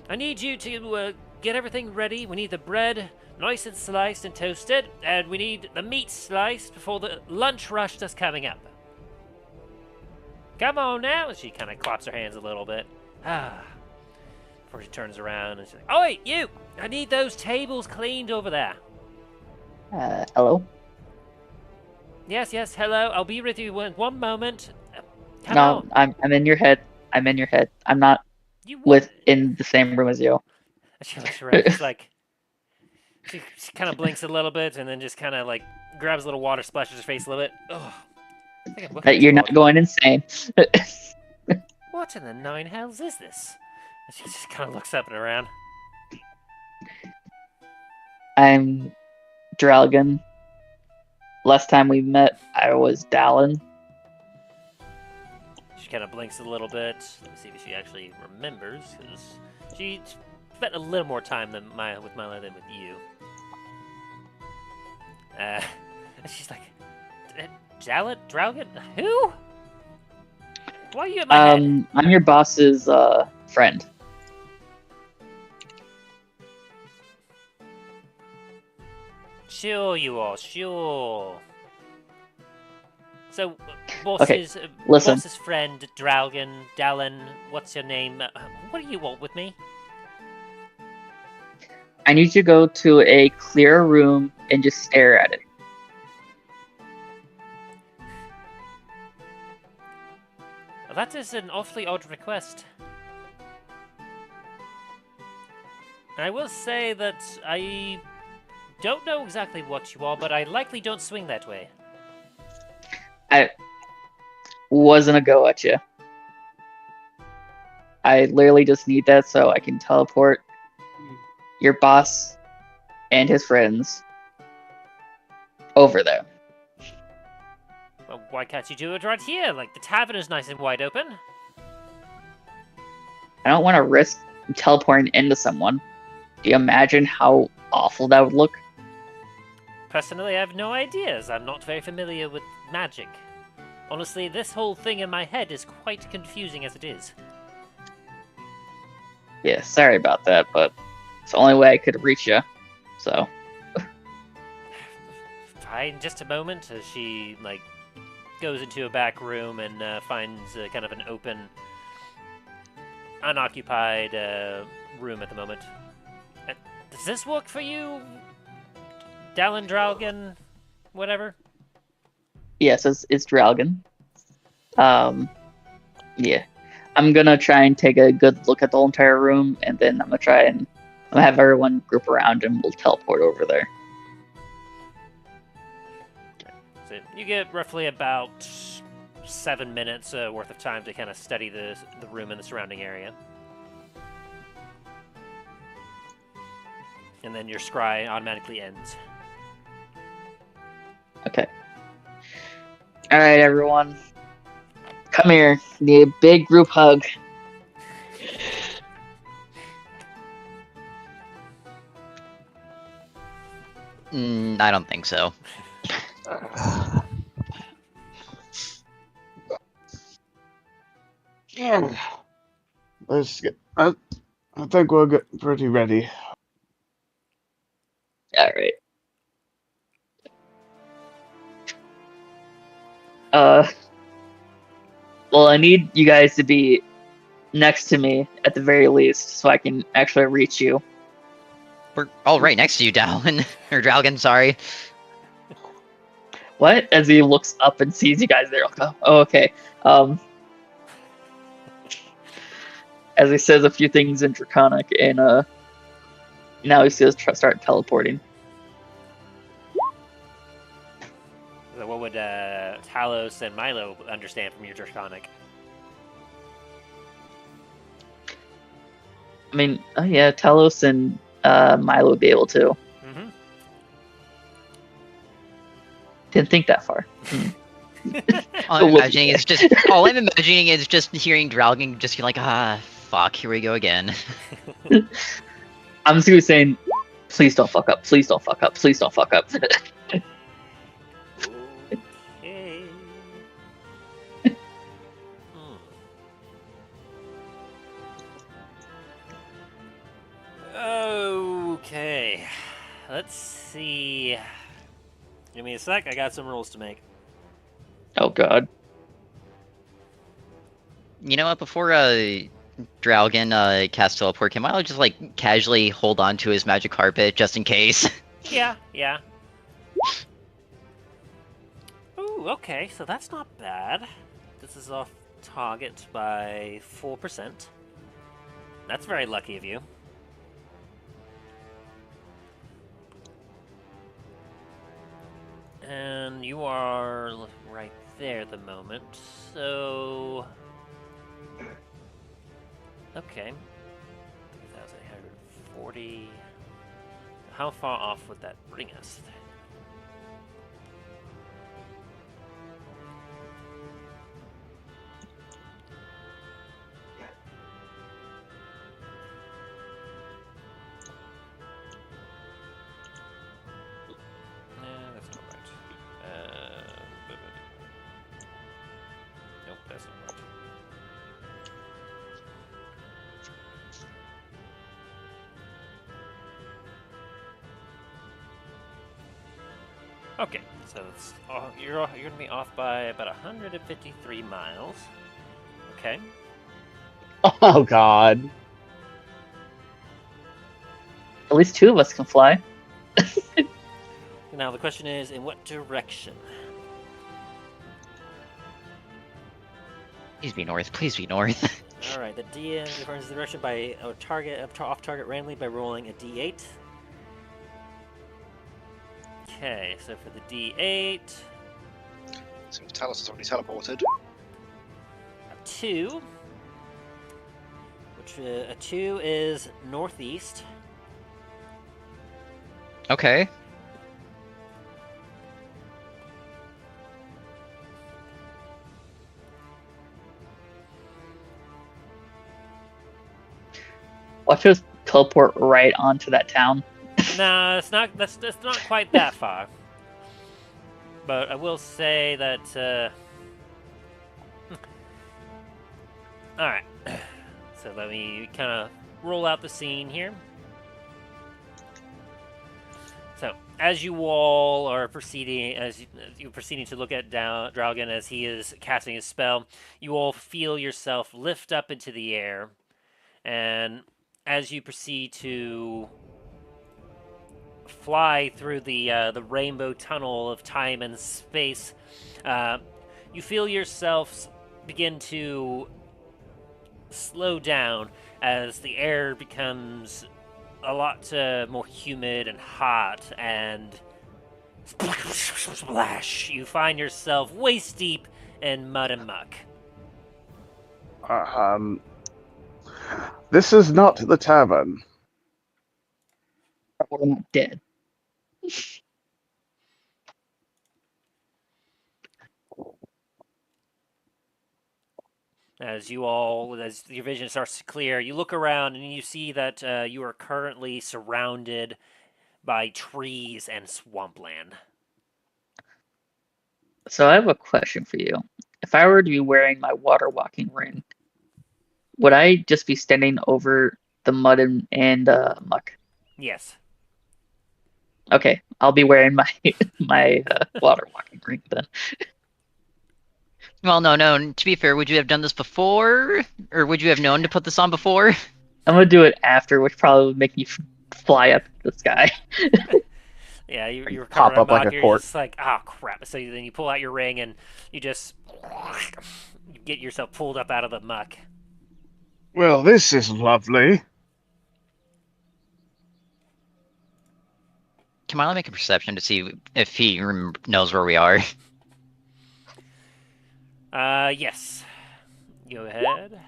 I need you to get everything ready. We need the bread nice and sliced and toasted, and we need the meat sliced before the lunch rush that's coming up. Come on now." And she kind of claps her hands a little bit. Before she turns around and she's like, "Oi, you! I need those tables cleaned over there." Hello? Yes, hello. I'll be with you in one moment. Come No, on. I'm in your head. I'm in your head. I'm not in the same room as you. She looks around. She's like, she kind of blinks a little bit and then just kind of like grabs a little water, splashes her face a little bit. Ugh. I think I'm looking That you're too not hard. going insane. What in the nine hells is this? And she just kind of looks up and around. I'm Dragon. Last time we met, I was Dallen. She kind of blinks a little bit. Let me see if she actually remembers, because she spent a little more time with Milo than with you. And she's like, Dallen? Dragon? Who? Why are you at my head? I'm your boss's friend. Sure you are, sure. So, Okay, listen. boss's friend, Dallen, what's your name? What do you want with me? I need you to go to a clear room and just stare at it. That is an awfully odd request. I will say that I don't know exactly what you are, but I likely don't swing that way. I wasn't a go at you. I literally just need that so I can teleport your boss and his friends over there. Well, why can't you do it right here? Like, the tavern is nice and wide open. I don't want to risk teleporting into someone. Do you imagine how awful that would look? Personally, I have no ideas. I'm not very familiar with magic. Honestly, this whole thing in my head is quite confusing as it is. Yeah, sorry about that, but it's the only way I could reach you. So, Fine, just a moment, as she, like, goes into a back room and finds kind of an open, unoccupied room at the moment. Does this work for you, Dallen Draugen, whatever? yes, it's Draugen. Yeah. I'm gonna try and take a good look at the whole entire room, and then I'm gonna have everyone group around and we'll teleport over there. So you get roughly about 7 minutes worth of time to kind of study the room and the surrounding area. And then your scry automatically ends. Okay. Alright, everyone. Come here. Need a big group hug. I don't think so. Yeah. Let's get. I think we'll get pretty ready. Alright. Well, I need you guys to be next to me at the very least, so I can actually reach you. We're all right next to you, Dallen. Or Draugen, sorry. What? As he looks up and sees you guys there. Oh, okay. As he says a few things in Draconic, and now he says start teleporting. So what would Talos and Milo understand from your Draconic? I mean, oh yeah, Talos and Milo would be able to. Mm-hmm. Didn't think that far. All I'm imagining is just hearing Draugen just be like, fuck, here we go again. I'm just gonna be saying, please don't fuck up, please don't fuck up, please don't fuck up. Okay. Okay. Let's see. Give me a sec. I got some rules to make. Oh god. You know what? Before Draugen casts teleport, can Milo just like casually hold on to his magic carpet just in case? Yeah. Ooh, okay. So that's not bad. This is off target by 4%. That's very lucky of you. And you are right there at the moment, so... Okay. 3,840... How far off would that bring us? That's not right. Nope, that's not right. Okay, So it's, you're going to be off by about 153 miles. Okay. Oh God. At least 2 of us can fly. Now the question is, in what direction? Please be north. Please be north. All right, the DM defines the direction by off target randomly by rolling a d8. Okay, so for the d8, So Talos is already teleported. a 2, which a 2 is northeast. Okay. Watch us teleport right onto that town. Nah, it's not. That's not quite that far. But I will say that. All right. So let me kind of roll out the scene here. So as you all are proceeding, as you're proceeding to look at Draugen as he is casting his spell, you all feel yourself lift up into the air, and as you proceed to fly through the rainbow tunnel of time and space, you feel yourselves begin to slow down as the air becomes a lot more humid and hot, and splash! You find yourself waist deep in mud and muck. This is not the tavern. We're not dead. As your vision starts to clear, you look around and you see that you are currently surrounded by trees and swampland. So I have a question for you. If I were to be wearing my water walking ring, would I just be standing over the mud and muck? Yes. Okay, I'll be wearing my water walking ring then. Well, no. To be fair, would you have done this before, or would you have known to put this on before? I'm gonna do it after, which probably would make me fly up to the sky. Yeah, you're Pop covered in up like muck, a you're cork. just like, oh crap. So then you pull out your ring and you just get yourself pulled up out of the muck. Well, this is lovely. Can Milo make a perception to see if he knows where we are? Yes. Go ahead.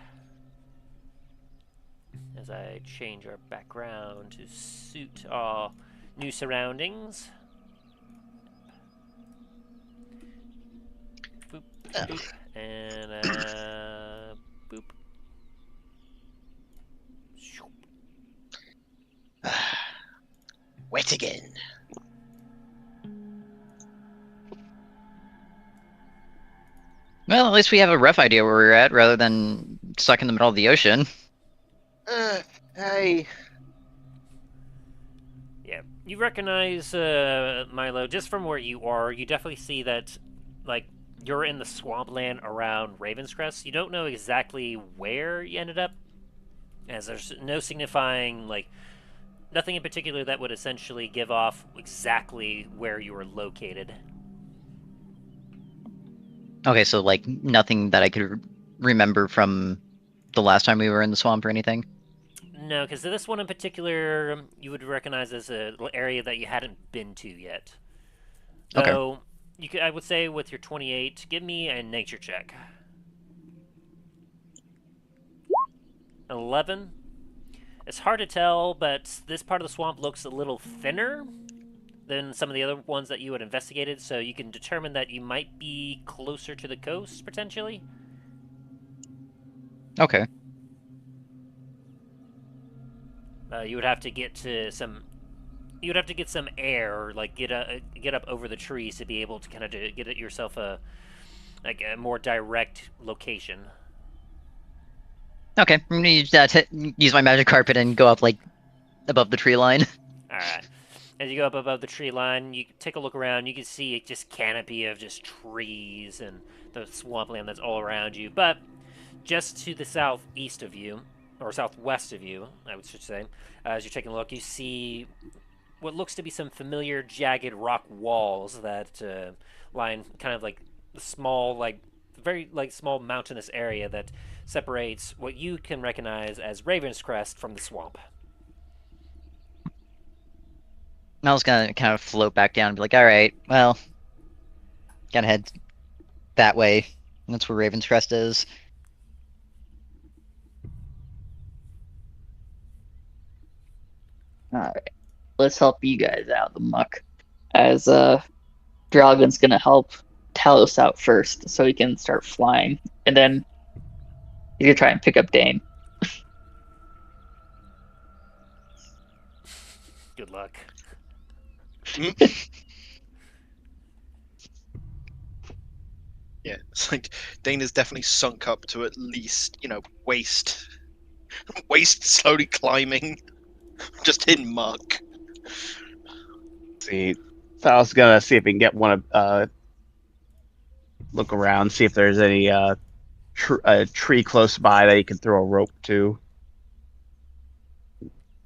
As I change our background to suit our new surroundings. Boop, boop, and boop. Wet again. Well, at least we have a rough idea where we're at, rather than stuck in the middle of the ocean. Hey. Yeah, you recognize Milo just from where you are. You definitely see that, like, you're in the swampland around Ravenscrest. You don't know exactly where you ended up, as there's no signifying, like, nothing in particular that would essentially give off exactly where you were located. Okay, so like nothing that I could remember from the last time we were in the swamp or anything? No, because this one in particular, you would recognize as an area that you hadn't been to yet. Okay. So, I would say with your 28, give me a nature check. 11. It's hard to tell, but this part of the swamp looks a little thinner than some of the other ones that you had investigated, so you can determine that you might be closer to the coast, potentially. Okay. You would have to get to some... You would have to get some air, or like get up over the trees to be able to kind of get yourself a more direct location. Okay, I'm gonna use that to use my magic carpet and go up like above the tree line. All right. As you go up above the tree line, you take a look around. You can see a just canopy of just trees and the swampland that's all around you. But just to the southeast of you, or southwest of you, I should say, as you're taking a look, you see what looks to be some familiar jagged rock walls that line kind of like the small, like very like small mountainous area that separates what you can recognize as Raven's Crest from the swamp. I was gonna kind of float back down and be like, all right, well, gotta head that way. That's where Raven's Crest is. All right, let's help you guys out of the muck. As Dragon's gonna help Talos out first, so he can start flying, and then he's gonna try and pick up Dane. Good luck. Yeah, it's like Dane is definitely sunk up to at least, waist, slowly climbing, just in muck. See, so I was gonna see if we can get one of look around, see if there's any a tree close by that you can throw a rope to.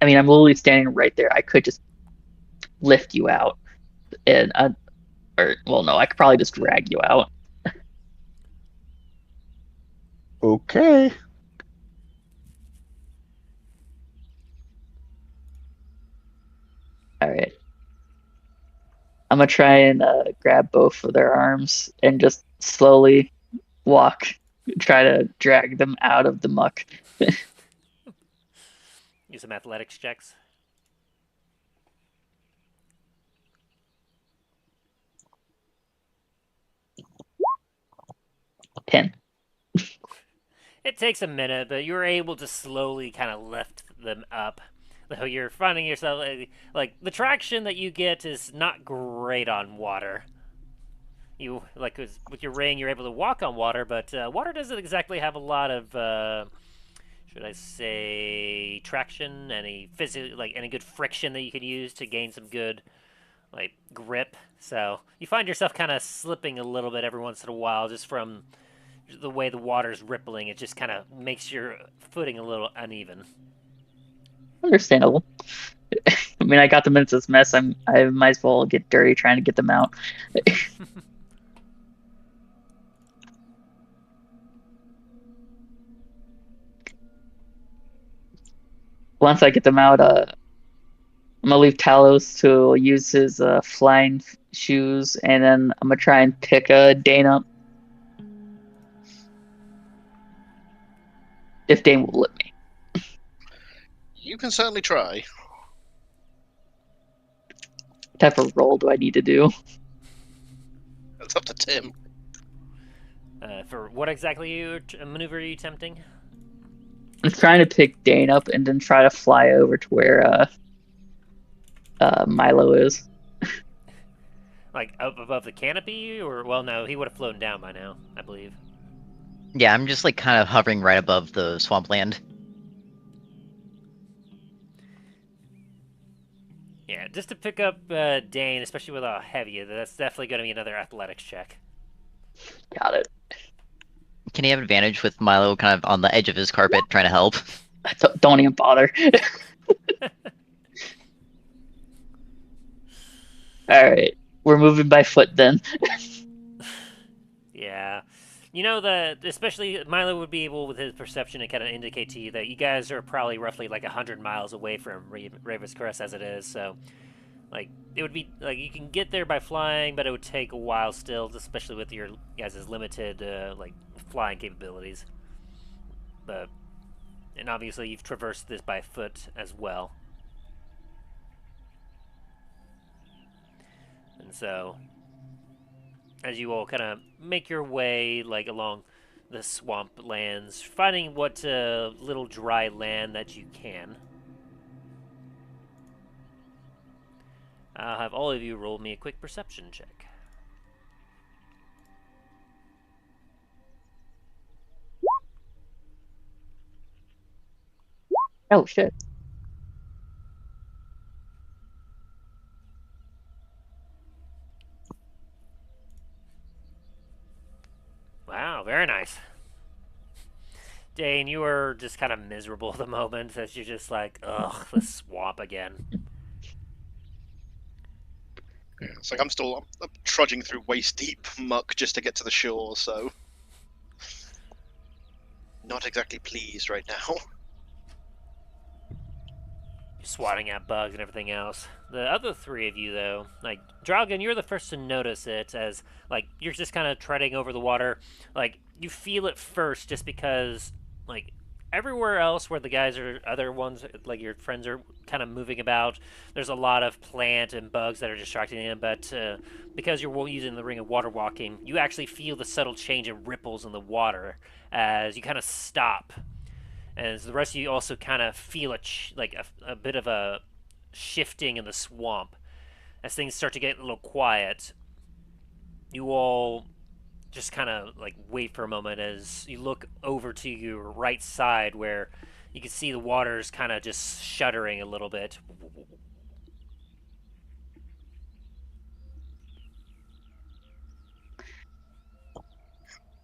I mean, I'm literally standing right there. I could just lift you out, and no, I could probably just drag you out. Okay. All right. I'm gonna try and grab both of their arms and just slowly walk, try to drag them out of the muck. Use some athletics checks. 10. It takes a minute, but you're able to slowly kind of lift them up. Though you're finding yourself like the traction that you get is not great on water. You like with your ring, you're able to walk on water, but water doesn't exactly have a lot of should I say traction, any any good friction that you can use to gain some good like grip. So you find yourself kind of slipping a little bit every once in a while, just from the way the water's rippling. It just kind of makes your footing a little uneven. Understandable. I mean, I got them into this mess. I might as well get dirty trying to get them out. Once I get them out, I'm gonna leave Talos to use his flying shoes, and then I'm gonna try and pick Dane up. If Dane will let me. You can certainly try. What type of roll do I need to do? It's up to Tim. For what exactly maneuver are you attempting? I'm trying to pick Dane up and then try to fly over to where Milo is. Like up above the canopy, or well, no, he would have flown down by now, I believe. Yeah, I'm just like kind of hovering right above the swampland. Yeah, just to pick up Dane, especially with how heavy, that's definitely going to be another athletics check. Got it. Can he have advantage with Milo kind of on the edge of his carpet trying to help? Don't even bother. All right, we're moving by foot then. Yeah. You know, especially Milo would be able, with his perception, to kind of indicate to you that you guys are probably roughly like 100 miles away from Raven's Crest as it is, so, like, it would be, like, you can get there by flying, but it would take a while still, especially with your guys' limited, like, flying capabilities. And obviously you've traversed this by foot as well. And so, as you all kind of make your way like along the swamp lands, finding what little dry land that you can, I'll have all of you roll me a quick perception check. Oh shit. You are just kind of miserable at the moment as you're just like, ugh, the swamp again. Yeah, it's like I'm trudging through waist-deep muck just to get to the shore, so... Not exactly pleased right now. You're swatting at bugs and everything else. The other three of you, though, like, Dragon, you're the first to notice it as, like, you're just kind of treading over the water. Like, you feel it first just because, like, everywhere else where the guys are, other ones, like your friends are kind of moving about, there's a lot of plant and bugs that are distracting them, but because you're using the ring of water walking, you actually feel the subtle change in ripples in the water as you kind of stop. And as the rest of you also kind of feel a bit of a shifting in the swamp. As things start to get a little quiet, you all just kind of like wait for a moment as you look over to your right side where you can see the water's kind of just shuddering a little bit.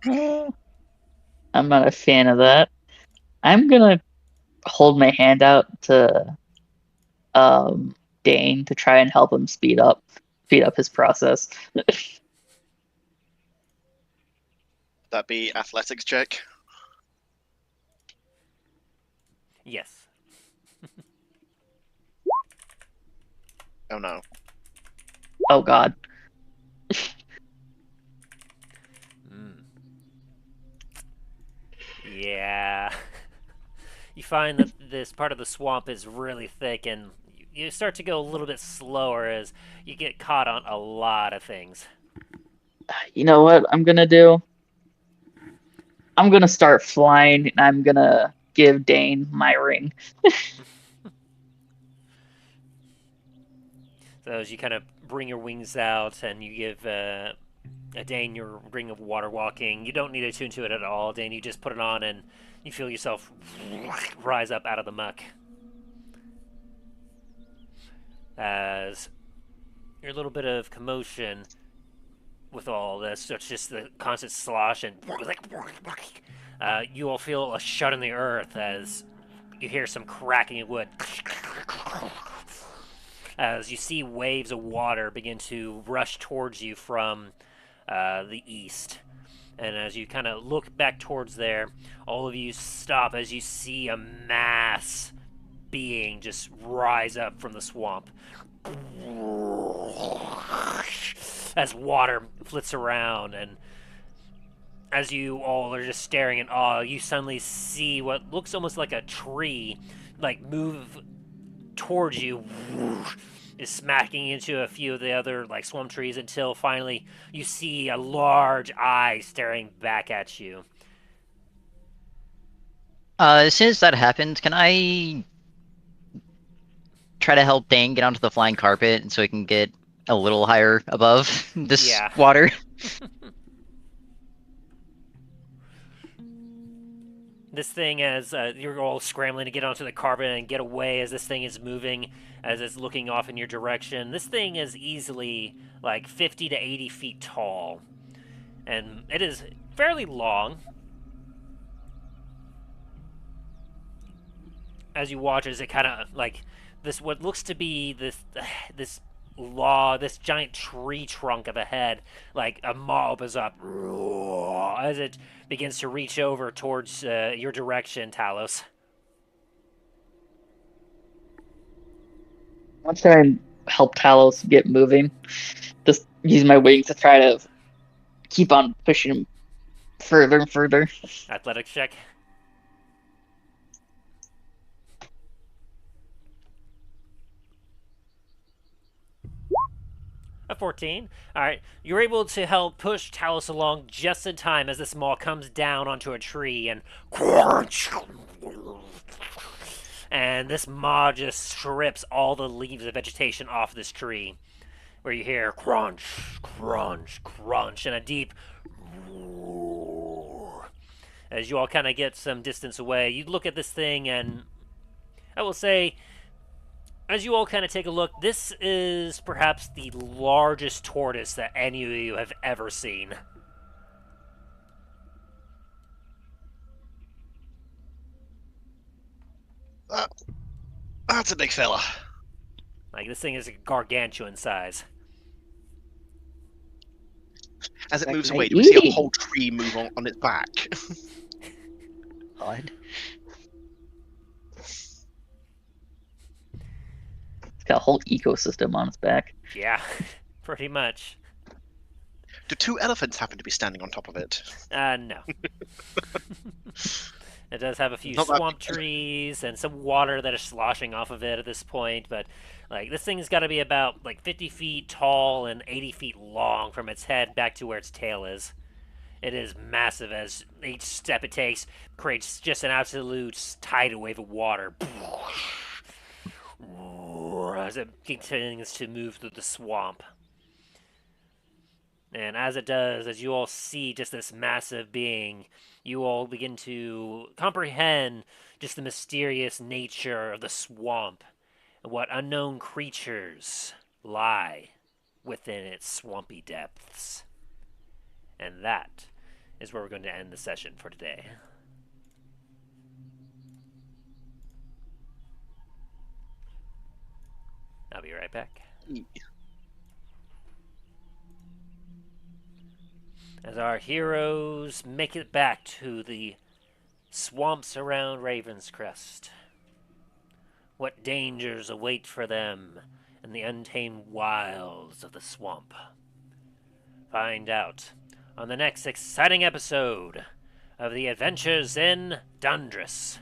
I'm not a fan of that. I'm gonna hold my hand out to Dane to try and help him speed up his process. That be athletics check? Yes. Oh no. Oh God. Yeah. You find that this part of the swamp is really thick, and you start to go a little bit slower as you get caught on a lot of things. You know what I'm gonna do? I'm gonna start flying, and I'm gonna give Dane my ring. So as you kind of bring your wings out and you give Dane your ring of water walking, you don't need to tune to it at all, Dane. You just put it on and you feel yourself rise up out of the muck. As your little bit of commotion with all this, so it's just the constant slosh and you all feel a shut in the earth as you hear some cracking of wood. As you see waves of water begin to rush towards you from the east. And as you kind of look back towards there, all of you stop as you see a mass being just rise up from the swamp. As water flits around, and as you all are just staring in awe, you suddenly see what looks almost like a tree, like move towards you, is smacking into a few of the other like swamp trees until finally you see a large eye staring back at you. As soon as that happens, can I try to help Dane get onto the flying carpet so he can get a little higher above this water? This thing, as you're all scrambling to get onto the carpet and get away as this thing is moving, as it's looking off in your direction, this thing is easily like 50 to 80 feet tall. And it is fairly long. As you watch, as it kind of like this, what looks to be this giant tree trunk of a head, like a maw opens up as it begins to reach over towards your direction, Talos. I'll try and help Talos get moving. Just use my wings to try to keep on pushing him further and further. Athletics check. A 14. Alright, you're able to help push Talos along just in time as this maw comes down onto a tree and this maw just strips all the leaves of vegetation off this tree, where you hear crunch, crunch, crunch, and a deep roar. As you all kind of get some distance away, you look at this thing, and I will say, as you all kind of take a look, this is perhaps the largest tortoise that any of you have ever seen. That's a big fella. Like, this thing is gargantuan size. As it That moves can away, I do we see a eat? whole tree move on its back? Odd. It's got a whole ecosystem on its back. Yeah, pretty much. Do two elephants happen to be standing on top of it? No. It does have a few Not that- swamp trees and some water that is sloshing off of it at this point, but like this thing's got to be about like 50 feet tall and 80 feet long from its head back to where its tail is. It is massive as each step it takes creates just an absolute tidal wave of water as it continues to move through the swamp. And as it does, as you all see just this massive being, you all begin to comprehend just the mysterious nature of the swamp and what unknown creatures lie within its swampy depths. And that is where we're going to end the session for today. I'll be right back. As our heroes make it back to the swamps around Ravenscrest. What dangers await for them in the untamed wilds of the swamp? Find out on the next exciting episode of the Adventures in Dundras.